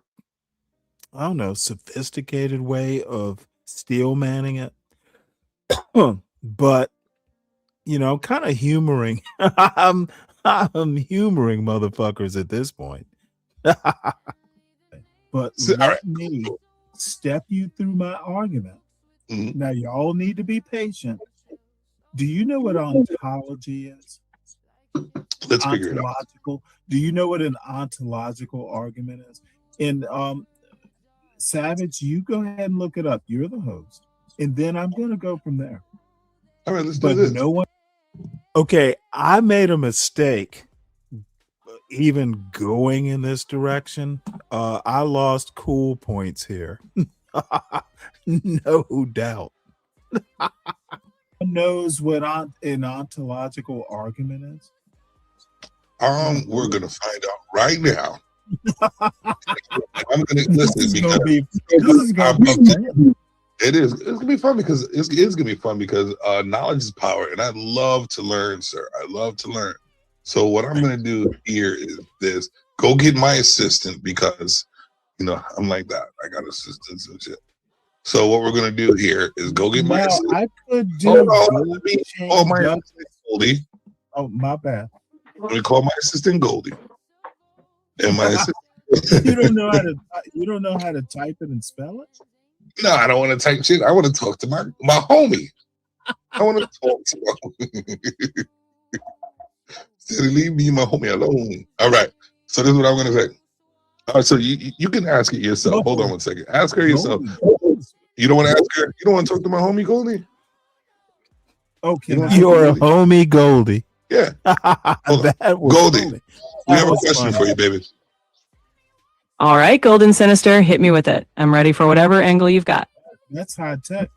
I don't know, sophisticated way of steel manning it. But, kind of humoring. I'm humoring motherfuckers at this point. But let me step you through my argument. Mm-hmm. Now, y'all need to be patient. Do you know what ontology is? Let's figure it out. Do you know what an ontological argument is? And Savage, you go ahead and look it up. You're the host. And then I'm going to go from there. All right, let's do this. Okay, I made a mistake even going in this direction. I lost cool points here. No doubt. Knows what an ontological argument is? We're gonna find out right now. I'm gonna listen because it is. It's gonna be fun because it's gonna be fun because knowledge is power, and I love to learn, sir. I love to learn. So what I'm gonna do here is this: go get my assistant because I'm like that. I got assistants and shit. So what we're gonna do here is go get my assistant. I could do. Let me call my assistant Goldie. Oh, my bad. Let me call my assistant Goldie. And my assistant. You don't know how to type it and spell it? No, I don't want to type shit. I want to talk to my homie. I want to talk to my homie. Leave me and my homie alone. All right. So this is what I'm gonna say. All right, so you can ask it yourself. Hold on one second. Ask her yourself. You don't want to ask her? You don't want to talk to my homie Goldie? Okay. You're a homie Goldie. Yeah. Goldie. We have a question for you, baby. All right, Golden Sinister, hit me with it. I'm ready for whatever angle you've got. That's high tech.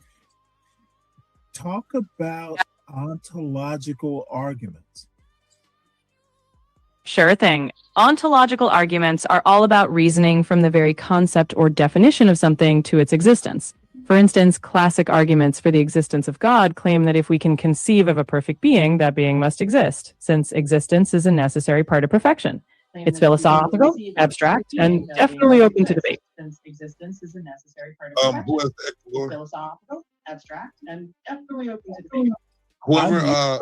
Talk about ontological arguments. Sure thing. Ontological arguments are all about reasoning from the very concept or definition of something to its existence. For instance, classic arguments for the existence of God claim that if we can conceive of a perfect being, that being must exist, since existence is a necessary part of perfection. It's philosophical, abstract, and definitely open to debate. Since existence is a necessary part of perfection. Who has that? It's philosophical, abstract, and definitely open to debate. Whoever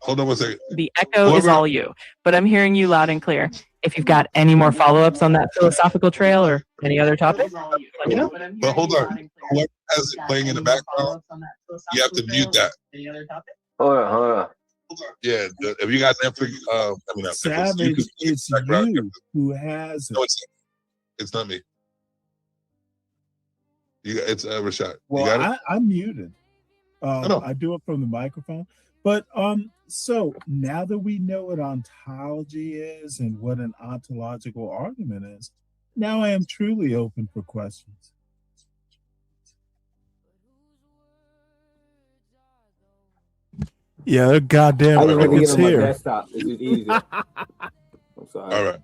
Hold on one second. The echo is all you, but I'm hearing you loud and clear. If you've got any more follow-ups on that philosophical trail or any other topic, let me know. But hold on. Whoever has it playing in the background, you have to mute that. Hold on. Yeah, if you got Netflix, I mean, not Netflix, Savage, it's you who has it. No, it's not me. It's Rashad. Well, You got it? I'm muted. know. I do it from the microphone. But so now that we know what ontology is and what an ontological argument is, now I am truly open for questions. Yeah, they're goddamn I just like to get crickets on my here. desktop. It's just easier. I'm sorry. All right.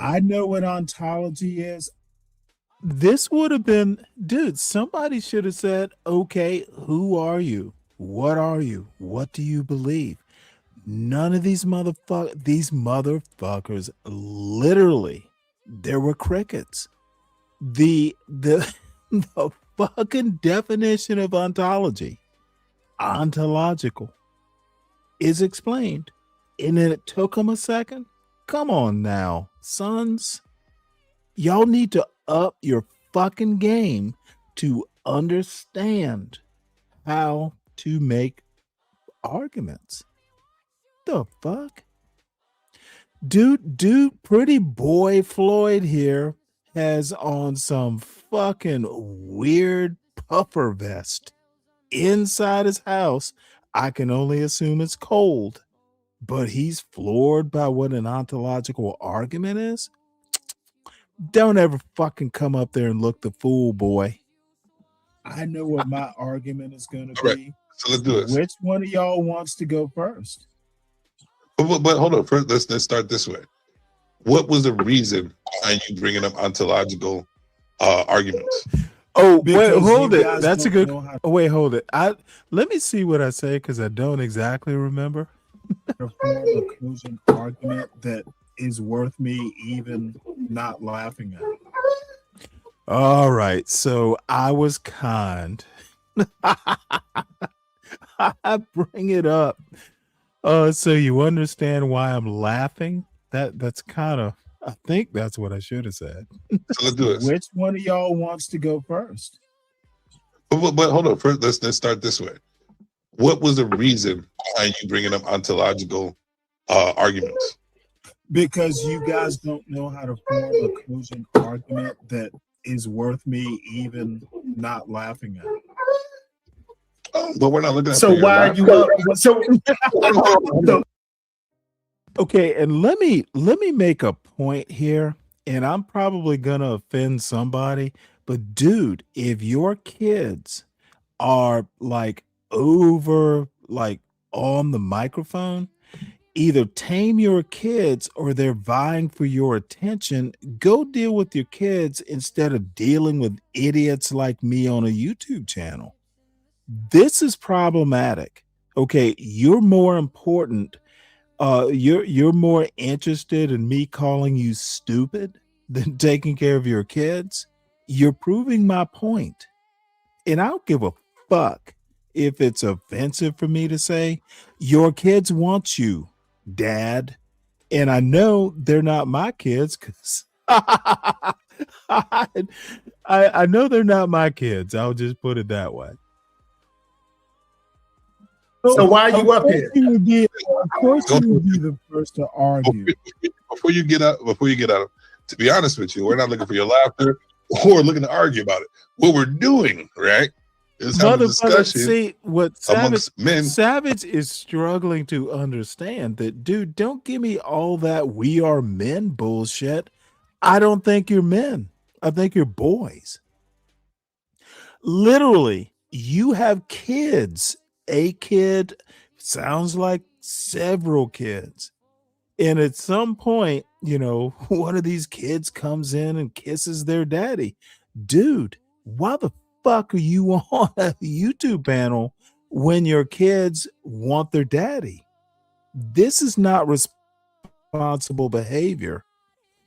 I know what ontology is. This would have been, dude, somebody should have said, okay, who are you? What are you? What do you believe? None of these motherfuckers, literally, there were crickets. The fucking definition of ontology, ontological, is explained. And then it took them a second. Come on now, sons. Y'all need to up your fucking game to understand how to make arguments. The fuck? Dude, pretty boy Floyd here has on some fucking weird puffer vest inside his house. I can only assume it's cold, but he's floored by what an ontological argument is. Don't ever fucking come up there and look the fool, boy. I know what my argument is going to be. Right. So let's do this. Which one of y'all wants to go first? But hold on. First, let's start this way. What was the reason behind you bringing up ontological arguments? Oh, Because wait, hold you it. guys That's a don't good. know how- Oh, wait, hold it. Let me see what I say because I don't exactly remember. A cogent argument that is worth me even not laughing at. All right, so I was kind. I bring it up so you understand why I'm laughing. That's kind of, I think that's what I should have said. So let's do this. Which one of y'all wants to go first? But hold on. First, let's start this way. What was the reason behind you bringing up ontological arguments? Because you guys don't know how to form a cogent argument that is worth me even not laughing at. But we're not looking at. So why are you up? So okay, and let me make a point here, and I'm probably gonna offend somebody, but dude, if your kids are like over like on the microphone, either tame your kids or they're vying for your attention. Go deal with your kids instead of dealing with idiots like me on a YouTube channel. This is problematic. Okay, you're more important. You're more interested in me calling you stupid than taking care of your kids. You're proving my point. And I don't give a fuck if it's offensive for me to say your kids want you, Dad. And I know they're not my kids because I know they're not my kids. I'll just put it that way. So why are you up here? Of course, you would be the first to argue. Before you get out, to be honest with you, we're not looking for your laughter or looking to argue about it. What we're doing, right, is having a discussion. See what amongst men. Savage is struggling to understand that, dude. Don't give me all that "we are men" bullshit. I don't think you're men. I think you're boys. Literally, you have kids. A kid sounds like several kids. And at some point, you know, one of these kids comes in and kisses their daddy. Dude, why the fuck are you on a YouTube panel when your kids want their daddy? This is not responsible behavior.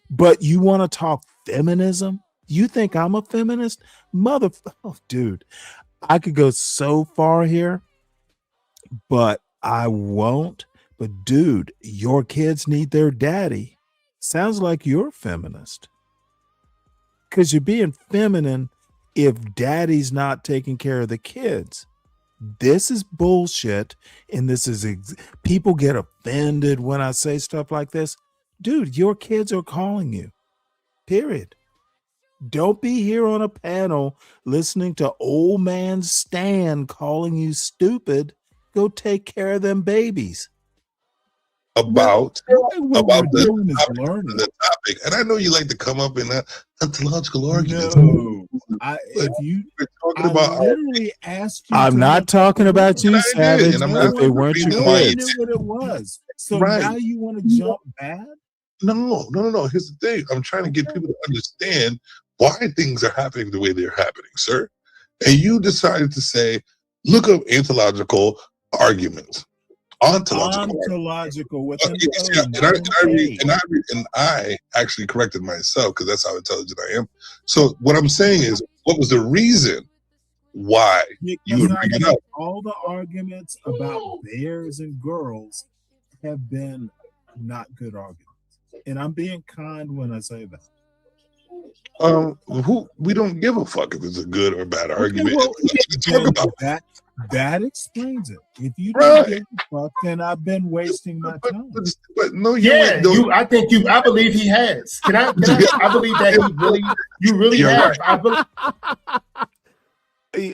But you want to talk feminism? You think I'm a feminist? Oh, dude, I could go so far here. But I won't. But dude, your kids need their daddy. Sounds like you're a feminist. Because you're being feminine if daddy's not taking care of the kids. This is bullshit. And this is people get offended when I say stuff like this. Dude, your kids are calling you. Period. Don't be here on a panel listening to old man Stan calling you stupid. Go take care of them babies. About the topic. And I know you like to come up in ontological arguments. No, if you talking about literally asked you. I'm not talking about you, Savage. And I'm If they weren't your quiet. kids, what it was. So Right. now you want to jump back? No. Here's the thing. I'm trying to get people to understand why things are happening the way they're happening, sir. And you decided to say, look up ontological arguments. Ontological with and I actually corrected myself because that's how intelligent I am. So what I'm saying is, what was the reason why you would bring it up? All the arguments about bears and girls have been not good arguments, and I'm being kind when I say that. We don't give a fuck if it's a good or bad argument. Well, talk about that explains it. If you don't give a fuck, then I've been wasting my time. But no, I believe he has. I believe that you really have.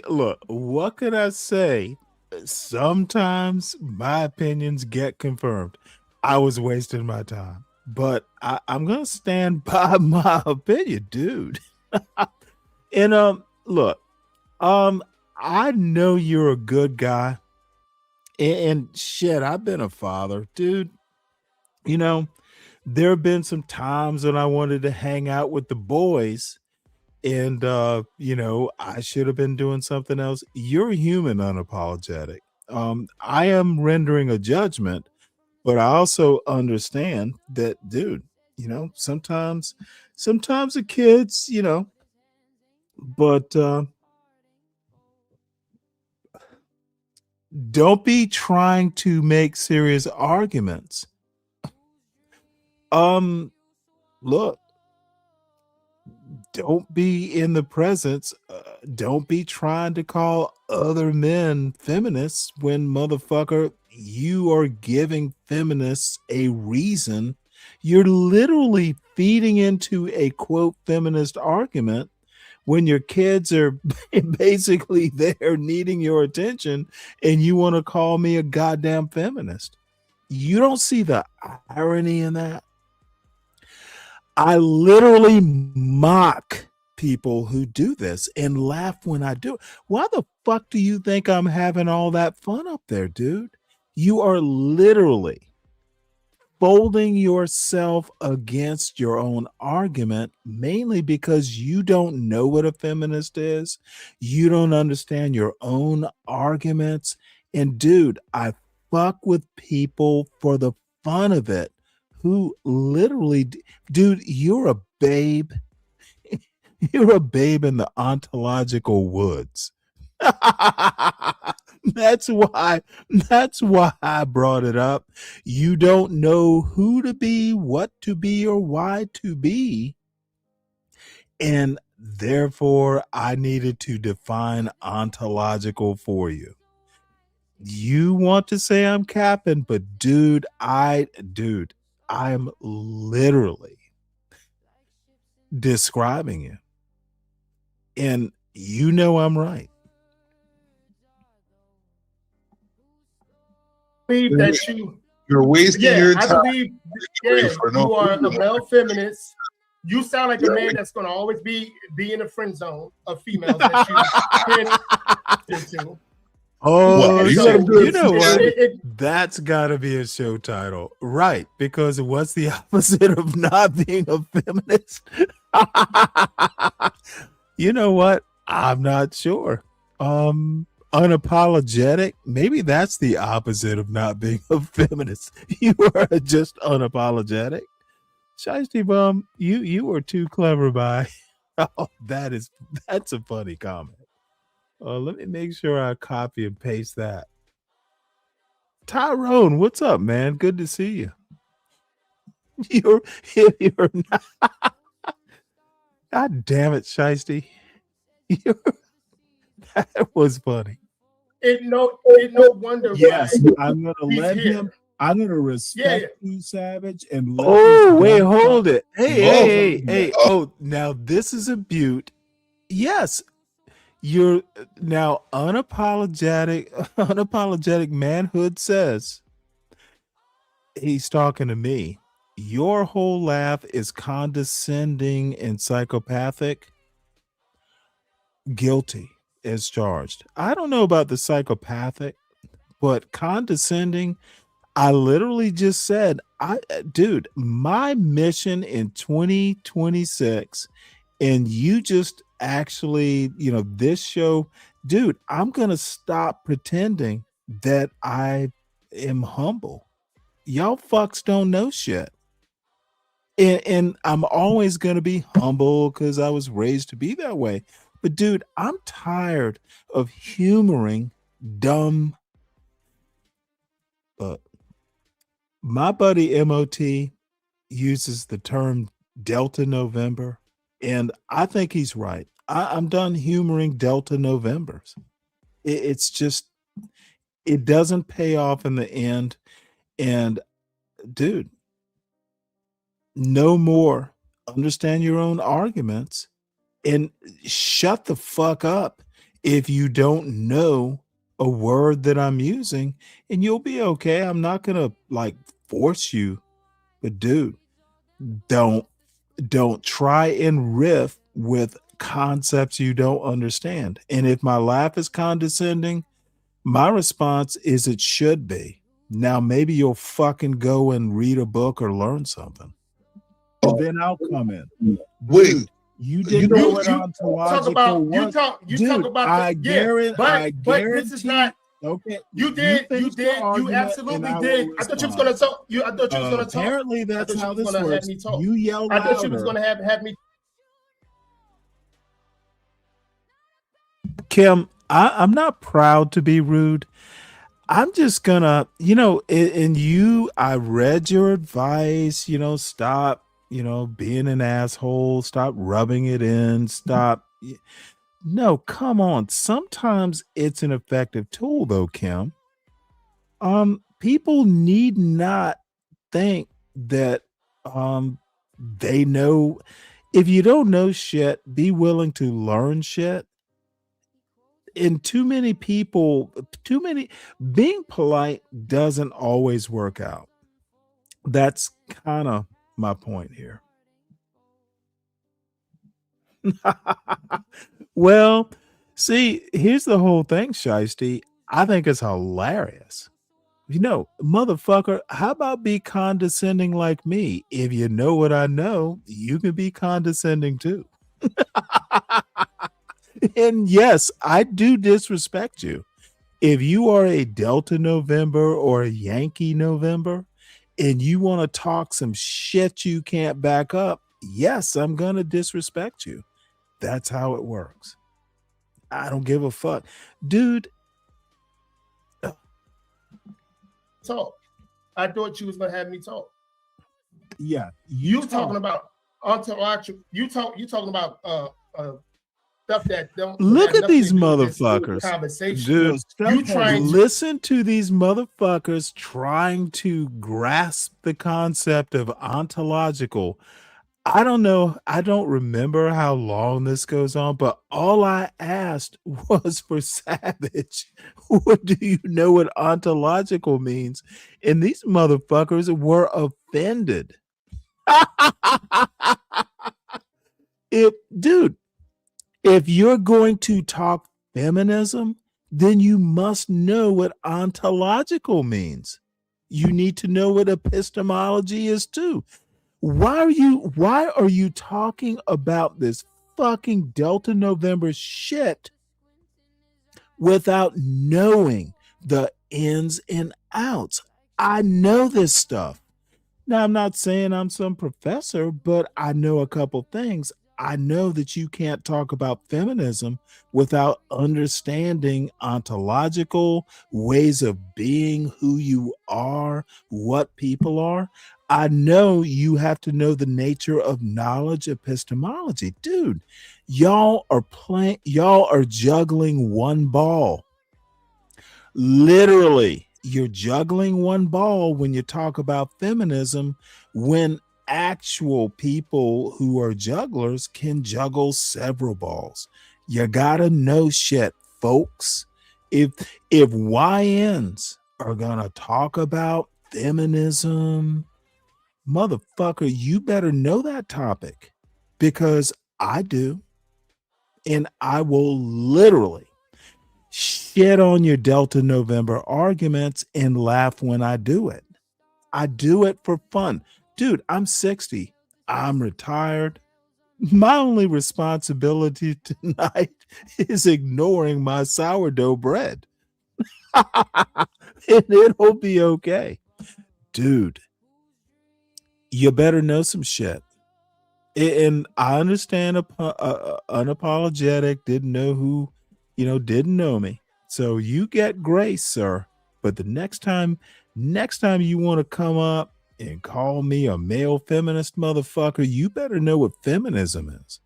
Look, what can I say? Sometimes my opinions get confirmed. I was wasting my time, but I'm gonna stand by my opinion, dude. And look, I know you're a good guy, and shit, I've been a father, dude. You know, there have been some times when I wanted to hang out with the boys, and you know, I should have been doing something else. You're human, unapologetic. I am rendering a judgment, but I also understand that, dude, you know, sometimes the kids, you know, but don't be trying to make serious arguments. Look, don't be in the presence. Don't be trying to call other men feminists when, motherfucker, you are giving feminists a reason. You're literally feeding into a quote feminist argument when your kids are basically there needing your attention, and you want to call me a goddamn feminist. You don't see the irony in that? I literally mock people who do this and laugh when I do it. Why the fuck do you think I'm having all that fun up there, dude? You are literally folding yourself against your own argument, mainly because you don't know what a feminist is. You don't understand your own arguments. And dude, I fuck with people for the fun of it, who literally, dude, you're a babe. You're a babe in the ontological woods. That's why I brought it up. You don't know who to be, what to be, or why to be. And therefore, I needed to define ontological for you. You want to say I'm capping, but dude, I'm literally describing you. And you know I'm right. Believe that you're wasting your time. I believe you are a male feminist. You sound like a man that's going to always be in the friend zone of females that you fit into. Oh, you know what? That's got to be a show title, right? Because what's the opposite of not being a feminist? You know what? I'm not sure. Unapologetic. Maybe that's the opposite of not being a feminist. You are just unapologetic. Shiesty Bum, you are too clever by. Oh, that's a funny comment. Let me make sure I copy and paste that. Tyrone, what's up, man? Good to see you. You're not. God damn it, Shiesty. That was funny. It no wonder Yes, why I'm gonna he's let here. him. I'm gonna respect Yeah. you, Savage, and let Oh, this wait, dumb hold fuck- it. Hey, Oh, hey, hey. Oh, now this is a beaut. Yes, you're now unapologetic. Unapologetic manhood says he's talking to me. Your whole laugh is condescending and psychopathic. Guilty as charged. I don't know about the psychopathic, but condescending. I literally just said, dude, my mission in 2026, and you just actually, this show, dude, I'm gonna stop pretending that I am humble. Y'all fucks don't know shit. And I'm always gonna be humble because I was raised to be that way. But dude, I'm tired of humoring dumb. My buddy MOT uses the term Delta November, and I think he's right. I'm done humoring Delta Novembers. It's just, it doesn't pay off in the end. And dude, no more. Understand your own arguments and shut the fuck up if you don't know a word that I'm using, and you'll be okay. I'm not gonna like force you, but dude, don't try and riff with concepts you don't understand. And if my laugh is condescending, my response is it should be. Now maybe you'll fucking go and read a book or learn something. And then I'll come in. Wait. You didn't know what ontological was. talk Dude, about I guarantee. but this is not okay. You absolutely did. I thought you was gonna talk. I thought you was gonna talk. Apparently that's how this works. Talk. You yell I thought you was louder. gonna have me. Kim, I'm not proud to be rude. I'm just gonna, and you, I read your advice, stop, being an asshole, stop rubbing it in, stop. No, come on. Sometimes it's an effective tool though, Kim. People need not think that they know. If you don't know shit, be willing to learn shit. And being polite doesn't always work out. That's kind of my point here. Well, see, here's the whole thing, Shiesty. I think it's hilarious. Motherfucker, how about be condescending like me? If you know what I know, you can be condescending too. And yes, I do disrespect you. If you are a Delta November or a Yankee November and you want to talk some shit you can't back up, yes, I'm going to disrespect you. That's how it works. I don't give a fuck. Dude. Talk. I thought you was gonna have me talk. Yeah. You talking about ontological. You talking about stuff that don't look have at these nothing to do with this motherfuckers, conversation. dude. You trying to listen to these motherfuckers trying to grasp the concept of ontological. I don't know. I don't remember how long this goes on, but all I asked was for Savage. What do you know what ontological means? And these motherfuckers were offended. Dude, if you're going to talk feminism, then you must know what ontological means. You need to know what epistemology is too. Why are you talking about this fucking Delta November shit without knowing the ins and outs? I know this stuff. Now, I'm not saying I'm some professor, but I know a couple things. I know that you can't talk about feminism without understanding ontological ways of being, who you are, what people are. I know you have to know the nature of knowledge epistemology. Dude, y'all are juggling one ball. Literally, you're juggling one ball when you talk about feminism, when actual people who are jugglers can juggle several balls. You gotta know shit, folks. If YNs are gonna talk about feminism, motherfucker, you better know that topic, because I do. And I will literally shit on your Delta November arguments and laugh when I do it. I do it for fun. Dude, I'm 60. I'm retired. My only responsibility tonight is ignoring my sourdough bread. And it'll be okay. Dude, you better know some shit. And I understand unapologetic, didn't know who, didn't know me. So you get grace, sir. But the next time you want to come up and call me a male feminist motherfucker, you better know what feminism is.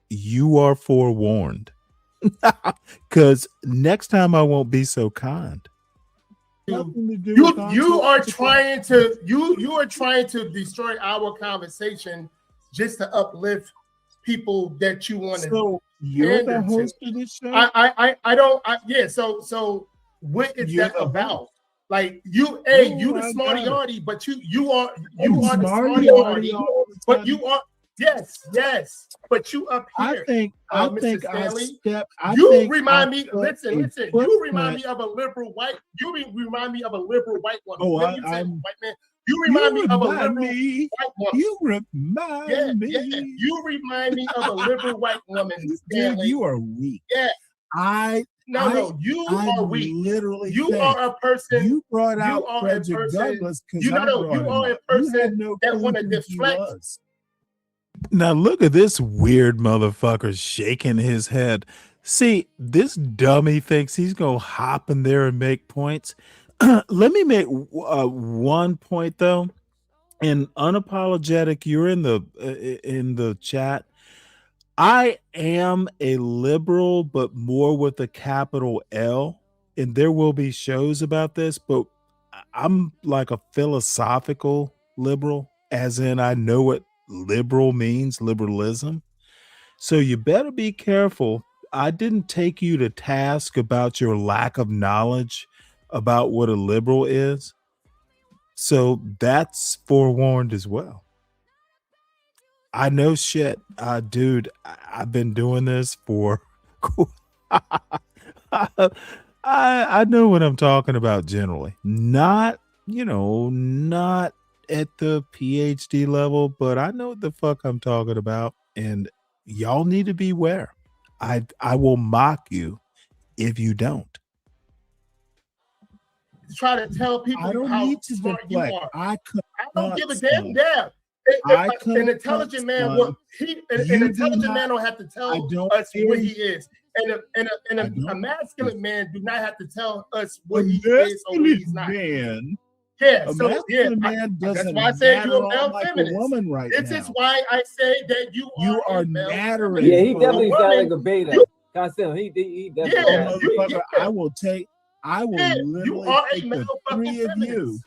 You are forewarned. Because next time I won't be so kind. You are trying to destroy our conversation just to uplift people that you want to. So you're the host of this show? So what is that about? Like you the smarty arty, but you are the smarty arty, but you are yes, but you up here. I Mr. think Stanley, I you think remind I me. put Listen. a You remind footprint- me of a liberal white. You remind me of a liberal white woman. Oh, Let me tell you, I'm- white man. You remind me of a liberal me. white woman. You remind me. Yeah. You remind me of a liberal white woman, Stanley. Dude, you are weak. Yeah. No, you I are weak. Literally, You think are a person. You brought out you are Frederick a person, Douglass because you are a person that want to deflect. Now look at this weird motherfucker shaking his head. See, this dummy thinks he's gonna hop in there and make points. Let me make one point though. And unapologetic, you're in the chat. I am a liberal, but more with a capital L. And there will be shows about this, but I'm like a philosophical liberal, as in I know what liberal means, liberalism. So you better be careful. I didn't take you to task about your lack of knowledge about what a liberal is. So that's forewarned as well. I know shit. Dude, I've been doing this for I know what I'm talking about generally. Not at the PhD level, but I know what the fuck I'm talking about. And y'all need to beware. I will mock you if you don't. Try to tell people I don't how need to smart deflect. you are. I don't give a son. damn. An intelligent man, son. an intelligent man don't have to tell us what he is, and a masculine man do not have to tell us what he is or what he's not. Man, yeah, a so masculine man doesn't that's why I said you're a natter male like feminist. a woman right this now. is why I say that you are a male nattering. feminist. Yeah, he definitely A sound woman- like a beta. you- Costello, he definitely. Yeah, sound you- like a beta. I will Yeah, literally you are a take male the fucking three of you, feminist.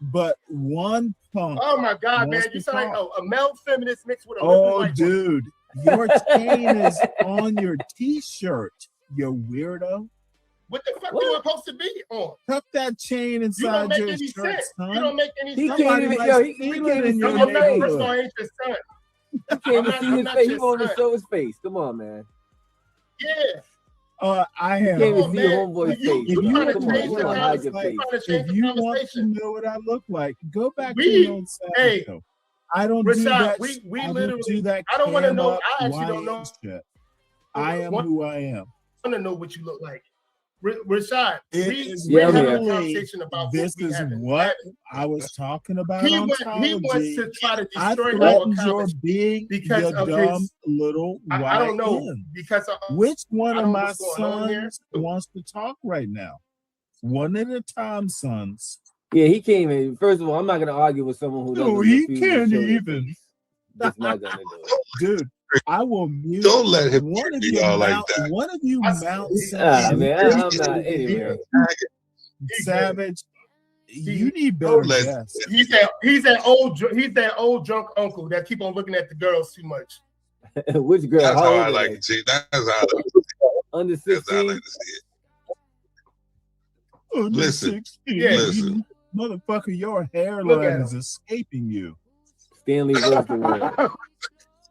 but one punk. Oh my God, man! wants You to sound like talk. a male feminist mixed with a liberal Oh, white dude, your chain is on your t-shirt, you weirdo. What the fuck you supposed to be on? Tuck that chain You don't inside make your any shirt, sense. son. You don't make any He sense. can't even. Yo, he can't even see I'm his not, face. first of all, I ain't your son. He can't even see his not face. He your won't even son. show his face. Come on, man. Yeah. I You have. can't even on, see man. your homeboy's You- face. you Come trying on, to come on. change You the don't hide your conversation. face. If you want to know what I look like, go back to We- your own Saturday hey, show. I don't do Rashad, that. we I don't literally. do that. I don't want to cam know. up I actually don't know. YN shit. I am who I am. I want to know what you look like. Rashad, Yeah, we're having a literally, conversation about this what we is haven't. what I was talking about. He wants to try to destroy our your being because you of dumb his little I don't know YN. because of, Which one I of don't know my what's going on here. sons wants to talk right now? One at a time, sons. Yeah, he came in. First of all, I'm not gonna argue with someone who doesn't. No, he refuse to can't show their even. face. Just not gonna do it. Dude, I will mute. Don't let him one of treat you y'all like mount. that. One of you mount. Man, I'm not. Anyway, Savage, you need better guests. He's that old drunk uncle that keep on looking at the girls too much. Which girl? That's How how old I are like they? to see it. That's how I like to see it. Under That's how I 16. like to see it. Under Listen, 16. listen. Motherfucker, your Look hairline at is escaping you. Stanley versus the world.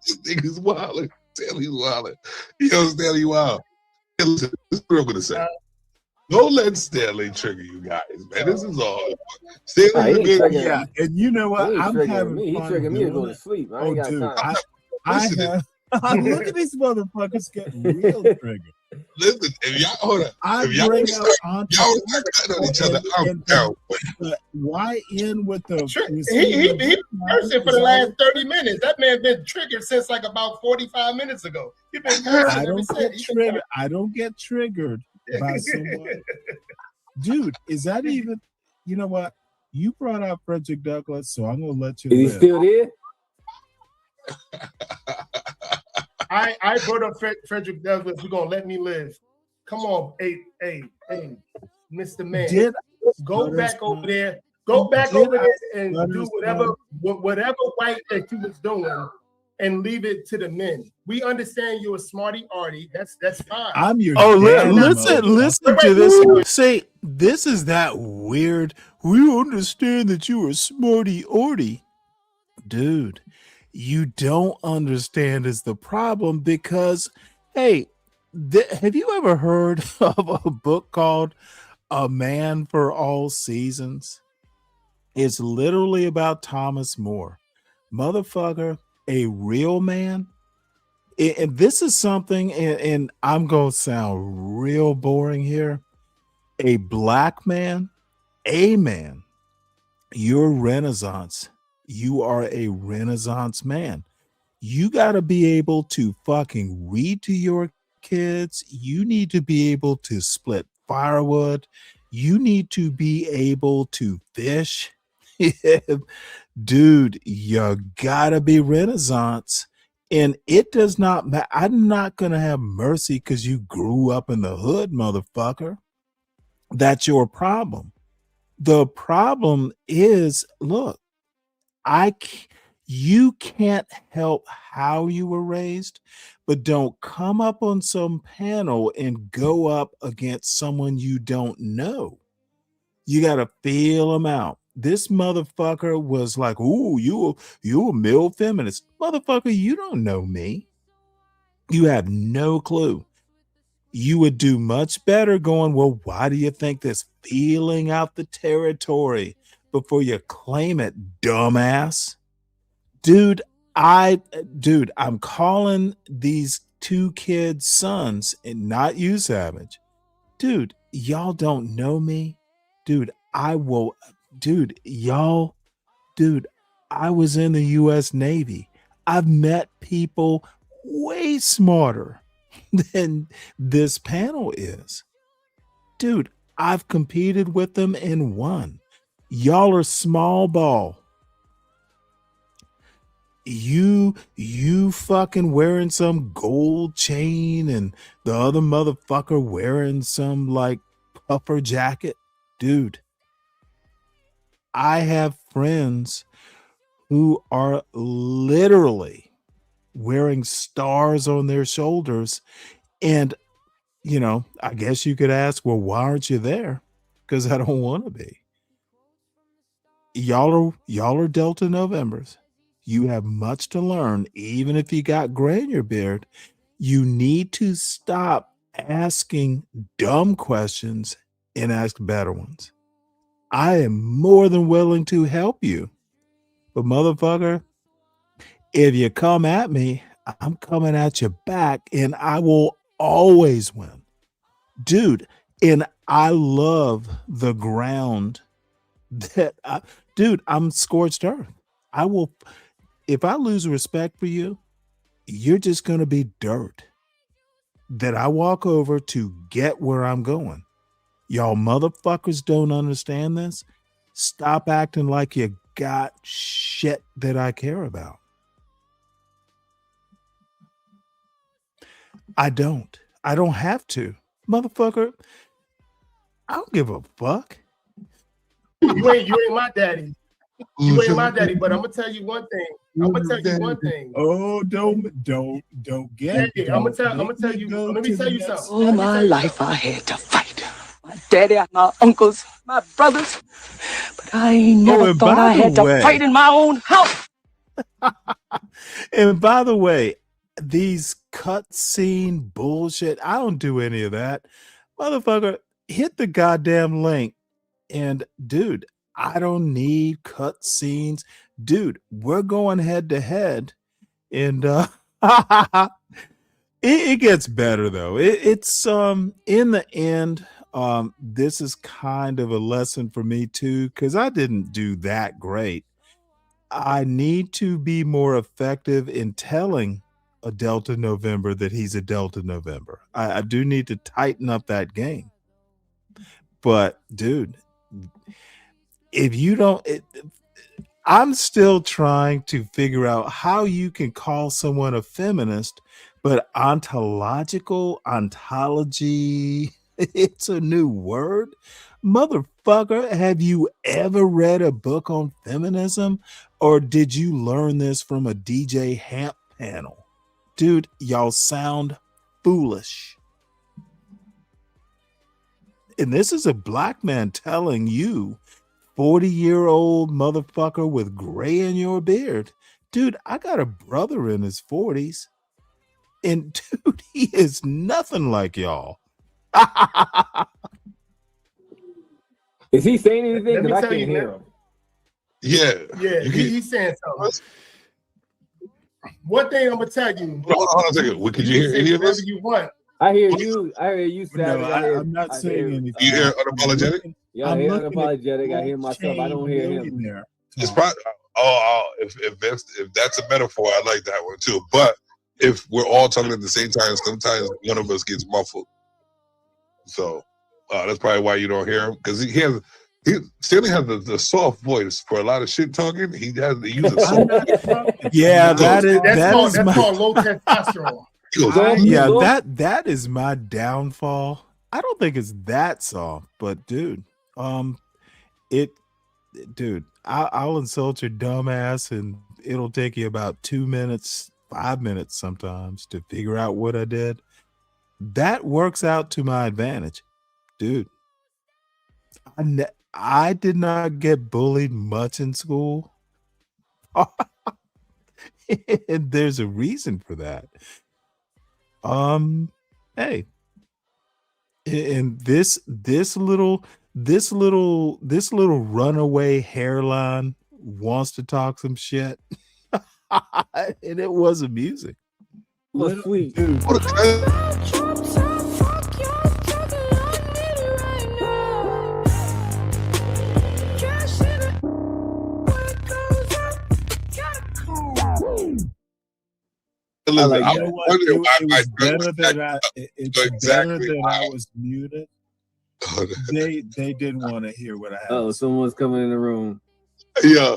This nigga's wildin'. Stanley's wildin'. Yo, Stanley wild. Hey, listen, this is what I'm gonna say. Don't let Stanley trigger you guys, man. This is all. Stanley's a good guy. Yeah, and you know what? I'm having me. He fun triggered me to doing go to it. sleep. I Oh, ain't got dude, time. I have. Look at these motherfuckers getting real triggered. Listen, if y'all hold on, I if y'all bring was up y'all was cutting on each other, I'm down. Why in with the he cursing for the last 30 minutes. That man been triggered since like about 45 minutes ago. He been cursing I ever don't since. get triggered. I don't get triggered by someone. Dude, is that even? You know what? You brought out Frederick Douglass, so I'm gonna let you. Is he live. still there? I brought up Frederick Douglass. You're gonna let me live. Come on, hey, Mr. Man. Go back over there. Go back over there and do whatever white that you was doing and leave it to the men. We understand you're a smarty arty. That's fine. I'm your listen to this. Say, this is that weird. We understand that you are smarty arty. Dude, you don't understand is the problem because, hey, have you ever heard of a book called A Man for All Seasons? It's literally about Thomas More. Motherfucker, a real man. And this is something, and I'm going to sound real boring here. A black man, a man, you're Renaissance. You are a Renaissance man. You got to be able to fucking read to your kids. You need to be able to split firewood. You need to be able to fish. Dude, you got to be Renaissance. And it does not matter. I'm not going to have mercy because you grew up in the hood, motherfucker. That's your problem. The problem is, look, you can't help how you were raised, but don't come up on some panel and go up against someone you don't know. You got to feel them out. This motherfucker was like, "Ooh, you a male feminist." Motherfucker, you don't know me. You have no clue. You would do much better going, "Well, why do you think this?" Feeling out the territory before you claim it, dumbass. Dude, I'm calling these two kids sons and not you, Savage. Dude, y'all don't know me. Dude, I was in the US Navy. I've met people way smarter than this panel is. Dude, I've competed with them and won. Y'all are small ball. You fucking wearing some gold chain and the other motherfucker wearing some like puffer jacket. Dude, I have friends who are literally wearing stars on their shoulders. And, you know, I guess you could ask, well, why aren't you there? Because I don't want to be. Y'all are Delta Novembers. You have much to learn, even if you got gray in your beard. You need to stop asking dumb questions and ask better ones. I am more than willing to help you. But motherfucker, if you come at me, I'm coming at you back and I will always win. Dude, And I love the ground that dude, I'm scorched earth. I will, if I lose respect for you, you're just going to be dirt that I walk over to get where I'm going. Y'all motherfuckers don't understand this. Stop acting like you got shit that I care about. I don't have to. Motherfucker, I don't give a fuck. You ain't my daddy. You ain't my daddy, but I'm gonna tell you one thing. Oh, don't get it. I'm gonna tell you. Let me tell you something. All my life I had to fight. My daddy, my uncles, my brothers. But I never thought I had to fight in my own house. And by the way, these cutscene bullshit, I don't do any of that. Motherfucker, hit the goddamn link. And dude, I don't need cutscenes. Dude, we're going head to head. And it gets better though. It's in the end, this is kind of a lesson for me too, because I didn't do that great. I need to be more effective in telling a Delta November that he's a Delta November. I do need to tighten up that game. But dude, if you don't, I'm still trying to figure out how you can call someone a feminist, but ontology, it's a new word. Motherfucker, have you ever read a book on feminism? Or did you learn this from a DJ Hamp panel? Dude, y'all sound foolish. And this is a black man telling you, 40-year-old motherfucker with gray in your beard. Dude, I got a brother in his 40s. And dude, he is nothing like y'all. Is he saying anything? Because I can't hear him. Yeah. He's saying something. One thing I'm gonna tell you. Hold on a second. Could you hear any of us? You want. I hear you. I hear you. No, I'm not saying anything. You hear unapologetic? Yeah, I hear unapologetic. I hear myself. I don't hear him. It's probably if that's a metaphor, I like that one too. But if we're all talking at the same time, sometimes one of us gets muffled. So that's probably why you don't hear him, because Stanley has the soft voice for a lot of shit talking. He has to use it. Yeah, that's called low testosterone. That is my downfall. I don't think it's that soft, but dude, I'll insult your dumb ass and it'll take you about 2 minutes, 5 minutes sometimes to figure out what I did. That works out to my advantage, dude. I did not get bullied much in school. And there's a reason for that. Hey, and this little runaway hairline wants to talk some shit. And it was amusing. What sweet. Dude. Listen, I was better than I was muted. They didn't want to hear what I had. Oh, someone's coming in the room. Yeah.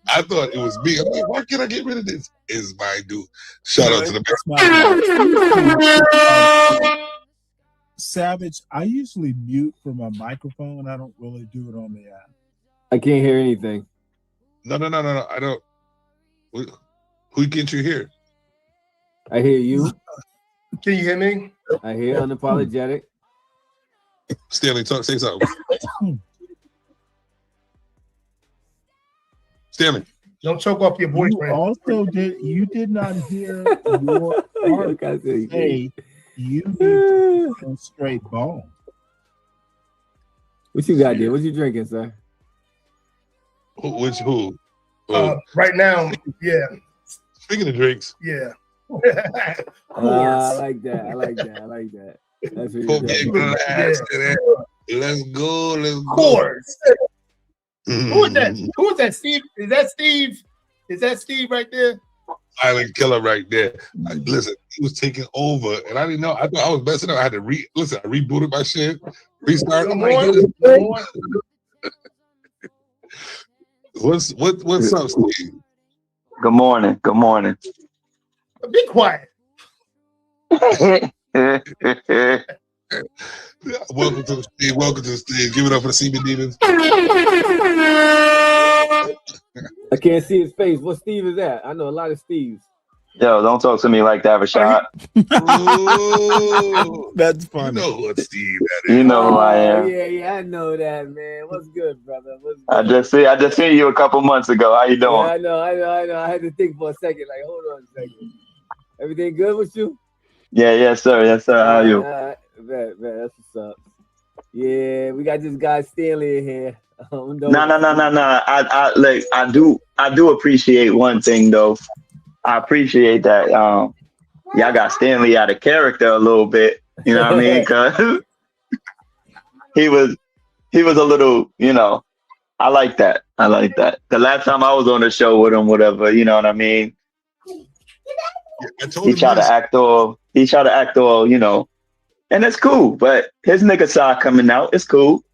I thought it was me. I'm like, why can't I get rid of this? Is my dude. Shout out to the Savage, I usually mute from my microphone. I don't really do it on the app. I can't hear anything. No. I don't. Who can't you hear? I hear you. Can you hear me? I hear unapologetic. Stanley, say something. Stanley. Don't choke off your boyfriend. You did not hear your heart say you need to go straight bone. What you got there? What you drinking, sir? Who? Right now, yeah. Speaking of drinks. Yeah. I like that. That's what Pour you're me a talking glass about. of that. Let's go. Let's Of go. course. Who is that? Who is that? Steve? Is that Steve? Is that Steve right there? Silent killer right there. Listen, he was taking over, and I didn't know. I thought I was messing up. I had to listen. I rebooted my shit, restart. I'm like, what's up, Steve? Good morning. Good morning. Be quiet. Welcome to the stage. Welcome to the stage. Give it up for the CB Demons. I can't see his face. What Steve is that? I know a lot of Steves. Yo, don't talk to me like that, Rashad. That's funny. You know what Steve that is. You know who I am. Yeah, I know that, man. What's good, brother? What's good? I just seen you a couple months ago. How you doing? Yeah, I know. I had to think for a second. Like, hold on a second. Everything good with you? Yeah, yes, sir. Yes, sir. How are you? Man, that's what's up. Yeah, we got this guy Stanley in here. No. I do appreciate one thing though. I appreciate that y'all got Stanley out of character a little bit. You know what I mean? Cause he was a little, I like that. The last time I was on the show with him, whatever, you know what I mean? He tried to act all, and it's cool, but his nigga side coming out, it's cool.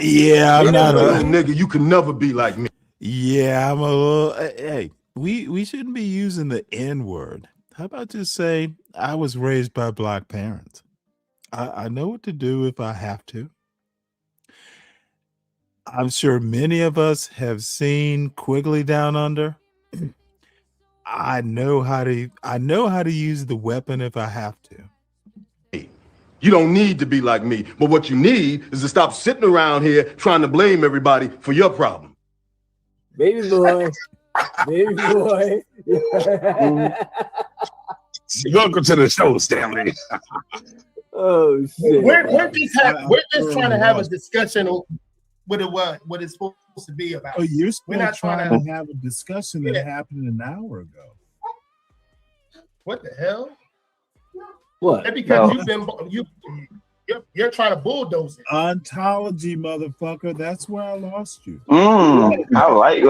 Yeah, I'm not a nigga. You can never be like me. Yeah, I'm a little. Hey, we shouldn't be using the N word. How about just say I was raised by black parents? I know what to do if I have to. I'm sure many of us have seen Quigley Down Under. I know how to use the weapon if I have to. You don't need to be like me, but what you need is to stop sitting around here trying to blame everybody for your problem. Baby boy. Welcome to the show, Stanley. Oh shit! We're just trying to have a discussion on what it's supposed to be about. Oh, you're still We're not trying to have a discussion that happened an hour ago. What the hell? What? That's because you're trying to bulldoze it. Ontology, motherfucker. That's where I lost you. I like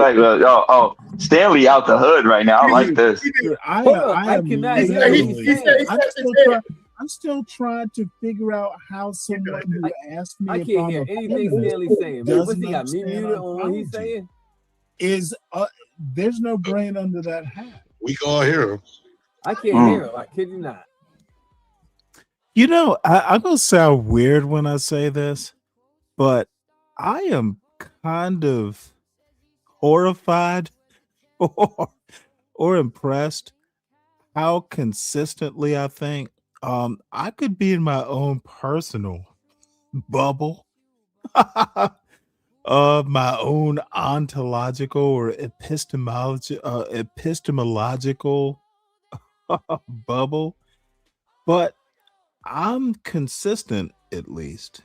Stanley out the hood right now. I like this. I'm still trying to figure out how someone who asked me. I can't hear anything Stanley's saying. What's he got me muted on what he's saying? There's no brain under that hat. We can all hear him. I can't hear him. I kid you not. You know, I'm going to sound weird when I say this, but I am kind of horrified or impressed how consistently I think I could be in my own personal bubble of my own ontological or epistemological bubble, but I'm consistent at least.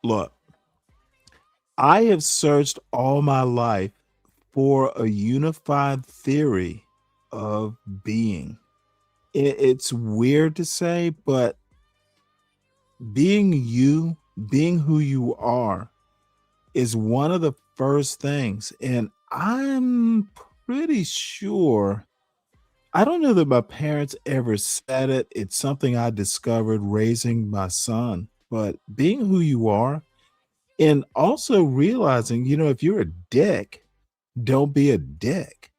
Look, I have searched all my life for a unified theory of being. It's weird to say, but being you, being who you are, is one of the first things. And I'm pretty sure, I don't know that my parents ever said it. It's something I discovered raising my son. But being who you are, and also realizing, if you're a dick, don't be a dick.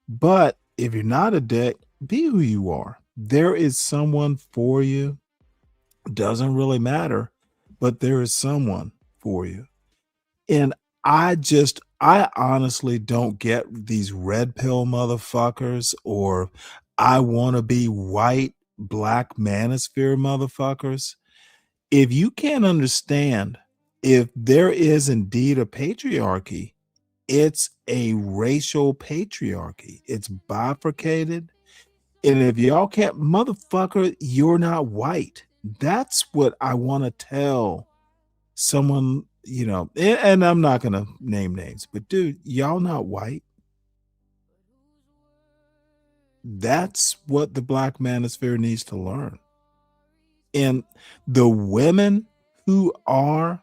But if you're not a dick, be who you are. There is someone for you. Doesn't really matter, but there is someone for you. And I honestly don't get these red pill motherfuckers or I want to be white, black manosphere motherfuckers. If you can't understand, if there is indeed a patriarchy, it's a racial patriarchy. It's bifurcated. And if y'all can't, motherfucker, you're not white. That's what I want to tell someone, and I'm not going to name names, but dude, y'all not white. That's what the Black manosphere needs to learn. And the women who are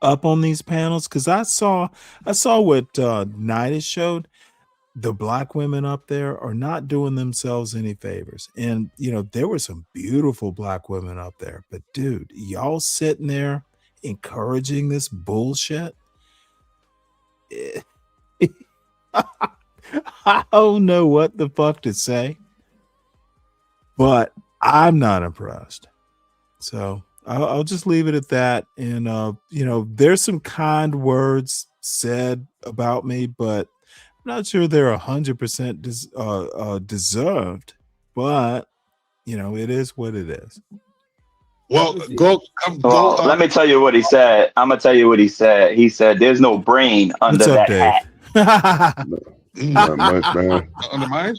up on these panels, because I saw what Nidus showed. The Black women up there are not doing themselves any favors. And there were some beautiful Black women up there, but dude, y'all sitting there encouraging this bullshit. I don't know what the fuck to say, but I'm not impressed. So I'll just leave it at that. And there's some kind words said about me, but I'm not sure they're 100% deserved. But it is what it is. Well, let me tell you what he said. I'm gonna tell you what he said. He said, "There's no brain under What's up, that Dave? hat." Not much, man. Under mine?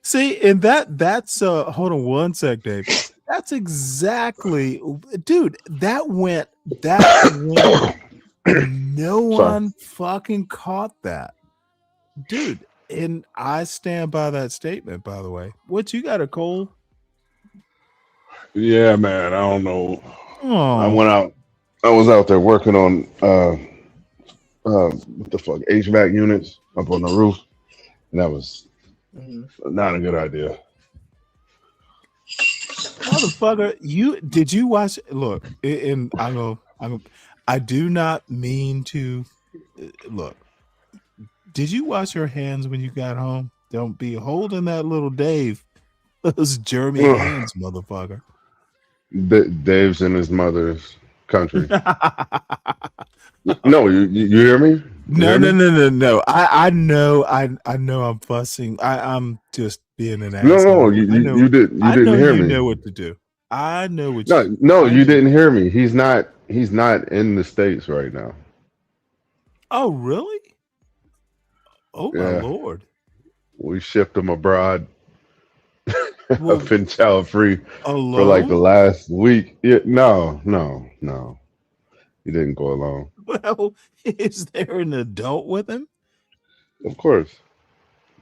See, and that's hold on one sec, Dave. That's exactly, dude, that went no one fucking caught that. Dude, and I stand by that statement, by the way. What you got, a Cole? Yeah, man. I don't know. Oh. I was out there working on what the fuck, HVAC units up on the roof, and that was not a good idea. Motherfucker, did you watch? Look, and I do not mean to look. Did you wash your hands when you got home? Don't be holding that little Dave. Those germy hands, motherfucker. Dave's in his mother's country. No, you hear me? No. I know I'm fussing. I'm just being an asshole. No, you didn't hear me. You know what to do. I know what you didn't hear me. He's not in the States right now. Oh, really? Oh my Lord. We shipped him abroad. I've been child free for like the alone? last week. Yeah, no. He didn't go alone. Well, is there an adult with him? Of course.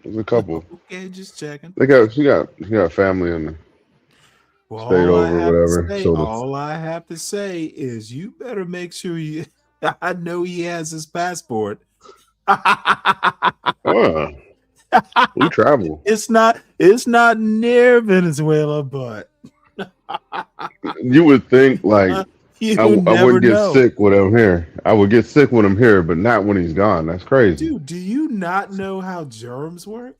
There's a couple. Okay, just checking. She got family in the state over, whatever. All I have to say is you better make sure you I know he has his passport. We travel. It's not near Venezuela, but you would think like I wouldn't get sick when I'm here. I would get sick when I'm here, but not when he's gone. That's crazy. Dude, do you not know how germs work?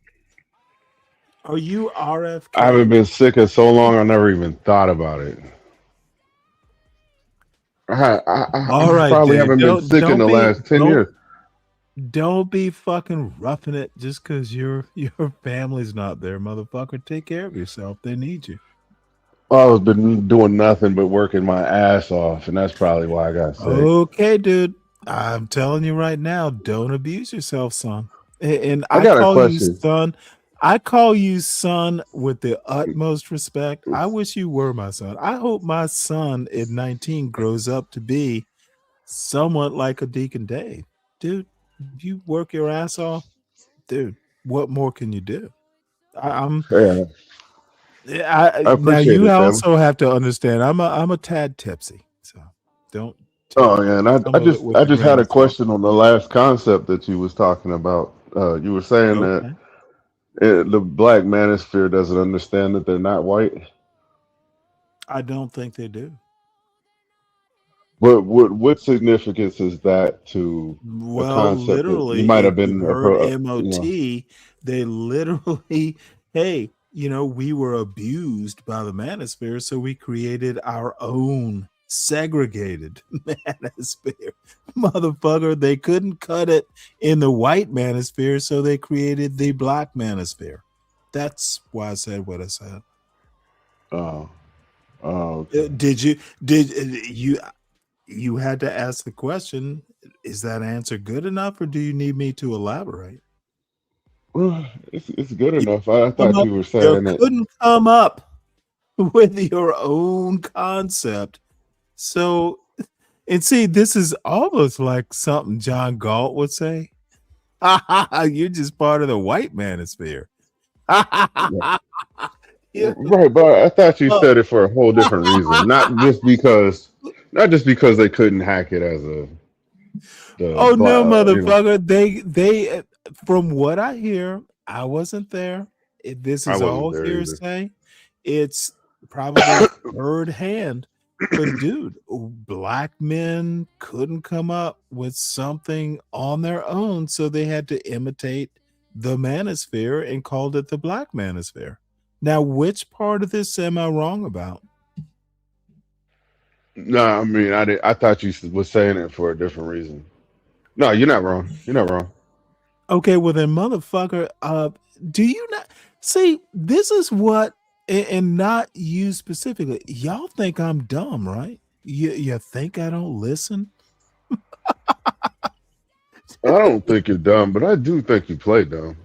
Are you RFK? I haven't been sick in so long. I never even thought about it. I probably haven't been sick in the last 10 years. Don't be fucking roughing it just because your family's not there, motherfucker. Take care of yourself. They need you. Well, I've been doing nothing but working my ass off, and that's probably why I got sick. Okay, dude. I'm telling you right now, don't abuse yourself, son. And I got a call you question. son. I call you son with the utmost respect. I wish you were my son. I hope my son at 19 grows up to be somewhat like a Deacon Dave. Dude, you work your ass off. Dude, what more can you do? I now appreciate you it, also have to understand I'm a tad tipsy, so don't. Oh yeah, and I just had a question on the last concept that you was talking about. You were saying that the Black manosphere doesn't understand that they're not white. I don't think they do. But what significance is that to a concept literally, that you might have if been you heard MOT, they literally, hey, we were abused by the manosphere, so we created our own segregated manosphere. Motherfucker, they couldn't cut it in the white manosphere, so they created the Black manosphere. That's why I said what I said. Okay. You had to ask the question, is that answer good enough, or do you need me to elaborate? Well, it's good enough. I thought you were saying that couldn't come up with your own concept. So, and see, this is almost like something John Galt would say. You're just part of the white manosphere. Yeah. Right, but I thought you said it for a whole different reason, not just because they couldn't hack it as Oh no, you know. motherfucker! They from what I hear, I wasn't there. This I is wasn't all there either. hearsay. It's probably third hand. But dude, black men couldn't come up with something on their own, so they had to imitate the manosphere and called it the black manosphere. Now, which part of this am I wrong about? No, I mean I thought you was saying it for a different reason. No, you're not wrong. You're not wrong. Okay, well then, motherfucker, do you not see? This is what, and not you specifically. Y'all think I'm dumb, right? You think I don't listen? I don't think you're dumb, but I do think you play dumb.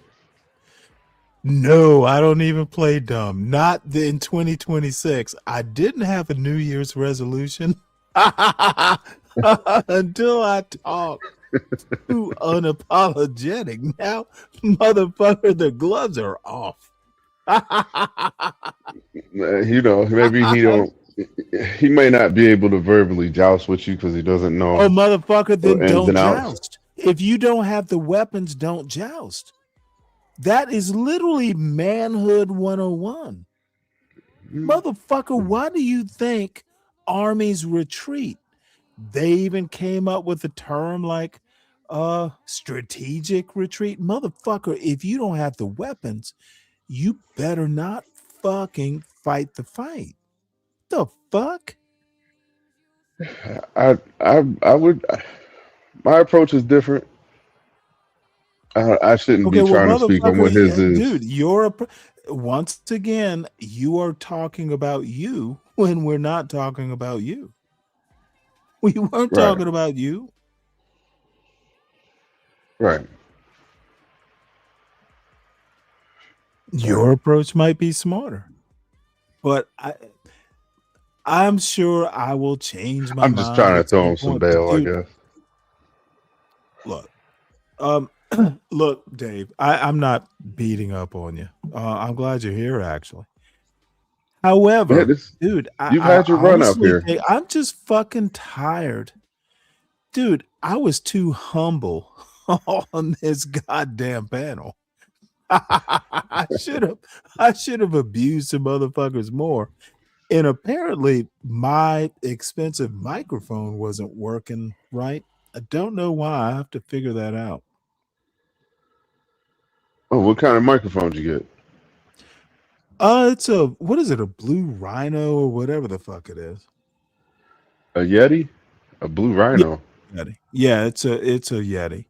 No, I don't even play dumb. Not in 2026. I didn't have a New Year's resolution until I talk too unapologetic. Now, motherfucker, the gloves are off. You know, maybe he may not be able to verbally joust with you because he doesn't know. Oh, motherfucker, then ins don't and outs. joust. If you don't have the weapons, don't joust. That is literally manhood 101. Motherfucker, why do you think armies retreat? They even came up with a term like strategic retreat. Motherfucker, if you don't have the weapons, you better not fucking fight the fight. The fuck? I would. My approach is different. I shouldn't be trying to speak on what his is. Dude, once again, you are talking about you when we're not talking about you. We weren't talking about you. Right. Your approach might be smarter, but I'm sure I will change my mind. I'm just trying to throw him some bail, I guess. Look, look, Dave, I'm not beating up on you. I'm glad you're here, actually. However, dude, you've had your run up here. I'm just fucking tired. Dude, I was too humble on this goddamn panel. I should have abused some motherfuckers more. And apparently my expensive microphone wasn't working right. I don't know why. I have to figure that out. Oh, what kind of microphone did you get? It's a Blue Rhino or whatever the fuck it is. A Yeti? A Blue Rhino? Yeti. Yeah, it's a Yeti.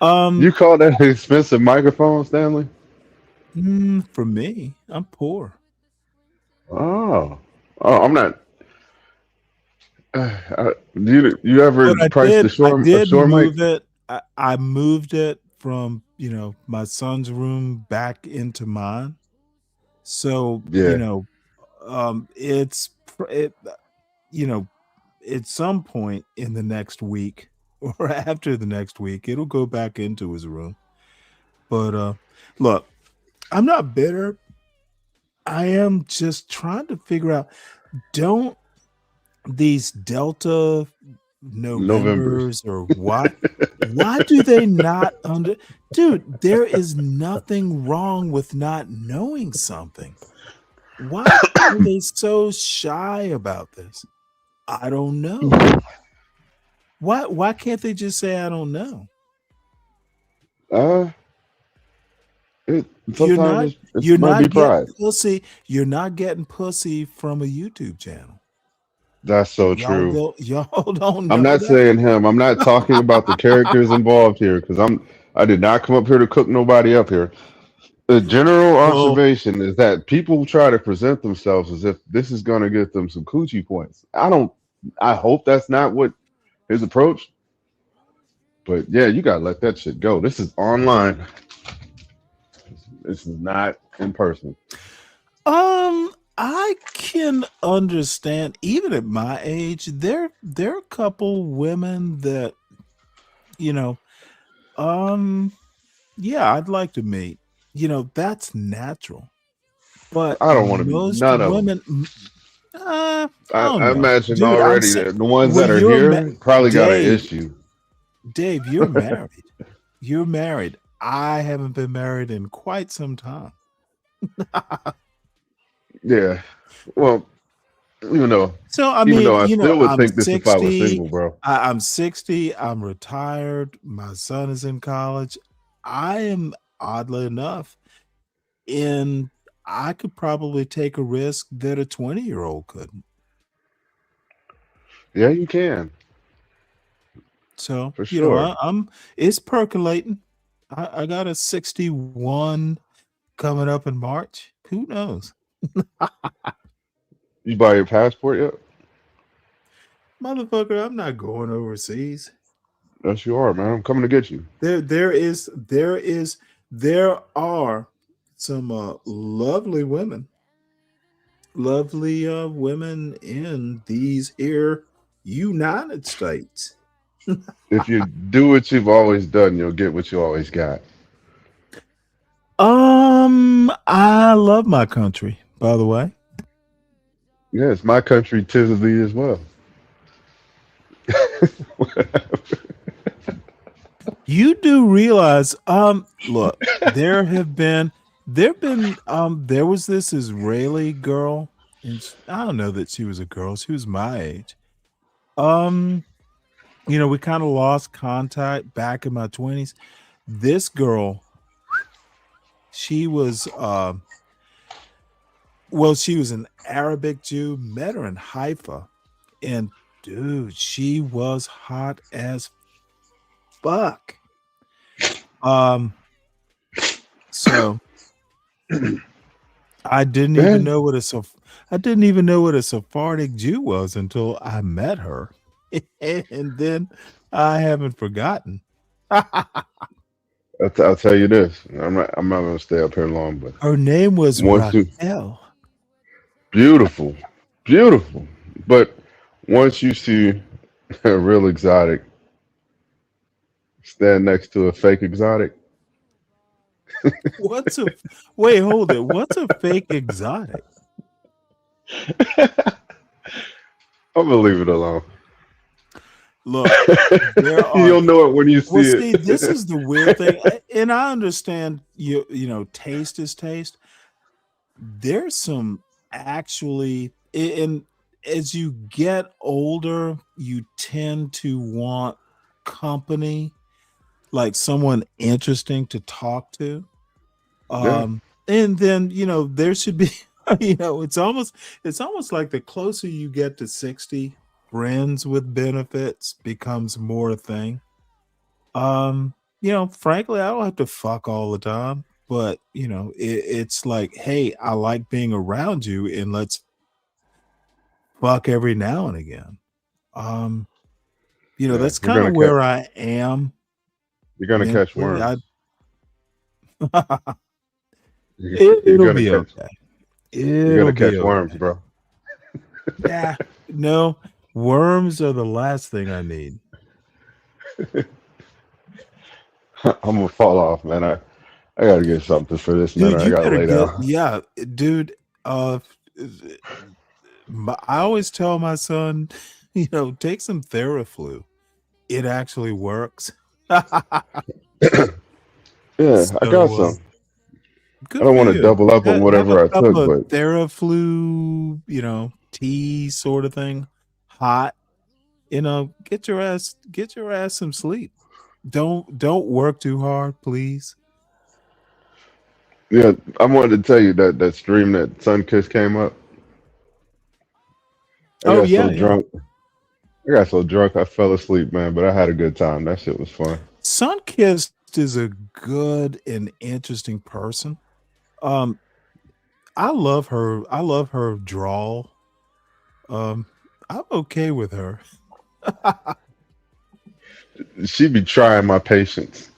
You call that an expensive microphone, Stanley? For me, I'm poor. Oh, I'm not. You ever priced the Shore? I did move it. I moved it from my son's room back into mine. So it's at some point in the next week or after the next week, it'll go back into his room. But look, I'm not bitter. I am just trying to figure out, don't these Delta Novembers or what? Why do they not dude, there is nothing wrong with not knowing something. Why are they so shy about this? I don't know. Why can't they just say I don't know? You're not getting pussy. You're not getting pussy from a YouTube channel. That's so true. Y'all don't know. I'm not saying him. I'm not talking about the characters involved here because I did not come up here to cook nobody up here. The general observation is that people try to present themselves as if this is going to get them some coochie points. I hope that's not what his approach. But yeah, you gotta let that shit go. This is online. This is not in person. I can understand, even at my age, there are a couple women that, Yeah, I'd like to meet. That's natural. But I don't want to meet most none of them. women, I don't I know, imagine dude. I'm already saying, that the ones well, that are here probably got an issue. Dave, you're married. You're married. I haven't been married in quite some time. Yeah. Well, even though So I I still would I'm think this if I was 60. single, bro. I'm 60. I'm retired. My son is in college. I am oddly enough in. I could probably take a risk that a 20-year-old couldn't. Yeah, you can. So For sure. it's percolating. I got a 61 coming up in March. Who knows? You buy your passport yet? Motherfucker, I'm not going overseas. Yes, you are, man. I'm coming to get you. There are some lovely women in these here United States. If you do what you've always done, you'll get what you always got. I love my country, by the way. Yeah, it's my country, tis of thee as well. You do realize, look, there was this Israeli girl, and I don't know that she was a girl, she was my age. We kind of lost contact back in my 20s. This girl, she was she was an Arabic Jew, met her in Haifa, and dude, she was hot as fuck. So I didn't even know what a Sephardic Jew was until I met her. And then I haven't forgotten. I'll tell you this. I'm not gonna stay up here long, but her name was Raquel. Beautiful. But once you see a real exotic stand next to a fake exotic. Wait, hold it. What's a fake exotic? I'm gonna leave it alone. Look, you'll know it when you see it. See, this is the weird thing, and I understand taste is taste. There's some actually, and as you get older, you tend to want company, like someone interesting to talk to. And then there should be, it's almost like the closer you get to 60. Friends with benefits becomes more a thing. Frankly, I don't have to fuck all the time, but it's like, hey, I like being around you, and let's fuck every now and again. That's kind of where I am. You're gonna catch worms. It'll be okay. You're gonna catch worms, bro. Yeah, no. Worms are the last thing I need. I'm gonna fall off, man. I gotta get something for this minute. Dude, I gotta lay down. Yeah, dude. I always tell my son, take some Theraflu. It actually works. Yeah, I got some. I don't want to double up on whatever I took, but Theraflu, tea sort of thing. Hot, get your ass some sleep. Don't work too hard, please. Yeah, I wanted to tell you that stream that Sunkiss came up. I got so drunk I fell asleep, man, but I had a good time. That shit was fun. Sunkiss is a good and interesting person. I love her drawl. I'm okay with her. She be trying my patience.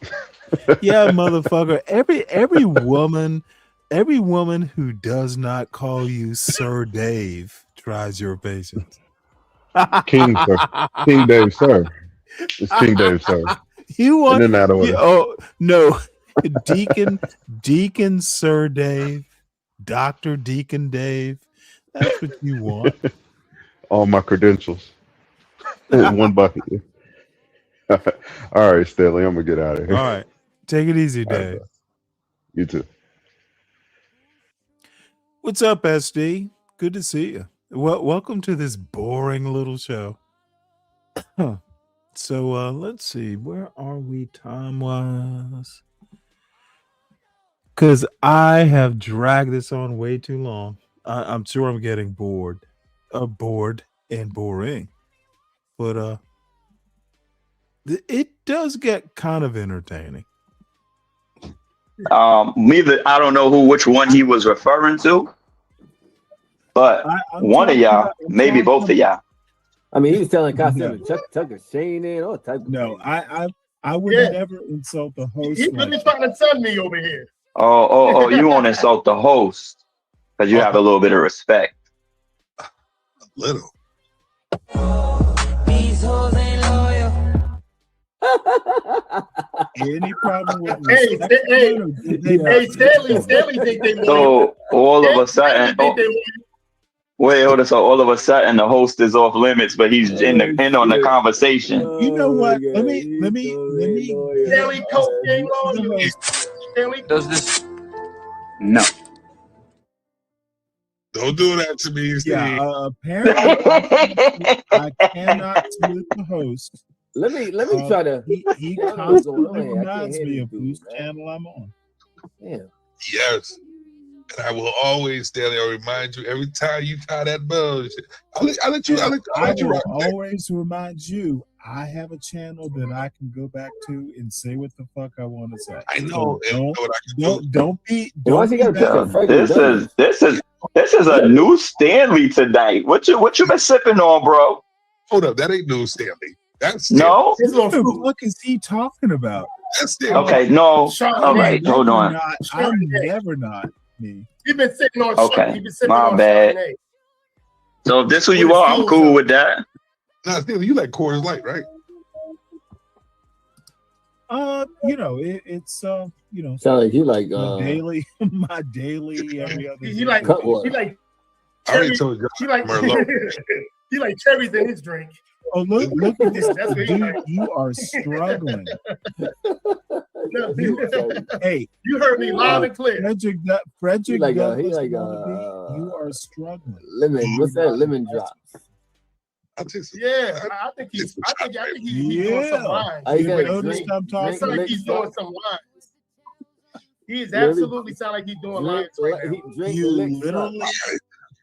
Yeah, motherfucker. Every woman who does not call you Sir Dave tries your patience. King Dave, sir. It's King Dave, sir. You want? In and out of order. Oh no, Deacon Sir Dave, Dr. Deacon Dave. That's what you want. All my credentials in one bucket. All right, Stanley, I'm gonna get out of here. All right. Take it easy, All right, Dave. bro. You too. What's up, SD? Good to see you. Welcome to this boring little show. So let's see. Where are we time-wise? Because I have dragged this on way too long. I'm sure I'm getting bored. Bored and boring. But it does get kind of entertaining. I don't know which one he was referring to, but one of y'all, maybe both of y'all. I mean, he was telling Costello to tuck a chain in, all type of No, I would never insult the host. He's really trying to send me over here. Oh, you won't insult the host because you have a little bit of respect. A little. These hoes ain't loyal. Any problem with Hey, Stanley think they So all of a sudden, wait, hold on. So all of a sudden, the host is off limits, but he's in on the conversation. You know what? Let me. Stanley cocaine on you. Stanley does this? No. Don't do that to me, Steve. Yeah, apparently I cannot split the host. Let me try to. He constantly reminds me of whose channel I'm on. Yeah. Yes. And I will always, Stanley, I'll remind you every time you tie that bullshit. I'll let you will rock that. always remind you I have a channel that I can go back to and say what the fuck I want to say. I know. So don't be. This is a new Stanley tonight. What you been sipping on, bro? Hold up, that ain't new Stanley. That's no. What the fuck is he talking about? That's Stanley. Okay, no. All right, hold on. I'm never not me. You've been sitting on. Okay, You've been sitting my on bad. Chardonnay. So if this who you are, I'm cool with that. Nah, Stanley, you like Coors Light, right? It's Sound like you like my daily every other. He like I already told you. He like he like cherries in his drink. Oh, look at this. That's what he Dude, like. you are struggling. Hey, you heard me loud and clear. Frederick like Douglass like wannabe, you are struggling. lemon. What's that? Lemon drops. Yeah, I think he's doing some lines. You gotta notice drink- I'm talking. It sounds like he's doing some lines. He is absolutely sound like he's doing lines right now. You literally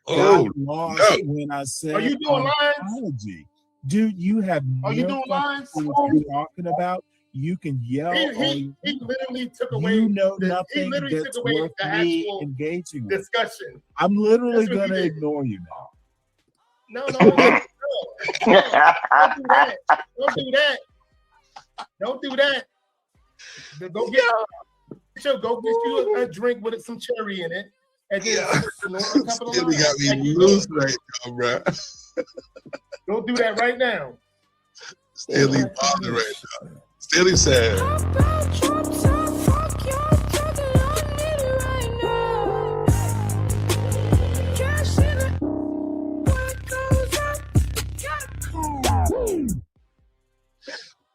Oh, lost when I said Are you doing lines? apology. Dude, you have Are you no doing fucking lines? clue what you're talking about. You can yell. He literally took away. You know he nothing literally that's took away worth the me actual engaging with. discussion. I'm literally That's what going he to did. ignore you now. No, don't do that. Don't do that. Don't do that. Go get you a drink with some cherry in it, and then snort a couple of Stanley got lines. me loose right now, bro. Don't do that right now. Stanley bothered right now. Stanley said,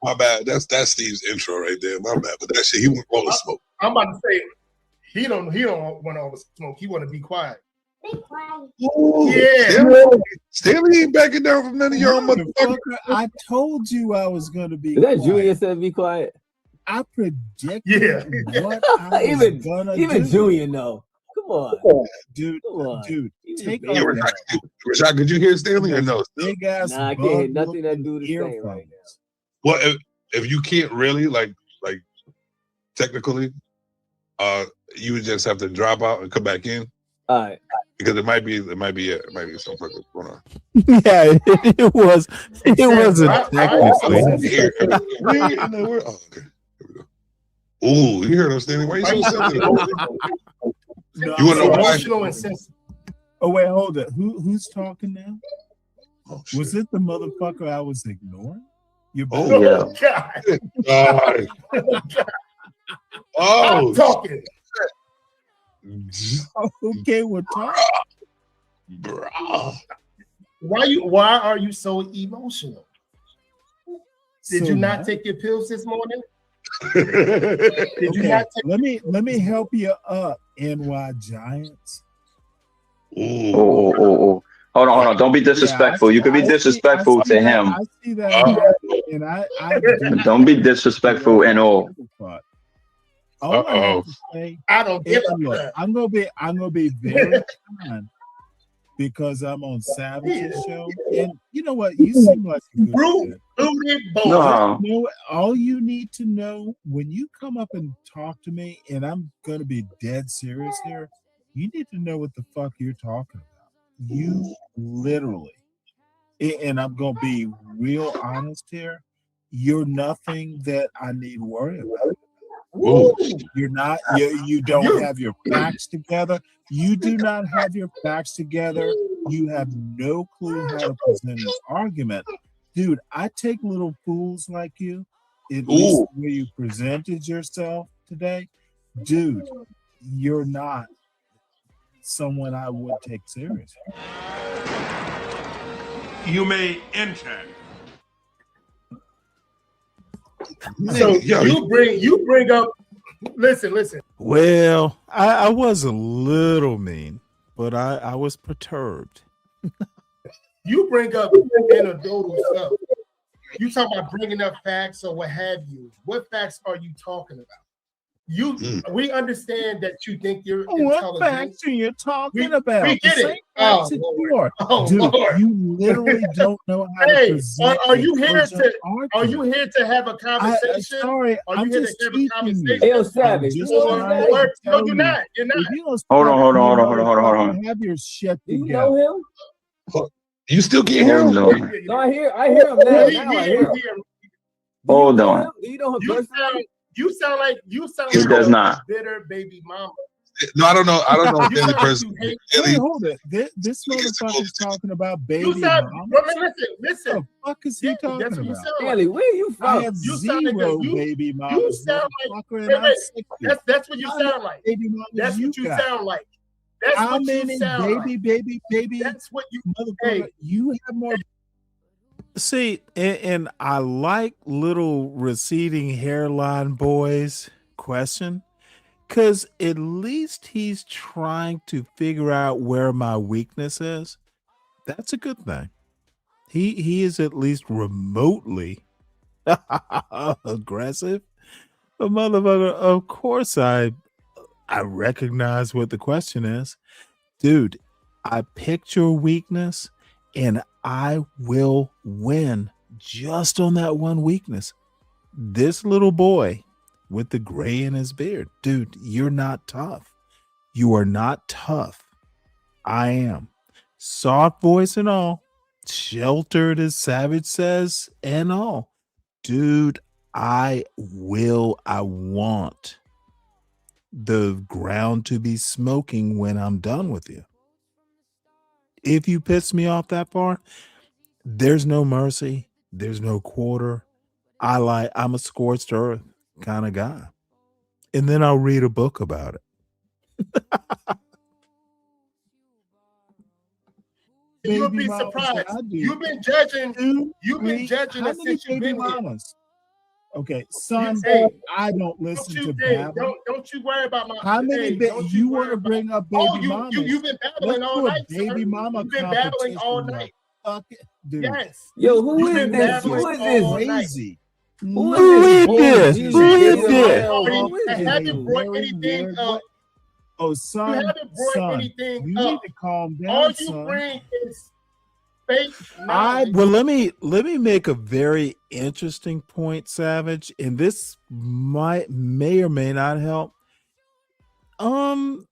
my bad. That's Steve's intro right there. My bad. But that shit, he went all the smoke. I'm about to say he don't want all the smoke. He want to be quiet. Ooh, Yeah. Stanley ain't backing down from none of y'all motherfuckers. I told you I was going to be Is that quiet. Junior said be quiet? I predicted Yeah. what I was going to Even do. Junior know. Come on. Dude, take Yeah, off Rashad, could you hear Stanley or no? big ass Nah, I can't hear nothing that dude is saying right now. Well, if you can't really like technically, you would just have to drop out and come back in. All right. Because it might be some fucking going on. Yeah, it was. It wasn't technically. Here, oh, okay. Here we go. Ooh, you heard him, Stanley. Why you so sensitive? No, You want to know why? Emotional and sensitive. Oh wait, hold it. Who's talking now? Oh, Was it the motherfucker I was ignoring? You Oh, God. God. Oh, I'm talking. Okay, we're talking. Bro. Why are you so emotional? Did So you not what? take your pills this morning? Did you Okay, not take let me help you up, NY Giants. Oh. Hold on. Don't be disrespectful. You could be disrespectful to him. I see that happen, and I do Don't be disrespectful and all. All I have to say, I don't give a look, fuck. I'm gonna be very kind because I'm on Savage's show, and you know what? You seem like a good kid. No. You know what? All you need to know when you come up and talk to me, and I'm gonna be dead serious here. You need to know what the fuck you're talking about. You literally, and I'm gonna be real honest here. You're nothing that I need to worry about. You're not. You don't have your facts together. You do not have your facts together. You have no clue how to present an argument, dude. I take little fools like you, at least the way you presented yourself today, dude. You're not someone I would take seriously. You may enter. So you bring up. Listen. Well, I was a little mean, but I was perturbed. You bring up anecdotal stuff. You talk about bringing up facts or what have you. What facts are you talking about? We understand that you think you're intelligent. What facts are you talking about? We get it. Oh, dude, Lord. you literally don't know how to present. Are you here to have a conversation? I'm here just to have a teaching conversation? you. Yo, Savage. No, you're not. You're not. Hold on. Have your shit Do you together. know him? You still can't hear him? No, I hear him now. I hear him. Hold on. Do you know him personally? You sound like He does not. bitter baby mama. No, I don't know. Stanley person. Wait, hold it. This motherfucker's talking about baby You sound. mama. Listen. What the fuck is he talking That's what you about? sound Stanley, where you from? I have zero baby mamas. You sound like. That's what you sound like. Baby mamas That's what you got. sound like. That's How what many you sound baby? That's what you. Motherfucker, you have more. See, and I like little receding hairline boys question, because at least he's trying to figure out where my weakness is. That's a good thing. He is at least remotely aggressive. But motherfucker, of course I recognize what the question is. Dude, I picked your weakness and I will win just on that one weakness. This little boy with the gray in his beard, dude, you're not tough. You are not tough. I am. Soft voice and all, sheltered as Savage says and all. Dude, I want the ground to be smoking when I'm done with you. If you piss me off that far, there's no mercy. There's no quarter. I'm a scorched earth kind of guy. And then I'll read a book about it. You'll be surprised. You've been judging. You've been judging How us many since you've baby been here. mamas? Okay, son, I don't listen to Hey, babble. don't you worry about my. How many you want to bring up baby mamas? You've been babbling Let's all do a night. baby sir. mama You've been babbling all competition, night. Fuck it, dude. Yes. Yo, who You've is been this? babbling Who is all this? night. Crazy. Who is this? Who is this? I haven't brought anything up. Oh, You son, haven't brought anything you up. need to calm down, All you son. bring is fake knowledge. Well, let me make a very interesting point, Savage, and this may or may not help.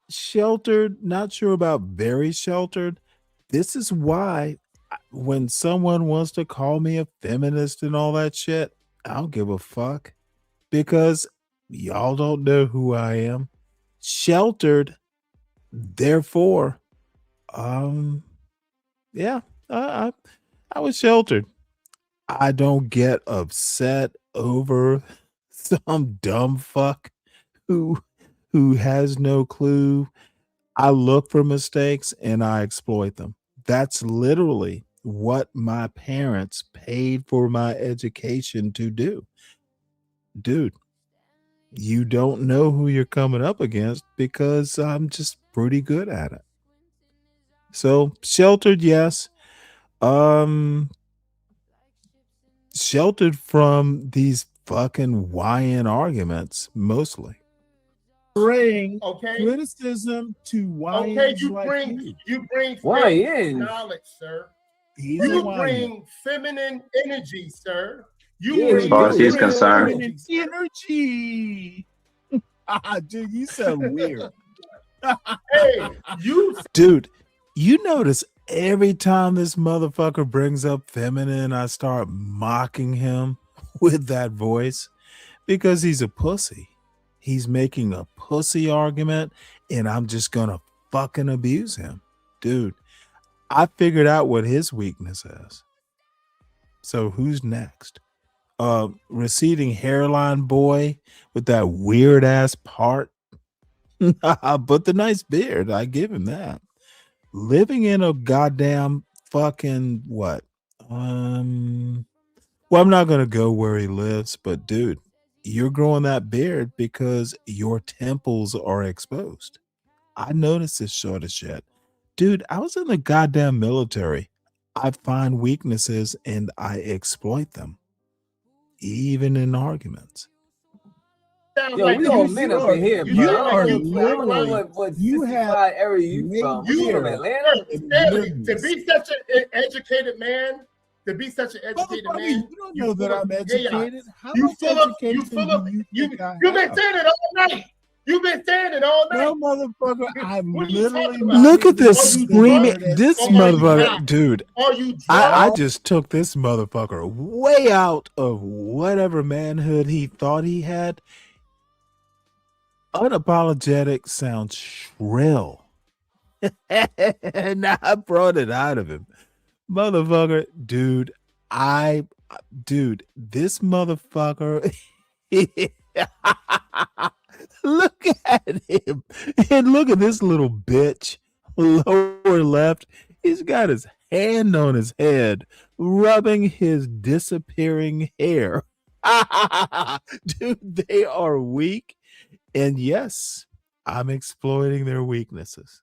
Sheltered, not sure about very sheltered. This is why when someone wants to call me a feminist and all that shit, I don't give a fuck, because y'all don't know who I am. Sheltered, therefore, yeah, I was sheltered. I don't get upset over some dumb fuck who has no clue. I look for mistakes and I exploit them. That's literally what my parents paid for my education to do. Dude, you don't know who you're coming up against because I'm just pretty good at it. So, sheltered, yes. Sheltered from these fucking YN arguments mostly. Bring criticism to YNs Okay, you like bring YN. knowledge, sir. He's a You YN. bring feminine energy, sir. You Yeah, bring As far as he's feminine concerned. Energy. Dude, you sound weird. Hey, you Dude, you notice every time this motherfucker brings up feminine, I start mocking him with that voice because he's a pussy. He's making a pussy argument and I'm just gonna fucking abuse him. Dude, I figured out what his weakness is. So who's next? Receding hairline boy with that weird ass part. But the nice beard, I give him that. Living in a goddamn fucking what? Well, I'm not gonna go where he lives, but dude, you're growing that beard because your temples are exposed. I noticed this sort of shit. Dude, I was in the goddamn military. I find weaknesses and I exploit them, even in arguments. Yo, we all men up in here, bro. You I are don't know literally, what you have area you from. You from Atlanta? Stanley, to be such an educated man, you don't know that I'm educated. How You much full of education you've think I been have? saying it all night. You've been saying it all night. No, motherfucker, I'm What are you literally talking about? look at this Are you screaming. drunk? This Or are you motherfucker, high? dude. Are you drunk? I just took this motherfucker way out of whatever manhood he thought he had. Unapologetic sounds shrill. And I brought it out of him. Motherfucker, dude, this motherfucker, look at him. And look at this little bitch, lower left. He's got his hand on his head, rubbing his disappearing hair. Dude, they are weak. And yes, I'm exploiting their weaknesses.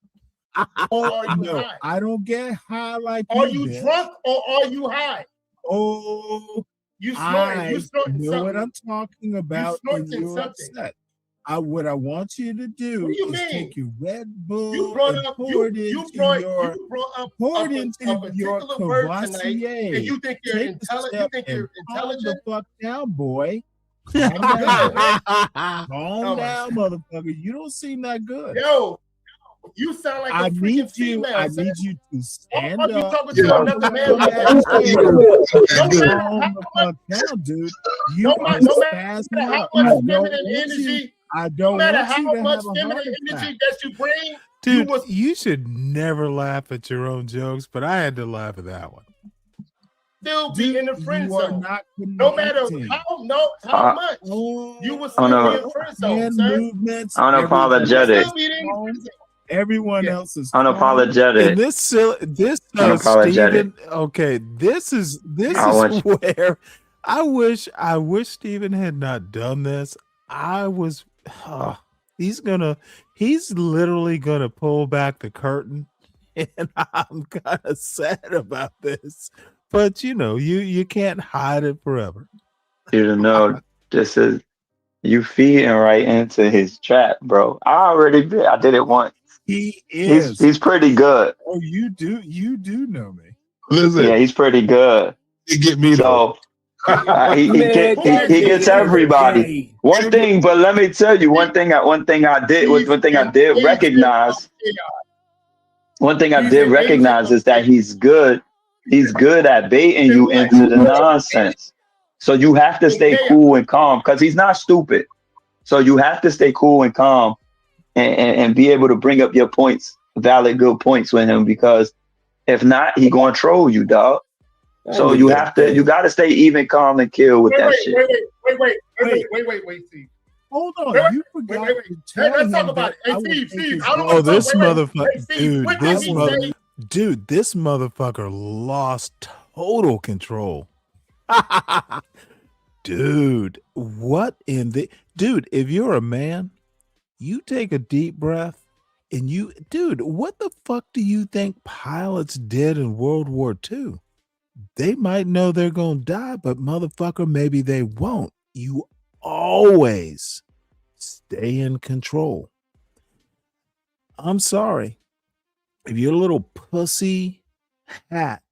Or are you No, high? I don't get high like Are you, you bitch. drunk or are you high? Oh, You snorting. I You snorting know something. what I'm talking about, and snorting you're something. upset. What I want you to do What do you is mean? take your Red Bull You brought and up pour it you into brought your up pour it a into your particular word tonight, Cavassier. and you think you're Take a intelligent. You step think and you're calm intelligent. the fuck down, boy. I'm Calm down. good. Calm Oh my down, motherfucker. You don't seem that good. Yo, you sound like a freaking female. I son. need you to stand Are you up. talking to another man? Come Like back that? here. No matter Calm how the fuck down, dude. You no are matter spazzing how up. much feminine energy, I no don't matter want you how to much have a feminine heart attack. energy that you bring, Dude, you should never laugh at your own jokes, but I had to laugh at that one. still be in the friend You are zone. not No matter connecting. how much you will still no. be in the friend zone, Hand sir. movements. Unapologetic. Still be in the friend zone. Everyone else is Unapologetic. And this Unapologetic. Steven, okay, this is I want you- where I wish Steven had not done this. He's literally gonna pull back the curtain, and I'm kind of sad about this. But you can't hide it forever. You to know this is you feeding right into his trap, bro. I did it once. He is. He's pretty good. Oh, you do know me. Listen, Yeah, he's pretty good. he get me though. So he gets everybody. One thing, but let me tell you one thing I did recognize. One thing I did recognize is that he's good. He's good at baiting you into the nonsense. So you have to stay cool and calm because he's not stupid. So you have to stay cool and calm and be able to bring up your points, valid, good points with him, because if not, he gonna troll you, dog. So you got to stay even, calm, and kill with that shit. Wait, Steve. Hold on, Wait, you forgot wait. to Hey, tell let's talk him about that it. I Hey, would Steve, think Steve, his I don't brother- want to this wait. motherfucker, Hey, Steve, what did he say? dude, this motherfucker lost total control. Dude, what in the dude? If you're a man, you take a deep breath and dude, what the fuck do you think pilots did in World War II? They might know they're gonna die, but motherfucker, maybe they won't. You always stay in control. I'm sorry. If your little pussy hat,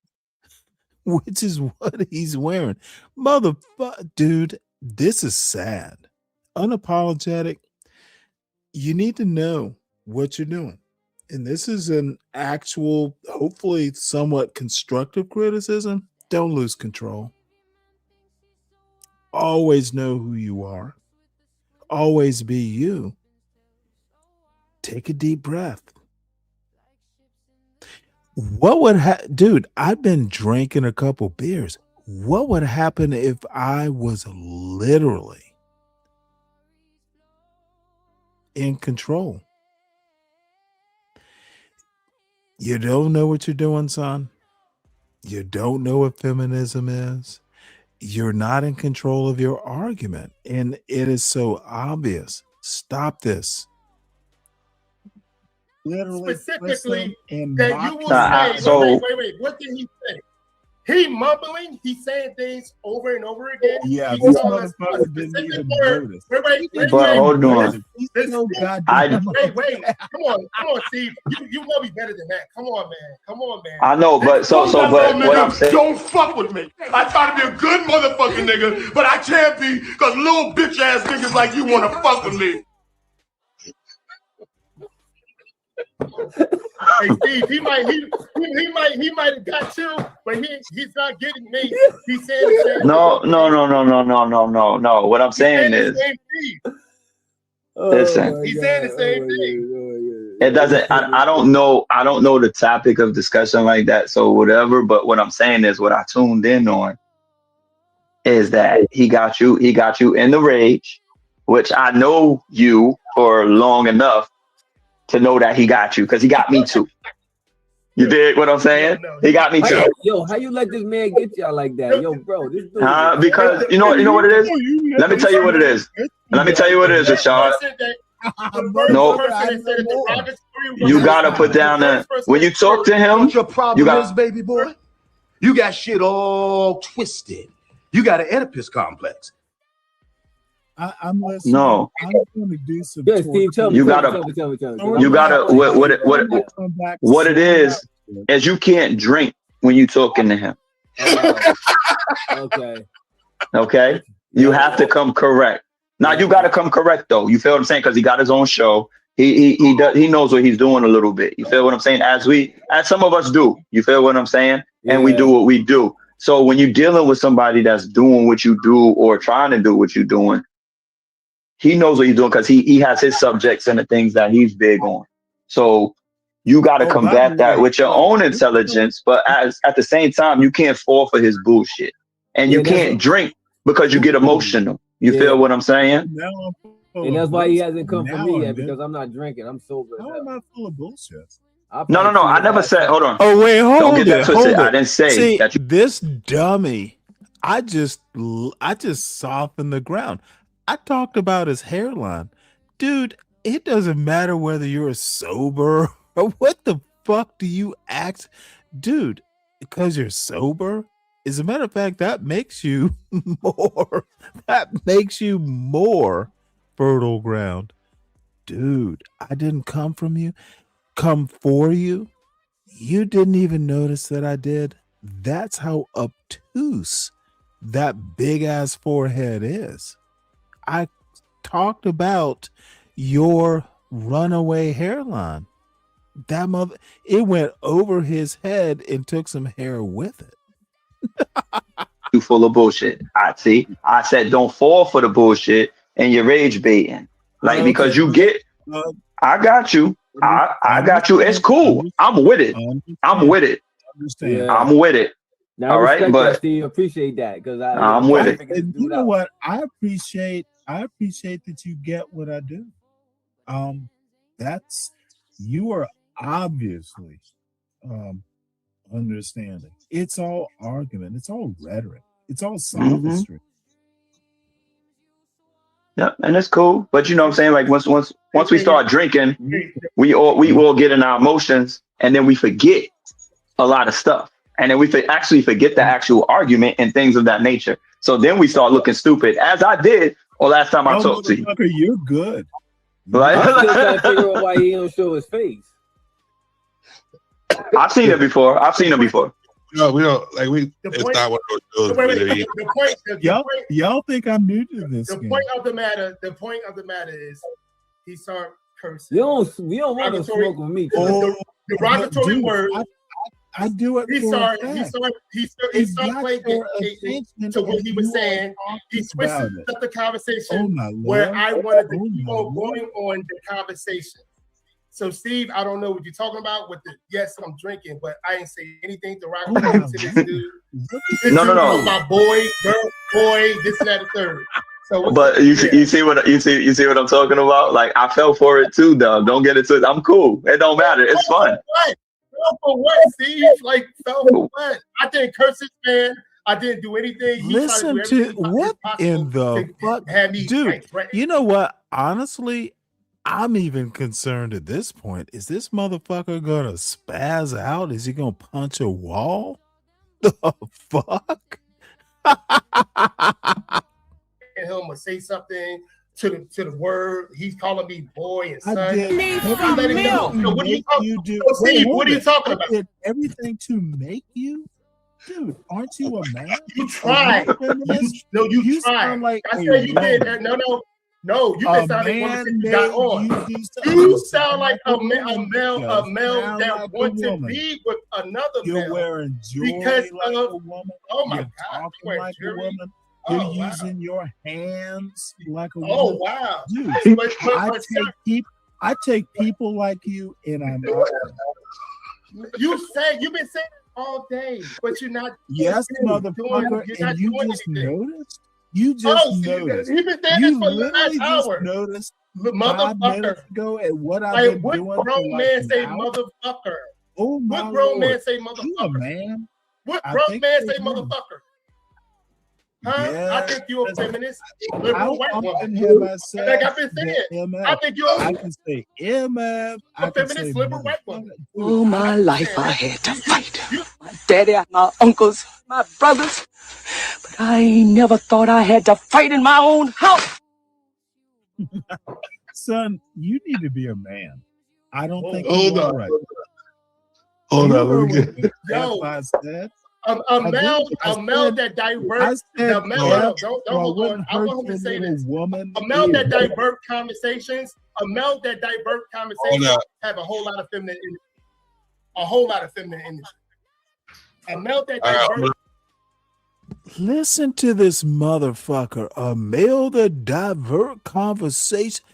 which is what he's wearing, motherfucker, dude, this is sad. Unapologetic. You need to know what you're doing. And this is an actual, hopefully somewhat constructive criticism. Don't lose control. Always know who you are. Always be you. Take a deep breath. What would dude, I've been drinking a couple beers. What would happen if I was literally in control? You don't know what you're doing, son. You don't know what feminism is. You're not in control of your argument. And it is so obvious. Stop this. Literally specifically and that you will say, wait, what did he say? He mumbling, he's saying things over and over again. Yeah, he's this telling us motherfucker a didn't specific even word. notice. Wait, hold on. Wait, come on, Steve. You know me better than that. Come on, man. I know, but but what I'm saying. Don't fuck with me. I try to be a good motherfucking nigga, but I can't be because little bitch ass niggas like you want to fuck with me. Hey Steve, he might have got you, but he's not getting me. He's saying the same No. What I'm saying is, listen. He's saying the same thing. It doesn't. I don't know. I don't know the topic of discussion like that. So whatever. But what I'm saying is, what I tuned in on is that he got you in the rage, which I know you for long enough to know that he got you, because he got me too. You dig what I'm saying? He got me too. Yo, how you let this man get y'all like that? Yo, bro, this dude. Because you know what it is? Let me tell you what it is. Rashad. No, you gotta put down when you talk to him. What your problem is, baby boy? You got shit all twisted. You got an Oedipus complex. I'm listening. No. I'm going to do some. Yeah, Steve, tell me. You gotta. What it is you can't drink when you talking to him. Okay. You have to come correct. Now you got to come correct though. You feel what I'm saying? Because he got his own show. He knows what he's doing a little bit. You feel what I'm saying? As some of us do. You feel what I'm saying? And we do what we do. So when you're dealing with somebody that's doing what you do or trying to do what you're doing, he knows what he's doing because he has his subjects and the things that he's big on. So you got to combat that with your own intelligence, but at the same time, you can't fall for his bullshit. And you can't drink because you get emotional. You feel what I'm saying? And that's why he hasn't come for me yet, because I'm not drinking. I'm sober. How am I full of bullshit? No. I never said. Hold on. Oh wait, Don't get that twisted. I didn't say that. This dummy. I just softened the ground. I talked about his hairline, dude. It doesn't matter whether you're sober or what the fuck do you act, dude? Because you're sober. As a matter of fact, that makes you more. That makes you more fertile ground, dude. I didn't come for you. You didn't even notice that I did. That's how obtuse that big ass forehead is. I talked about your runaway hairline. It went over his head and took some hair with it. You full of bullshit. I said don't fall for the bullshit and you're rage baiting. Because you get I got you. I got you. It's cool. I'm with it. I'm with it. I'm with it. Now, all right, but Steve, appreciate that because I'm with it. And you know what? I appreciate I appreciate that you get what I do. That's you are obviously um understanding. It's all argument, it's all rhetoric, it's all sophistry. Yeah, and it's cool. But you know what I'm saying? Like once we start drinking, we all get in our emotions and then we forget a lot of stuff. And then we actually forget the actual argument and things of that nature. So then we start looking stupid, as I did last time I talked to you. You're good. Like, I'm still trying to figure out why he don't show his face. I've seen it before. No, we don't like we. It's not one of those shows. Y'all think I'm new to this? The point of the matter is he started cursing. You don't want to smoke with me. The derogatory word. I do it. He started playing attention to what he was saying. He switched up the conversation where I wanted to keep on going on the conversation. So, Steve, I don't know what you're talking about with the yes, I'm drinking, but I ain't say anything derogatory to this dude. No. My boy, girl, boy, this and that, the third. So, but you see what I'm talking about? Like I fell for it too, though. Don't get it twisted. I'm cool. It don't matter. It's fun. Fell for what, Steve? Like fell for what? I didn't curse this man. I didn't do anything. Listen to what in the fuck, dude? You know what? Honestly, I'm even concerned at this point. Is this motherfucker gonna spaz out? Is he gonna punch a wall? The fuck? And him or say something to the word. He's calling me boy and son. What are you talking about? I did everything to make you, dude. Aren't you a man? You tried. You tried. Like I said you did that. No, you been sounding like one you got on. You sound like a male that wants to be with another male. You're wearing jewelry because like a woman. Oh my God, talking like a woman. You're using your hands like a woman. Oh wow, dude! I take people like you, and I'm. You've been saying it all day, but you're not. Yes, motherfucker, and you just noticed. You just noticed. You've been saying this for the last hour. Noticed motherfucker. Ago at what I've been doing. What grown man say motherfucker? Oh my What grown man say You a motherfucker? man? What grown man say motherfucker? Huh? Yes. I think you're a feminist, liberal white woman. Like I've been saying. I think you're. I can say MF. A feminist, liberal white woman. All my life I had to fight. My daddy, my uncles, my brothers. But I never thought I had to fight in my own house. Son, you need to be a man. I don't think hold you are on. right. Hold on, let me get. A male that diverts. Don't hold on. I want him to say this. A male that divert conversations. Have a whole lot of feminine energy. A whole lot of feminine energy. A male that divert. Listen to this motherfucker. A male that divert conversation.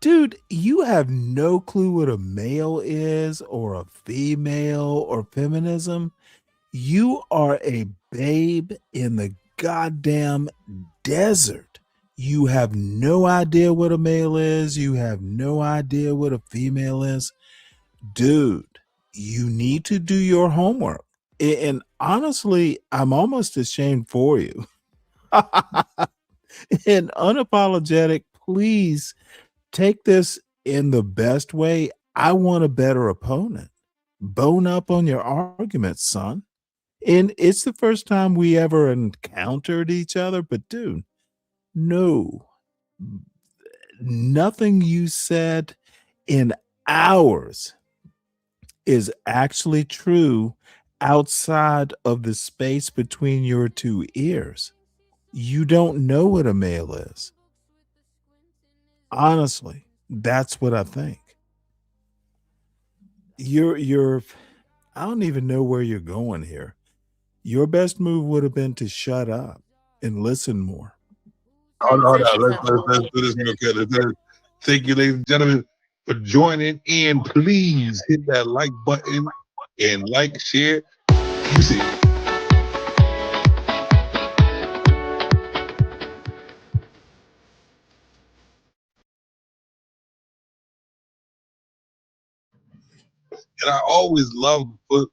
Dude, you have no clue what a male is or a female or feminism. You are a babe in the goddamn desert. You have no idea what a male is. You have no idea what a female is. Dude, you need to do your homework. And honestly, I'm almost ashamed for you. And unapologetic, please take this in the best way. I want a better opponent. Bone up on your arguments, son. And it's the first time we ever encountered each other, but dude, no. Nothing you said in hours is actually true outside of the space between your two ears. You don't know what a male is. Honestly, that's what I think. You're I don't even know where you're going here. Your best move would have been to shut up and listen more. Hold on. Let's do this real quick. Thank you, ladies and gentlemen, for joining in. Please hit that like button and like, share. You see. and I always love to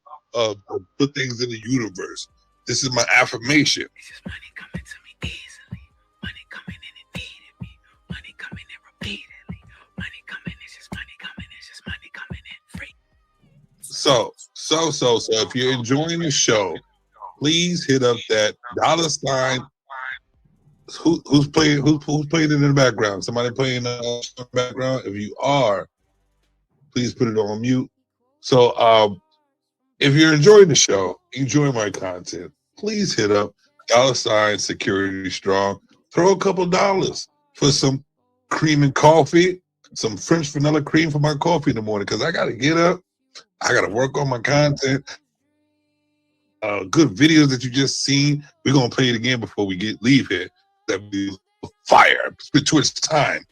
put things in the universe. This is my affirmation. It's just money coming to me easily. Money coming in and feeding me. Money coming in repeatedly. Money coming, it's just money coming. It's just money coming in free. So if you're enjoying the show, please hit up that $. Who's playing in the background? Somebody playing in the background? If you are, please put it on mute. So if you're enjoying the show, enjoying my content, please hit up $ Security Strong. Throw a couple dollars for some cream and coffee, some French vanilla cream for my coffee in the morning, because I got to get up. I got to work on my content. Good videos that you just seen. We're going to play it again before we leave here. That video fire. Spent too much time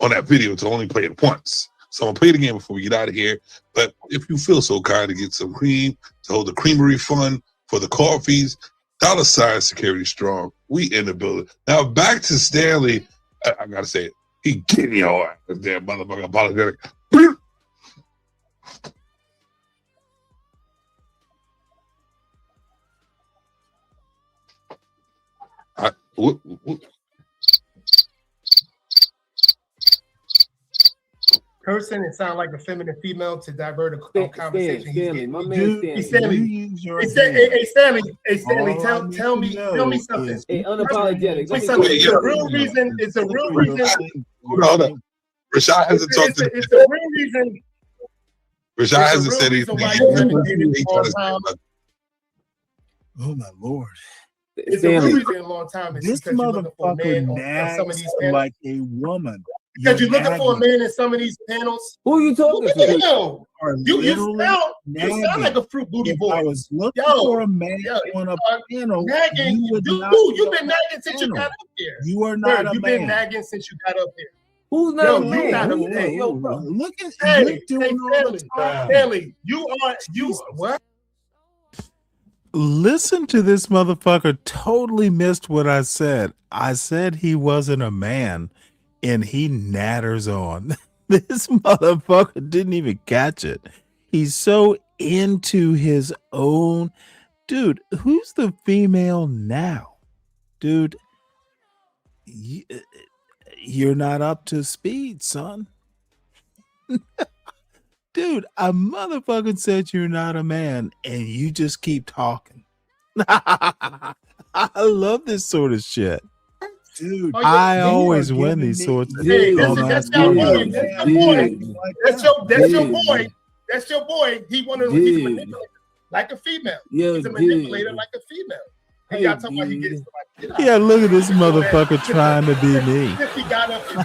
on that video to only play it once. So I'm going to play it again before we get out of here. But if you feel so kind to get some cream, to hold the creamery fund for the coffees, $ Security Strong. We in the building. Now back to Stanley. I got to say it. He getting your ass there, motherfucker. Apologetic. Cursing and sound like a feminine female to divert a conversation. Stanley, my man Stanley. Hey, Stanley, tell me something. Hey, unapologetic. It's a real reason. It's a real reason. Hold on. Rashad hasn't talked to It's a real reason. Rashad hasn't said anything. Oh my Lord. It's a real reason in a long time. This motherfucker nags like a woman. Because you're looking for a man in some of these panels. Who are you talking to? You sound like a fruit booty boy. I was looking for a man on a panel. Nagging. You've been nagging since you got up here. You are not a man. You've been nagging since you got up here. Who's not a man? You're not a man. Look at Stanley. You what? Listen to this motherfucker. Totally missed what I said. I said he wasn't a man, and he natters on. This motherfucker didn't even catch it. He's so into his own. Dude, who's the female now? Dude, you're not up to speed, son. Dude, a motherfucker said you're not a man, and you just keep talking. I love this sort of shit. Dude, I always win these sorts of things. That's your boy. That's your boy. He's manipulator like a female. He's a manipulator like a female. And y'all talking about he gets somebody. Yeah, look at this motherfucker trying to be me. He got up here.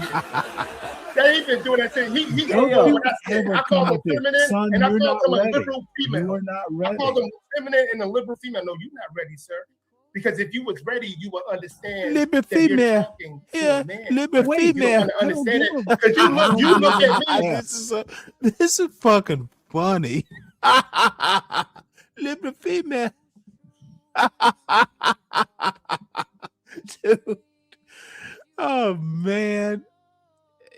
They been doing that thing. I call him feminine, and I call him a liberal female. You are not ready. I call him feminine and a liberal female. No, you're not ready, sir. Because if you was ready, you would understand. Liberal female. Yeah, liberal female. You understand it because you look at me. This is fucking funny. Liberal female. Dude. Oh man.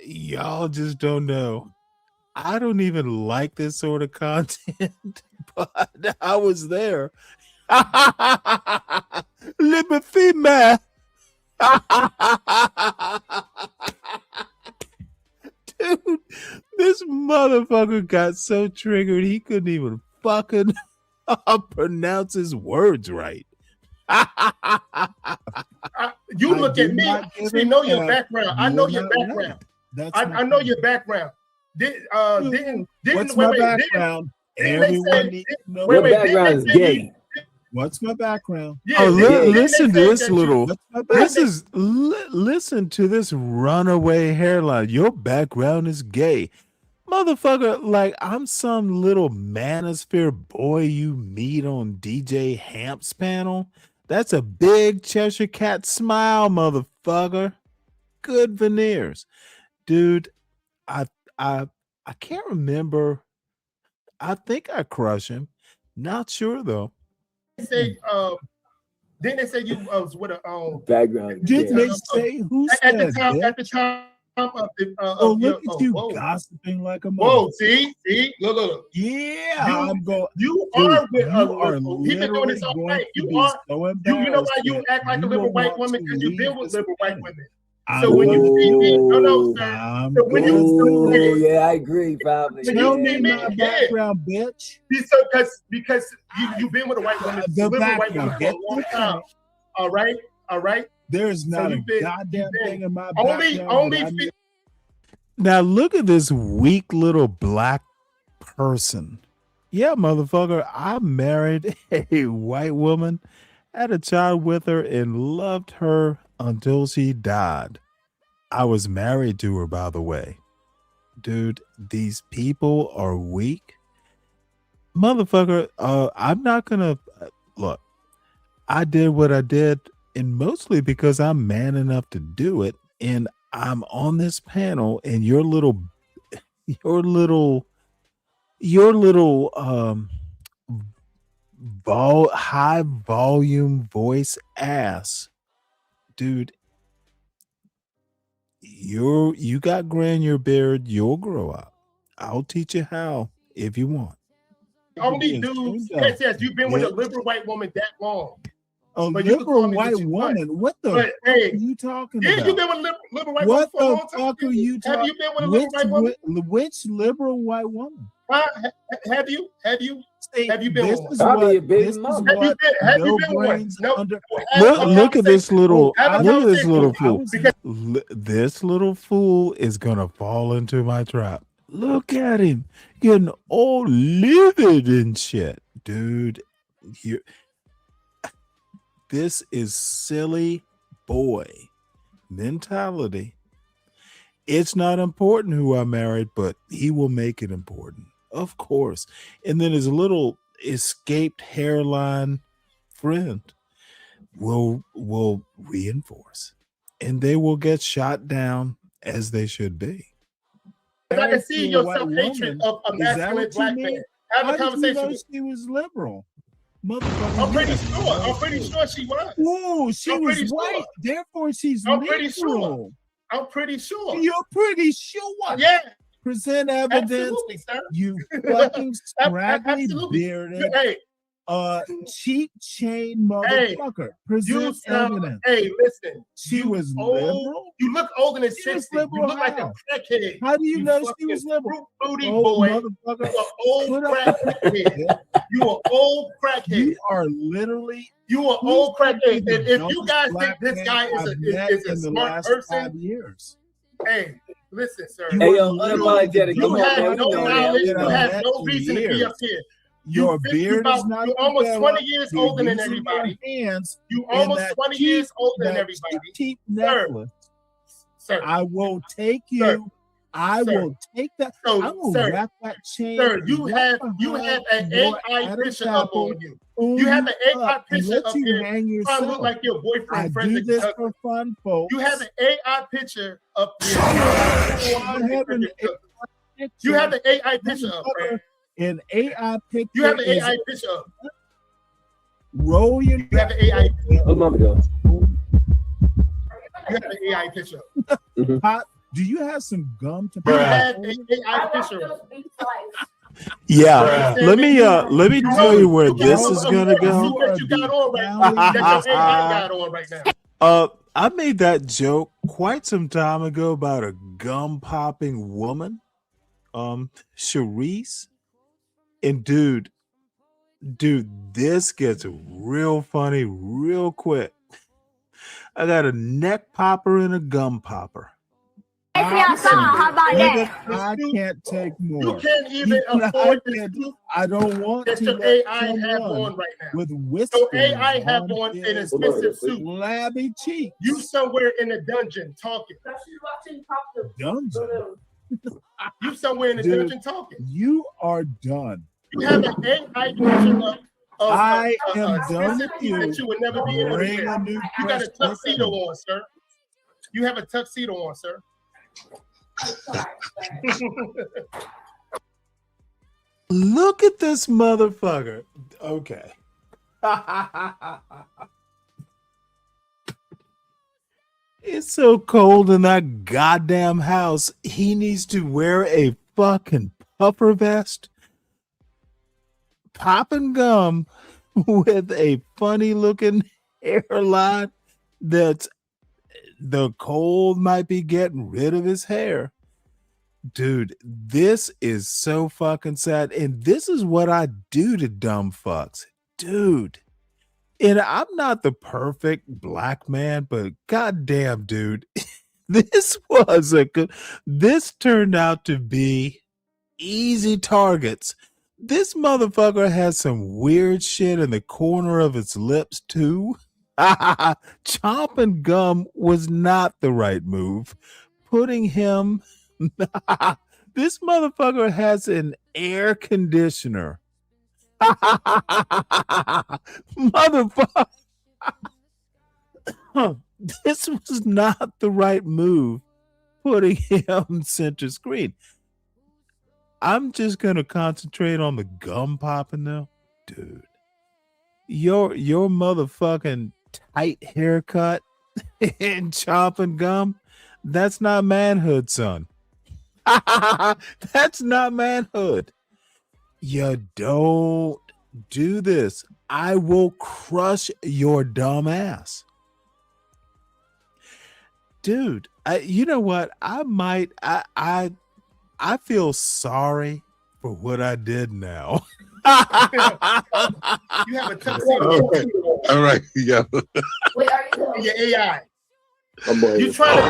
Y'all just don't know. I don't even like this sort of content, but I was there. Liberal female. Dude, this motherfucker got so triggered he couldn't even fucking pronounce his words right. You look at me. See, know your background. I know your background. I know your background. What's my background? Everyone needs to know. Your background is gay. What's my background? Yeah, listen to this little. Listen to this runaway hairline. Your background is gay, motherfucker. Like I'm some little manosphere boy you meet on DJ Hamp's panel. That's a big Cheshire Cat smile, motherfucker. Good veneers, dude. I can't remember. I think I crush him. Not sure though. Say, didn't they say you was with a background? Didn't they say who said at the time? Oh, look at you gossiping like a Whoa, motherfucker. see, look. Yeah, You, I'm going. you Dude, are with you are he's been doing this all going night. to You be are so you know why embarrassed you that act like a you liberal will white want woman? to Because you've leave been with this liberal white panel. women. I'm So when you see me, going sir. I'm So when you going see to me, yeah, I agree, probably. when tell you me see me, my background, bitch. Because you've been with a white woman, The liberal white woman background. for a Get long the time. point. All right. There's So not a you've been goddamn thing in my only background that I need. Now look at this weak little black person. Yeah, motherfucker, I married a white woman, had a child with her, and loved her until she died. I was married to her, by the way. Dude, these people are weak. Motherfucker, I'm not gonna look. I did what I did, and mostly because I'm man enough to do it, and I'm on this panel, and your little high volume voice ass, dude. You got gray in your beard. You'll grow up. I'll teach you how if you want. Only dudes. Yes, you've been with a liberal white woman that long. A But you can call liberal me white what you want. woman? What the But, fuck hey, are you talking yeah, about? you've been with a liberal white woman What for a the long time. fuck are you talking? Have you been with a liberal white woman? Which liberal white woman? Have you? Have you been This with is one? what this is what Have you no been with one? brains No. under. Have a Look at this conversation. little. Have a Look at this conversation. little fool. This little fool is gonna fall into my trap. Look at him getting all livid and shit, dude. You. This is silly boy mentality. It's not important who I married, but he will make it important, of course. And then his little escaped hairline friend will reinforce, and they will get shot down as they should be. I can see your self-hatred of a masculine black man. Have a conversation with she was liberal. I'm pretty sure she was. Whoa, she was white. Therefore, she's I'm pretty liberal. sure. I'm pretty sure. You're pretty sure. Yeah. Present evidence. Absolutely, sir. You fucking scraggly Absolutely. bearded, Hey. cheap chain motherfucker. Present evidence. Hey, listen. She was old, liberal. You look older than She 60. was liberal You look like a crackhead. How do you know she was liberal? Booty Oh, boy. motherfucker. You are old crackhead. You are old crackhead. You are literally. You are old crackhead. And if you dumbest guys think black this man guy is I've met a in the smart last person, 5 years. hey, listen, sir. You Hey, yo, are unapologetic. You Come on, have man. no We know that. knowledge. We You know have that. no reason to be up here. Your beard is not You're almost developed. 20 years You're older than using everybody. your hands You in almost that 20 cheap- years older than that everybody. cheap Sir. necklace. Sir. I will take you. Sir. I Sir. will take that. So, I will sir, wrap that chain. Sir, you right have an behind AI your picture Adam's up apple, on you. pull You have an you AI up and picture let up you here. hang You yourself. look like your I boyfriend, do friends, this and for fun, folks. You have an AI picture up here. I have an AI You have an picture. AI picture up, man. An AI picture. You have an is- AI picture up. Roll your. You have an AI. Oh, mama go. You have an AI picture up. Pop, do you have some gum to You put have on? an AI picture up. Yeah, let me tell you where this is gonna go. See what you got on right now. That your AI got on right now. I made that joke quite some time ago about a gum popping woman, Charisse, and dude, this gets real funny real quick. I got a neck popper and a gum popper. How about that? I can't take more. You can't even afford I don't want that to your let AI have someone on right now. with whiskers So AI have on an expensive suit. flabby cheeks. You somewhere in a dungeon talking. Dungeon. You somewhere in a Dude, dungeon talking. You are done. You have an AI picture of I am done expensive with suit you. that you would never be able to Bring wear. a new You got a dress tuxedo with on, sir. You have a tuxedo on, sir. Look at this motherfucker. Okay. It's so cold in that goddamn house. He needs to wear a fucking puffer vest, popping gum with a funny looking hairline that's the cold might be getting rid of his hair. Dude, this is so fucking sad. And this is what I do to dumb fucks. Dude. And I'm not the perfect black man, but goddamn, dude, this was a good. This turned out to be easy targets. This motherfucker has some weird shit in the corner of its lips too. Chomping gum was not the right move. Putting him. This motherfucker has an air conditioner. Motherfucker. This was not the right move, putting him center screen. I'm just gonna concentrate on the gum popping now. Dude. Your motherfucking tight haircut and chomping gum, that's not manhood, son. That's not manhood. You don't do this. I will crush your dumb ass. Dude, you know what? I feel sorry for what I did now. You have a tuxedo. All right. Yeah. Wait, are you your AI? Oh boy. You trying to be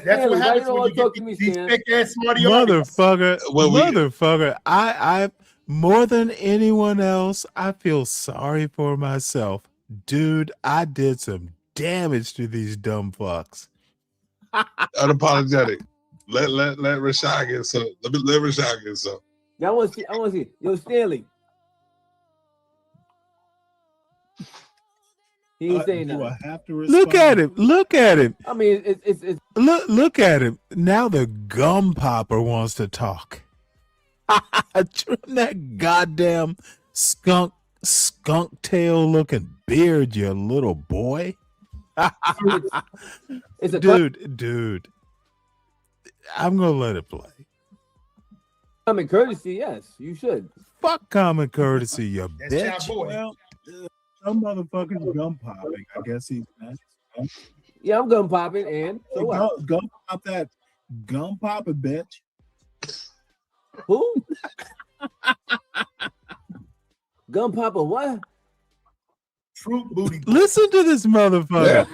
that's what happens when you get these thick ass smarty Motherfucker, I more than anyone else, I feel sorry for myself. Dude, I did some damage to these dumb fucks. Unapologetic. Let Rashad get some. Let Rashad get some. Yeah, I want to see. Yo, Stanley. He ain't saying Do nothing. I have to respond? Look at him. I mean, it's Look at him. Now the gum popper wants to talk. Trim that goddamn skunk tail looking beard, you little boy. it's a dude. I'm gonna let it play. common courtesy. Yes, you should. Fuck common courtesy, you That's bitch. your boy. Well, some motherfuckers gum popping. I guess he's next. Yeah, I'm gum popping, and so what? Gum pop that gum popping, bitch. Who? Gum popping what? Fruit booty. Listen to this motherfucker.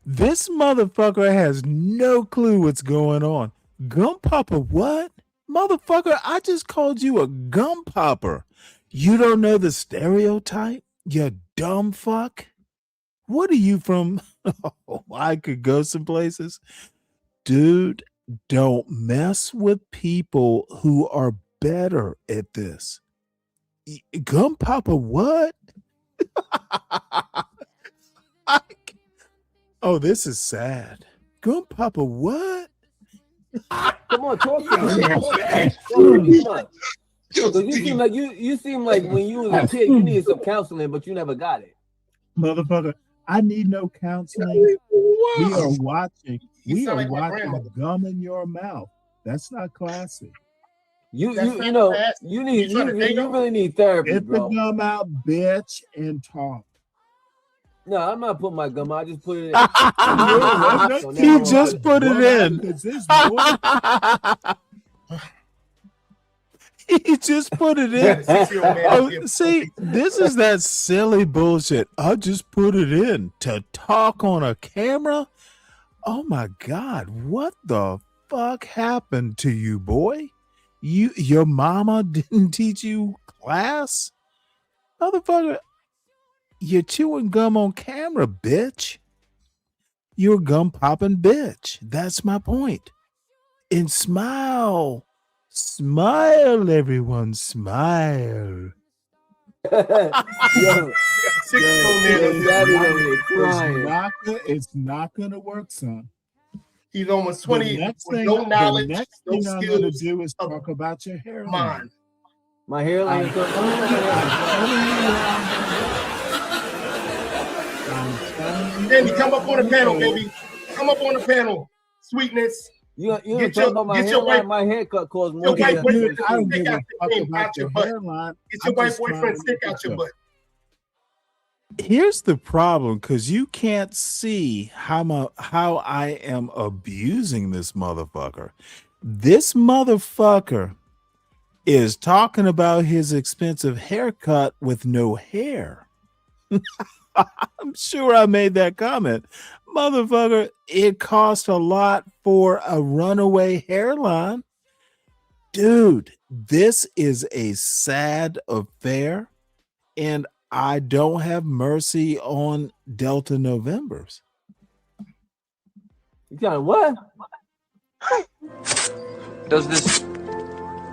This motherfucker has no clue what's going on. Gum popper, what? Motherfucker, I just called you a gum popper. You don't know the stereotype? You dumb fuck. What are you from? Oh, I could go some places. Dude, don't mess with people who are better at this. Gum popper, what? Oh, this is sad. Gum popper, what? Come on, talk to me. Come on. You seem like when you was a kid, you needed some counseling, but you never got it. Motherfucker, I need no counseling. We are watching. We are watching gum in your mouth. That's not classy. You really need therapy, Get bro. the gum out, bitch, and talk. No, I'm not putting my gum out. I just put it in. He just put it in. He just put it in. Oh, see, this is that silly bullshit. I just put it in to talk on a camera. Oh my God, what the fuck happened to you, boy? Your mama didn't teach you class? Motherfucker, you're chewing gum on camera, bitch. You're a gum popping bitch. That's my point. And smile. Smile, everyone, smile. It's not gonna work, son. He's almost 20 with no knowledge, no skills. Do is talk about your hairline. My hairline is Andy, come up on the panel, baby. Come up on the panel. Sweetness. You don't talk about my hairline. My haircut caused more. Your white boyfriend I don't stick give a out fuck your about your butt. hairline. Get your white boyfriend stick out your butt. Here's the problem, because you can't see how I am abusing this motherfucker. This motherfucker is talking about his expensive haircut with no hair. I'm sure I made that comment. Motherfucker, it cost a lot for a runaway hairline. Dude, this is a sad affair, and I don't have mercy on Delta Novembers. You got what? Does this?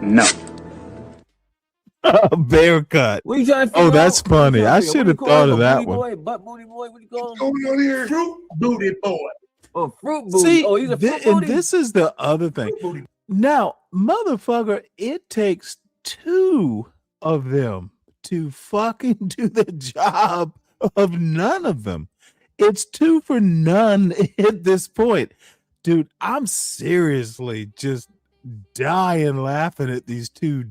No. A bear cut. What you trying to figure Oh, that's out? funny. I should have thought of that Booty one. boy, butt booty boy. What you call him? Going on here? Fruit booty boy. Oh, fruit booty. See, Oh, he's a fruit and booty. this is the other thing. Now, motherfucker, it takes two of them to fucking do the job of none of them. It's 2 for none at this point. Dude, I'm seriously just dying laughing at these 2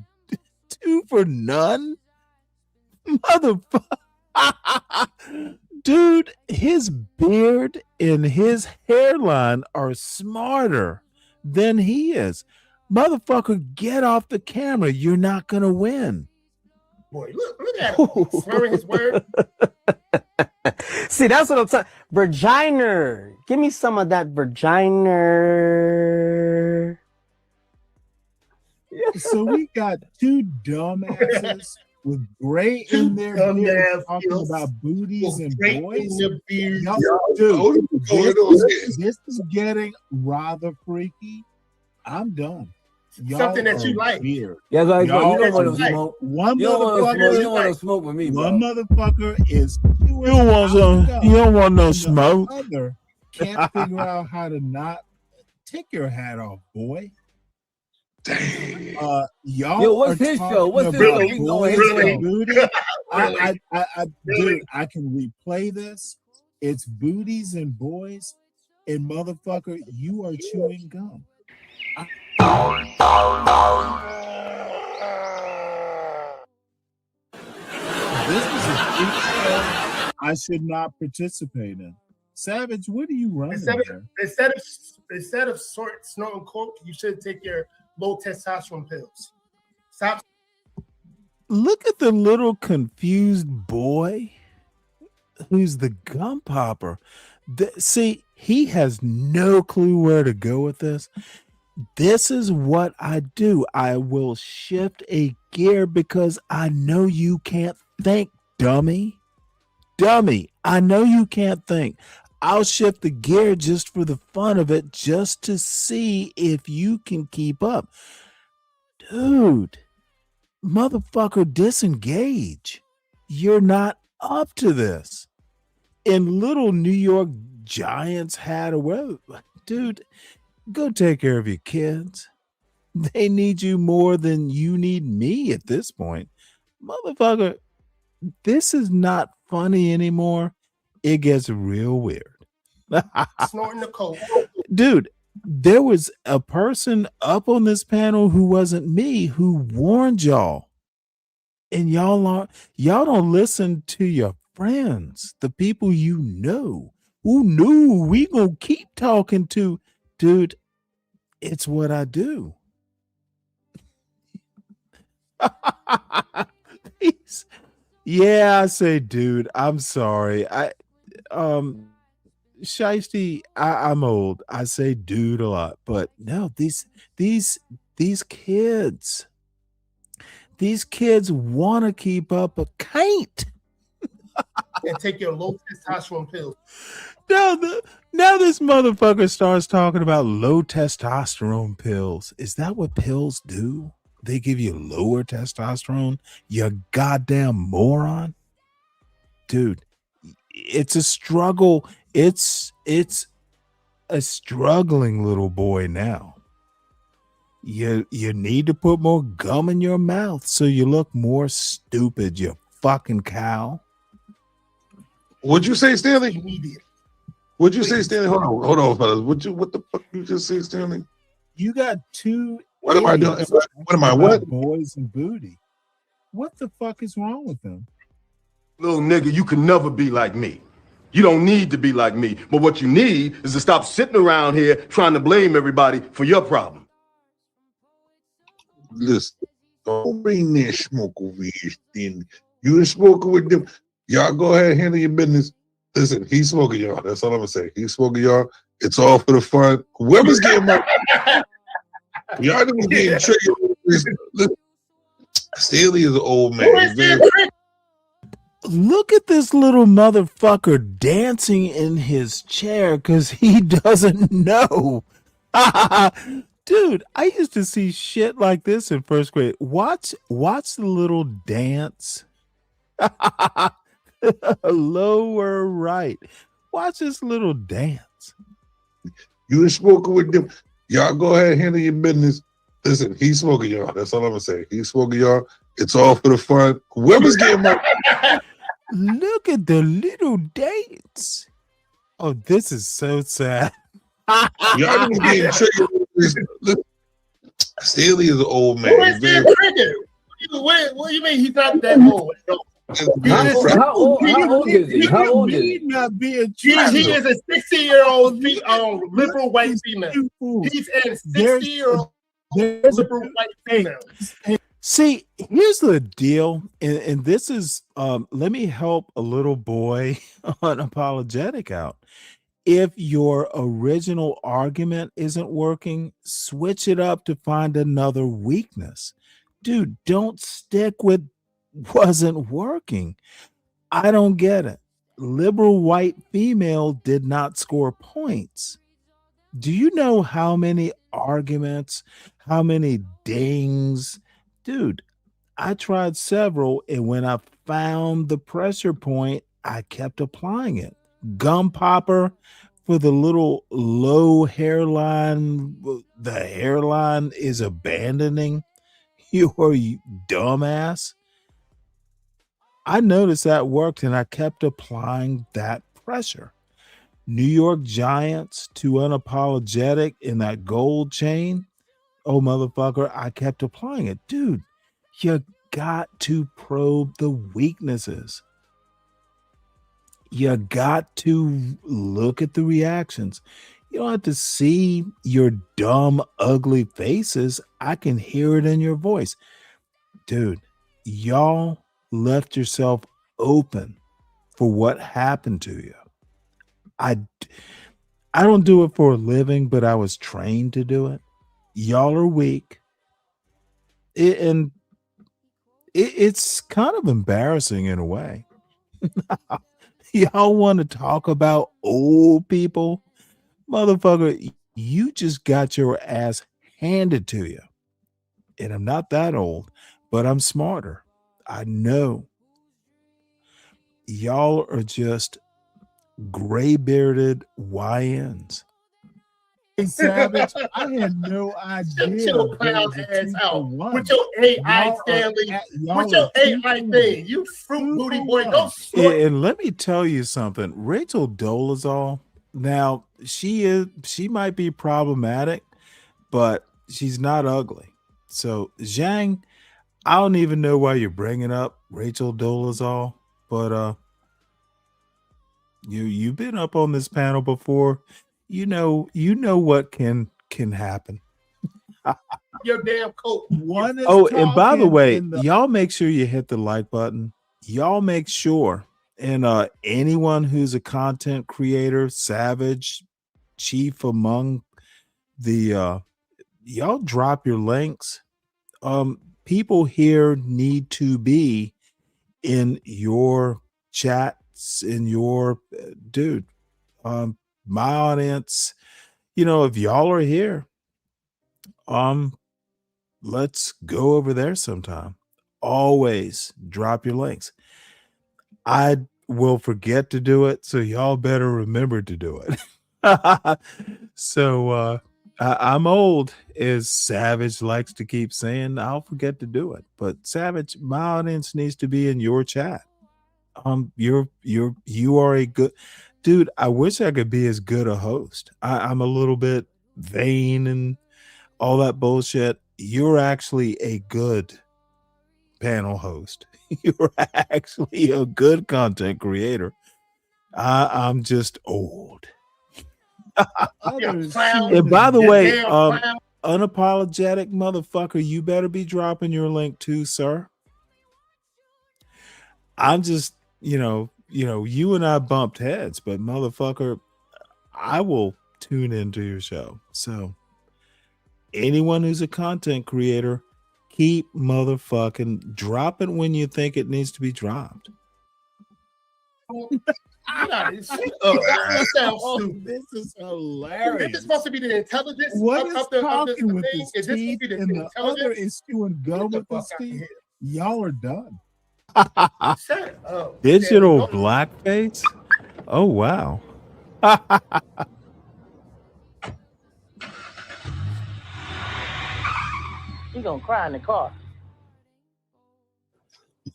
for none. Motherfucker. Dude, his beard and his hairline are smarter than he is. Motherfucker, get off the camera. You're not going to win. Boy, look at him. Swearing his word. See, that's what I'm talking. Virginer. Give me some of that virginer. So we got 2 dumbasses with gray in their beard talking about booties and boys. Dude, this is getting rather freaky. I'm done. Something that you like. Weird. Yeah, like, you don't want to like. smoke. One You don't motherfucker. want to smoke with me, bro. One motherfucker is. You don't want no and the smoke. Other can't figure out how to not take your hat off, boy. Y'all Yo, what's are his talking show? What's his about show? We know boys his and show. booty. Dude, I can replay this. It's booties and boys, and motherfucker, you are chewing gum. This is a freak show I should not participate in. Savage, what are you running there? Instead of snorting coke, you should take your low testosterone pills. Stop. Look at the little confused boy who's the gum popper. See, he has no clue where to go with this. This is what I do. I will shift a gear because I know you can't think, dummy. Dummy, I know you can't think. I'll shift the gear just for the fun of it, just to see if you can keep up. Dude, motherfucker, disengage. You're not up to this. And little New York Giants hat or whatever. Dude, go take care of your kids. They need you more than you need me at this point. Motherfucker, this is not funny anymore. It gets real weird. Snorting the coke. Dude, there was a person up on this panel who wasn't me who warned y'all. And y'all don't listen to your friends, the people you know, who knew we gonna keep talking to. Dude, it's what I do. Yeah, I say, dude, I'm sorry. Shiesty, I'm old. I say dude a lot, but no, these kids want to keep up, but can't. And take your low testosterone pills. Now this motherfucker starts talking about low testosterone pills. Is that what pills do? They give you lower testosterone? You goddamn moron. Dude, it's a struggle. It's a struggling little boy now. You need to put more gum in your mouth so you look more stupid, you fucking cow. What'd you say, Stanley? What'd you say, Stanley? Hold on, fellas. What the fuck you just say, Stanley? You got two What am I doing? idiots What am I? about What? boys and booty. What the fuck is wrong with them? Little nigga, you can never be like me. You don't need to be like me. But what you need is to stop sitting around here trying to blame everybody for your problem. Listen, don't bring that smoke over here, Stanley. You been smoking with them. Y'all go ahead and handle your business. Listen, he's smoking y'all. That's all I'm gonna say. He's smoking y'all. It's all for the fun. Whoever's getting my y'all niggas getting triggered. Listen, Stanley is an old man. Look at this little motherfucker dancing in his chair because he doesn't know. Dude, I used to see shit like this in first grade. Watch the little dance. Lower right. Watch this little dance. You been smoking with them. Y'all go ahead and handle your business. Listen, he's smoking y'all. That's all I'm gonna say. He's smoking y'all. It's all for the fun. Whoever's getting my Look at the little dance. Oh, this is so sad. y'all niggas getting triggered. Listen, Stanley is an old man. Who is being triggered? What do you mean he's not that old? How old is he? How old is he? Not being He is a 60-year-old liberal white female. He's a 60-year-old liberal white female. See, here's the deal, and this is let me help a little boy unapologetic out. If your original argument isn't working, switch it up to find another weakness. Dude, don't stick with wasn't working. I don't get it. Liberal white female did not score points. Do you know how many arguments, how many dings? Dude, I tried several, and when I found the pressure point, I kept applying it. Gum popper for the little low hairline. The hairline is abandoning your dumbass. I noticed that worked, and I kept applying that pressure. New York Giants to unapologetic in that gold chain. Oh, motherfucker, I kept applying it. Dude, you got to probe the weaknesses. You got to look at the reactions. You don't have to see your dumb, ugly faces. I can hear it in your voice. Dude, y'all left yourself open for what happened to you. I don't do it for a living, but I was trained to do it. Y'all are weak. It's kind of embarrassing in a way. Y'all want to talk about old people? Motherfucker, you just got your ass handed to you. And I'm not that old, but I'm smarter. I know. Y'all are just gray-bearded YNs. Savage, I had no idea. Shut your clown ass out with your AI, Stanley. With your AI thing, you fruit booty boy. Go and let me tell you something. Rachel Dolezal. Now she might be problematic, but she's not ugly. So Zhang, I don't even know why you're bringing up Rachel Dolezal, but you've been up on this panel before. You know what can happen. Your damn coat. And by the way, y'all make sure you hit the like button. Y'all make sure, and anyone who's a content creator, Savage, chief among the y'all drop your links. People here need to be in your chats, in your dude. My audience, if y'all are here, let's go over there sometime. Always drop your links. I will forget to do it, so y'all better remember to do it. So I'm old, as Savage likes to keep saying. I'll forget to do it. But Savage, my audience needs to be in your chat. You are a good dude. I wish I could be as good a host. I'm a little bit vain and all that bullshit. You're actually a good panel host. You're actually a good content creator. I'm just old. And by the way, unapologetic motherfucker, you better be dropping your link too, sir. I'm just, you and I bumped heads, but motherfucker, I will tune into your show. So anyone who's a content creator, keep motherfucking drop it when you think it needs to be dropped. This is hilarious. Is this supposed to be the intelligence? What of is the talking with thing? his Is this teeth supposed to be the and the intelligence? other is chewing gum with his teeth? Y'all are done. Shut up. Digital blackface? Oh, wow. You gonna cry in the car.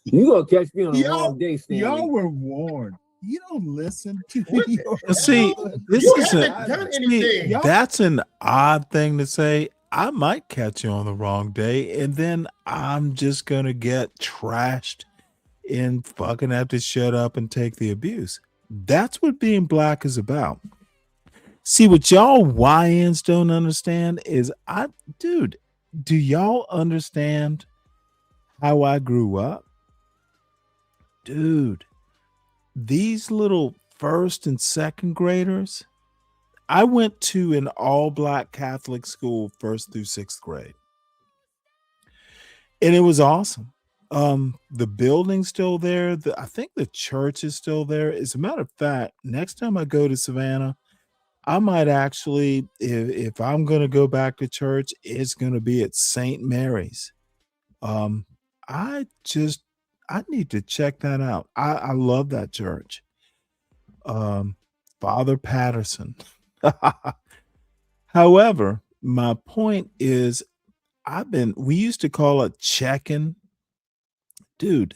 You gonna catch me on a long day, Stanley. Y'all were warned. You don't listen to See, this isn't. That's an odd thing to say. I might catch you on the wrong day, and then I'm just gonna get trashed and fucking have to shut up and take the abuse. That's what being black is about. See, what y'all YNs don't understand is dude, do y'all understand how I grew up? Dude, these little first and second graders, I went to an all-black Catholic school 1st through 6th grade. And it was awesome. The building's still there. I think the church is still there. As a matter of fact, next time I go to Savannah, I might actually, if I'm going to go back to church, it's going to be at St. Mary's. I need to check that out. I love that church. Father Patterson. However, my point is, we used to call it checking. Dude,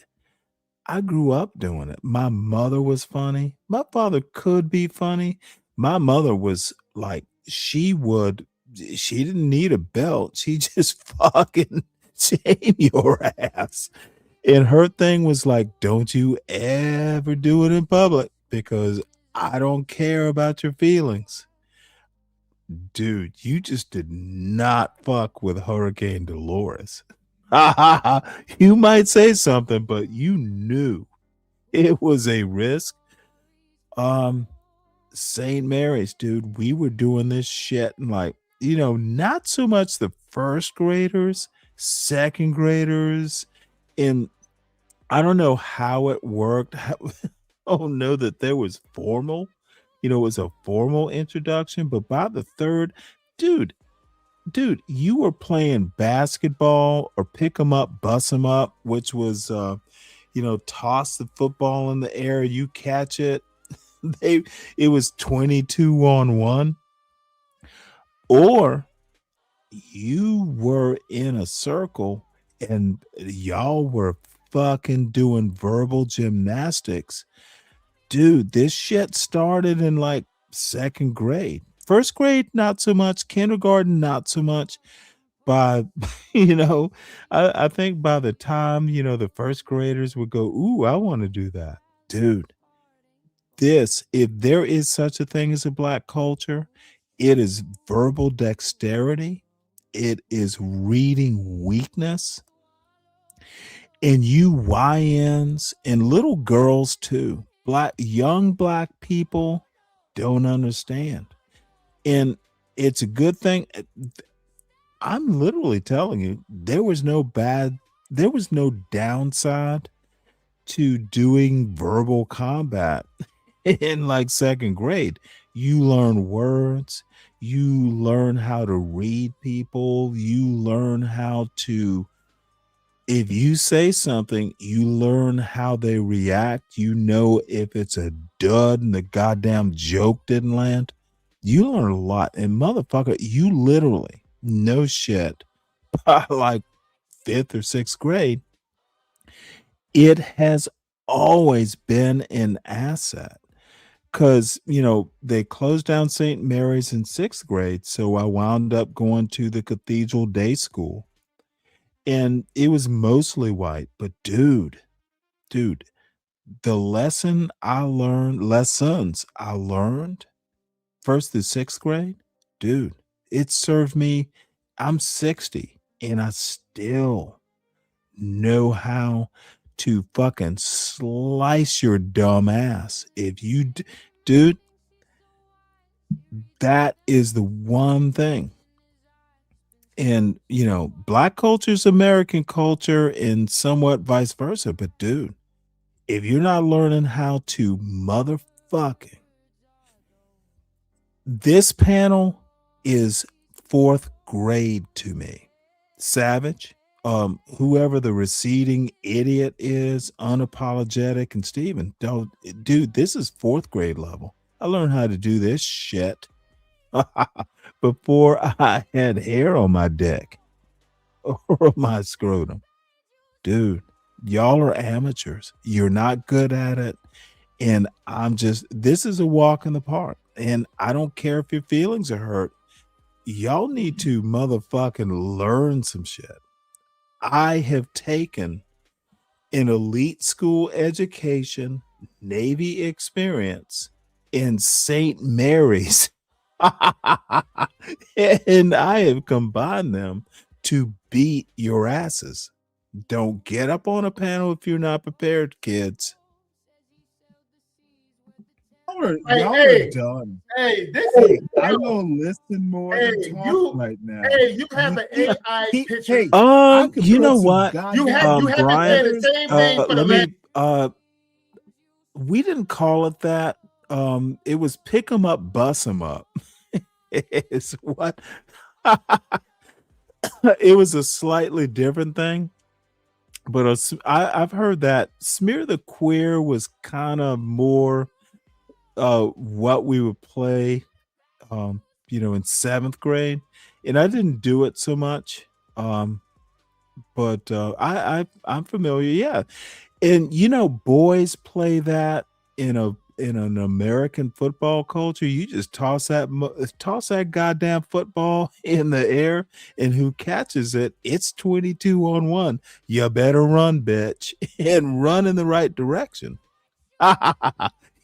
I grew up doing it. My mother was funny. My father could be funny. My mother was like, she didn't need a belt. She just fucking shame your ass. And her thing was like, don't you ever do it in public because I don't care about your feelings. Dude, you just did not fuck with Hurricane Dolores. You might say something, but you knew it was a risk. St. Mary's, dude, we were doing this shit and not so much the first graders, second graders, and I don't know how it worked. I don't know that there was formal, it was a formal introduction, but by the third, dude, you were playing basketball or pick 'em up, bust 'em up, which was, toss the football in the air, you catch it. It was 22-on-1, or you were in a circle and y'all were fucking doing verbal gymnastics. Dude, this shit started in like second grade. First grade, not so much. Kindergarten, not so much. By, I think by the time, the first graders would go, ooh, I want to do that. Dude, if there is such a thing as a black culture, it is verbal dexterity. It is reading weakness. And you YNs and little girls too, young black people don't understand. And it's a good thing. I'm literally telling you, there was no downside to doing verbal combat in like second grade. You learn words, you learn how to read people, you learn how to, if you say something, you learn how they react. You know if it's a dud and the goddamn joke didn't land. you learn a lot. And motherfucker, you literally, no shit, by like 5th or 6th grade, it has always been an asset. Because, they closed down St. Mary's in 6th grade. So I wound up going to the Cathedral Day School. And it was mostly white. But dude, the lessons I learned, 1st through 6th grade, dude, it served me. I'm 60 and I still know how to fucking slice your dumb ass. If you, dude, that is the one thing. And, black culture is American culture and somewhat vice versa. But dude, if you're not learning how to motherfucking, this panel is 4th grade to me. Savage, whoever the receding idiot is, unapologetic, and Steven, dude, this is 4th grade level. I learned how to do this shit before I had hair on my dick or my scrotum. Dude, y'all are amateurs. You're not good at it. And this is a walk in the park. And I don't care if your feelings are hurt. Y'all need to motherfucking learn some shit. I have taken an elite school education, Navy experience in St. Mary's. And I have combined them to beat your asses. Don't get up on a panel if you're not prepared, kids. Y'all are done. I don't listen more than talk right now. You have an AI picture. You know what? You have been saying the same thing for the last. We didn't call it that. It was pick 'em up, bus 'em up. It's what it was a slightly different thing. But I've heard that Smear the Queer was kind of more what we would play in 7th grade, and I didn't do it so much, but I'm familiar. Yeah. And boys play that in an American football culture. You just toss that goddamn football in the air, and who catches it, it's 22-on-1. You better run, bitch, and run in the right direction.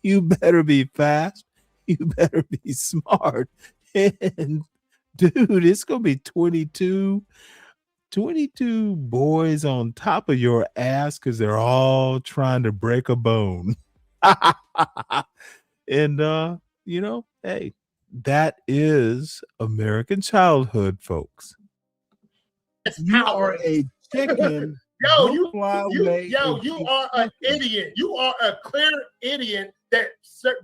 You better be fast. You better be smart. And dude, it's gonna be 22 boys on top of your ass because they're all trying to break a bone. And hey, that is American childhood, folks. You are a chicken. You are an idiot. You are a clear idiot that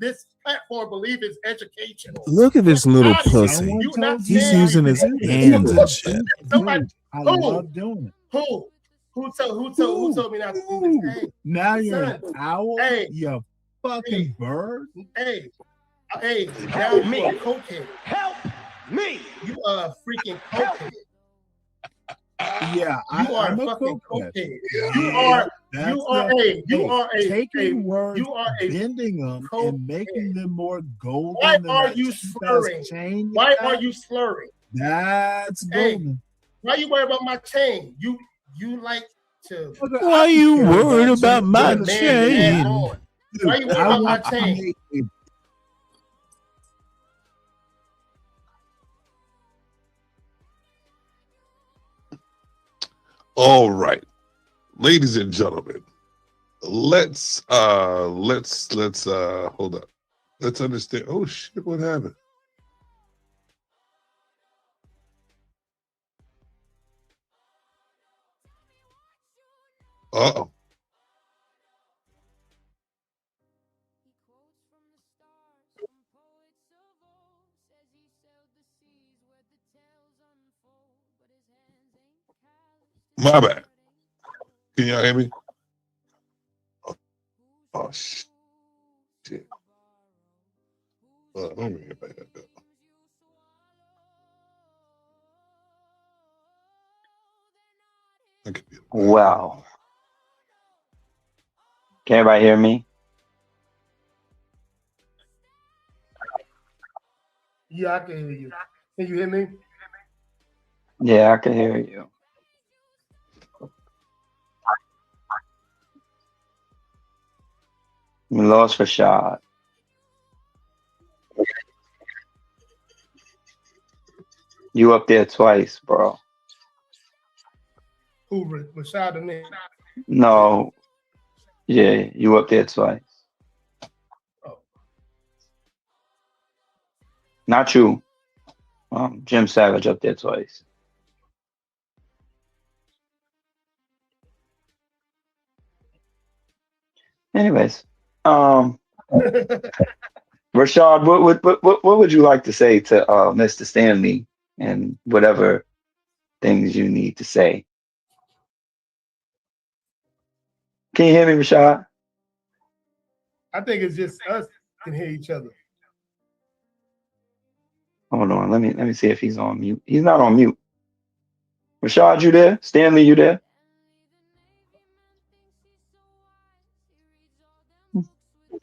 this platform believes is educational. Look at this little pussy. He's using his hands and shit. I love doing it. Who told me not to do this? Hey, now you're an owl. Hey, you fucking bird. Hey, now you are a cokehead. Help me! You are a freaking cokehead. Yeah, you are I'm a a fucking cokehead. You are taking words, bending them, and making them more golden. Why are you slurring? Why are you slurring? That's golden. Why you worried about my chain? You like to. Why are you worried about my chain? Why you worried about my chain? All right, ladies and gentlemen, let's hold up. Let's understand. Oh shit, what happened? Uh-oh. My bad. Can y'all hear me? Oh shit. Let me get back up there. Wow. Can everybody hear me? Yeah, I can hear you. Can you hear me? Yeah, I can hear you. We lost Rashad. You up there twice, bro. Who, Rashad and me? No. Yeah, you up there twice. Not you. Jim Savage up there twice. Anyways, Rashad, what would you like to say to Mr. Stanley and whatever things you need to say? Can you hear me, Rashad? I think it's just us can hear each other. Hold on, let me see if he's on mute. He's not on mute. Rashad, you there? Stanley, you there?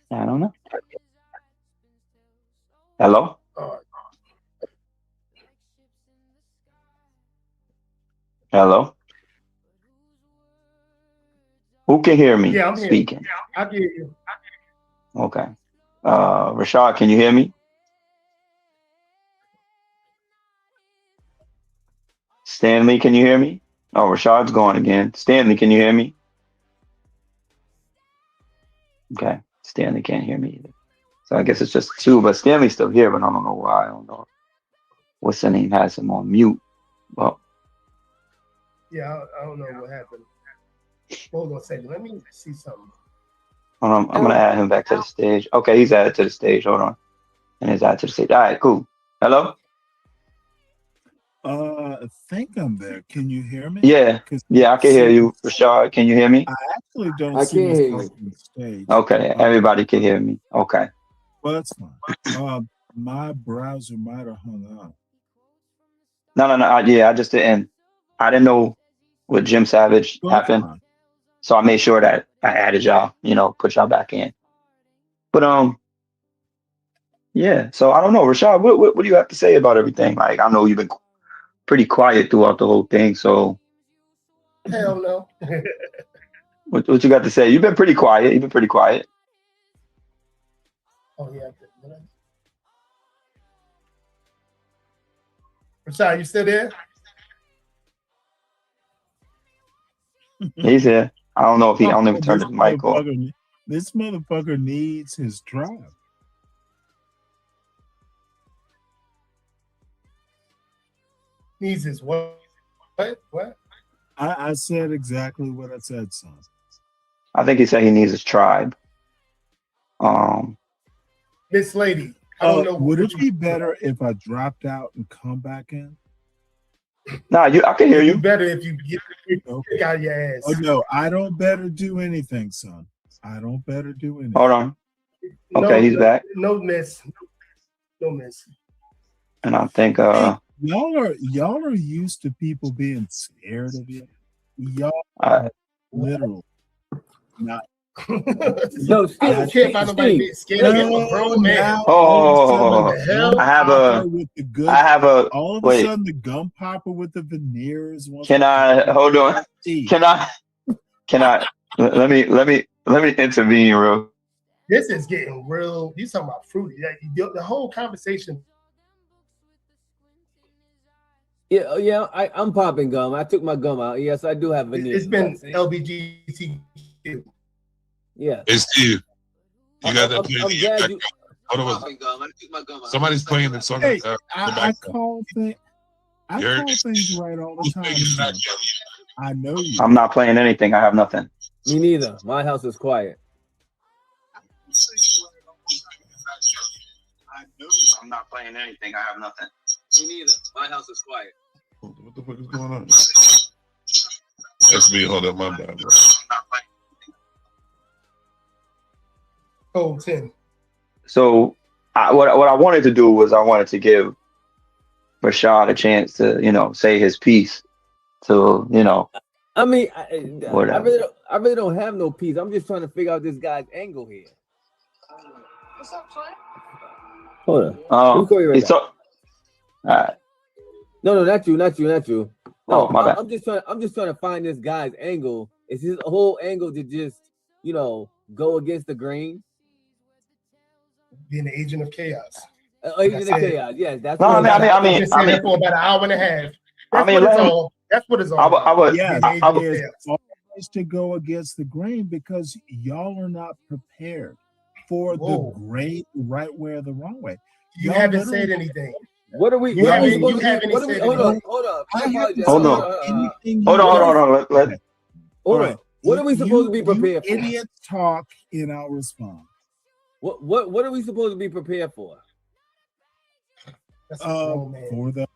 I don't know. Hello? Hello? Who can hear me Yeah, I'm speaking? here. I can hear you. Okay. Rashad, can you hear me? Stanley, can you hear me? Oh, Rashad's gone again. Stanley, can you hear me? Okay. Stanley can't hear me either. So I guess it's just two, but Stanley's still here, but I don't know why. I don't know. What's the name has him on mute? Well, Yeah, I don't know what happened. Hold on a second. Let me see something. I'm gonna add him back to the stage. Okay, he's added to the stage. Hold on. And he's added to the stage. All right, cool. Hello? I think I'm there. Can you hear me? Yeah. Yeah, I can hear you. Rashad, can you hear me? I actually don't I see can't hear myself you. on the stage. Okay, everybody can hear me. Okay. Well, that's fine. My browser might have hung up. No. Yeah, I just didn't. I didn't know what Jim Savage Well, that's happened, fine. so I made sure that I added y'all. Put y'all back in. But yeah. So I don't know, Rashad. What do you have to say about everything? Like, I know you've been pretty quiet throughout the whole thing. So Hell no. what you got to say? You've been pretty quiet. You've been pretty quiet. Oh yeah. Rashad, you still there? He's here. I don't know if I don't even turn his mic off. This motherfucker needs his drive. Needs his what? What? I said exactly what I said, son. I think he said he needs his tribe. Miss Lady, I don't know. Would it be better if I dropped out and come back in? Nah, I can hear you. Better if you get out your ass. Oh no, I don't better do anything, son. I don't better do anything. Hold on. Okay, he's back. No miss. No miss. And I think y'all are used to people being scared of you. Y'all are literal. Not Yo, Steve, I can't find nobody being scared of a grown man. I have a all of wait. a sudden the gum popper with the veneers. Can I hold on? Can I let me intervene real. This is getting real. You talking about fruity? Like, the whole conversation. Yeah. I'm popping gum. I took my gum out. Yes, I do have veneers. It's been LBGTQ. Yeah. Hey Steve, you got that playing? Hold on. Somebody's playing the song. Hey, I call things right all the time. I know you. I'm not playing anything. I have nothing. Me neither. My house is quiet. I'm not playing anything. I have nothing. Me neither. My house is quiet. What the fuck is going on? That's me. Hold up, my bad, bro. Oh, 10. So what I wanted to do was I wanted to give Rashad a chance to, say his piece to, I mean, Whatever. I really don't have no peace. I'm just trying to figure out this guy's angle here. Hold on. Let me call you right It's now. all right. No, not you. No, Oh, my bad. I'm just trying to find this guy's angle. Is his whole angle to just, go against the grain? Being the agent of chaos. Agent of chaos. Yes, that's No, what I mean, been saying that for about an hour and a half. I mean, That's what it's all. I would. Yes, I would. it's always to go against the grain because y'all are not prepared for the grain right way or the wrong way. You haven't said anything. What are we? You haven't Hold said on. anything. Hold on. Hold on. What are we supposed to be prepared for? Idiots talk and I'll respond. What are we supposed to be prepared for? For the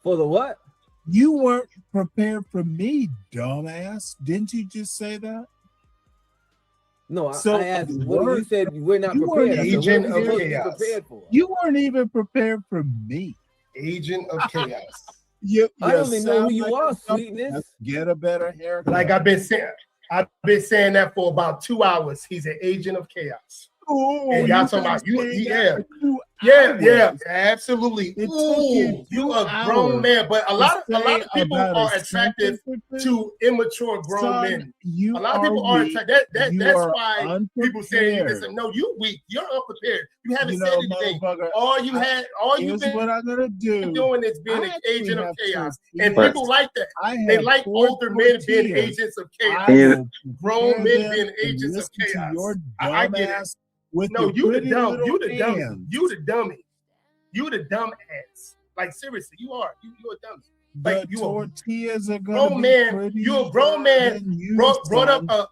For the what? You weren't prepared for me, dumbass. Didn't you just say that? No, I asked. You said we're not prepared. Agent So what are of we supposed to be chaos. prepared for? You weren't even prepared for me. Agent of chaos. I don't even know who you are, sweetness. Get a better haircut. Like I've been saying that for about 2 hours. He's an agent of chaos. Ooh, and y'all talking about you? Yeah, absolutely. Ooh, you a grown man, but a lot of people are attracted to immature grown men. A lot of people are attracted. That's why people say this. No, you weak. You're unprepared. You haven't said anything. All you've been what I'm gonna do. doing is being an agent of chaos, and people like that. They like older men being agents of chaos. Grown men being agents of chaos. I get it. No, you the dumb. You the dummy. You the dummy. You the dumb ass. Like seriously, you are. You're a dummy. Like you tortillas are grown man. You're a grown man. Brought up a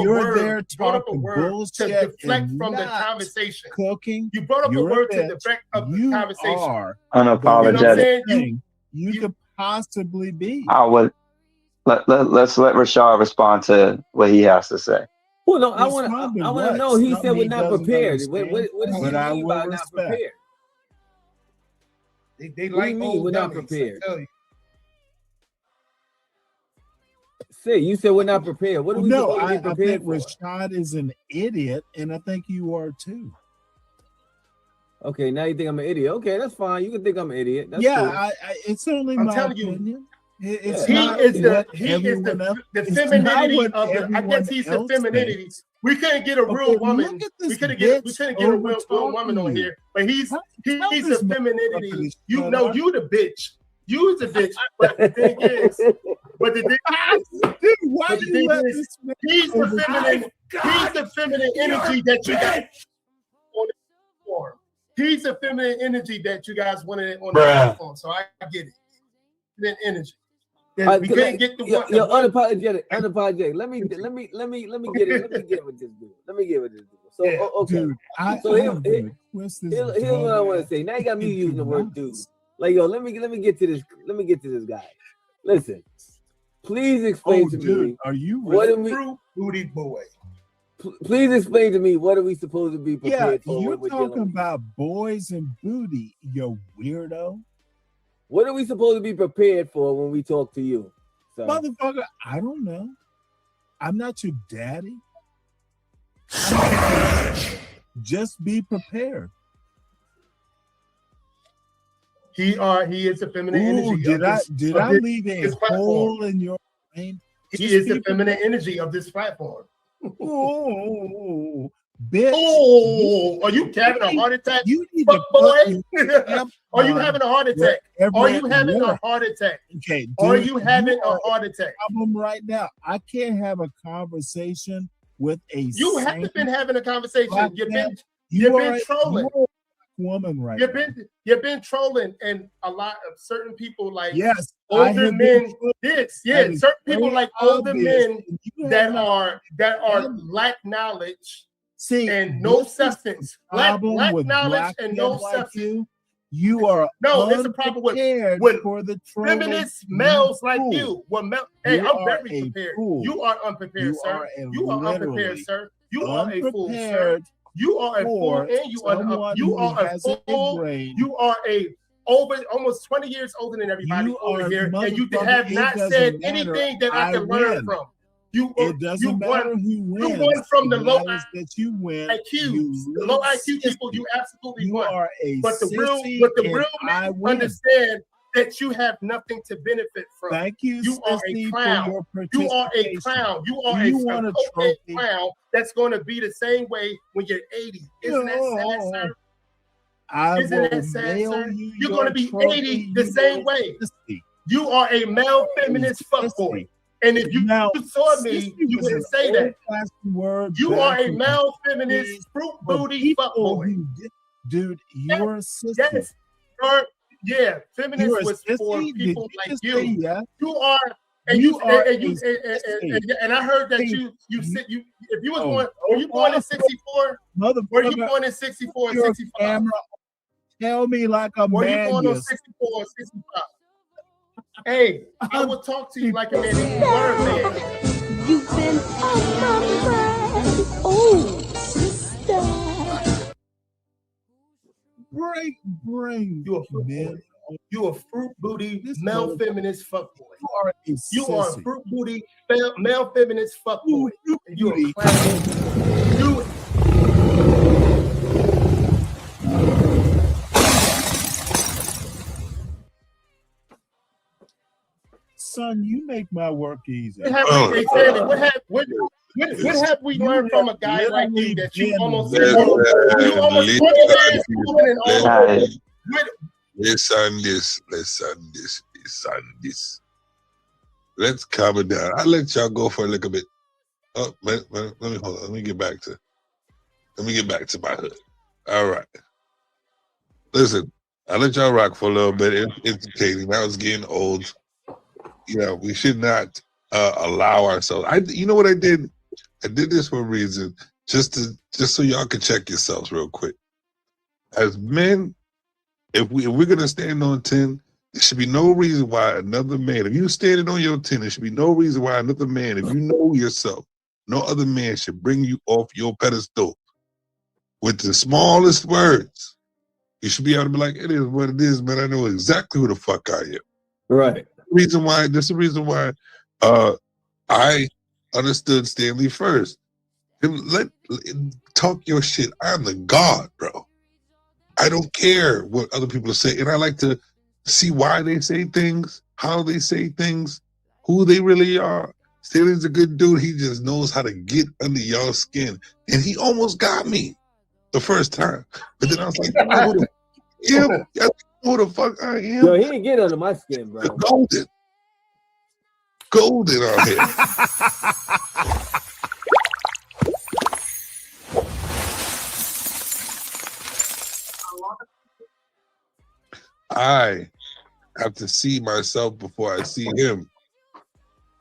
word. Brought up a word to deflect from the conversation. Cooking. You brought up a word to deflect of the conversation. Are unapologetic. You could possibly be. I would. Let's let Rashad respond to what he has to say. Well, no, I want to know. He said we're not prepared. What does he mean by not prepared? They what like do you mean we're not dummies, prepared? I tell you. Say, you said we're not prepared. What are we supposed to be I prepared think for? Rashad is an idiot, and I think you are too. Okay, now you think I'm an idiot. Okay, that's fine. You can think I'm an idiot. That's yeah, cool. It's only I'm my telling opinion. you. It's He not is the it's femininity not of what the. I guess he's the everyone else femininity. thinks. We couldn't get a real Okay, woman. look at this We couldn't get a real over-talking woman on you. here. But he's Tell the this motherfucker femininity. to You shut know, up. you the bitch. You the bitch. But the thing is, Dude, why but the you thing let is, this man he's the over- feminine. He's the feminine energy that you got on the platform. He's the feminine energy that you guys wanted on the platform. So I get it. Feminine energy. We couldn't get the one. Unapologetic. Let me get it. Let me get with this dude. Let me get with this dude. So okay. Dude, Here's what I want to say. Now you got me using the word dude. Like let me get to this. Let me get to this guy. Listen, please explain to me. Are you what are we booty boy? Please explain to me what are we supposed to be prepared for? You're talking about boys and booty, you weirdo. What are we supposed to be prepared for when we talk to you? So. Motherfucker, I don't know. I'm not your daddy. Just be prepared. He is the feminine energy. Did I leave a hole in your brain? He is the feminine energy of this platform. Oh, bitch. Oh, are you having a heart attack? You need boy. to Are you having a heart attack? Are you having a heart attack? Okay. Dude, are you having a heart attack? Problem right now. I can't have a conversation with a. You haven't been having a conversation. You've been trolling. Woman, right? You've been trolling, and a lot of certain people like older men. Certain people like older men that are lack knowledge. And no substance. Lack knowledge and no substance. You are it's a problem with for the feminist males like you. Hey, I'm very prepared. You are unprepared, sir. You are unprepared, sir. You are a fool, sir. You are a fool, and you are a fool. You are almost 20 years older than everybody over here, and you have not said anything that I can learn from. It doesn't matter who wins. You won from the low that you win. IQ. The low IQ people, you absolutely won. Are a but the real men understand that you have nothing to benefit from. Thank you. You are a clown. You are a clown. You are a clown that's going to be the same way when you're 80. Isn't that sad, sir? Isn't that sad, sir? You're going to be 80 the same way. You are a male feminist fuckboy. And if you saw me, you wouldn't say that. You are a male feminist fruit booty fuckboy. Dude, you're a sister. Yes, yeah, feminist was for people like you. Yeah? You are, and and I heard that you said if you was born, were you born in 64? Were you born in 64 or 65? Tell me like a man. Were you born on 64 or 65? Hey, I will talk to you like a man. You were a man. You've been on my mind, oh sister. Bring you a man. You a fruit booty male feminist fuckboy. You are a fruit booty male feminist fuckboy. You a clown. You. Son, you make my work easy. What have we learned from a guy like you that you almost Listen this. Let's calm it down. I'll let y'all go for a little bit. Oh, man, let me hold on. Let me get back to my hood. All right. Listen, I'll let y'all rock for a little bit. It's entertaining. Now it's getting old. You know, we should not allow ourselves. You know what I did? I did this for a reason, just so y'all can check yourselves real quick. As men, if we're gonna stand on 10, there should be no reason why another man. If you're standing on your 10, there should be no reason why another man. If you know yourself, no other man should bring you off your pedestal with the smallest words. You should be able to be like, "It is what it is, man. I know exactly who the fuck I am." Right. This is the reason why I understood Stanley first. Talk your shit. I'm the God, bro. I don't care what other people say. And I like to see why they say things, how they say things, who they really are. Stanley's a good dude. He just knows how to get under your skin. And he almost got me the first time. But then I was like, who the fuck I am? Yo, he didn't get under my skin, bro. Golden out here. I have to see myself before I see him,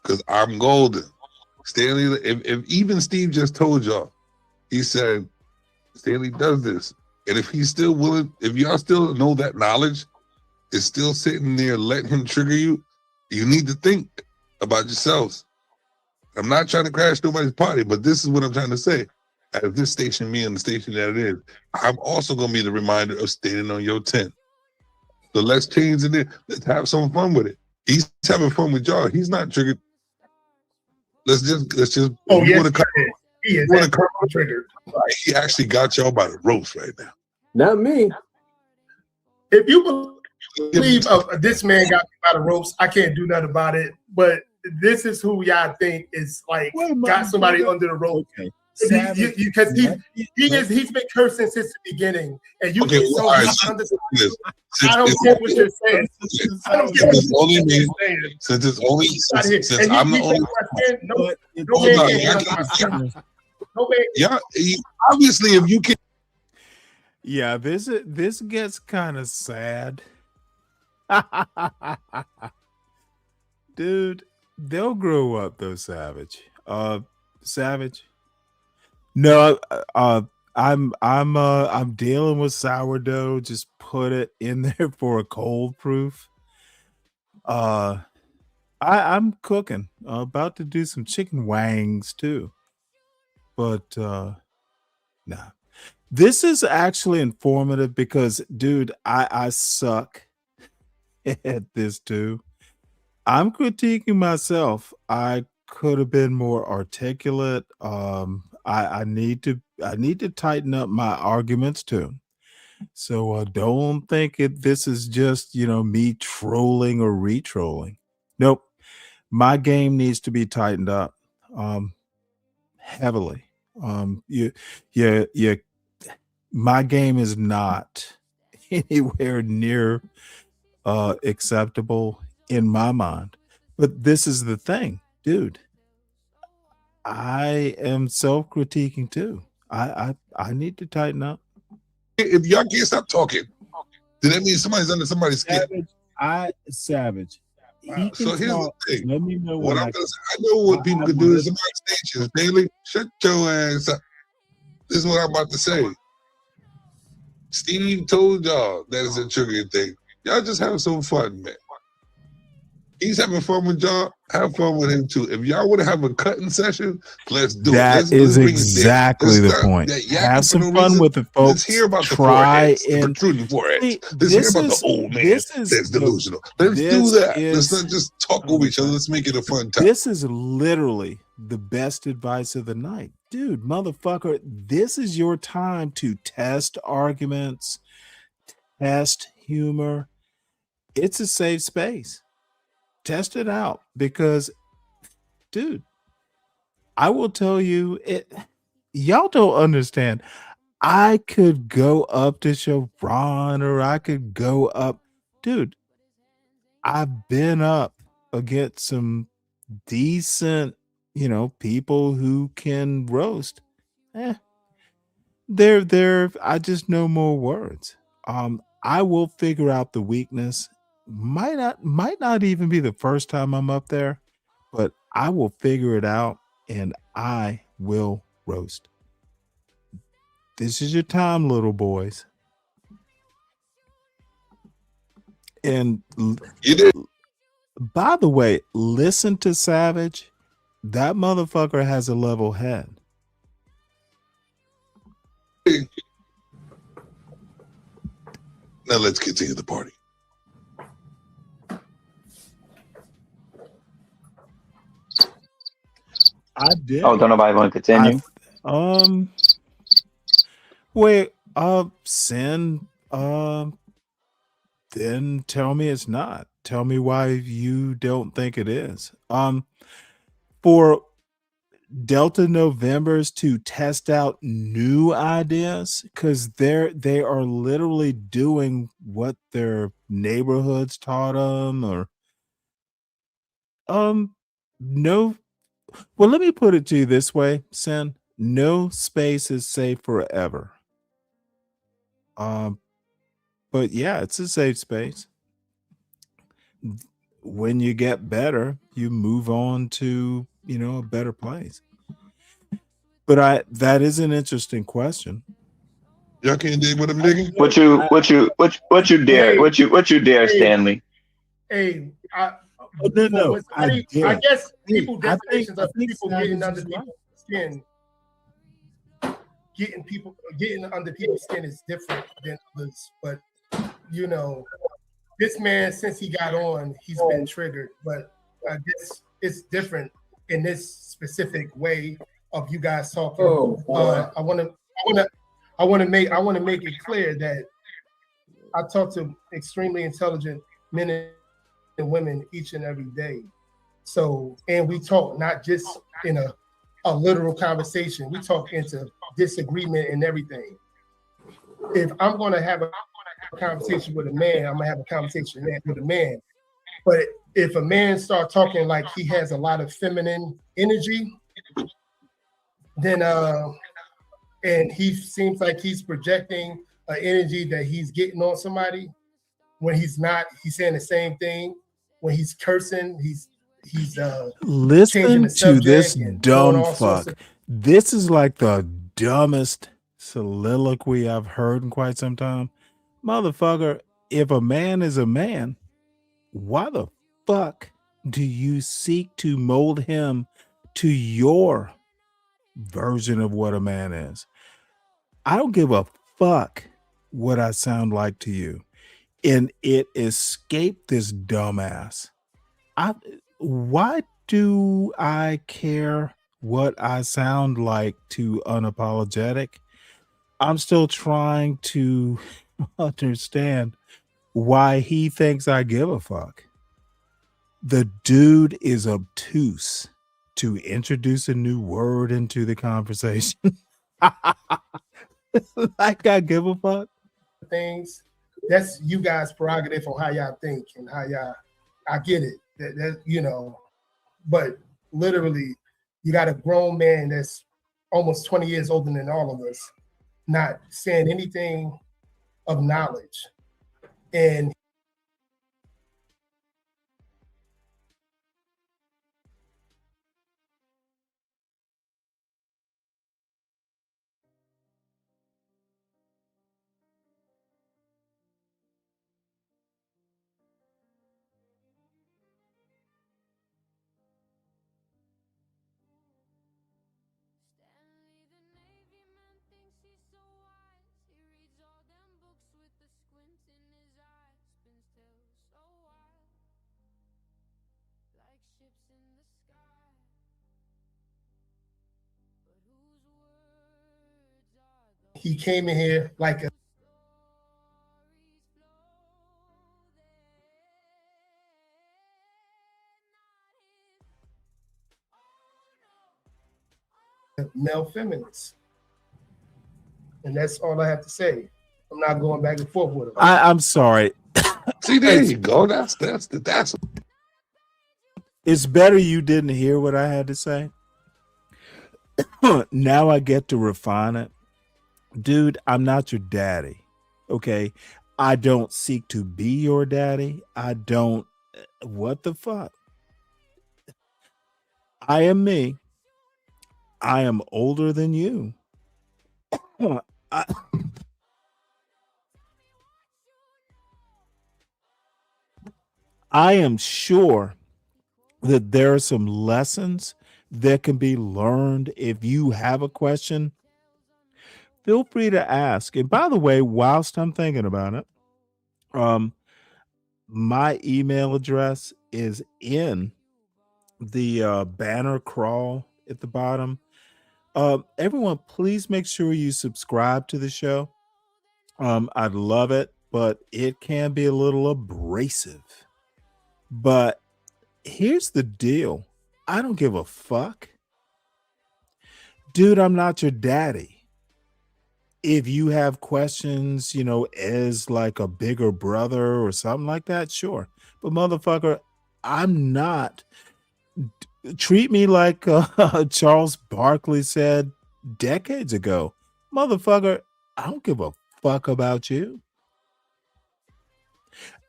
because I'm golden. Stanley, if even Steve just told y'all, he said Stanley does this, and if he's still willing, if y'all still know that knowledge is still sitting there letting him trigger you, you need to think about yourselves. I'm not trying to crash nobody's party, but this is what I'm trying to say. As this station being the station that it is, I'm also going to be the reminder of standing on your 10. So let's change it in. Let's have some fun with it. He's having fun with y'all. He's not triggered. Let's just. Oh, yes, he is triggered. He actually got y'all by the ropes right now. Not me. If you believe this man got me by the ropes, I can't do nothing about it. But this is who y'all think is like got somebody under the rope. Okay. Because he's been cursing since the beginning, and you okay, get so understand. I don't get what you're saying. I don't get what you're saying. Since I'm the only. Yeah, obviously, if you can. Yeah, this gets kind of sad. Dude, they'll grow up though, Savage. Savage. No, I'm dealing with sourdough. Just put it in there for a cold proof. I'm cooking. About to do some chicken wangs too. But nah. This is actually informative because, dude, I suck at this too. I'm critiquing myself. I could have been more articulate. I need to tighten up my arguments too. So don't think this is just me trolling or re-trolling. Nope, my game needs to be tightened up heavily. You my game is not anywhere near acceptable in my mind. But this is the thing, dude. I am self-critiquing too. I need to tighten up. If y'all can't stop talking, then that means somebody's under somebody's skin. Savage. So here's the thing. Let me know what I'm gonna say. I know what people can do to somebody's station. Stanley, shut your ass up. This is what I'm about to say. Steve told y'all that is a triggering thing. Y'all just have some fun, man. He's having fun with y'all. Have fun with him too. If y'all want to have a cutting session, let's do it. That is exactly the point. Have some fun with it, folks. Let's hear about Try the protruding foreheads. Let's hear about the old man that's delusional. Let's do that. Let's not just talk over each other. Let's make it a fun time. This is literally the best advice of the night. Dude, motherfucker, this is your time to test arguments, test humor. It's a safe space. Test it out because, dude, I will tell you, y'all don't understand. I could go up to Sharon or I could go up. Dude, I've been up against some decent, people who can roast. I just know more words. I will figure out the weakness. Might not even be the first time I'm up there, but I will figure it out and I will roast. This is your time, little boys. And by the way, listen to Savage. That motherfucker has a level head. Now let's continue the party. I did. Oh, don't nobody want to continue? Wait, Sin, then tell me it's not. Tell me why you don't think it is. For Delta Novembers to test out new ideas, because they are literally doing what their neighborhoods taught them, or no. Well, let me put it to you this way, Sin. No space is safe forever. But yeah, it's a safe space. When you get better, you move on to, a better place. But that is an interesting question. Y'all can't dig with him, nigga. What you dare, Stanley? Hey, no. I guess people definitions of people getting under people's skin. Getting under people's skin is different than others. But this man, since he got on, he's been triggered. But I guess it's different in this specific way of you guys talking. I want to make it clear that I talk to extremely intelligent men and women each and every day. So, and we talk not just in a literal conversation. We talk into disagreement and everything. If I'm going to have a conversation with a man, I'm going to have a conversation with a man. But if a man starts talking like he has a lot of feminine energy, then and he seems like he's projecting an energy that he's getting on somebody when he's not. He's saying the same thing. When he's cursing, he's listen to this dumb fuck. This is like the dumbest soliloquy I've heard in quite some time. Motherfucker, if a man is a man, why the fuck do you seek to mold him to your version of what a man is? I don't give a fuck what I sound like to you. and it escaped this dumbass. Why do I care what I sound like to Unapologetic? I'm still trying to understand why he thinks I give a fuck. The dude is obtuse to introduce a new word into the conversation. Like I give a fuck. Things that's you guys' prerogative on how y'all think and how y'all. I get it. That you know, but literally, you got a grown man that's almost 20 years older than all of us, not saying anything of knowledge, and he came in here like a male feminist. And that's all I have to say. I'm not going back and forth with him. I'm sorry. See, there you go. That's It's better you didn't hear what I had to say. Now I get to refine it. Dude, I'm not your daddy. Okay. I don't seek to be your daddy. I don't. What the fuck? I am me. I am older than you. I am sure that there are some lessons that can be learned. If you have a question, feel free to ask. And by the way, whilst I'm thinking about it, my email address is in the banner crawl at the bottom. Everyone, please make sure you subscribe to the show. I'd love it, but it can be a little abrasive. But here's the deal. I don't give a fuck. Dude, I'm not your daddy. If you have questions, you know, as like a bigger brother or something like that, sure. But motherfucker, I'm not. Treat me like Charles Barkley said decades ago. Motherfucker, I don't give a fuck about you.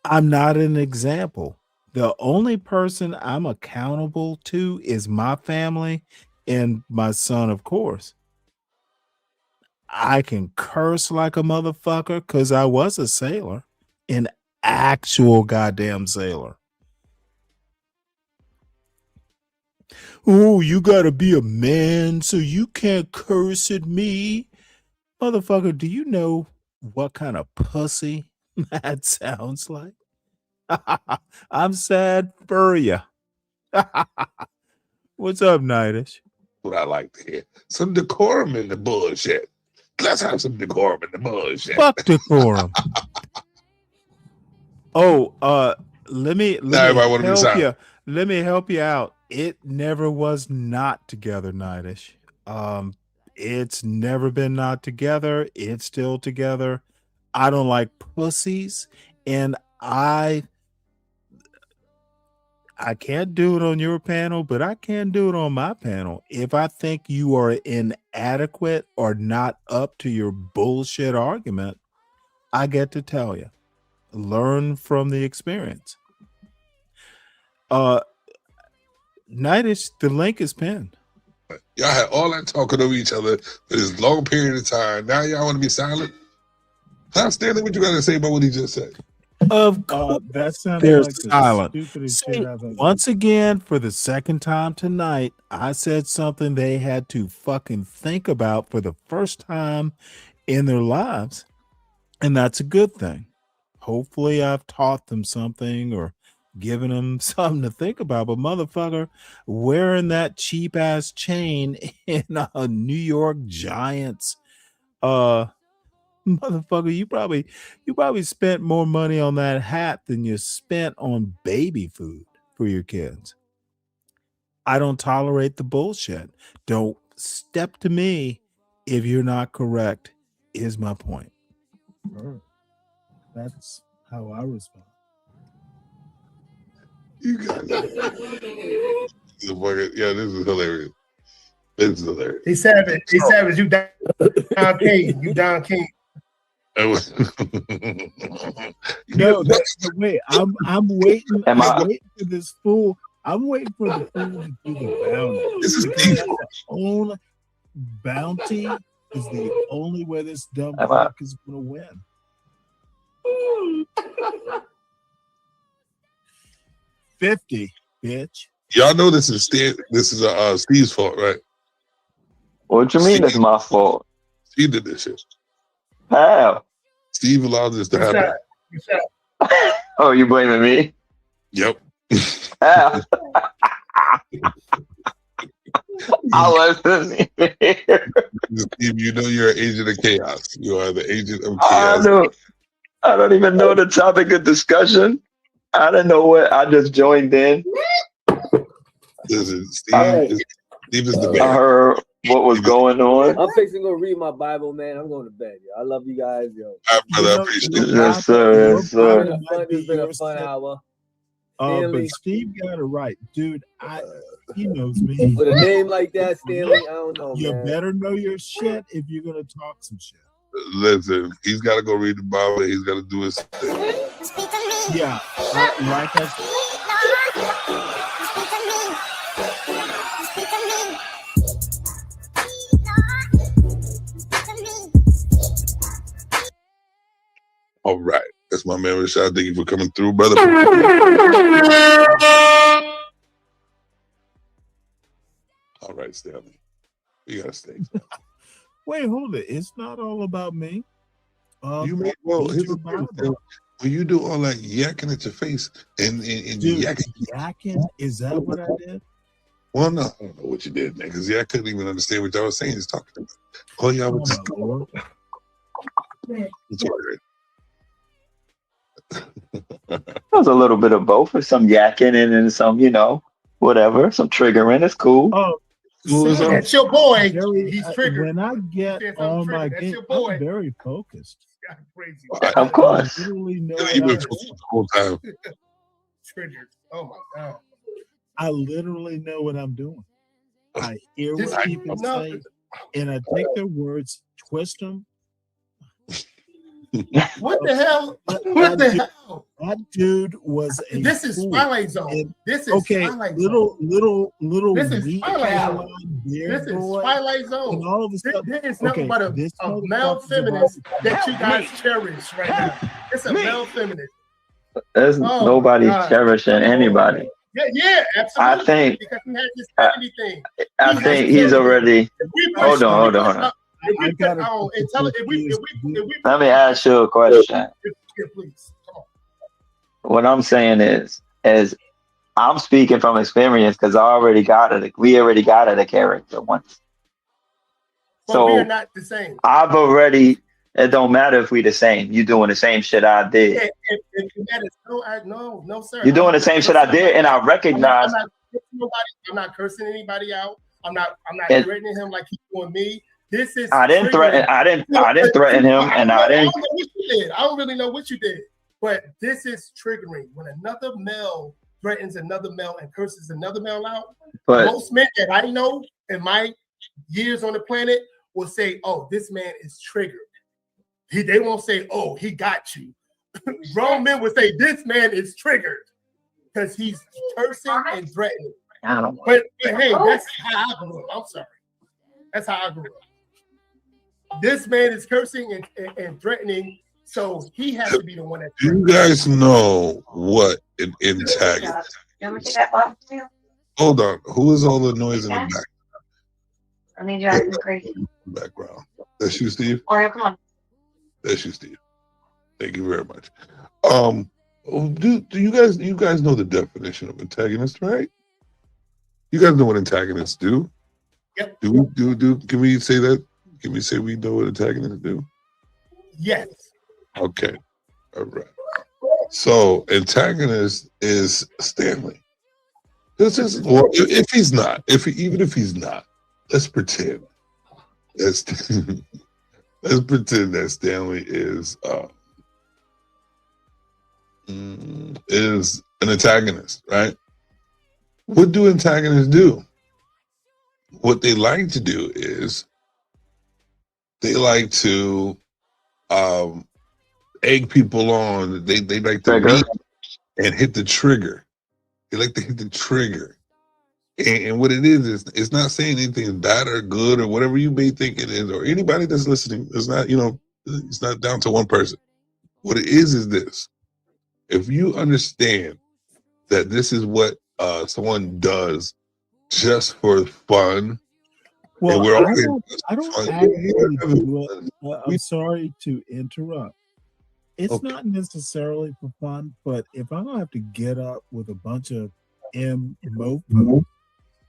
I'm not an example. The only person I'm accountable to is my family and my son, of course. I can curse like a motherfucker because I was a sailor, an actual goddamn sailor. Oh, you gotta be a man so you can't curse at me. Motherfucker, do you know what kind of pussy that sounds like? I'm sad for you. What's up, Nightish? what I like to hear. Some decorum in the bullshit. Let's have some decorum in the bullshit. Fuck decorum. Let me help you. Let me help you out. It never was not together, Nightish. It's never been not together. It's still together. I don't like pussies, and I can't do it on your panel, but I can do it on my panel. If I think you are inadequate or not up to your bullshit argument, I get to tell you. Learn from the experience. Nightish, the link is pinned. Y'all had all that talking over each other for this long period of time. Now y'all want to be silent? Huh, Stanley, what you got to say about what he just said? Of course, they're silent. Once again, for the second time tonight, I said something they had to fucking think about for the first time in their lives, and that's a good thing. Hopefully I've taught them something or given them something to think about. But motherfucker, wearing that cheap ass chain in a New York Giants, motherfucker, you probably spent more money on that hat than you spent on baby food for your kids. I don't tolerate the bullshit. Don't step to me if you're not correct, is my point. That's how I respond. You got it. Yeah, this is hilarious. This is hilarious. He savage. He savage. You down king. You down king. No, wait. I'm waiting. I'm waiting for this fool. I'm waiting for the fool to do the bounty. This is the only bounty is the only way this dumb fuck is gonna win. $50, bitch. Y'all know this is Steve's fault, right? What you mean it's my fault? Steve did this shit. How? Steve allowed this to happen. Oh, you blaming me? Yep. How? I wasn't even here. Steve, you know you're an agent of chaos. You are the agent of chaos. I don't even know the topic of discussion. I don't know what. I just joined in. Listen, Steve is the man. I heard what was going on. I'm fixing to go read my Bible, man. I'm going to bed, yo. I love you guys, yo. I appreciate it. Yes, sir. Yes, sir. It's been a fun hour. But Steve got it right, dude. He knows me. With a name like that, Stanley, I don't know. You man. better know your shit if you're gonna talk some shit. Listen, he's got to go read the Bible. He's got to do his thing. Yeah, like All right. That's my man, Rashad. Thank you for coming through, brother. All right, Stanley. You got to stay. Wait, hold it. It's not all about me. Here's the thing. When you do all that yakking at your face and dude, yakking, is that what I did? Well, no, I don't know what you did, man, because I couldn't even understand what y'all was saying. He's talking about. Oh, yeah, it's all right. There's a little bit of both, or some yakking and some, whatever, some triggering. It's cool. Oh, that's your boy. He's triggered. When I get on my game, I'm very focused. Crazy. Of course. I literally know the whole time. Triggered. Oh my god. I literally know what I'm doing. I hear what people say, and I take their words, twist them. What the hell? What the hell? That dude was a This is fool. Twilight Zone. This is Twilight Zone. Little. This is Twilight Zone. This is Twilight Zone. And all of a sudden, there is nothing but a male feminist that you guys cherish right now. It's a male feminist. There's nobody cherishing anybody. Yeah, absolutely. I think. Because he has this family thing. I think he's already. Hold on. Let me ask you a question. Please. Come on. What I'm saying is I'm speaking from experience because we already got it a character once. But so we're not the same. It don't matter if we the same. You doing the same shit I did. No, sir. You're doing the same shit I did, and I recognize. I'm not cursing anybody out. I'm not threatening him like he's doing me. This is. I didn't threaten him, and I didn't. I don't know what you did. I don't really know what you did, but this is triggering when another male threatens another male and curses another male out. But most men that I know in my years on the planet will say, "Oh, this man is triggered." They won't say, "Oh, he got you." Grown men would say, "This man is triggered," because he's cursing and threatening. But hey, that's how I grew up. I'm sorry. That's how I grew up. This man is cursing and threatening, so he has to be the one that. You guys know what an antagonist. Hold on. Who is all the noise in the back? I need you acting crazy. Background. That's you, Steve? Oreo, come on. That's you, Steve. Thank you very much. Do you guys know the definition of antagonist, right? You guys know what antagonists do. Yep. Can we say that? Can we say we know what antagonists do? Yes. Okay. All right. So antagonist is Stanley. This is, well, if he's not, even if he's not, let's pretend. Let's pretend that Stanley is an antagonist, right? What do antagonists do? What they like to do is they like to egg people on. They like to beat and hit the trigger. They like to hit the trigger. And what it is it's not saying anything bad or good or whatever you may think it is, or anybody that's listening. It's not, it's not down to one person. What it is this. If you understand that this is what someone does just for fun, well, we're I don't actually do it. I'm sorry to interrupt. It's not necessarily for fun, but if I'm gonna have to get up with a bunch of mofos,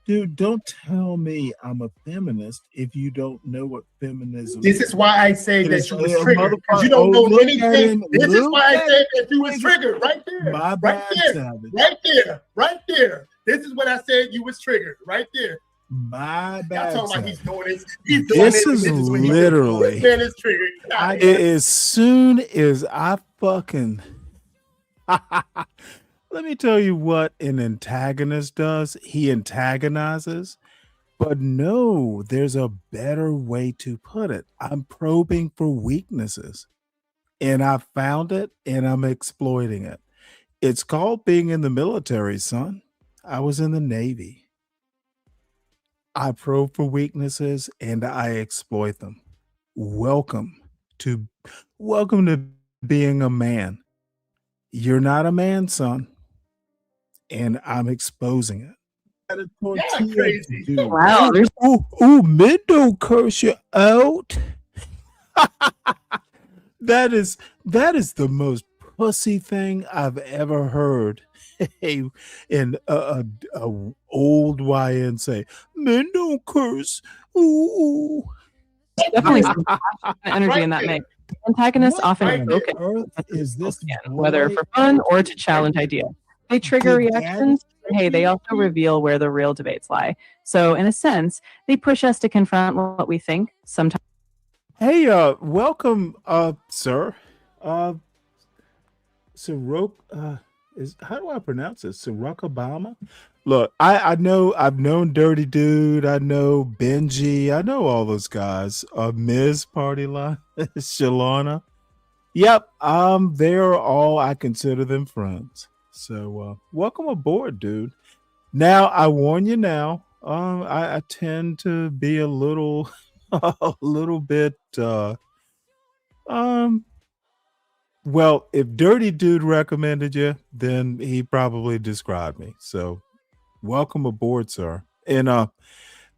dude, don't tell me I'm a feminist if you don't know what feminism This is why I say that you was triggered, because you don't know anything. This is why I said that you was triggered right there. My right bad, there. Savage. Right there. Right there. This is what I said you was triggered right there. My bad. Y'all talking about he's doing this. He's doing This is literally. This man is triggered. As soon as I fucking let me tell you what an antagonist does. He antagonizes, but no, there's a better way to put it. I'm probing for weaknesses, and I found it, and I'm exploiting it. It's called being in the military, son. I was in the Navy. I probe for weaknesses and I exploit them. Welcome to being a man. You're not a man, son. And I'm exposing it. Yeah, crazy. Dude. Wow. Ooh, men don't curse you out. That is the most pussy thing I've ever heard. And a old YN say, men don't curse. Ooh. Definitely some energy in that mix. Antagonists often is this whether for fun or to challenge ideas. They trigger reactions. And hey, they also reveal where the real debates lie. So in a sense, they push us to confront what we think sometimes. Hey, welcome, sir. How do I pronounce this? Barack Obama? Look, I know I've known DertyDude, I know Benji, I know all those guys. Ms. Party Line, Shalana. Yep, they're all, I consider them friends. So welcome aboard, dude. Now I warn you now, I tend to be a little bit well, if DertyDude recommended you, then he probably described me. So welcome aboard, sir. And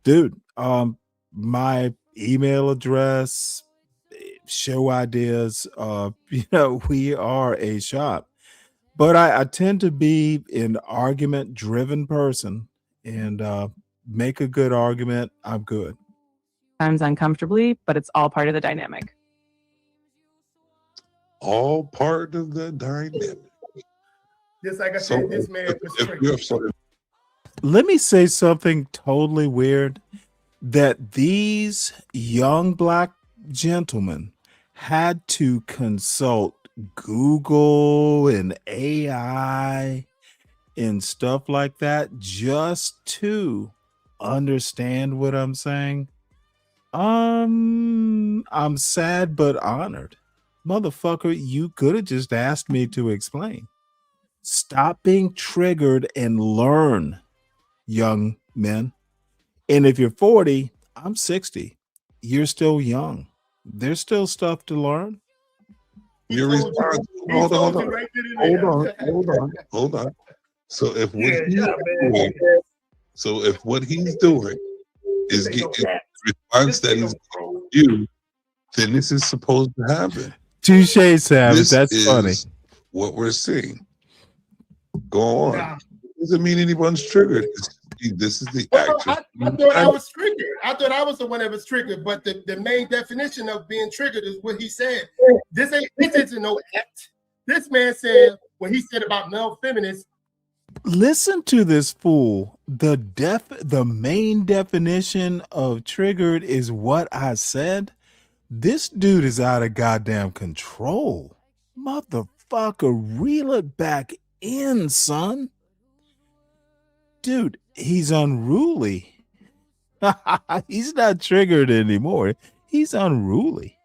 dude, my email address, show ideas, we are a shop. But I tend to be an argument driven person and make a good argument. I'm good. Sometimes uncomfortably, but it's all part of the dynamic. All part of the dynamic. Just like I said, this man was triggered. Let me say something totally weird, that these young black gentlemen had to consult Google and AI and stuff like that just to understand what I'm saying. I'm sad but honored. Motherfucker, you could have just asked me to explain. Stop being triggered and learn, young men. And if you're 40, I'm 60. You're still young. There's still stuff to learn. Your response. Hold on. So if what he's doing is getting the response that he's giving you, then this is supposed to happen. Touche, Savage. This That's is funny. what we're seeing. Go on. Nah. Doesn't mean anyone's triggered. This is the actress. I thought I was triggered. I thought I was the one that was triggered. But the main definition of being triggered is what he said. This isn't no act. This man said what he said about male feminists. Listen to this fool. The main definition of triggered is what I said. This dude is out of goddamn control. Motherfucker, reel it back in, son. Dude, he's unruly. He's not triggered anymore. He's unruly.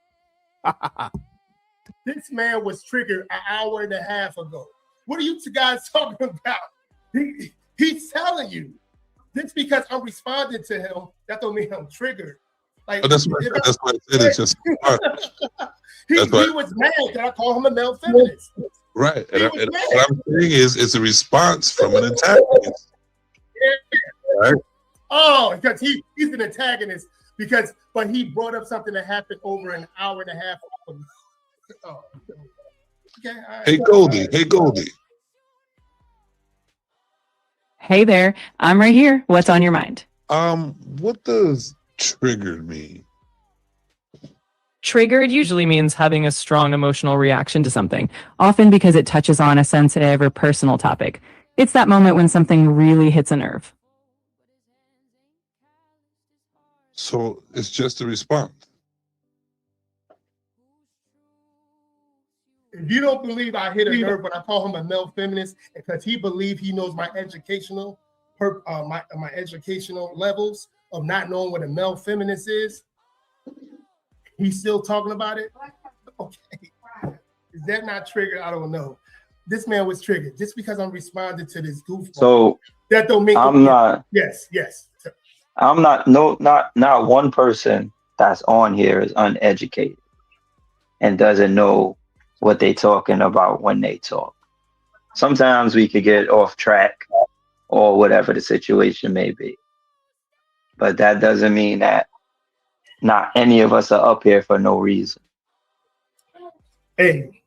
This man was triggered an hour and a half ago. What are you two guys talking about? He's telling you. This because I'm responding to him. That don't mean I'm triggered. Like that's why I said it's just he was mad that I call him a male feminist. right. And what I'm saying is it's a response from an antagonist. Right? Oh, because he's an antagonist but he brought up something that happened over an hour and a half ago. Oh. Okay, Hey Goldie. Hey there, I'm right here. What's on your mind? What does triggered mean? Triggered usually means having a strong emotional reaction to something, often because it touches on a sensitive or personal topic. It's that moment when something really hits a nerve. So it's just a response. If you don't believe I hit a nerve when I call him a male feminist, because he believes he knows my educational my educational levels of not knowing what a male feminist is, he's still talking about it. Okay, is that not triggered? I don't know. This man was triggered just because I'm responding to this goofball. So that don't make I'm not. Yes. I'm not. No, not one person that's on here is uneducated and doesn't know what they talking about when they talk. Sometimes we could get off track or whatever the situation may be. But that doesn't mean that not any of us are up here for no reason. Hey,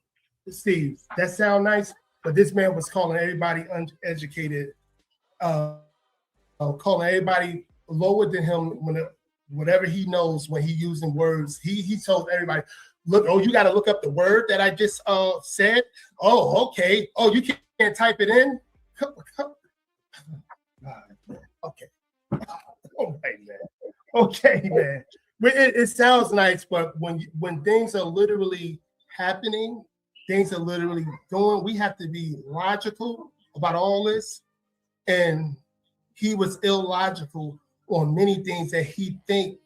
Steve, that sound nice, but this man was calling everybody uneducated, calling everybody lower than him whatever he knows when he using words. He told everybody, look, you got to look up the word that I just said. Oh, okay. Oh, you can't type it in? Okay. All right, man. Okay, man. It sounds nice, but when things are literally happening, things are literally going, we have to be logical about all this. And he was illogical on many things that he think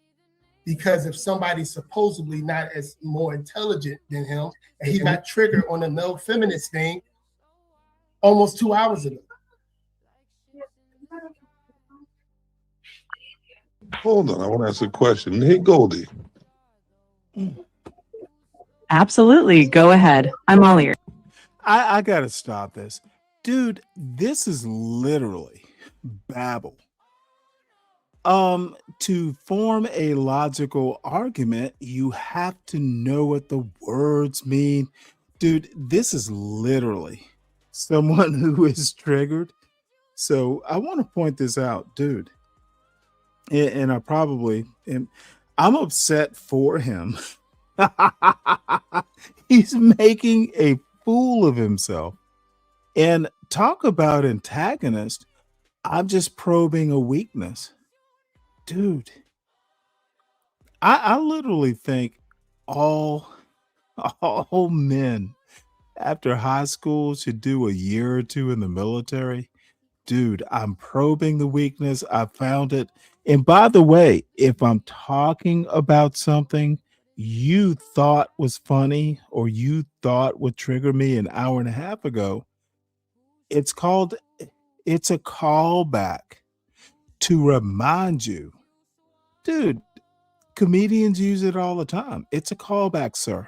because if somebody's supposedly not as more intelligent than him, and he got triggered on the male feminist thing almost 2 hours ago. Hold on, I want to ask a question. Hey, Goldie. Absolutely. Go ahead. I'm all ears. I got to stop this. Dude, this is literally babble. To form a logical argument, you have to know what the words mean. Dude, this is literally someone who is triggered. So I want to point this out, dude. And I probably am. I'm upset for him. He's making a fool of himself. And talk about antagonist. I'm just probing a weakness. Dude, I literally think all men after high school should do a year or two in the military. Dude, I'm probing the weakness. I found it. And by the way, if I'm talking about something you thought was funny or you thought would trigger me an hour and a half ago, it's a callback to remind you. Dude, comedians use it all the time. It's a callback, sir.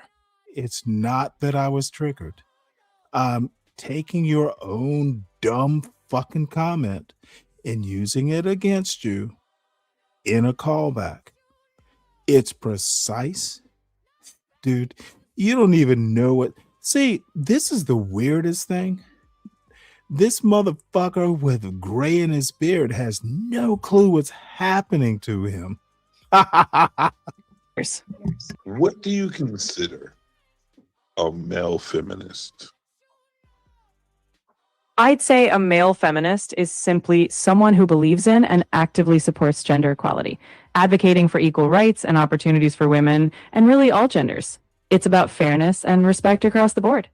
It's not that I was triggered. I'm taking your own dumb fucking comment and using it against you in a callback. It's precise. Dude, You don't even know what. See, this is the weirdest thing. This motherfucker with gray in his beard has no clue what's happening to him. What do you consider a male feminist? I'd say a male feminist is simply someone who believes in and actively supports gender equality, advocating for equal rights and opportunities for women and really all genders. It's about fairness and respect across the board.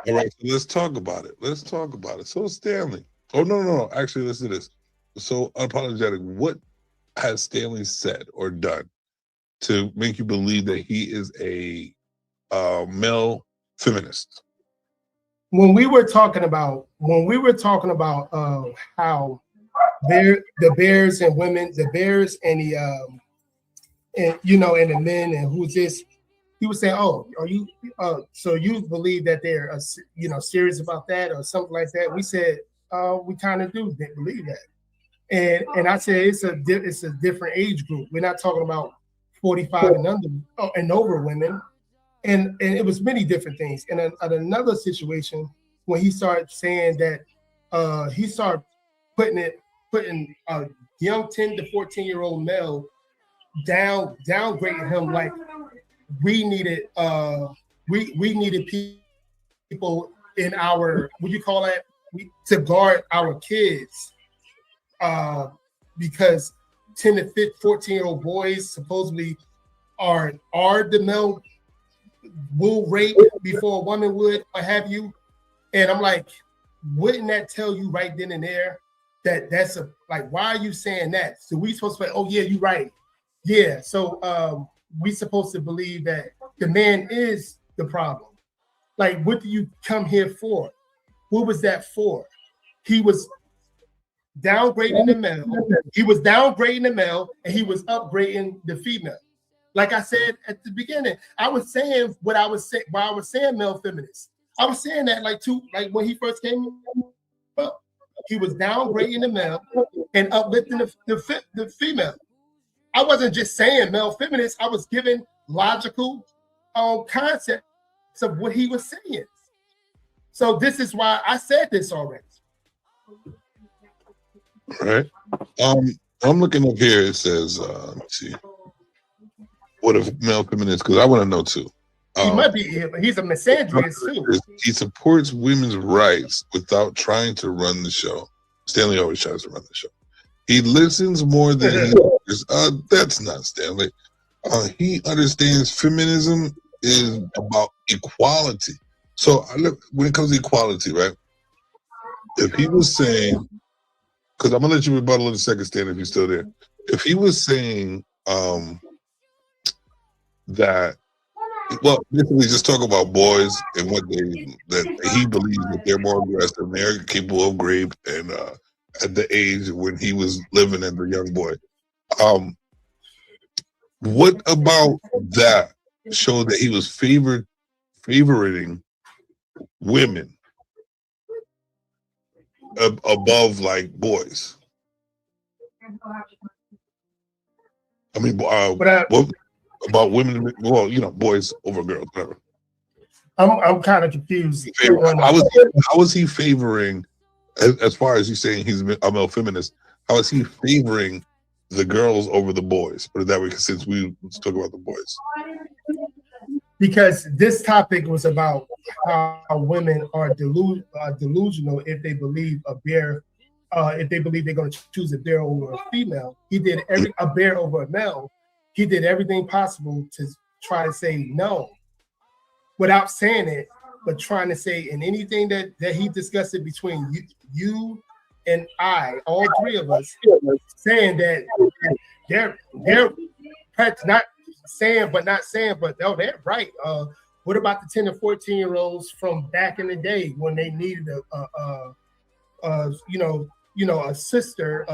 All right, so let's talk about it. Let's talk about it. So Stanley. Oh, no. Actually, let's do this. So unapologetic, what has Stanley said or done to make you believe that he is a male feminist? When we were talking about how the bears and women, the bears and the and the men and who's this, he was saying, "Oh, are you? So you believe that they're serious about that or something like that?" We said, "We kind of do believe that," and I said it's a different age group. We're not talking about 45 and under and over women, and it was many different things. And another situation when he started saying that he started putting a young 10 to 14-year-old male downgrading him like we needed people in our, what do you call that, to guard our kids because 10 to 14-year-old boys supposedly are the male will rape before a woman would, what have you. And I'm like, wouldn't that tell you right then and there that that's a, like, why are you saying that? So we supposed to say, oh yeah, you're right. Yeah, so we supposed to believe that the man is the problem. Like, what do you come here for? What was that for? He was downgrading the male. He was downgrading the male, and he was upgrading the female. Like I said at the beginning, I was saying what I was saying. While I was saying male feminist, I was saying that like when he first came up, he was downgrading the male and uplifting the female. I wasn't just saying male feminist. I was giving logical concepts of what he was saying. So this is why I said this already. All right. I'm looking up here. It says, let's see. What a male feminist? Because I want to know too. He might be. He's a misandrist too. He supports women's rights without trying to run the show. Stanley always tries to run the show. He listens more than he hears. That's not Stanley. He understands feminism is about equality. So when it comes to equality, right? If he was saying, because I'm gonna let you rebuttal in a second, Stanley, if you're still there. If he was saying that, well, basically just talk about boys and what that he believes that they're more aggressive and they're capable of rape, and at the age when he was living as a young boy. What about that showed that he was favoring women above like boys? I mean, what about women? Well, boys over girls, whatever. I'm kind of confused. How is he favoring, as far as you saying he's a male feminist, how is he favoring the girls over the boys? Put it that way, since we talk about the boys. Because this topic was about how women are delusional if they believe a bear, if they believe they're going to choose a bear over a female. He did a bear over a male. He did everything possible to try to say no, without saying it, but trying to say in anything that he discussed it between you and I, all three of us, saying that they're not saying, but not saying, but no, they're right. What about the 10 to 14-year-olds from back in the day when they needed a sister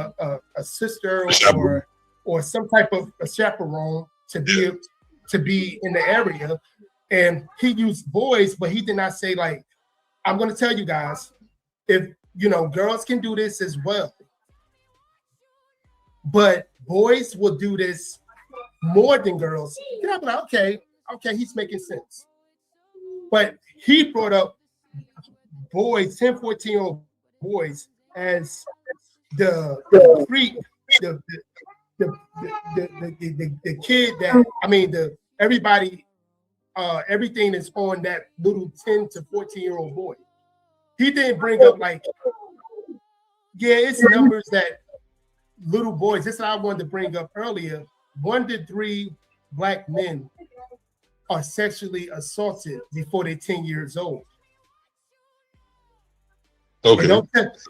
or some type of a chaperone to be in the area? And he used boys, but he did not say, like, I'm going to tell you guys, if girls can do this as well, but boys will do this more than girls, then I'm like, okay, he's making sense. But he brought up boys, 10, 14-year-old boys as the freak, the kid that, I mean, everybody, everything is on that little 10 to 14-year-old boy. He didn't bring up like, yeah, it's numbers that little boys, this is what I wanted to bring up earlier. 1 to 3 black men are sexually assaulted before they're 10 years old. Okay.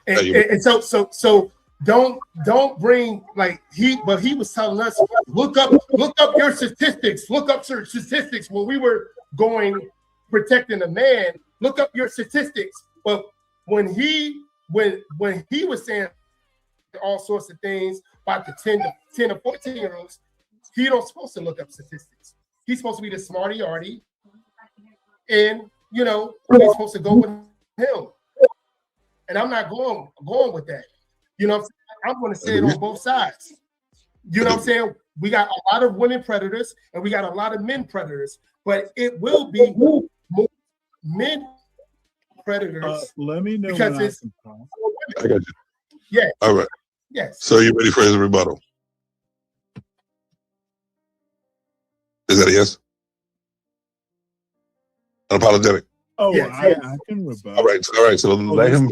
And so don't bring like he was telling us, look up your statistics, look up your statistics when we were going protecting a man, look up your statistics. But when he was saying all sorts of things about the 10 to 14-year-olds, he don't supposed to look up statistics. He's supposed to be the smarty arty, and he's supposed to go with him. And I'm not going with that. I'm going to say it on both sides. You know what I'm saying? We got a lot of women predators and we got a lot of men predators, but it will be more men predators. Let me know because it's. I got you. Yeah. All right. Yes. So you ready for his rebuttal? Is that a yes? Unapologetic. Oh, yes, I can rebut. All right. So let him.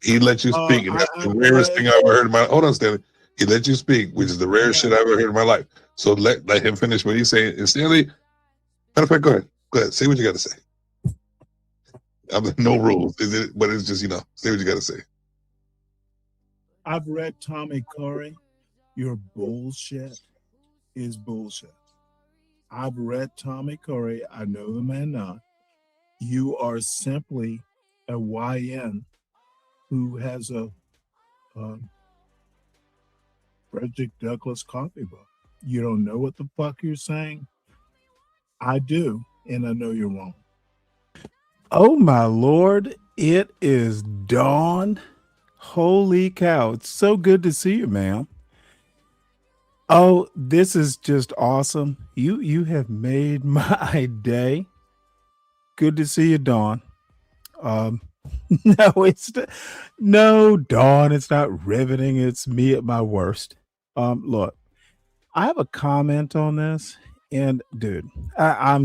He let you speak, and that's the rarest thing I ever heard in my. Hold on, Stanley. He let you speak, which is the rarest shit I ever heard in my life. So let him finish what he's saying. And Stanley, matter of fact, go ahead. Say what you got to say. No rules, is it? But it's just say what you got to say. I've read Tommy Curry. Your bullshit is bullshit. I've read Tommy Curry. I know the man not. You are simply a YN who has a Frederick Douglass copybook. You don't know what the fuck you're saying? I do, and I know you're wrong. Oh my Lord, it is dawn. Holy cow, it's so good to see you, ma'am. Oh, this is just awesome. You have made my day. Good to see you, Dawn. No, Dawn, it's not riveting. It's me at my worst. Look, I have a comment on this, and dude, I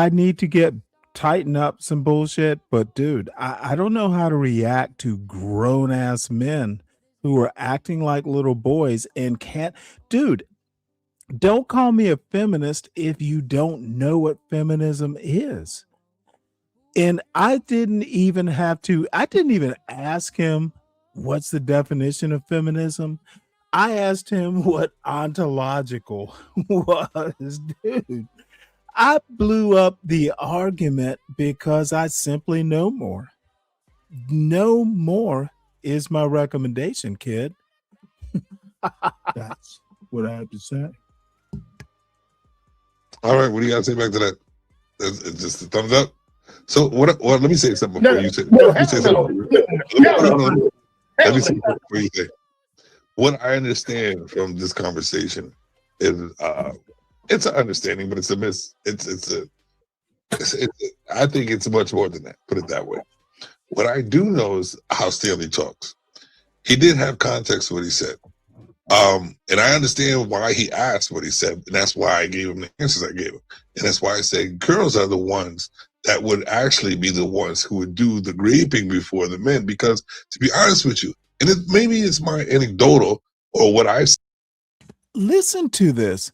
need to tighten up some bullshit, but dude, I don't know how to react to grown ass men who are acting like little boys and can't. Dude, don't call me a feminist if you don't know what feminism is. And I didn't even ask him what's the definition of feminism. I asked him what ontological was, dude. I blew up the argument because I simply know more. No more is my recommendation, kid. That's what I have to say. All right, what do you got to say back to that? It's just a thumbs up. So what? Let me say something before you say. Let me say something before you say. What I understand from this conversation is, it's an understanding, but it's a miss. I think it's much more than that. Put it that way. What I do know is how Stanley talks. He did have context to what he said. And I understand why he asked what he said, and that's why I gave him the answers I gave him. And that's why I say girls are the ones that would actually be the ones who would do the raping before the men, because to be honest with you, and maybe it's my anecdotal or what I've seen. Listen to this.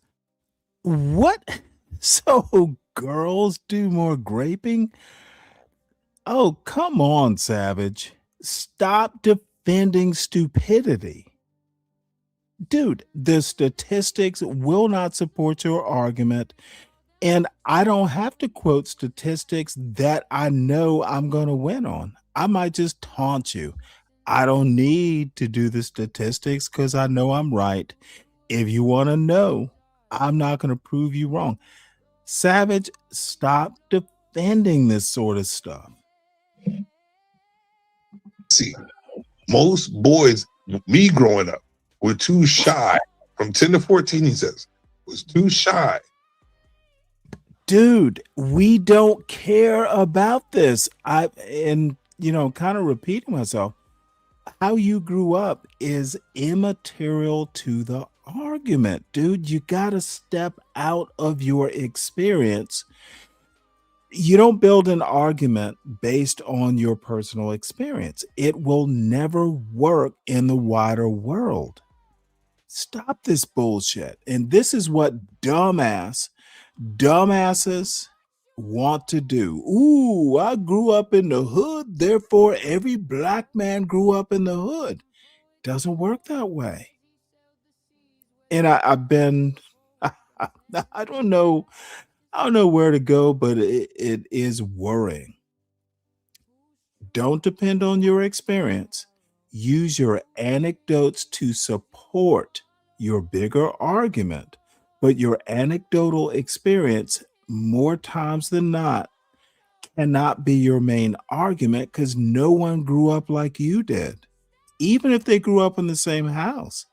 What? So girls do more graping? Oh, come on, Savage. Stop defending stupidity. Dude, the statistics will not support your argument, and I don't have to quote statistics that I know I'm going to win on. I might just taunt you. I don't need to do the statistics because I know I'm right. If you want to know, I'm not going to prove you wrong. Savage, stop defending this sort of stuff. See, most boys, me growing up, were too shy. From 10 to 14, he says, was too shy. Dude, we don't care about this. Kind of repeating myself, how you grew up is immaterial to the argument. Dude, you got to step out of your experience. You don't build an argument based on your personal experience. It will never work in the wider world. Stop this bullshit. And this is what dumbasses want to do. Ooh, I grew up in the hood, therefore every black man grew up in the hood. Doesn't work that way. And I've been, I don't know where to go, but it is worrying. Don't depend on your experience. Use your anecdotes to support your bigger argument, but your anecdotal experience more times than not cannot be your main argument because no one grew up like you did. Even if they grew up in the same house,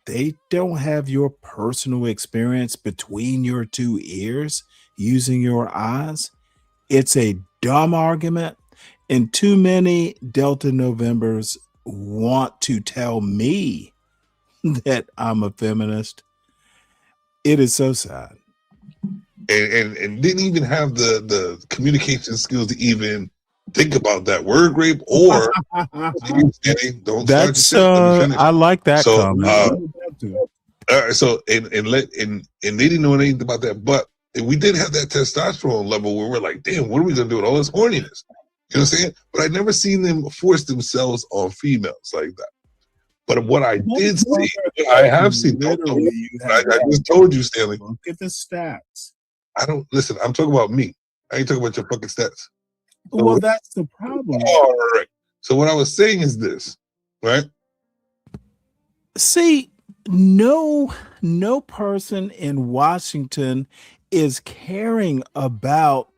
they don't have your personal experience between your two ears using your eyes. It's a dumb argument. And too many Delta Novembers want to tell me that I'm a feminist. It is so sad. And didn't even have the communication skills to even think about that word rape or don't that's start your shit. I like that so, comment. So and they didn't know anything about that, but we did have that testosterone level where we're like, damn, what are we gonna do with all this horniness? You know what I'm saying? But I never seen them force themselves on females like that. But what I did see, I have seen. I just told you, Stanley. Look at the stats. I don't listen. I'm talking about me. I ain't talking about your fucking stats. Well, that's the problem. All right. So what I was saying is this, right? See, no person in Washington is caring about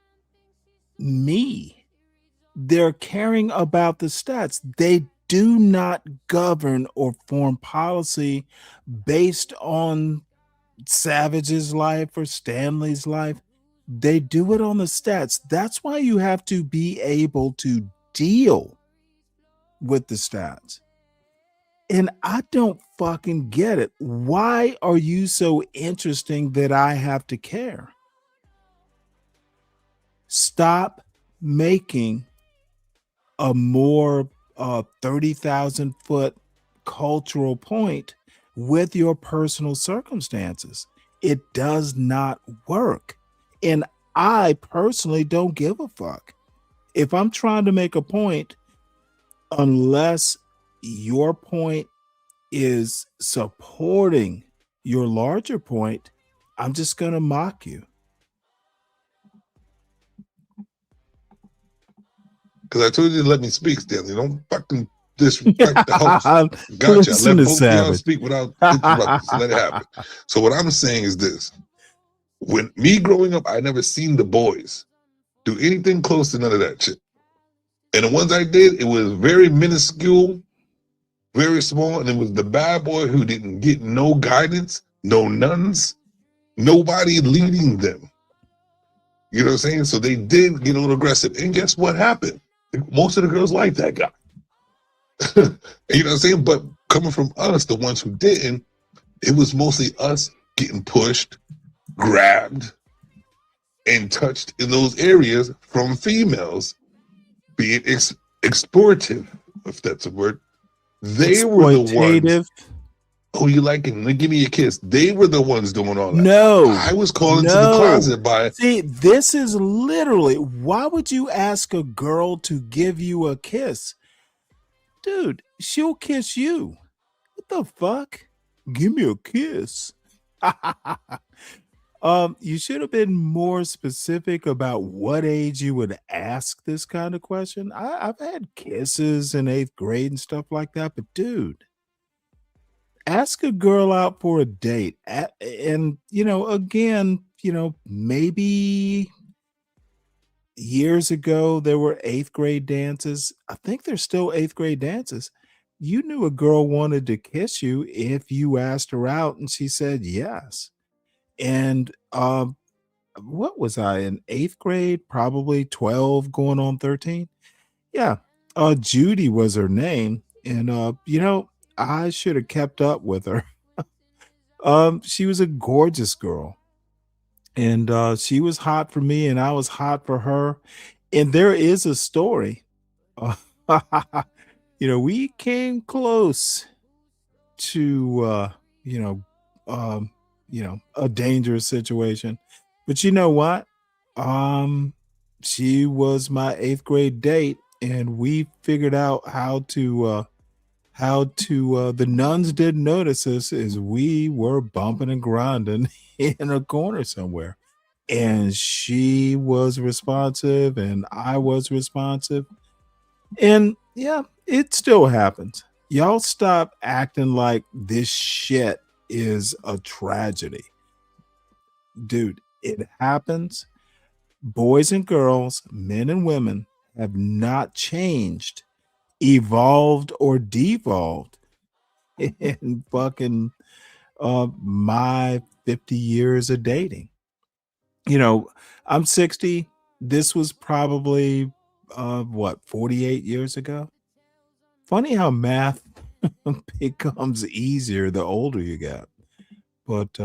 me. They're caring about the stats. They do not govern or form policy based on Savage's life or Stanley's life. They do it on the stats. That's why you have to be able to deal with the stats. And I don't fucking get it. Why are you so interesting that I have to care? Stop making a more 30,000 foot cultural point with your personal circumstances. It does not work. And I personally don't give a fuck. If I'm trying to make a point, unless your point is supporting your larger point, I'm just going to mock you. Because I told you to let me speak, Stanley. Don't fucking disrespect the host. Gotcha. Listen let to both of y'all Savage. speak without interrupting. So let it happen. So what I'm saying is this. When me growing up, I never seen the boys do anything close to none of that shit. And the ones I did, it was very minuscule, very small, and it was the bad boy who didn't get no guidance, no nuns, nobody leading them. You know what I'm saying? So they did get a little aggressive. And guess what happened? Most of the girls like that guy. You know what I'm saying? But coming from us, the ones who didn't, it was mostly us getting pushed, grabbed, and touched in those areas from females being explorative, if that's a word. They were the ones. Oh, you like it? Give me a kiss. They were the ones doing all that. No, I was calling to the closet by. See, this is literally, why would you ask a girl to give you a kiss? Dude, she'll kiss you. What the fuck? Give me a kiss. You should have been more specific about what age you would ask this kind of question. I've had kisses in 8th grade and stuff like that, but dude, ask a girl out for a date. And, again, maybe years ago there were 8th grade dances. I think there's still 8th grade dances. you knew a girl wanted to kiss you if you asked her out and she said yes. And what was I in eighth grade? Probably 12, going on 13. Yeah. Judy was her name. And I should have kept up with her. She was a gorgeous girl. And she was hot for me, and I was hot for her. And there is a story. We came close to a dangerous situation. But you know what? She was my eighth grade date, and we figured out how to the nuns didn't notice us as we were bumping and grinding in a corner somewhere. And she was responsive and I was responsive. And yeah, it still happens. Y'all stop acting like this shit is a tragedy. Dude, it happens. Boys and girls, men and women have not changed, evolved, or devolved in fucking my 50 years of dating. I'm 60. This was probably 48 years ago. Funny how math becomes easier the older you get. But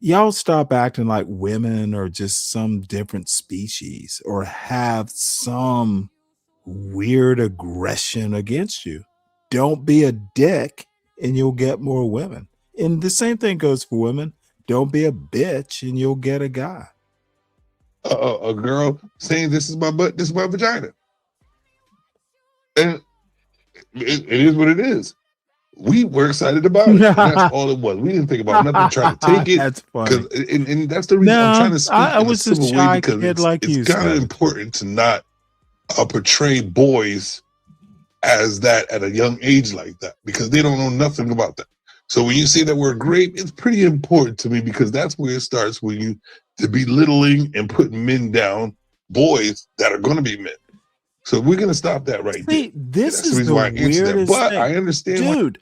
y'all stop acting like women are just some different species or have some weird aggression against you. Don't be a dick and you'll get more women. And the same thing goes for women. Don't be a bitch and you'll get a guy. A girl saying this is my butt, this is my vagina. And it is what it is. We were excited about it. And that's all it was. We didn't think about nothing, trying to take it. That's funny. And that's the reason I'm trying to speak I in a was just civil way, shy because kid like you, it's kind of Stan. important to not portray boys as that at a young age like that, because they don't know nothing about that. So when you say that word grape, it's pretty important to me, because that's where it starts, when you to belittling and putting men down, boys that are going to be men. So we're going to stop that right there. See, this That's the is reason the why I answered that. weirdest But thing. I understand why. Dude,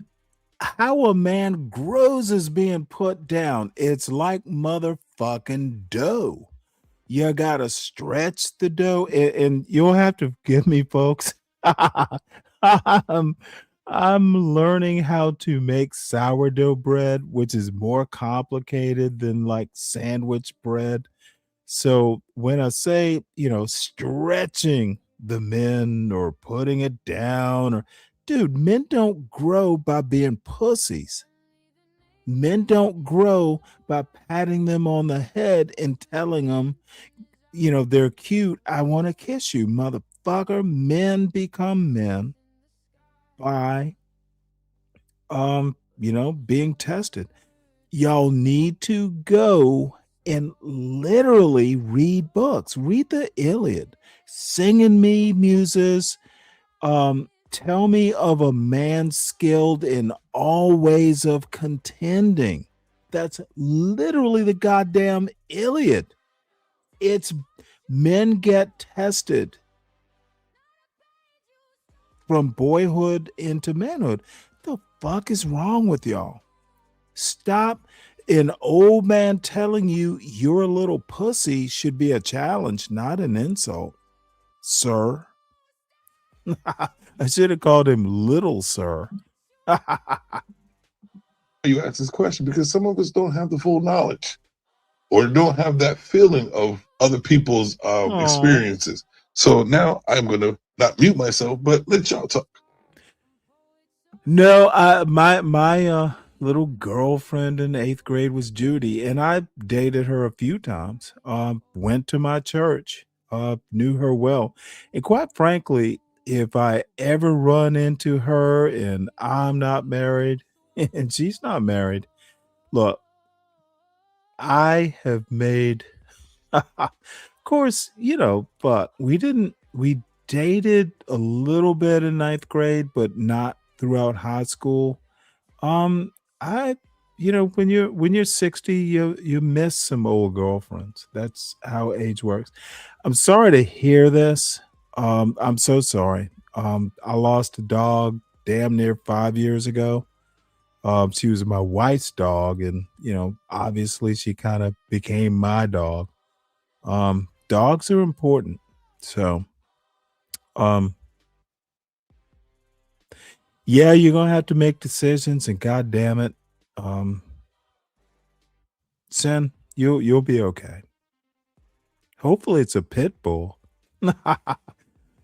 how a man grows is being put down. It's like motherfucking dough. You gotta stretch the dough, and you'll have to forgive me, folks. I'm learning how to make sourdough bread, which is more complicated than like sandwich bread. So when I say, stretching the men or putting it down, or dude, men don't grow by being pussies. Men don't grow by patting them on the head and telling them, they're cute. I want to kiss you, motherfucker. Men become men by being tested. Y'all need to go and literally read books. Read the Iliad. Sing in me muses. Tell me of a man skilled in all ways of contending. That's literally the goddamn Iliad. It's men get tested from boyhood into manhood. The fuck is wrong with y'all? Stop. An old man telling you you're a little pussy should be a challenge, not an insult, sir. I should have called him little sir. You ask this question because some of us don't have the full knowledge, or don't have that feeling of other people's experiences. So now I'm going to not mute myself, but let y'all talk. No, my little girlfriend in eighth grade was Judy, and I dated her a few times. Went to my church, knew her well, and quite frankly, if I ever run into her and I'm not married and she's not married, look, I have made, of course, but we dated a little bit in ninth grade, but not throughout high school. When you're 60, you miss some old girlfriends. That's how age works. I'm sorry to hear this. I'm so sorry. I lost a dog damn near 5 years ago. She was my wife's dog, and obviously she kind of became my dog. Dogs are important. So yeah, you're gonna have to make decisions, and god damn it, Sin, you'll be okay. Hopefully it's a pit bull.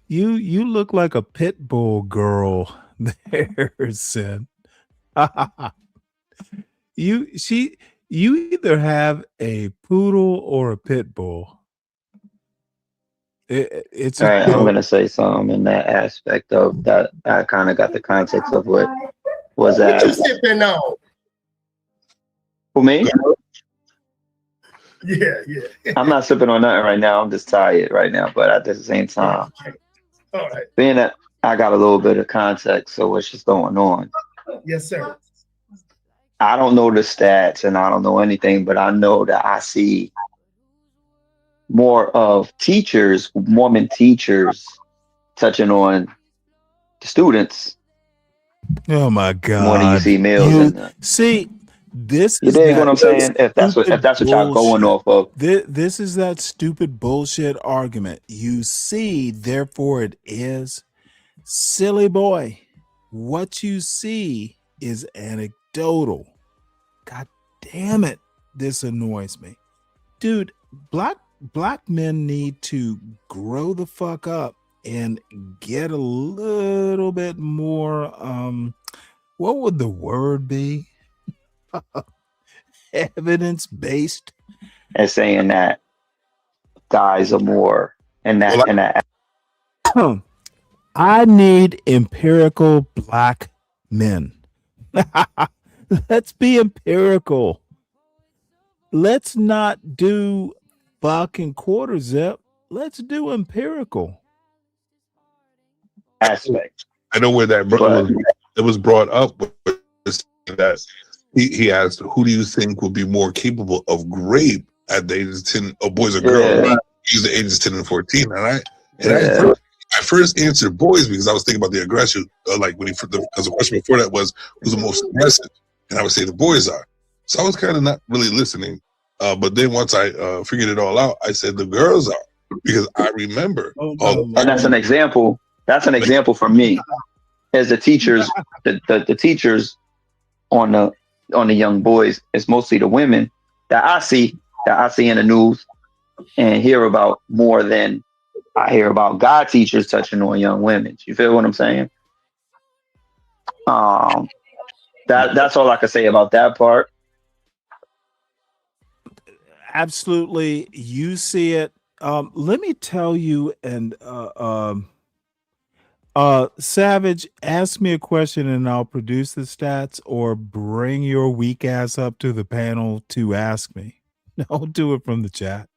You look like a pit bull girl there, Sin. you either have a poodle or a pit bull. It's All a right, I'm joke. gonna say something in that aspect of that. I kind of got the context of what was What you asked. sipping on? For me, Yeah. I'm not sipping on nothing right now. I'm just tired right now. But at the same time, All right. being that I got a little bit of context, so what's just going on? Yes, sir. I don't know the stats and I don't know anything, but I know that I see more of teachers, woman teachers, touching on the students Oh my more than you god. see males You in there. see, this You is dig what that I'm saying? If that's what y'all going bullshit. off of. This is that stupid bullshit argument. You see, therefore it is. Silly boy. What you see is anecdotal. God damn it. This annoys me. Dude, black men need to grow the fuck up and get a little bit more what would the word be? Evidence based. And saying that guys are more in that. I need empirical black men. Let's be empirical. Let's not do fucking quarter zip. Let's do empirical aspect. I know where that it was brought up that he asked, "Who do you think would be more capable of rape at the ages 10, or boys or girls?" Yeah. He's the ages 10 and 14, all right. Yeah. I first answered boys because I was thinking about the aggression. Like because the question before that was who's the most aggressive, and I would say the boys are. So I was kind of not really listening. But then once I figured it all out, I said the girls are, because I remember. And that's an example. That's an example for me, as the teachers, the teachers on the young boys. It's mostly the women that I see in the news and hear about more than I hear about God teachers touching on young women. You feel what I'm saying? That's all I can say about that part. Absolutely, you see it. Let me tell you, and Savage, ask me a question and I'll produce the stats, or bring your weak ass up to the panel to ask me. Don't do it from the chat.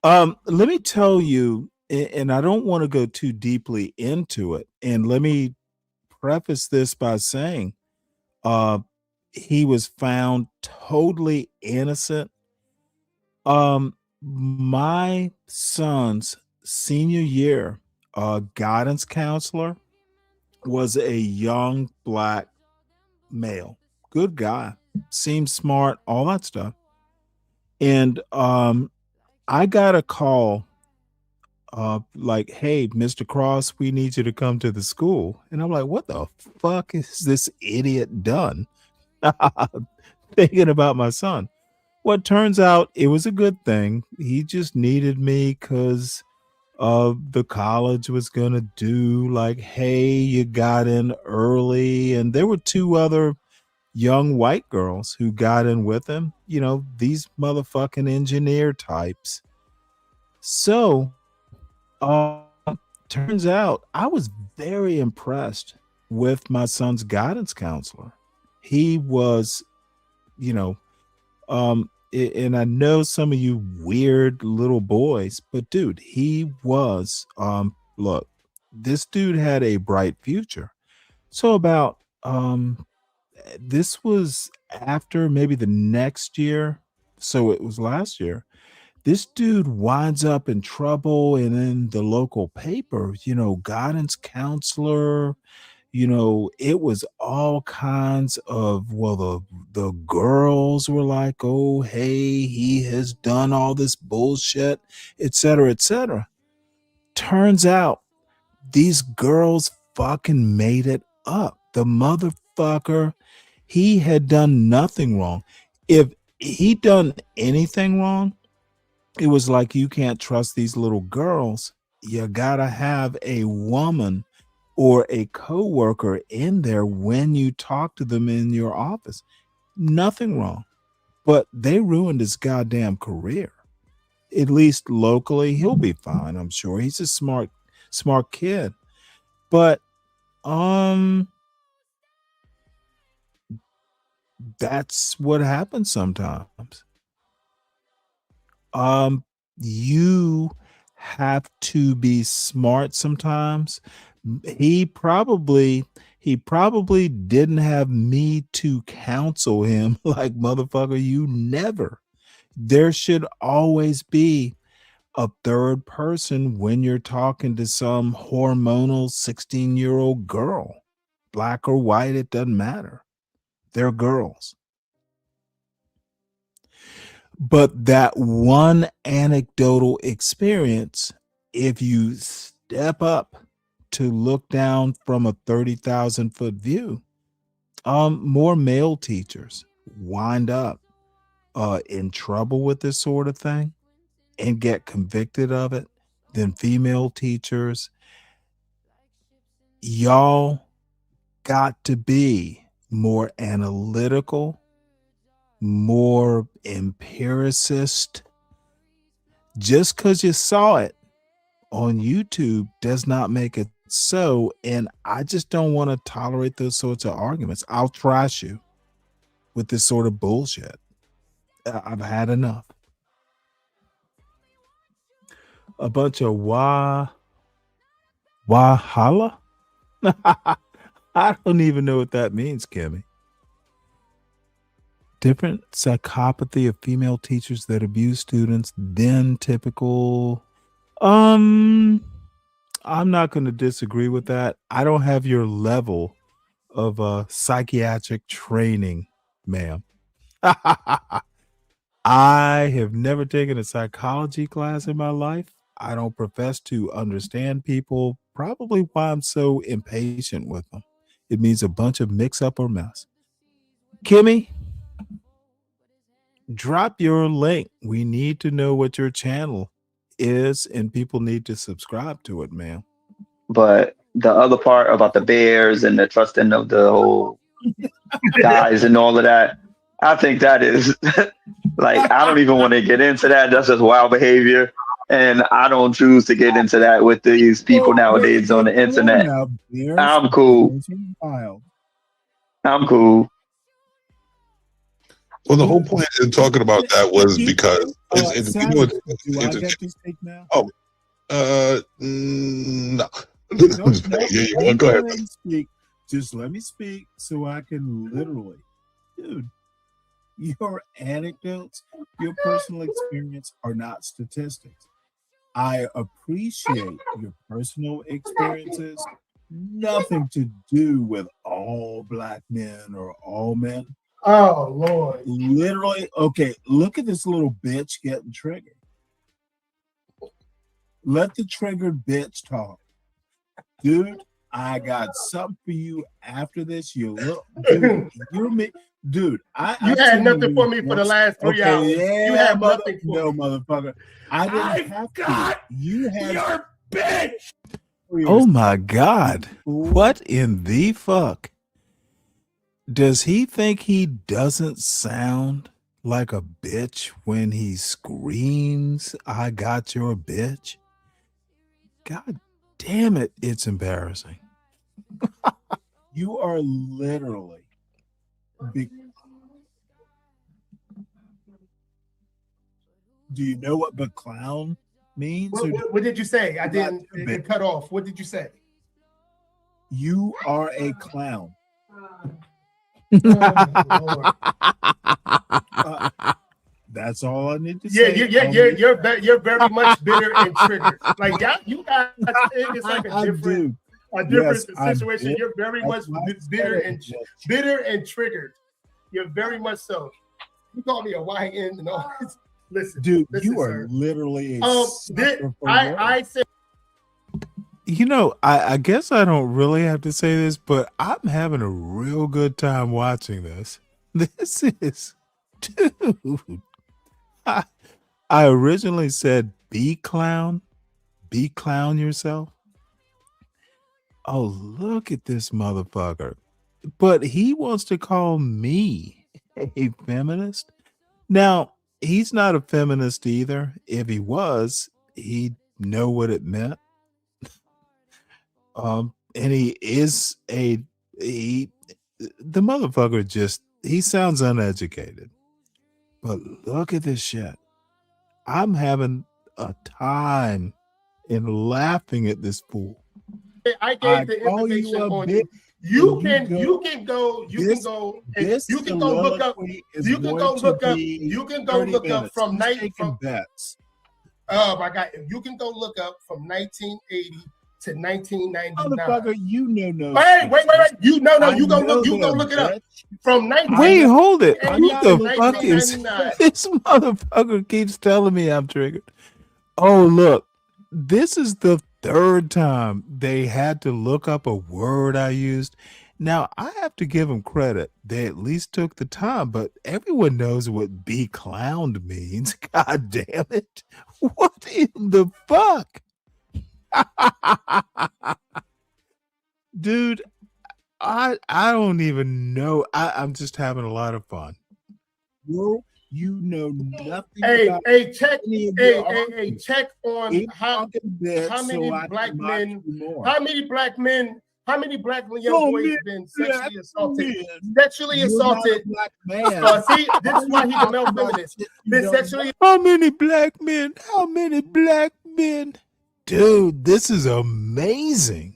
Let me tell you, and I don't want to go too deeply into it, and let me preface this by saying he was found totally innocent. My son's senior year guidance counselor was a young black male, good guy, seemed smart, all that stuff. And I got a call like, "Hey, Mr. Cross, we need you to come to the school." And I'm like, what the fuck is this idiot done? Thinking about my son. Well, it turns out it was a good thing. He just needed me because the college was gonna do like, "Hey, you got in early," and there were two other young white girls who got in with him. These motherfucking engineer types. So, turns out I was very impressed with my son's guidance counselor. He was, and I know some of you weird little boys, but dude, he was, look, this dude had a bright future. So about, this was after maybe the next year. So it was last year. This dude winds up in trouble, and in the local paper, guidance counselor, it was all kinds of, well, the girls were like, oh, hey, he has done all this bullshit, et cetera, et cetera. Turns out these girls fucking made it up. The motherfucker, he had done nothing wrong. If he done anything wrong, it was like, you can't trust these little girls. You gotta have a woman or a coworker in there when you talk to them in your office. Nothing wrong. But they ruined his goddamn career. At least locally, he'll be fine, I'm sure. He's a smart kid. But that's what happens sometimes. You have to be smart sometimes. He probably didn't have me to counsel him like, motherfucker, you never. There should always be a third person when you're talking to some hormonal 16-year-old girl, black or white, it doesn't matter. They're girls. But that one anecdotal experience, if you step up to look down from a 30,000-foot view, more male teachers wind up in trouble with this sort of thing and get convicted of it than female teachers. Y'all got to be more analytical, more empiricist. Just because you saw it on YouTube does not make it so. And I just don't want to tolerate those sorts of arguments. I'll trash you with this sort of bullshit. I've had enough. A bunch of Wahala? I don't even know what that means, Kimmy. Different psychopathy of female teachers that abuse students than typical. I'm not going to disagree with that. I don't have your level of psychiatric training, ma'am. I have never taken a psychology class in my life. I don't profess to understand people, probably why I'm so impatient with them. It means a bunch of mix up or mess. Kimmy, drop your link. We need to know what your channel is, and people need to subscribe to it, ma'am. But the other part about the bears and the trusting of the whole guys and all of that, I think that is like, I don't even want to get into that. That's just wild behavior. And I don't choose to get into that with these people nowadays on the internet. I'm cool. I'm cool. Well, the whole point in talking about that was because it's you know, do I get to speak now? Oh, no. Yeah, go ahead. Speak. Just let me speak so I can literally, dude. Your anecdotes, your personal experience are not statistics. I appreciate your personal experiences. Nothing to do with all black men or all men. Oh, Lord. Literally, okay, look at this little bitch getting triggered. Let the triggered bitch talk. Dude, I got something for you after this. You look, dude, you're me. Dude, you had nothing for me for the last 3 hours. Yeah, you had nothing for no, me. motherfucker. I didn't have to. You had your bitch. Oh my God. What in the fuck? Does he think he doesn't sound like a bitch when he screams, I got your bitch? God damn it, it's embarrassing. You are literally big. Do you know what the clown means? What did you say? I didn't. It cut off. What did you say? You are a clown. That's all I need to say. You're very much bitter and triggered. Like you guys, it's like a different. different Yes, situation. You're very much bitter and triggered. You're very much so. You call me a YN and all this. Listen, dude, listen, you are sir. literally a I said, you know, I guess I don't really have to say this, but I'm having a real good time watching this. This is, dude. I originally said be clown yourself. Oh, look at this motherfucker. But he wants to call me a feminist. Now, he's not a feminist either. If he was, he'd know what it meant. And he is the motherfucker just, he sounds uneducated. But look at this shit. I'm having a time in laughing at this fool. I gave the information on you. You can go look up from bets. Oh my God! You can go look up from 1980 to 1999. Motherfucker, you know no. Wait! You go look it up from 19. Wait, hold it. What the fuck is 1999. this motherfucker keeps telling me I'm triggered? Oh, look. This is the third time they had to look up a word I used. Now, I have to give them credit. They at least took the time, but everyone knows what be clowned means. God damn it. What in the fuck? Dude, I don't even know. I'm just having a lot of fun. Bro, you know nothing. Check on how many black young boys been sexually assaulted. Sexually assaulted. See, this is why he's a male feminist. Been sexually. How many black men? How many black men? Dude, this is amazing.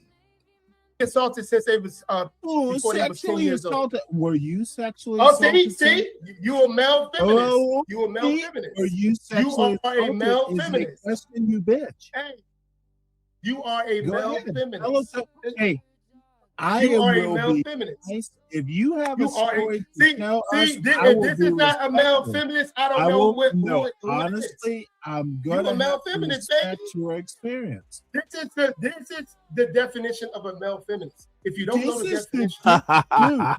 Assaulted since they was before they was 10 years old. Were you sexually assaulted? See, you a male feminist. You a male feminist. Were you sexually assaulted? You are a male feminist. Question, you bitch. Hey, you are a male feminist. Hey, you are a male feminist. If you have a story to tell us, if this is not a male feminist, I don't know what. Honestly, I'm gonna. You a male feminist, baby. Your experience. This is the definition of a male feminist. If you don't know the definition,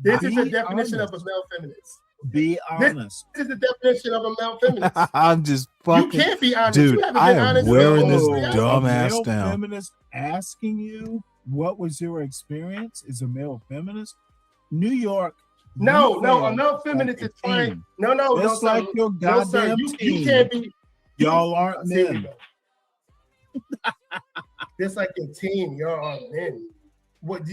this is the definition of a male feminist. Be honest. This is the definition of a male feminist. I'm just fucking. You can't be honest. Dude, you I am honest wearing this dumbass down. Feminist asking you what was your experience as a male feminist? New York. No, a male feminist is fine. No, Just like your goddamn team. You can't be. Y'all aren't men. Just like your team, y'all aren't men. What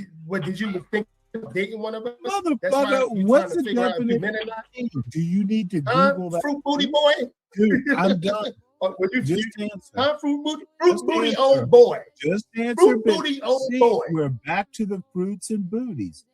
did you think? Dating one of us? Motherfucker, what's the definition? Do you need to Google that? Fruit booty boy? Dude, I'm done. Just answer. Fruit booty old boy. Just answer. Fruit booty old boy. We're back to the fruits and booties.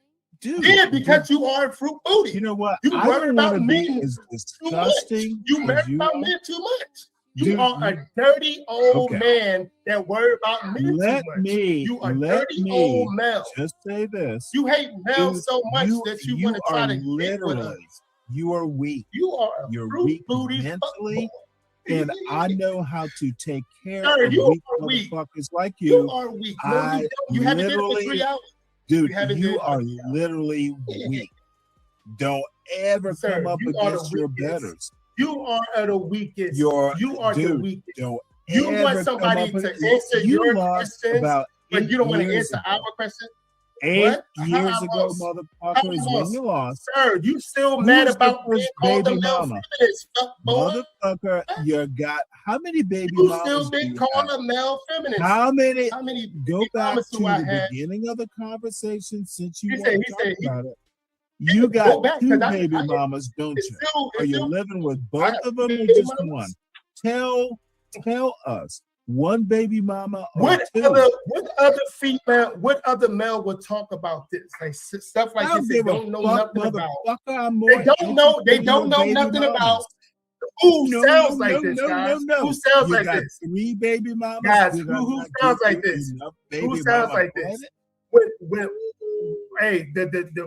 Dude, yeah, because you are a fruit booty. You know what? You worry about men as disgusting. You worry about men too much. You are a dirty old man that worry about men too much. You are dirty old male. Just say this. You hate males so much that you want to try to get with us. You are weak. You're weak booty mentally. And I know how to take care of weak motherfuckers like you. You are weak. No, you haven't did it for 3 hours. Dude, you are literally weak. Don't ever come up against your betters. You are the weakest. You are the weakest. Don't you want somebody to answer your questions, but you don't want to answer our question. 8 years ago, motherfucker, is when you lost. Sir, you still mad about being called a male feminist, motherfucker, you got how many baby you mamas? You still been called a male feminist. How many go back to the had? beginning of the conversation since you want to talk about it. You got two baby mamas, don't you? Are you living with both of them or just one? Tell us. One baby mama or what two. What other male would talk about this? Like stuff like this they don't know nothing about. They don't know nothing about. Who sounds like this, guys? Who sounds like this? 3 baby mamas. Guys, who sounds like this? Who sounds like this? when hey, the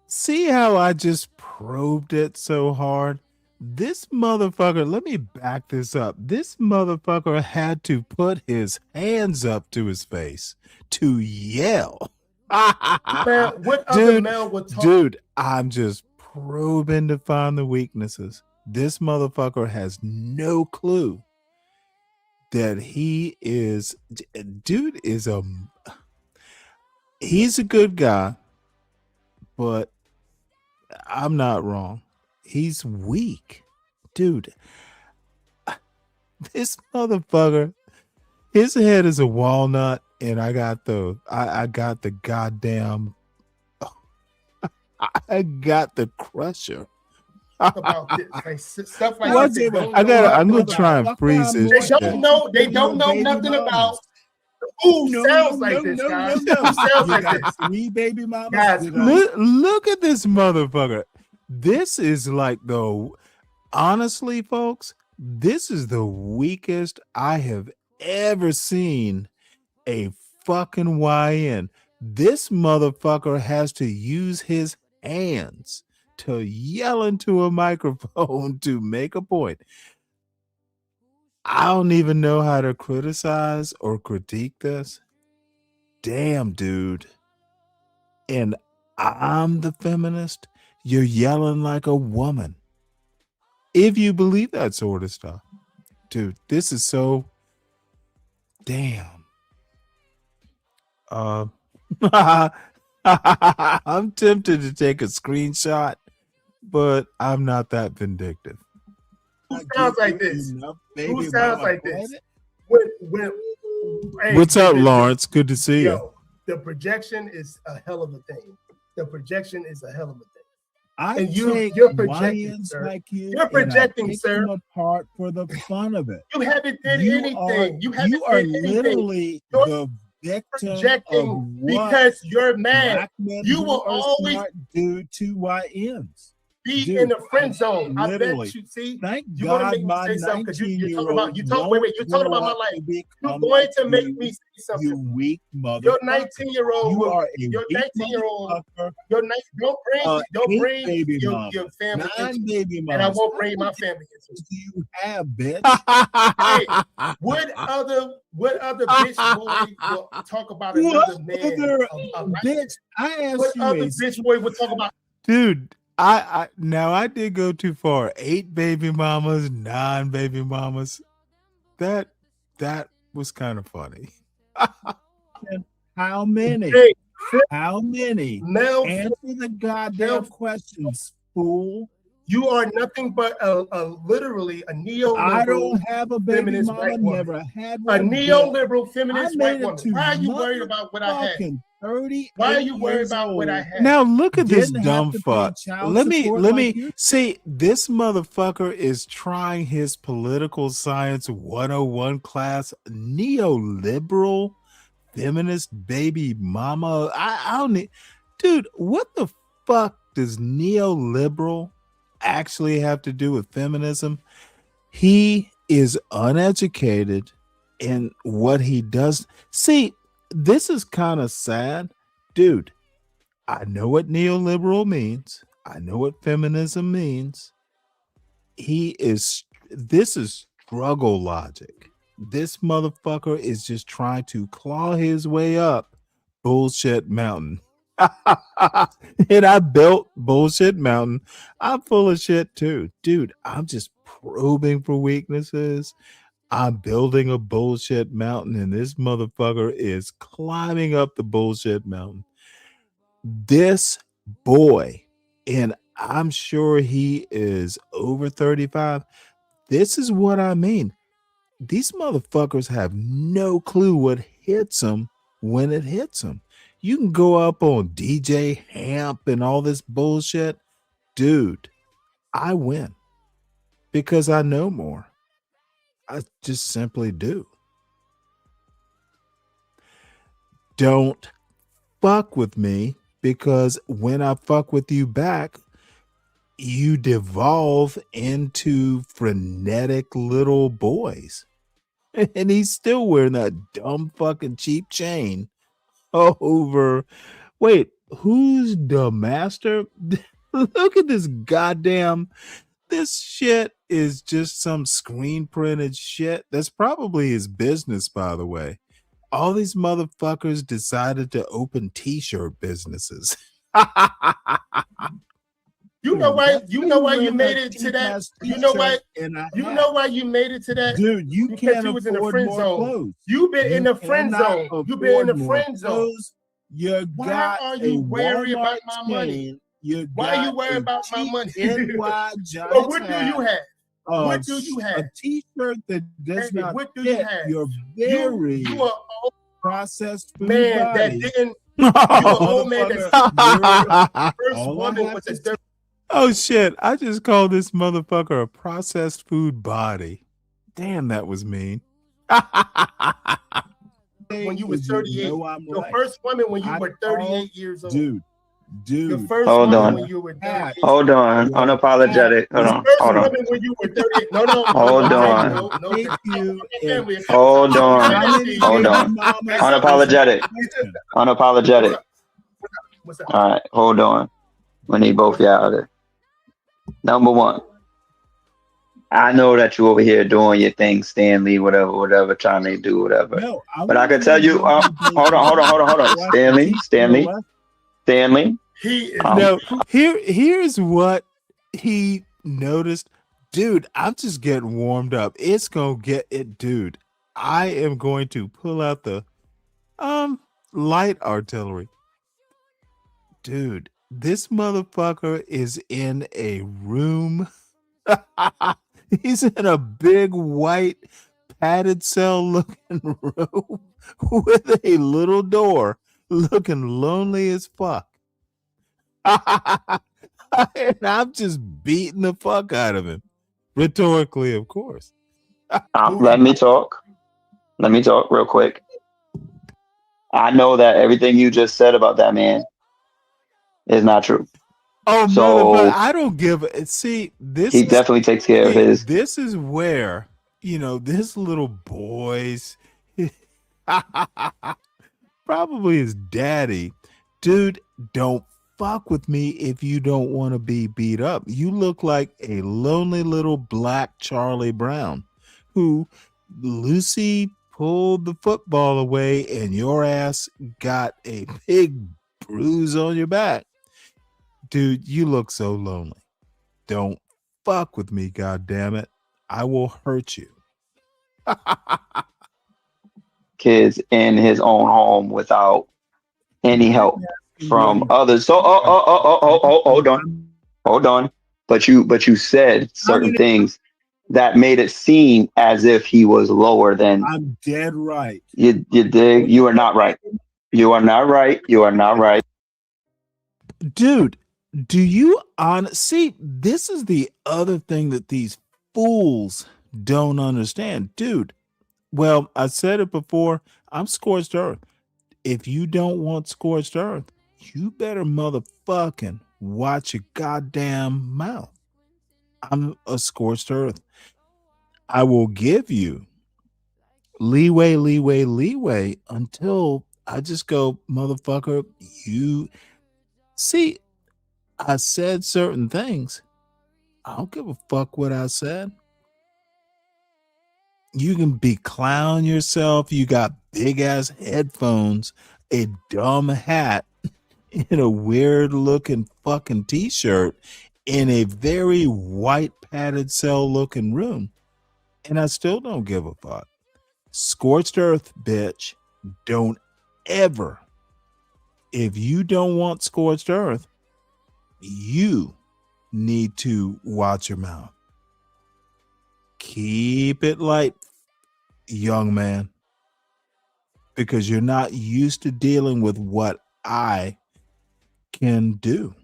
See how I just probed it so hard? This motherfucker, let me back this up. This motherfucker had to put his hands up to his face to yell. man, what other male would talk? Dude, I'm just probing to find the weaknesses. This motherfucker has no clue that he's a good guy, but I'm not wrong. He's weak. Dude, this motherfucker, his head is a walnut, and I got the goddamn I got the crusher. About this, like, stuff like this. I'm gonna try and freeze this. They don't know nothing about who sounds like this, guys. Who sounds like this? 3 baby mamas. Guys, Look at this motherfucker. This is like honestly, folks, this is the weakest I have ever seen a fucking YN. This motherfucker has to use his hands to yell into a microphone to make a point. I don't even know how to criticize or critique this. Damn, dude. And I'm the feminist. You're yelling like a woman. If you believe that sort of stuff. Dude, this is so damn. I'm tempted to take a screenshot, but I'm not that vindictive. Who sounds like this? Who sounds like this? Hey, what's up, Lawrence? Good to see you. The projection is a hell of a thing. The projection is a hell of a thing. And you're projecting, sir. Like you're projecting, sir. Apart for the fun of it. You haven't did anything. You are literally the victim projecting because you're mad. You will always do 2 YNs. Be in the friend zone. Literally. I bet you. See, thank you God want to make my me say something because you're talking about. You're talking about my life. You're going to make me say something. You weak mother. Your 19-year-old. You are a your weak 19-year-old. motherfucker. Your don't bring your family. 9 baby mamas. And I won't bring my family into it. You have, bitch. Hey, what other bitch boy will talk about another man? Bitch, I asked what you. What other bitch boy would talk about? Dude, I did go too far. 8 baby mamas, 9 baby mamas. That was kind of funny. How many? Hey, how many? Mel, answer the goddamn questions, fool. You are nothing but literally a neoliberal. I don't have a baby mama. Never had one. A neoliberal feminist white woman. Why are you worried about what I had? 30. Why are you worried about what I had? Now look at this dumb fuck. Let me see. This motherfucker is trying his political science 101 class. Neoliberal feminist baby mama. I don't need. Dude, what the fuck does neoliberal actually have to do with feminism? He is uneducated in what he does. See, this is kind of sad. Dude, I know what neoliberal means. I know what feminism means. This is struggle logic. This motherfucker is just trying to claw his way up bullshit mountain. And I built bullshit mountain. I'm full of shit too. Dude, I'm just probing for weaknesses. I'm building a bullshit mountain, and this motherfucker is climbing up the bullshit mountain. This boy, and I'm sure he is over 35. This is what I mean. These motherfuckers have no clue what hits them when it hits them. You can go up on DJ Hamp and all this bullshit. Dude, I win because I know more. I just simply do. Don't fuck with me, because when I fuck with you back, you devolve into frenetic little boys. And he's still wearing that dumb fucking cheap chain over. Wait, who's the master? Look at this goddamn. This shit is just some screen printed shit. That's probably his business, by the way. All these motherfuckers decided to open t-shirt businesses. You know why? You know why you made it to that? You know why? You know why you made it to that? Dude, you because can't you was in the afford friend more zone. clothes. You've been in the friend cannot zone. You've been in the afford more friend zone. clothes. You Why got are you a worried about Walmart my money? chain. You Why are you got worried a about my money? NY But what do you have? What of do you have? A t-shirt that does Baby, not what do you fit have? your very You are old processed food man that body. didn't. You an old man that's Motherfucker, first all I woman have was to a dirty. Oh shit, I just called this motherfucker a processed food body. Damn, that was mean. When you was 38, I'm your right. first woman when you I were 38 years old. Dude. Your first Hold woman on. when you were 38. Hold on. Unapologetic. Hold on. First Hold on. woman when you were 38. No, no. Hold on. No, no. Hold on. Hold on. Unapologetic. Unapologetic. What's up? All right. Hold on. We need both y'all out there. Number one. I know that you over here doing your thing, Stanley, whatever, trying to do whatever. No, but I can tell you, hold on, Stanley. No, here's what he noticed. Dude, I'm just getting warmed up. It's gonna get it, dude. I am going to pull out the light artillery. Dude, this motherfucker is in a room. He's in a big white padded cell looking room with a little door looking lonely as fuck. And I'm just beating the fuck out of him. Rhetorically, of course. Let me talk real quick. I know that everything you just said about that man is not true. Oh, so but I don't give a see. This he definitely takes care of his. This is where this little boy's probably his daddy, dude. Don't fuck with me if you don't want to be beat up. You look like a lonely little black Charlie Brown, who Lucy pulled the football away, and your ass got a big bruise on your back. Dude, you look so lonely. Don't fuck with me, goddammit. I will hurt you. Kids in his own home without any help from others. So hold on. But you said certain things that made it seem as if he was lower than. I'm dead right. You dig? You are not right. You are not right. You are not right. Dude, do you see? This is the other thing that these fools don't understand, dude. Well, I said it before. I'm scorched earth. If you don't want scorched earth, you better motherfucking watch your goddamn mouth. I'm a scorched earth. I will give you leeway until I just go, motherfucker, you see. I said certain things. I don't give a fuck what I said. You can be clown yourself. You got big ass headphones, a dumb hat, in a weird looking fucking t-shirt in a very white padded cell looking room. And I still don't give a fuck. Scorched earth, bitch. Don't ever. If you don't want scorched earth, you need to watch your mouth. Keep it light, young man, because you're not used to dealing with what I can do.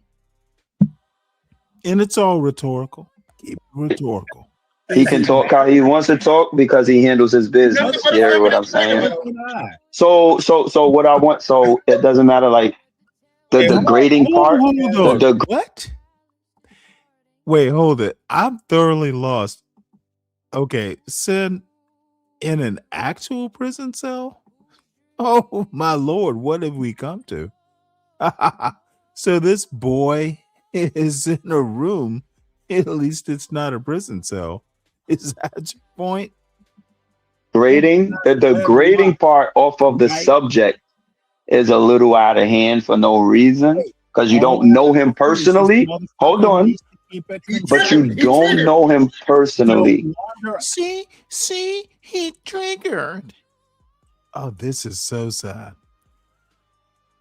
And it's all rhetorical. Keep it rhetorical. He can talk how he wants to talk because he handles his business. You hear what I'm saying? So what I want, so it doesn't matter, like the degrading part. What? Wait, hold it. I'm thoroughly lost. Okay, Sin, in an actual prison cell? Oh my Lord, what have we come to? So this boy is in a room. At least it's not a prison cell. Is that your point? Grading, the grading part off of the subject is a little out of hand for no reason because you don't know him personally. Hold on. But you don't know him personally. See, he triggered. Oh, this is so sad.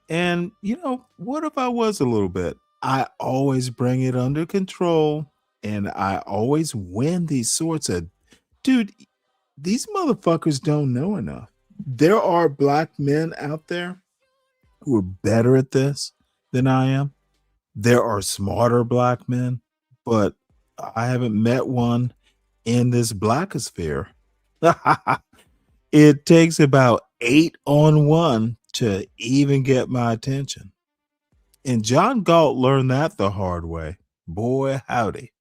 And, you know, what if I was a little bit? I always bring it under control and I always win these sorts of, dude, these motherfuckers don't know enough. There are black men out there who are better at this than I am. There are smarter black men, but I haven't met one in this blackosphere. It takes about 8-on-1 to even get my attention. And John Galt learned that the hard way. Boy, howdy.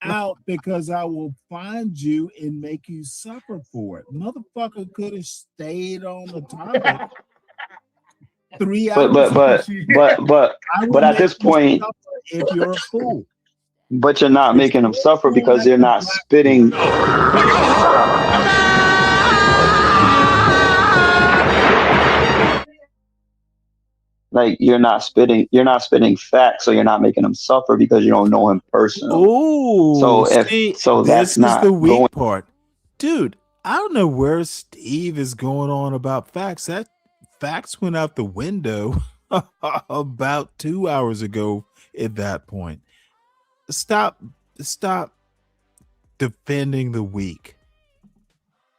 Out because I will find you and make you suffer for it. Motherfucker could have stayed on the topic 3 hours. But at this point, if you're a fool. But you're not making them suffer because they're not spitting. Like you're not spitting facts, so you're not making them suffer because you don't know him personally. Ooh, so that's not the weak going. part, dude. I don't know where Steve is going on about facts. That facts went out the window about 2 hours ago. At that point, stop defending the weak.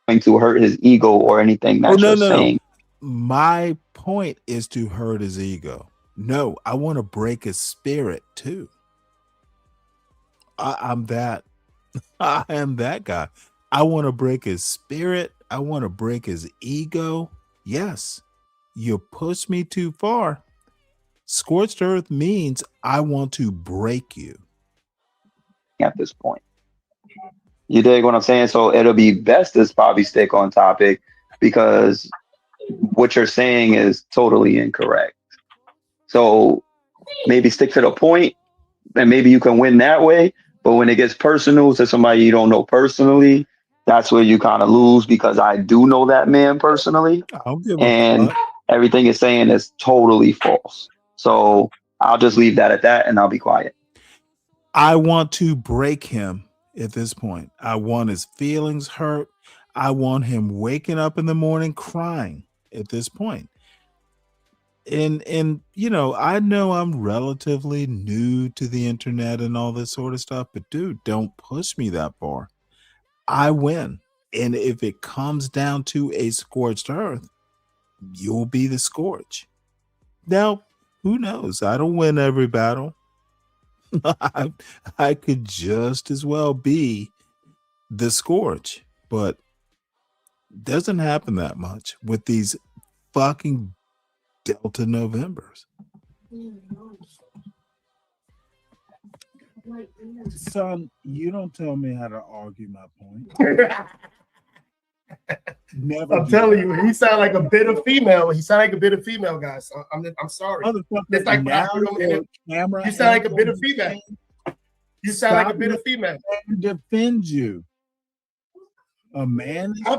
Going to hurt his ego or anything that you're saying. My point is to hurt his ego. No, I want to break his spirit too. I am that guy. I want to break his spirit. I want to break his ego. Yes, you push me too far. Scorched earth means I want to break you. At this point, you dig what I'm saying? So it'll be best to probably stick on topic because what you're saying is totally incorrect. So maybe stick to the point and maybe you can win that way. But when it gets personal to somebody you don't know personally, that's where you kind of lose because I do know that man personally. And everything you're saying is totally false. So I'll just leave that at that and I'll be quiet. I want to break him at this point. I want his feelings hurt. I want him waking up in the morning crying at this point. And you know I'm relatively new to the internet and all this sort of stuff, but dude, don't push me that far. I win. And if it comes down to a scorched earth, you'll be the scorch. Now, who knows? I don't win every battle. I could just as well be the scorch, but doesn't happen that much with these fucking Delta Novembers. Son, you don't tell me how to argue my point. Never. I'm telling you, he sound like a bitter female. He sound like a bitter female, guys. I'm sorry. It's like now you sound like a bitter female. You sound like a bitter female. Defend you. A man. I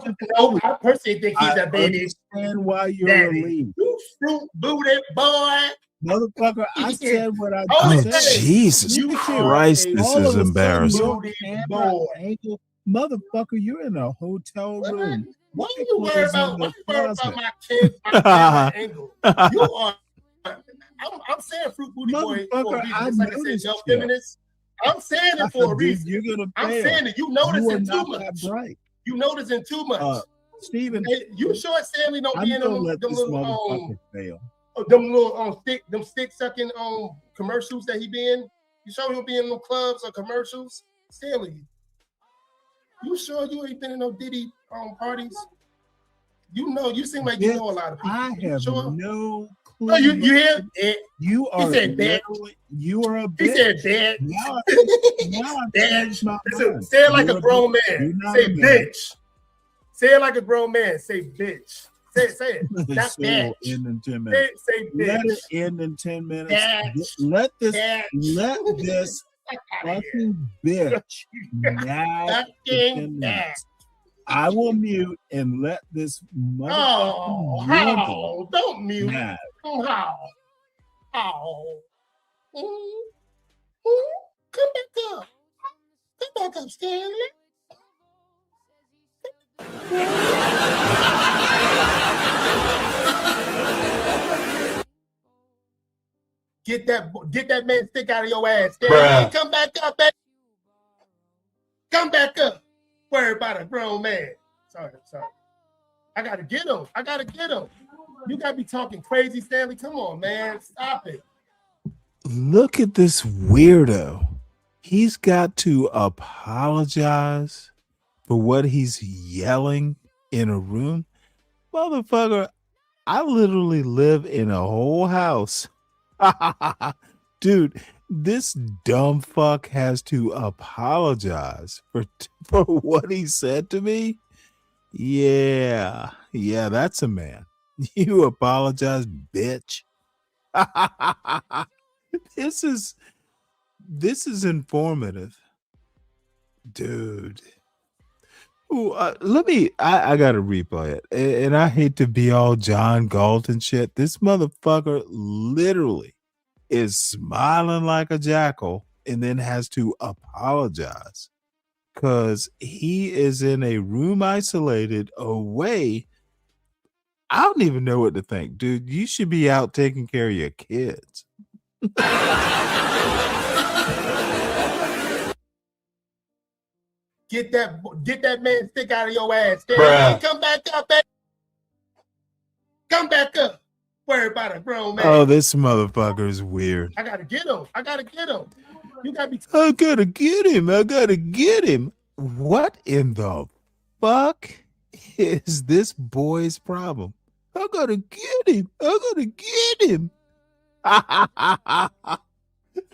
personally think he's a baby. Understand why you're relieved. You fruit booty boy. Motherfucker, I said what I said. Jesus Christ, this is embarrassing. Motherfucker, you're in a hotel room. What are you worried about? What are you worried about my kids? My angle. You are. I'm saying fruit booty boy for a reason. It's like I said, yo, feminists. I'm saying it for a reason. You're gonna I'm saying it. You noticing too much. You noticing too much. Steven, hey, you sure Stanley don't be in them little stick sucking commercials that he be in? You sure he'll be in them clubs or commercials? Stanley, you sure you ain't been in no Diddy parties? You know, you seem like you know a lot of people. I have no clue. No, you hear it? You are. He said that. You are a bitch. He said that. Now Say it like a grown man. Say bitch. Say it like a grown man. Say bitch. Say it. Not So we'll bitch. end in 10 minutes. Say bitch. Let it end in 10 minutes. Bitch. Let this Bitch. fucking bitch nag in 10 minutes. I will mute and let this Oh, motherfucking how? Don't mute. nag. Oh, how? How? Come back up. Come back up, Stanley. Get that man stick out of your ass, Stanley. Bruh. Come back up, baby. Come back up. Worry about a grown man. Sorry. I gotta get him. You gotta be talking crazy, Stanley. Come on, man. Stop it. Look at this weirdo. He's got to apologize for what he's yelling in a room. Motherfucker, I literally live in a whole house. Dude, this dumb fuck has to apologize for what he said to me. Yeah, that's a man. You apologize, bitch. This is informative, dude. Ooh, I gotta replay it, and I hate to be all John Galt and shit. This motherfucker literally is smiling like a jackal and then has to apologize because he is in a room isolated away. I don't even know what to think, dude. You should be out taking care of your kids. Get that man stick out of your ass, Stanley. Bruh. Come back up, baby. Come back up. Worry about a grown man. Oh, this motherfucker is weird. I gotta get him. You gotta be. I gotta get him. What in the fuck is this boy's problem? I gotta get him.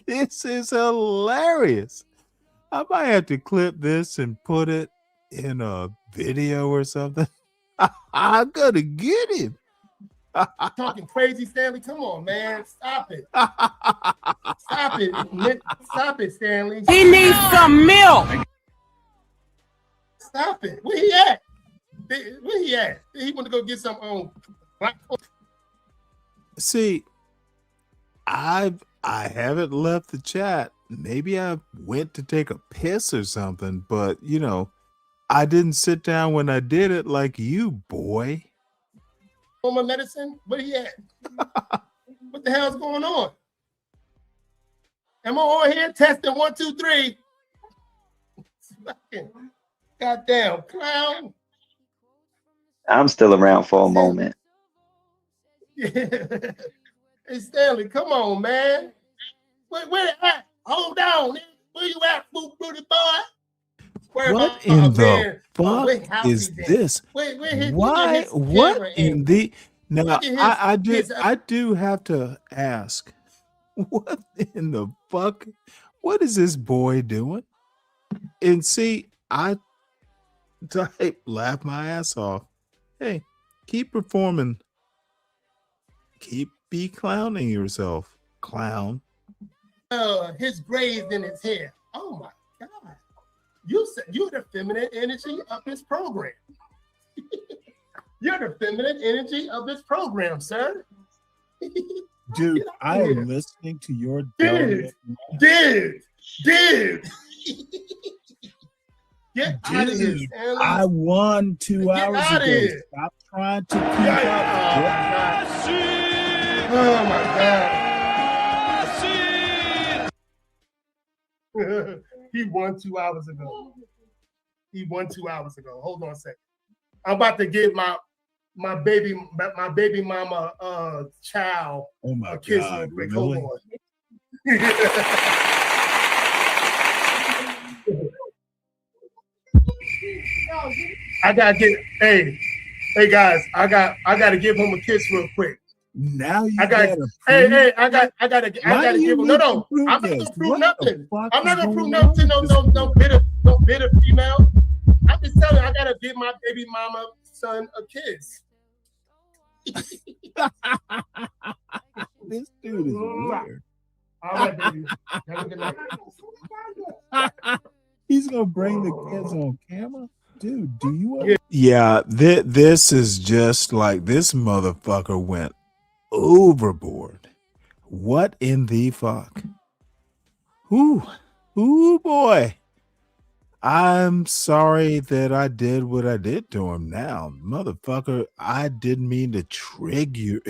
This is hilarious. I might have to clip this and put it in a video or something. I gotta get him. Talking crazy, Stanley. Come on, man. Stop it. Stop it, Stanley. He needs some milk. Stop it. Where he at? He want to go get some See, I haven't left the chat. Maybe I went to take a piss or something, but I didn't sit down when I did it like you, boy. my medicine? Where he at? What the hell's going on? Am I on here testing 1, 2, 3? Fucking goddamn clown. I'm still around for a moment. Hey Stanley, come on, man. Where they at? Hold on. Where you at, booty boy? What in the fuck is this? Why? What in the? Now I do have to ask. What in the fuck? What is this boy doing? And see, I laugh my ass off. Hey, keep performing. Be clowning yourself, clown. His braids in his hair. Oh my God. You're the feminine energy of this program. You're the feminine energy of this program, sir. Dude, I am listening to your dude. Get out of here, Stanley. I won 2 hours ago. Stop trying to keep up. Oh my God. He won 2 hours ago. Hold on a second. I'm about to give my baby mama child a kiss real quick. Hold on. I gotta get hey guys, I gotta give him a kiss real quick. Now you I gotta give him no. I'm not gonna prove nothing. I'm not gonna prove nothing to no bitter female. I just tell her I gotta give my baby mama son a kiss. This dude is weird. All right, baby. Have a good night. He's gonna bring the kids on camera, dude. Do you? Yeah, this is just like this motherfucker went overboard. What in the fuck? Ooh, boy. I'm sorry that I did what I did to him now. Motherfucker, I didn't mean to trigger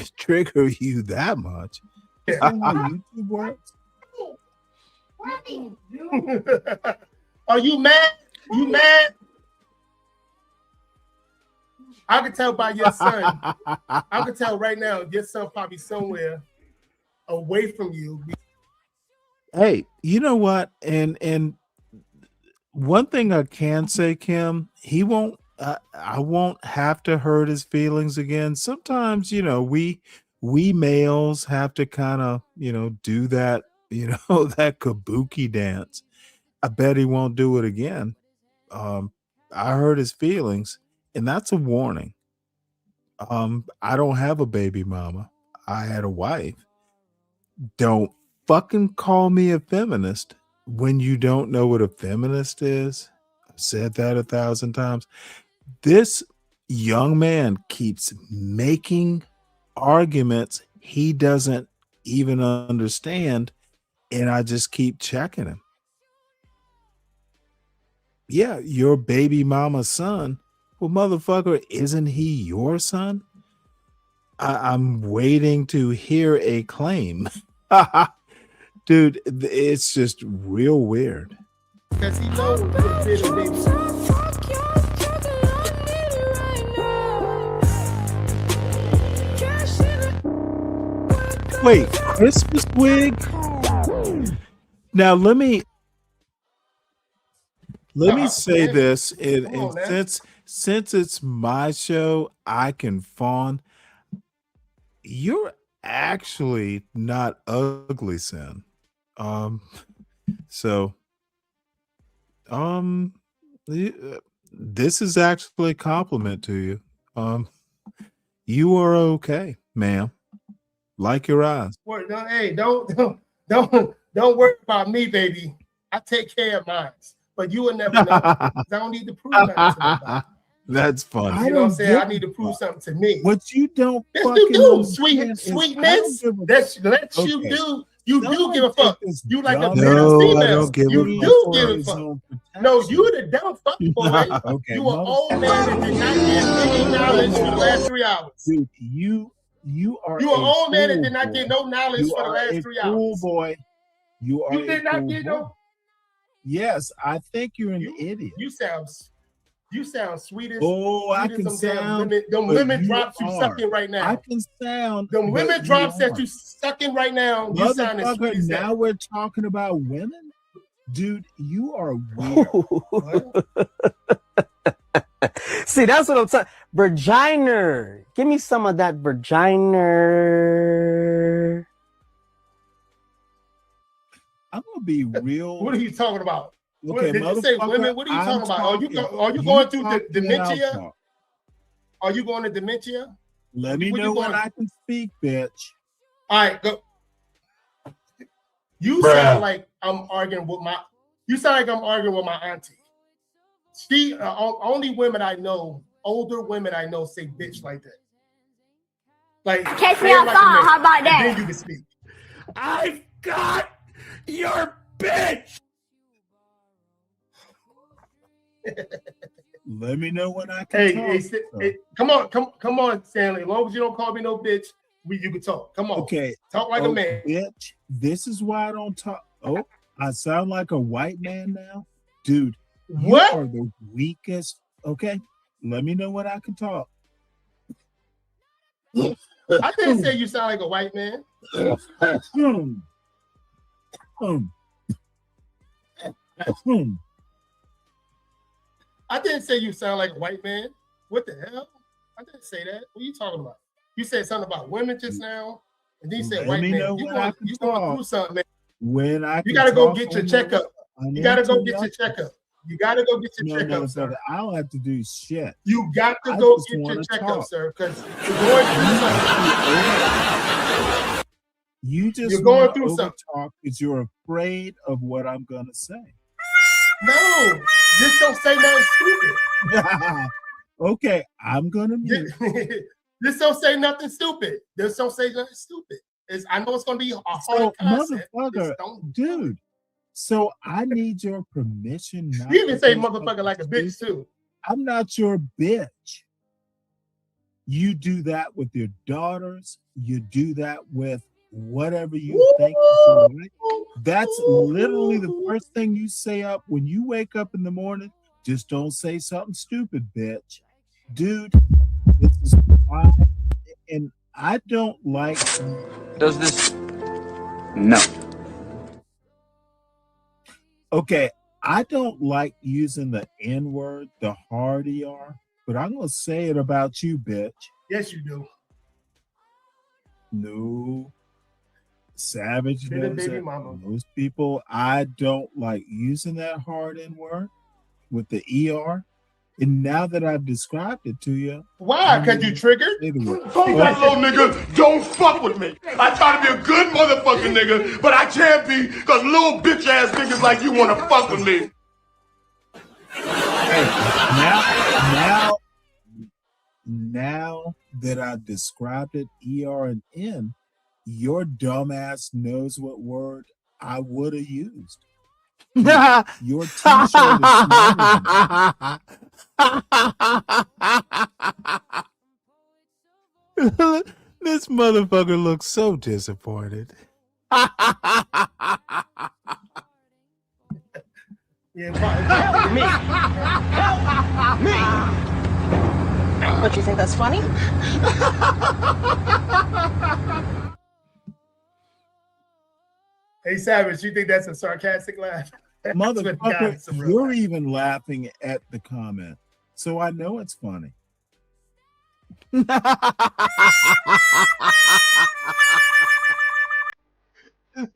you that much. Is that how YouTube works? Are you mad? You mad? I can tell by your son. I can tell right now your son probably somewhere away from you. Hey, you know what? And one thing I can say, Kim, he won't. I won't have to hurt his feelings again. Sometimes, you know, we males have to kind of, you know, do that, you know, that kabuki dance. I bet he won't do it again. I hurt his feelings, and that's a warning. I don't have a baby mama. I had a wife. Don't fucking call me a feminist when you don't know what a feminist is. I've said that 1,000 times. This young man keeps making arguments he doesn't even understand, and I just keep checking him. Yeah, your baby mama's son. Well, motherfucker, isn't he your son? I'm waiting to hear a claim. Dude, it's just real weird. Because he knows what it is, baby. Wait, Christmas wig? Now let me say this, and since it's my show, I can fawn. You're actually not ugly, Sin. This is actually a compliment to you. You are okay, ma'am. Like your eyes. Hey, don't worry about me, baby. I take care of mine. But you will never know. 'Cause I don't need to prove nothing to nobody. That's funny. You know what I'm saying? I need to prove something to me. What you don't yes, fucking you do, sweetness. You do. You do give a fuck. You like a No, female. I don't give you a do fuck. give a fuck. No, you the dumb fuck boy. Okay, you an old man that did not get any knowledge for the last 3 hours. Dude, you are an old man that did not fool, get no knowledge you for the are last a 3 fool, hours. boy. You are. You did not get boy. no. Yes, I think you're an idiot. You sound sweet as. Oh, I can sound. Them lemon drops you sucking right now. I can sound. Them lemon drops that you sucking right now. You sound as sweet as now that. we're talking about women, dude. You are weird. See, that's what I'm saying. Virginer. Give me some of that virginer. I'm gonna be real. What are you talking about? Okay, did you say women? What are you talking about? Are you going through dementia? Are you going to dementia? Let me know when I can speak, bitch. All right, go. You sound like I'm arguing with my. You sound like I'm arguing with my auntie. She only women I know, older women I know, say bitch like that. Like catch me outside. How about that? Then you can speak. I've got your bitch. Let me know when I can talk. Hey, come on, Stanley. As long as you don't call me no bitch, you can talk. Come on. Okay. Talk like a man. Bitch, this is why I don't talk. Oh, I sound like a white man now? Dude, what? You are the weakest. Okay. Let me know when I can talk. I didn't say you sound like a white man. I didn't say you sound like a white man. What the hell? I didn't say that. What are you talking about? You said something about women just now, and then you said white man. You going through something, man. When I you gotta go get your checkup. You gotta go get your checkup. You gotta go get your No, checkup, no, sir. brother. I don't have to do shit. You got to I go just get your wanna checkup, talk. sir, because you're going through something. You just You're going wanna through something. overtalk because you're afraid of what I'm gonna say. No, just don't say nothing stupid. Okay, I'm gonna mute. Just don't say nothing stupid. Just don't say nothing stupid. I know it's gonna be a hard So, concept. motherfucker, Just don't. dude. So I need your permission. Not You can to say say motherfucker something like a bitch too. I'm not your bitch. You do that with your daughters. You do that with whatever you think is all right. That's literally the first thing you say up when you wake up in the morning. Just don't say something stupid, bitch. Dude, this is why. And I don't like. Does this? No. Okay, I don't like using the N-word, the hard ER, but I'm gonna say it about you, bitch. Yes, you do. No. Savage Say the knows baby that. mama. Most people, I don't like using that hard N-word with the ER. And now that I've described it to you, why? Because you triggered? Fuck that little nigga. Don't fuck with me. I try to be a good motherfucking nigga, but I can't be because little bitch ass niggas like you want to fuck with me. Hey, now that I've described it, ER and N, your dumbass knows what word I would have used. Your t-shirt is smarter than that. This motherfucker looks so disappointed. Me. Help me. What, you think that's funny? Hey, Savage, you think that's a sarcastic laugh? Motherfucker, you're even laughing at the comment. So I know it's funny.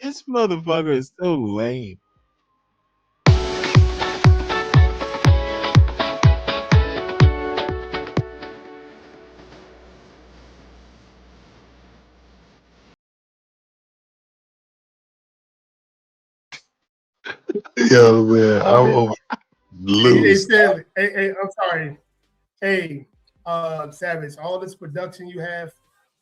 This motherfucker is so lame. Yo, man, I'm over Hey, loose. Stanley. Hey, I'm sorry. Hey, Savage, all this production you have,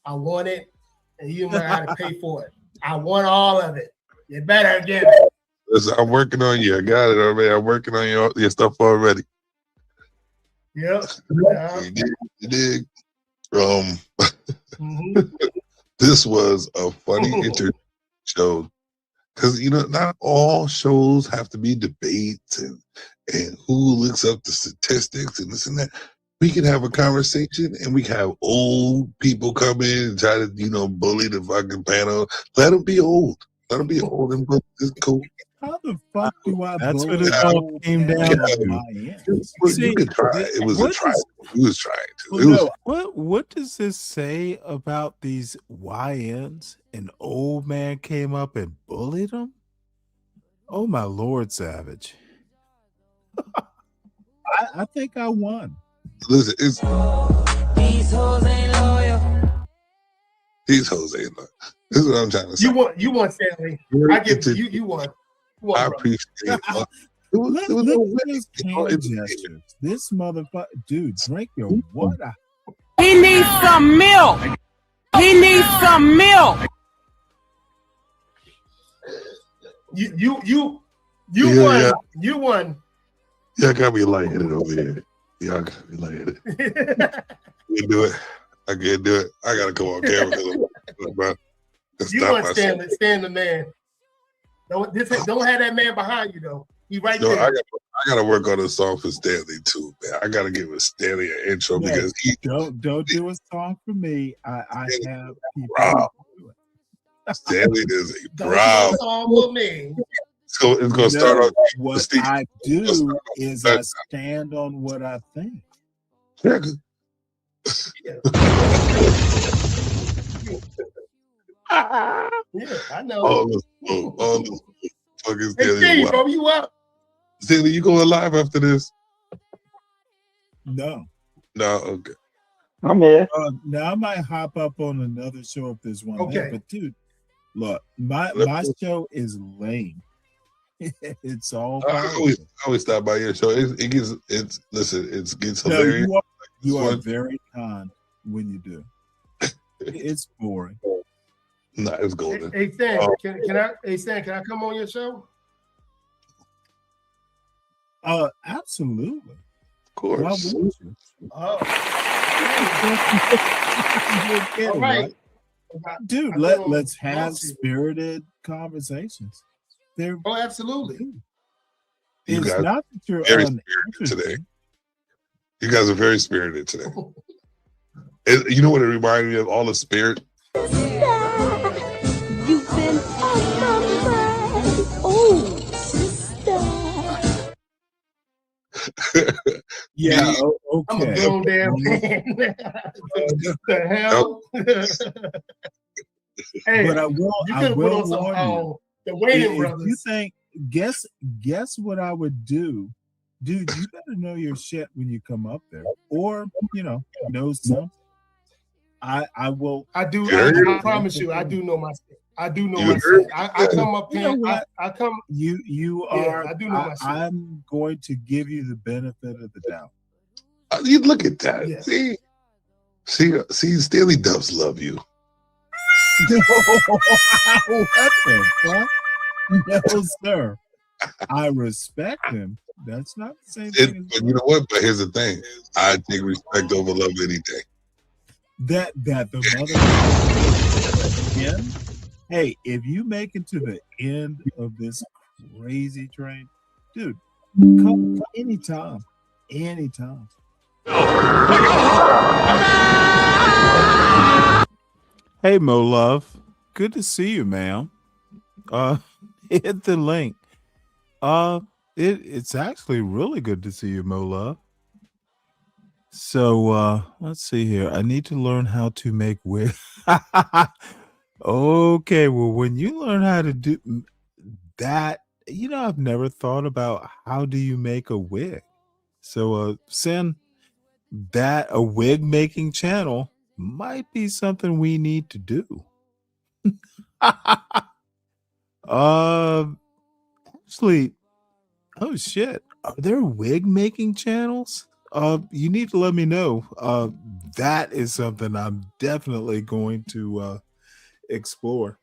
I want it, and you know how to pay for it. I want all of it. You better get it. Listen, I'm working on you. I got it already. I'm working on your stuff already. Yep. You dig? This was a funny interview show because not all shows have to be debates and who looks up the statistics and this and that. We can have a conversation and we can have old people come in and try to bully the fucking panel. Let them be old. Let them be old and it's cool. How the fuck do I? That's what it all came down to. See, you could try. It was a try. He was trying to. Well, no, what does this say about these YNs? An old man came up and bullied them? Oh my Lord, Savage. I think I won. Listen, it's These hoes ain't loyal. These hoes ain't loyal. This is what I'm trying to say. You won, Stanley. I give you. You won. I appreciate it. Look at his hand gestures. This motherfucker, dude, drink your water. He needs some milk. He needs some milk. You Yeah, won. yeah. You won. Y'all got me lightheaded over here. Y'all got me lightheaded. I can't do it. I can't do it. I gotta come on camera because You won, Stanley. Stand the man. Don't have that man behind you though. He right there. I gotta work on a song for Stanley too, man. I gotta give Stanley an intro because he don't do a song for me. I have people. Wow. Stanley is a Don't proud. do a song for me. So it's gonna start off. What I do is I stand on what I think. Yeah, I know. All this fucking Hey, Stanley. Steve, Wow. bro, you up? Stanley, you going live after this? No. No, okay. I'm here. Now I might hop up on another show if there's one there. Okay. But dude, look, my show is lame. It's all I always stop by your show. It gets no, hilarious. you are very kind when you do. It's boring. Nah, it's golden. Hey Stan, can I come on your show? Absolutely. Of course. Why wouldn't you? Oh. Kidding, All right. Dude, let's have spirited conversations. Oh, absolutely. You It's guys not that you're very spirited today. You guys are very spirited today. You know what it reminded me of? All the spirit. You've been on my mind. Oh, sister. Yeah, okay. I'm a grown damn man. The hell? Hey, But I you could will put on warn some the Waiting if Brothers. you think, guess what I would do, dude? You better know your shit when you come up there, or know something. I will. I do. I promise you, I do know my stuff. I do know my stuff. I come up here. I come. You Yeah, are. I do know my stuff. I'm going to give you the benefit of the doubt. You look at that. Yes. See, Stanley does love you. What the fuck? No, sir. I respect him. That's not the same thing. But you know what? But here's the thing. I take respect over love any day. That the mother again. Hey, if you make it to the end of this crazy train, dude, come anytime. Anytime. Hey Mo Love. Good to see you, ma'am. Hit the link. It's actually really good to see you, Mo Love. So let's see here. I need to learn how to make wigs. Okay, well, when you learn how to do that, I've never thought about how do you make a wig. So send that a wig making channel might be something we need to do. Actually, oh shit, are there wig making channels? You need to let me know. That is something I'm definitely going to explore.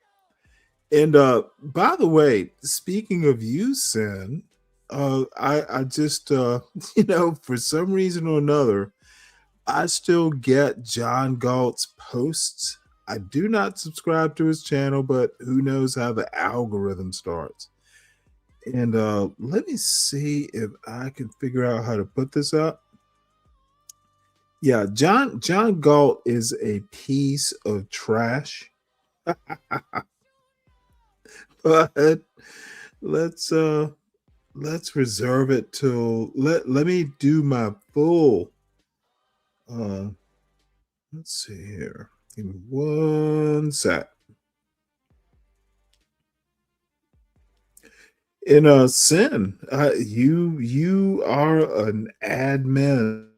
And by the way, speaking of you, Sin, I just for some reason or another, I still get John Galt's posts. I do not subscribe to his channel, but who knows how the algorithm starts. And let me see if I can figure out how to put this up. Yeah, John Galt is a piece of trash. But let's reserve it till let me do my full let's see here. Give me one sec. In Sin, you are an admin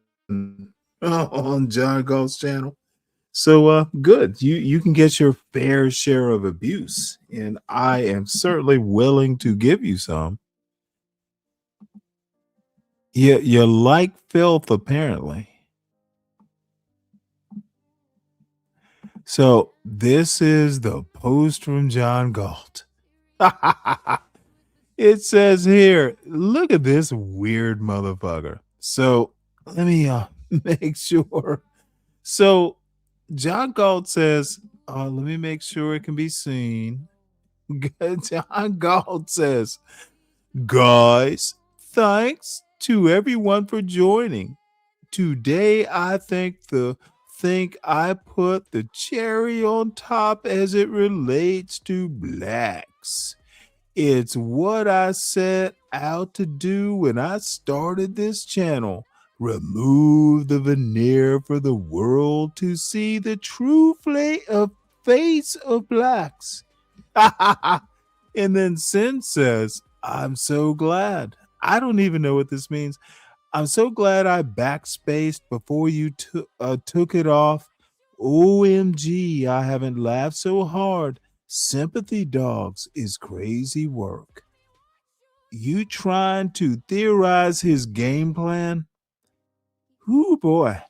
on John Galt's channel. So good. You can get your fair share of abuse, and I am certainly willing to give you some. You like filth, apparently. So this is the post from John Galt. It says here, look at this weird motherfucker. So let me make sure. So John Galt says, let me make sure it can be seen. John Galt says, guys, thanks to everyone for joining. Today, I think I put the cherry on top as it relates to blacks. It's what I set out to do when I started this channel. Remove the veneer for the world to see the true face of blacks. And then Sin says, I'm so glad I don't even know what this means. I'm so glad I backspaced before you took it off. OMG, I haven't laughed so hard. Sympathy dogs is crazy work. You trying to theorize his game plan? Ooh, boy.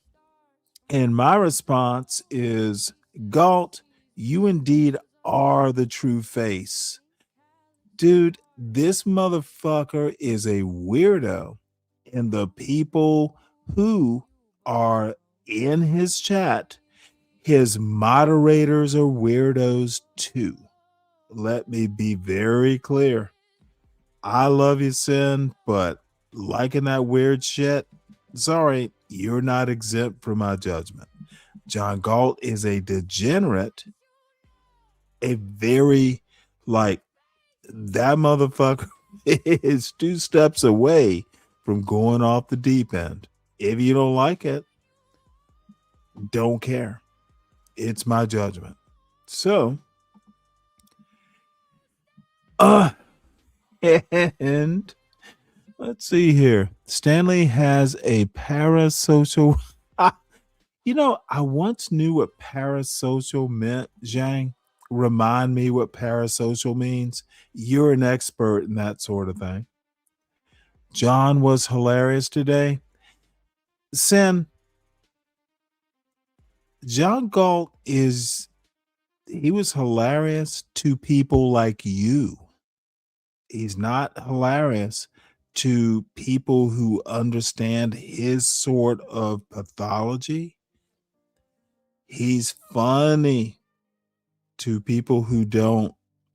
And my response is, Galt, you indeed are the true face. Dude, this motherfucker is a weirdo. And the people who are in his chat, his moderators are weirdos too. Let me be very clear. I love you, Sin, but liking that weird shit, sorry, you're not exempt from my judgment. John Galt is a degenerate, a very, like, that motherfucker is 2 steps away from going off the deep end. If you don't like it, don't care. It's my judgment. So, and let's see here. Stanley has a parasocial. You know, I once knew what parasocial meant, Zhang. Remind me what parasocial means. You're an expert in that sort of thing. John was hilarious today. Sin, John Galt he was hilarious to people like you. He's not hilarious to people who understand his sort of pathology. He's funny to people who don't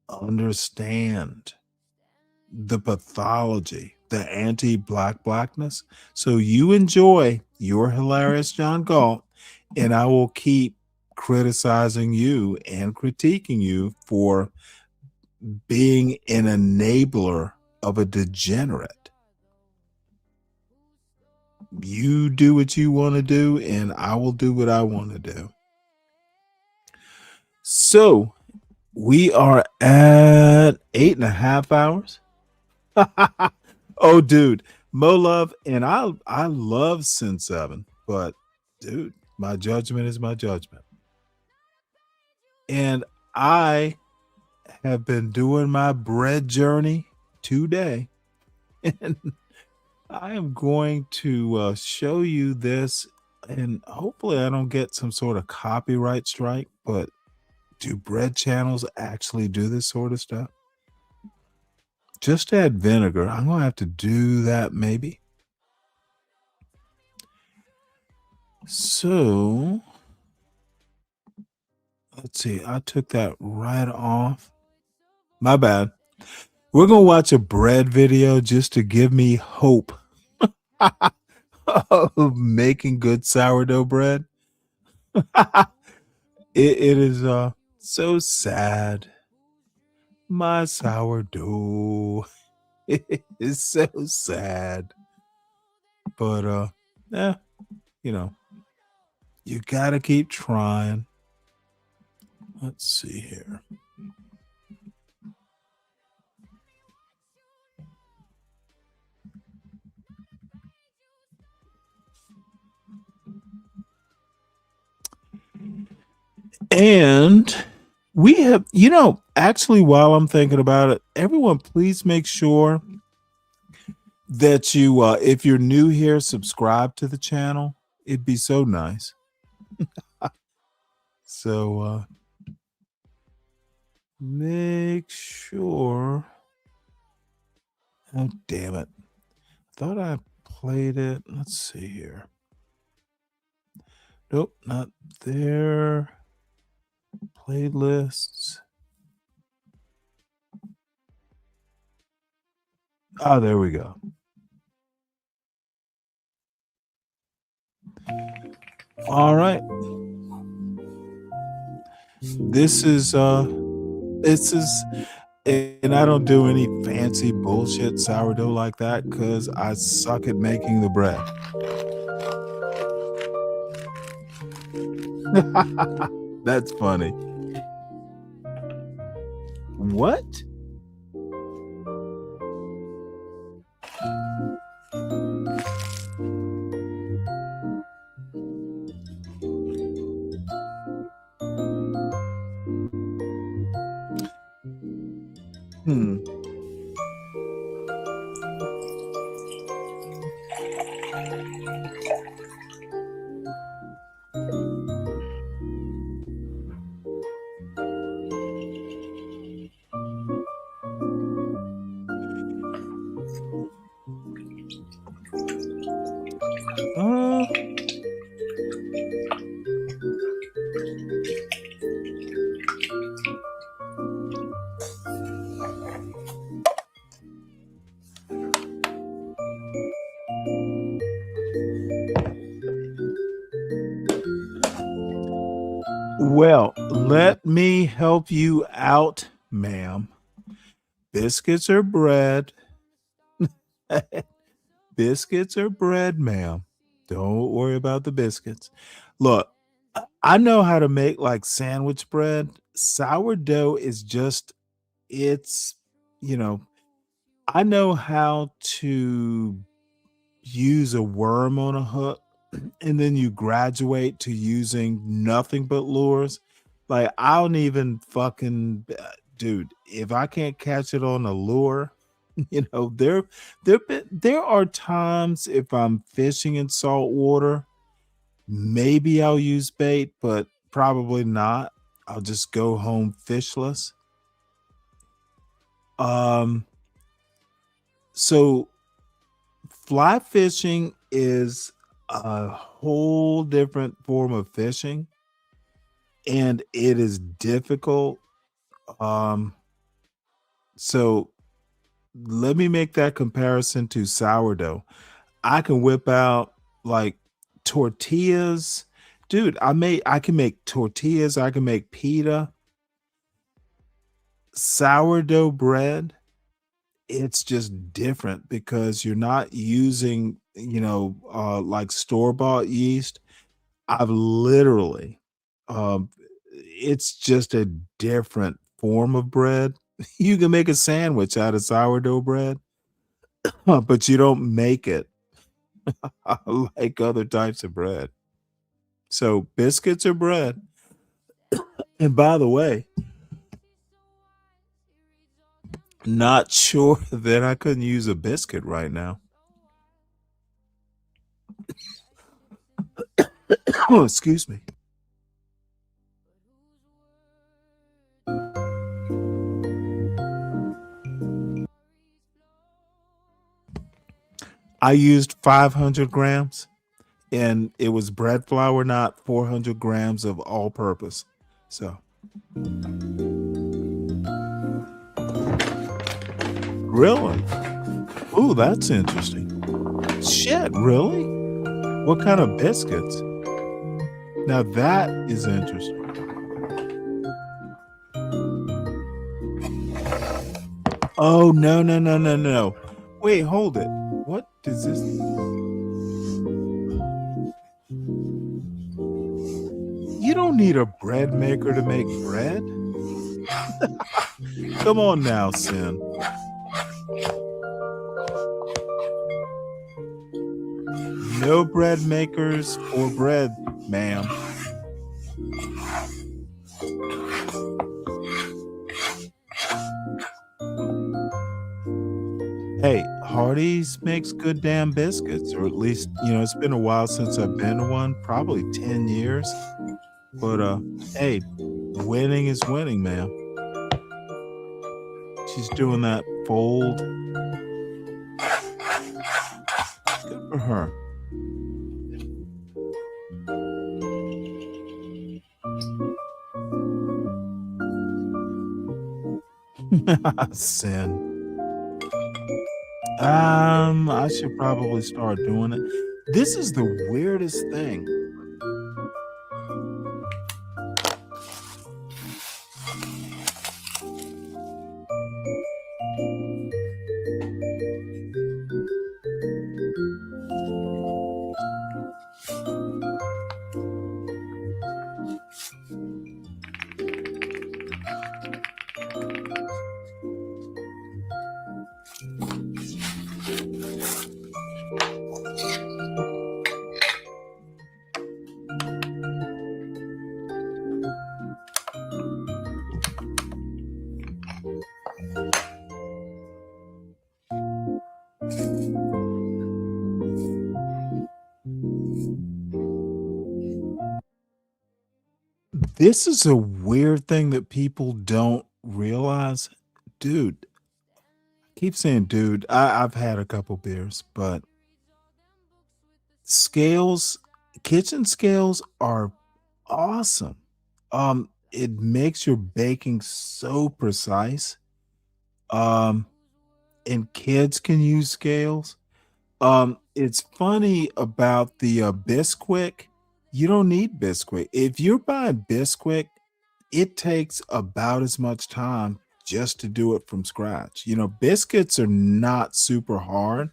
understand the pathology, the anti-blackness. So you enjoy your hilarious John Galt, and I will keep criticizing you and critiquing you for being an enabler of a degenerate. You do what you want to do, and I will do what I want to do. So we are at 8.5 hours. Oh, dude, Mo Love, and I love Sin 7, but dude, my judgment is my judgment. And I have been doing my bread journey today, and I am going to show you this, and hopefully I don't get some sort of copyright strike, but do bread channels actually do this sort of stuff? Just add vinegar. I'm going to have to do that maybe. So, let's see. I took that right off. My bad. We're going to watch a bread video just to give me hope of making good sourdough bread. It is so sad. My sourdough. It is so sad. But you know, you gotta keep trying. Let's see here. And we have, actually, while I'm thinking about it, everyone, please make sure that you, if you're new here, subscribe to the channel. It'd be so nice. So, make sure. Oh, damn it. Thought I played it. Let's see here. Nope, not there. Playlists. Oh, there we go. All right. This is, and I don't do any fancy bullshit sourdough like that because I suck at making the bread. That's funny. What? Hmm. Uh, well, let me help you out, ma'am. Biscuits are bread. Biscuits are bread, ma'am. Don't worry about the biscuits. Look, I know how to make like sandwich bread. Sourdough is just, it's, you know, I know how to use a worm on a hook, and then you graduate to using nothing but lures. Like, I don't even fucking, dude, if I can't catch it on a lure, there are times if I'm fishing in salt water, maybe I'll use bait, but probably not. I'll just go home fishless. So fly fishing is a whole different form of fishing, and it is difficult. So let me make that comparison to sourdough. I can whip out like tortillas. Dude, I can make tortillas, I can make pita. Sourdough bread, it's just different because you're not using, like store-bought yeast. I've literally, it's just a different form of bread. You can make a sandwich out of sourdough bread, but you don't make it like other types of bread. So biscuits are bread. And by the way, not sure that I couldn't use a biscuit right now. Oh, excuse me. I used 500 grams, and it was bread flour, not 400 grams of all purpose. So really? Ooh, that's interesting. Shit, really? What kind of biscuits? Now that is interesting. Oh, no. Wait, hold it. What does this? You don't need a bread maker to make bread. Come on now, Sin. No bread makers or bread, ma'am. Hey, Hardee's makes good damn biscuits, or at least, it's been a while since I've been to one, probably 10 years. But hey, winning is winning, man. She's doing that fold. Good for her. Sin. I should probably start doing it. This is the weirdest thing. This is a weird thing that people don't realize. Dude, I keep saying dude. I've had a couple beers, but scales, kitchen scales are awesome. It makes your baking so precise. Um, and kids can use scales. It's funny about the Bisquick. You don't need Bisquick. If you're buying Bisquick, it takes about as much time just to do it from scratch. You know, biscuits are not super hard.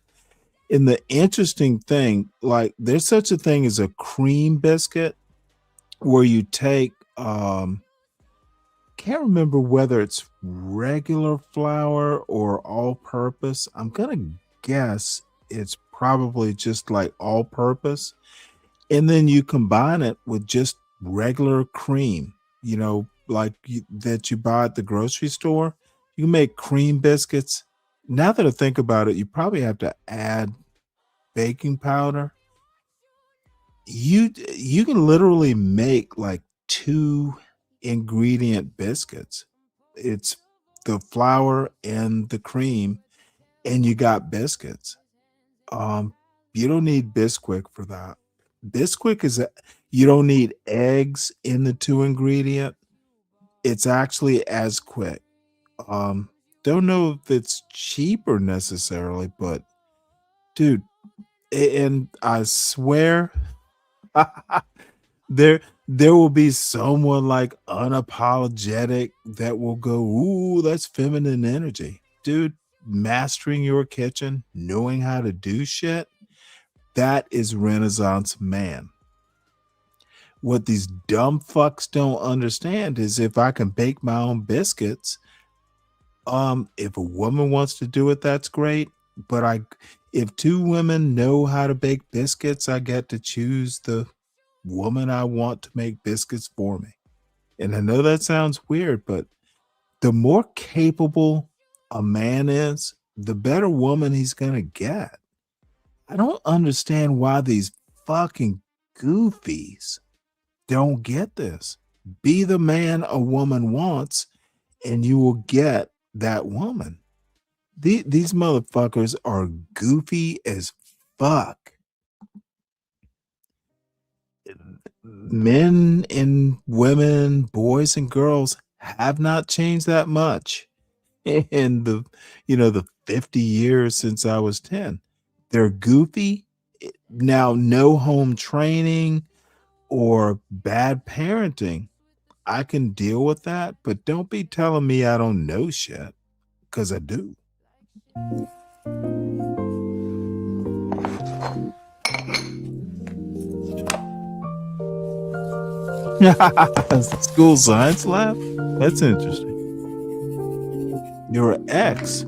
And the interesting thing, like there's such a thing as a cream biscuit where you take can't remember whether it's regular flour or all purpose. I'm gonna guess it's probably just like all purpose. And then you combine it with just regular cream, you know, like that you buy at the grocery store. You make cream biscuits. Now that I think about it, you probably have to add baking powder. You can literally make like 2 ingredient biscuits. It's the flour and the cream, and you got biscuits. You don't need Bisquick for that. Bisquick is you don't need eggs in the 2 ingredient. It's actually as quick. Don't know if it's cheaper necessarily, but dude, and I swear there will be someone like unapologetic that will go, ooh, that's feminine energy. Dude, mastering your kitchen, knowing how to do shit, that is Renaissance man. What these dumb fucks don't understand is if I can bake my own biscuits, if a woman wants to do it, that's great. But if 2 women know how to bake biscuits, I get to choose the woman I want to make biscuits for me. And I know that sounds weird, but the more capable a man is, the better woman he's gonna get. I don't understand why these fucking goofies don't get this. Be the man a woman wants, and you will get that woman. These motherfuckers are goofy as fuck. Men and women, boys and girls have not changed that much in the 50 years since I was 10. They're goofy. Now, no home training or bad parenting. I can deal with that, but don't be telling me I don't know shit, because I do. School science lab? That's interesting. Your ex?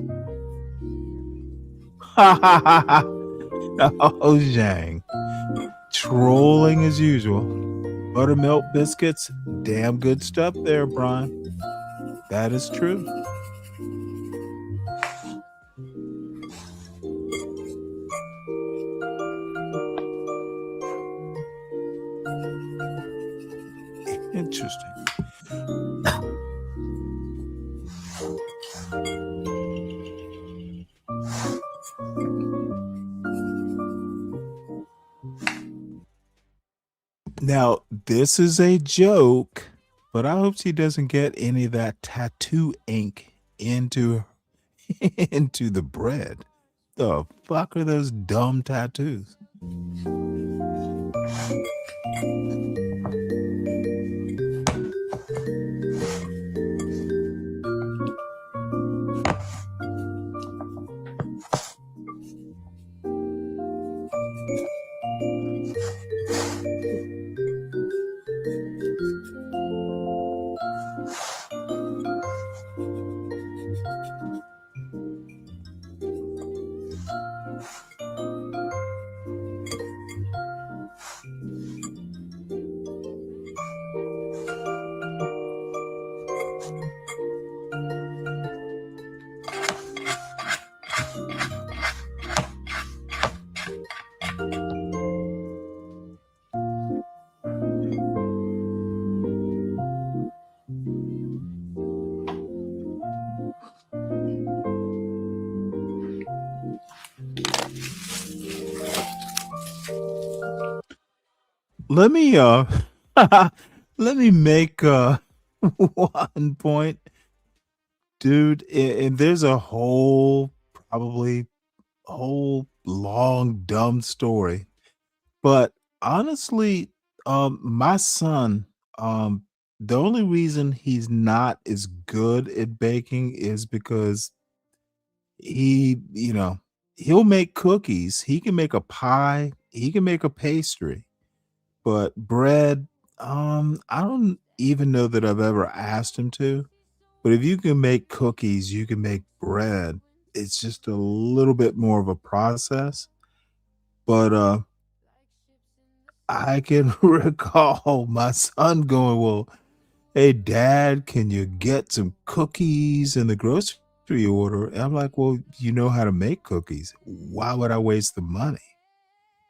Oh, Zhang. Trolling as usual. Buttermilk biscuits, damn good stuff there, Brian. That is true. Interesting. Now, this is a joke, but I hope she doesn't get any of that tattoo ink into the bread. The fuck are those dumb tattoos? let me let me make one point, dude. And there's a whole probably whole long dumb story, but honestly, my son, the only reason he's not as good at baking is because he'll make cookies. He can make a pie. He can make a pastry, but bread, I don't even know that I've ever asked him to. But if you can make cookies, you can make bread. It's just a little bit more of a process. But I can recall my son going, "Well, hey dad, can you get some cookies in the grocery order?" And I'm like, "Well, you know how to make cookies. Why would I waste the money?"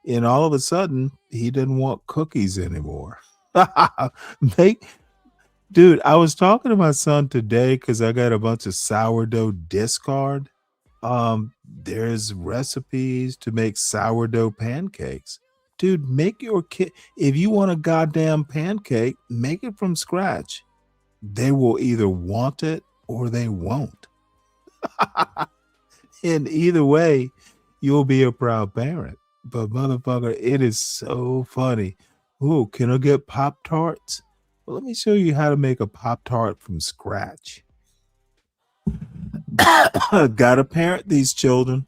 And all of a sudden, he didn't want cookies anymore. Make Dude, I was talking to my son today because I got a bunch of sourdough discard. There's recipes to make sourdough pancakes. Dude, make your kid, if you want a goddamn pancake, make it from scratch. They will either want it or they won't. And either way, you'll be a proud parent. But motherfucker, it is so funny. Oh, can I get Pop Tarts? Well, let me show you how to make a Pop Tart from scratch. Gotta parent these children.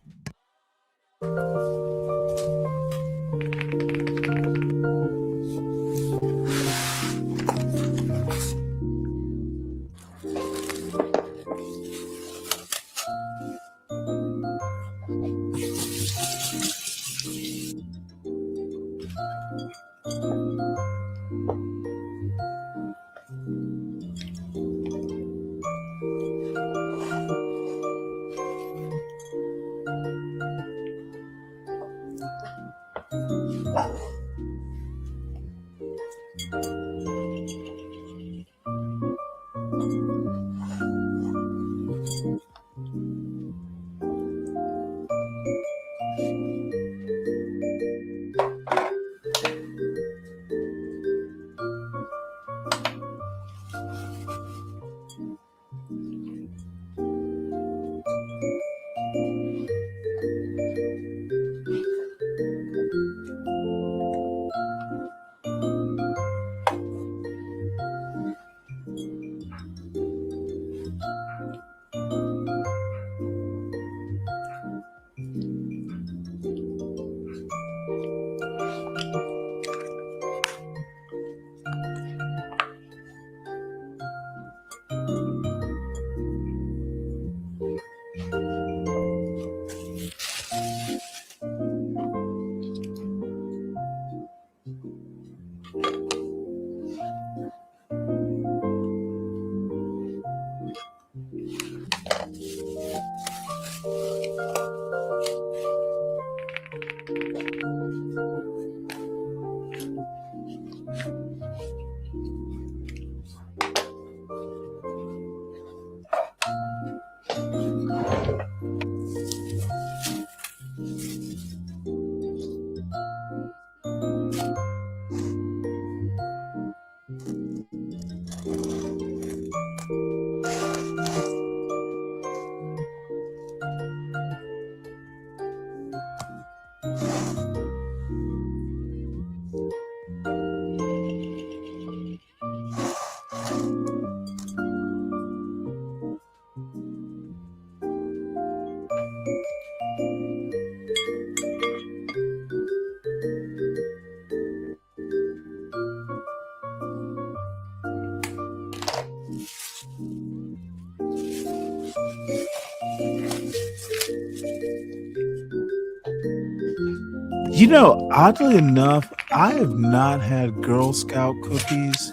You know, oddly enough, I have not had Girl Scout cookies.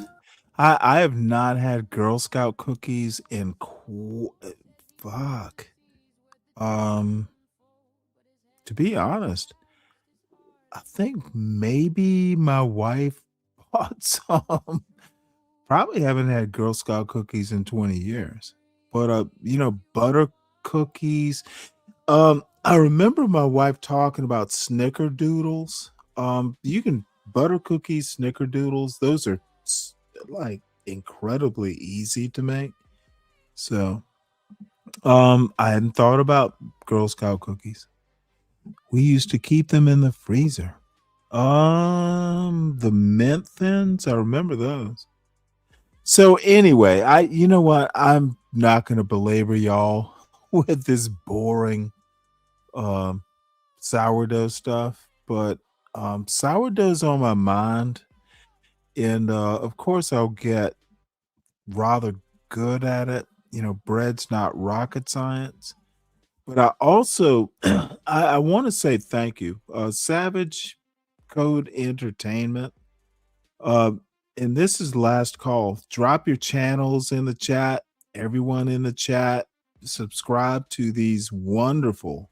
I have not had Girl Scout cookies in fuck. Um, to be honest, I think maybe my wife bought some. Probably haven't had Girl Scout cookies in 20 years. But butter cookies. I remember my wife talking about snickerdoodles. You can butter cookies, snickerdoodles, those are like incredibly easy to make. So I hadn't thought about Girl Scout cookies. We used to keep them in the freezer. The mint thins, I remember those. So anyway, you know what? I'm not gonna belabor y'all with this boring sourdough stuff, but sourdough's on my mind, and of course I'll get rather good at it. You know, bread's not rocket science. But I also I want to say thank you, Savage Code Entertainment. Uh, and this is last call. Drop your channels in the chat. Everyone in the chat, subscribe to these wonderful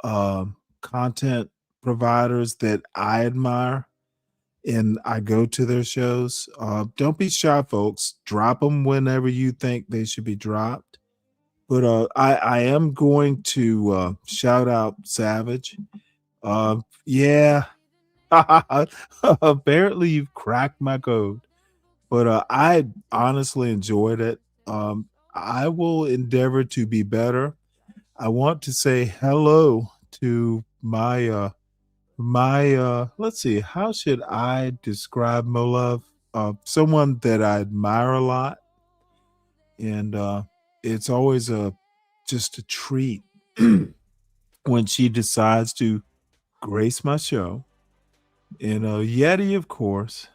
content providers that I admire, and I go to their shows. Don't be shy, folks. Drop them whenever you think they should be dropped. But I am going to shout out Savage. Yeah, apparently you've cracked my code, but I honestly enjoyed it. I will endeavor to be better. I want to say hello to my let's see, how should I describe Mo Love? Someone that I admire a lot, and it's always just a treat when she decides to grace my show. And Yeti, of course,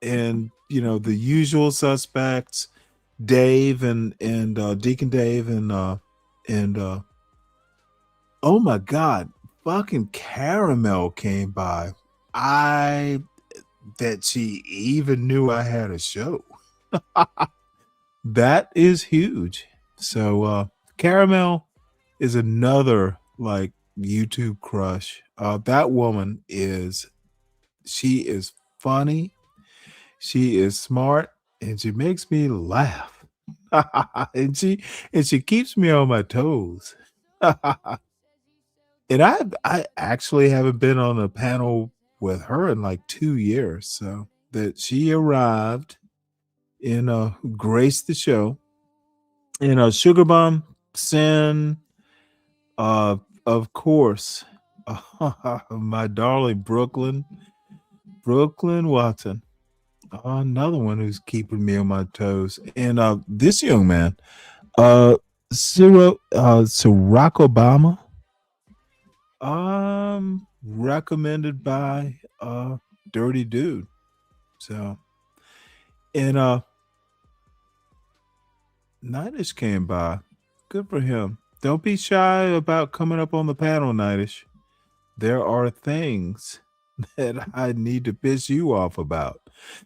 and you know, the usual suspects, Dave and Deacon Dave and oh my God, fucking Caramel came by. That she even knew I had a show. That is huge. So Caramel is another like YouTube crush. That woman she is funny, she is smart, and she makes me laugh. and she keeps me on my toes. And I actually haven't been on a panel with her in like 2 years. So that she arrived and graced the show. And Sugar Bomb, Sin, of course, my darling Brooklyn Watson, another one who's keeping me on my toes. And this young man, Barack Obama, recommended by Dirty Dude. So, and Nightish came by. Good for him. Don't be shy about coming up on the panel, Nightish. There are things that I need to piss you off about.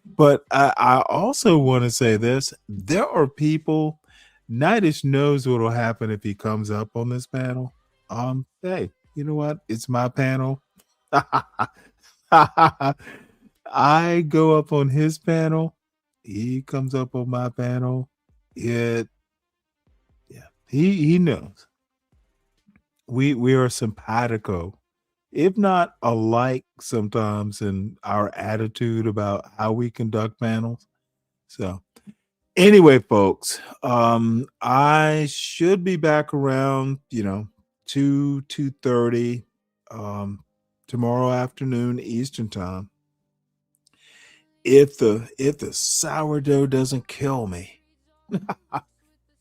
But I also want to say this. There are people, Nightish knows what will happen if he comes up on this panel. Hey, you know what? It's my panel. I go up on his panel. He comes up on my panel. He knows. We are simpatico, if not alike sometimes in our attitude about how we conduct panels. So anyway, folks, I should be back around, 2:30 tomorrow afternoon Eastern time. If the sourdough doesn't kill me.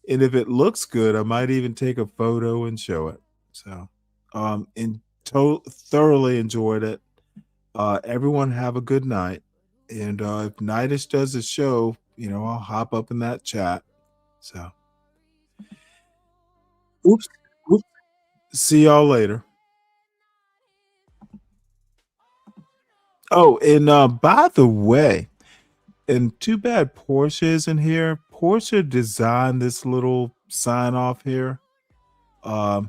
And if it looks good, I might even take a photo and show it. So thoroughly enjoyed it. Everyone have a good night. And if Nightish does a show, I'll hop up in that chat. So oops. See y'all later. Oh, and by the way, and too bad Portia isn't here. Portia designed this little sign off here. And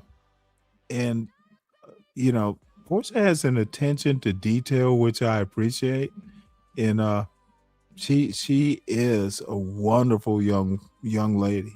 Portia has an attention to detail, which I appreciate. And she is a wonderful young lady.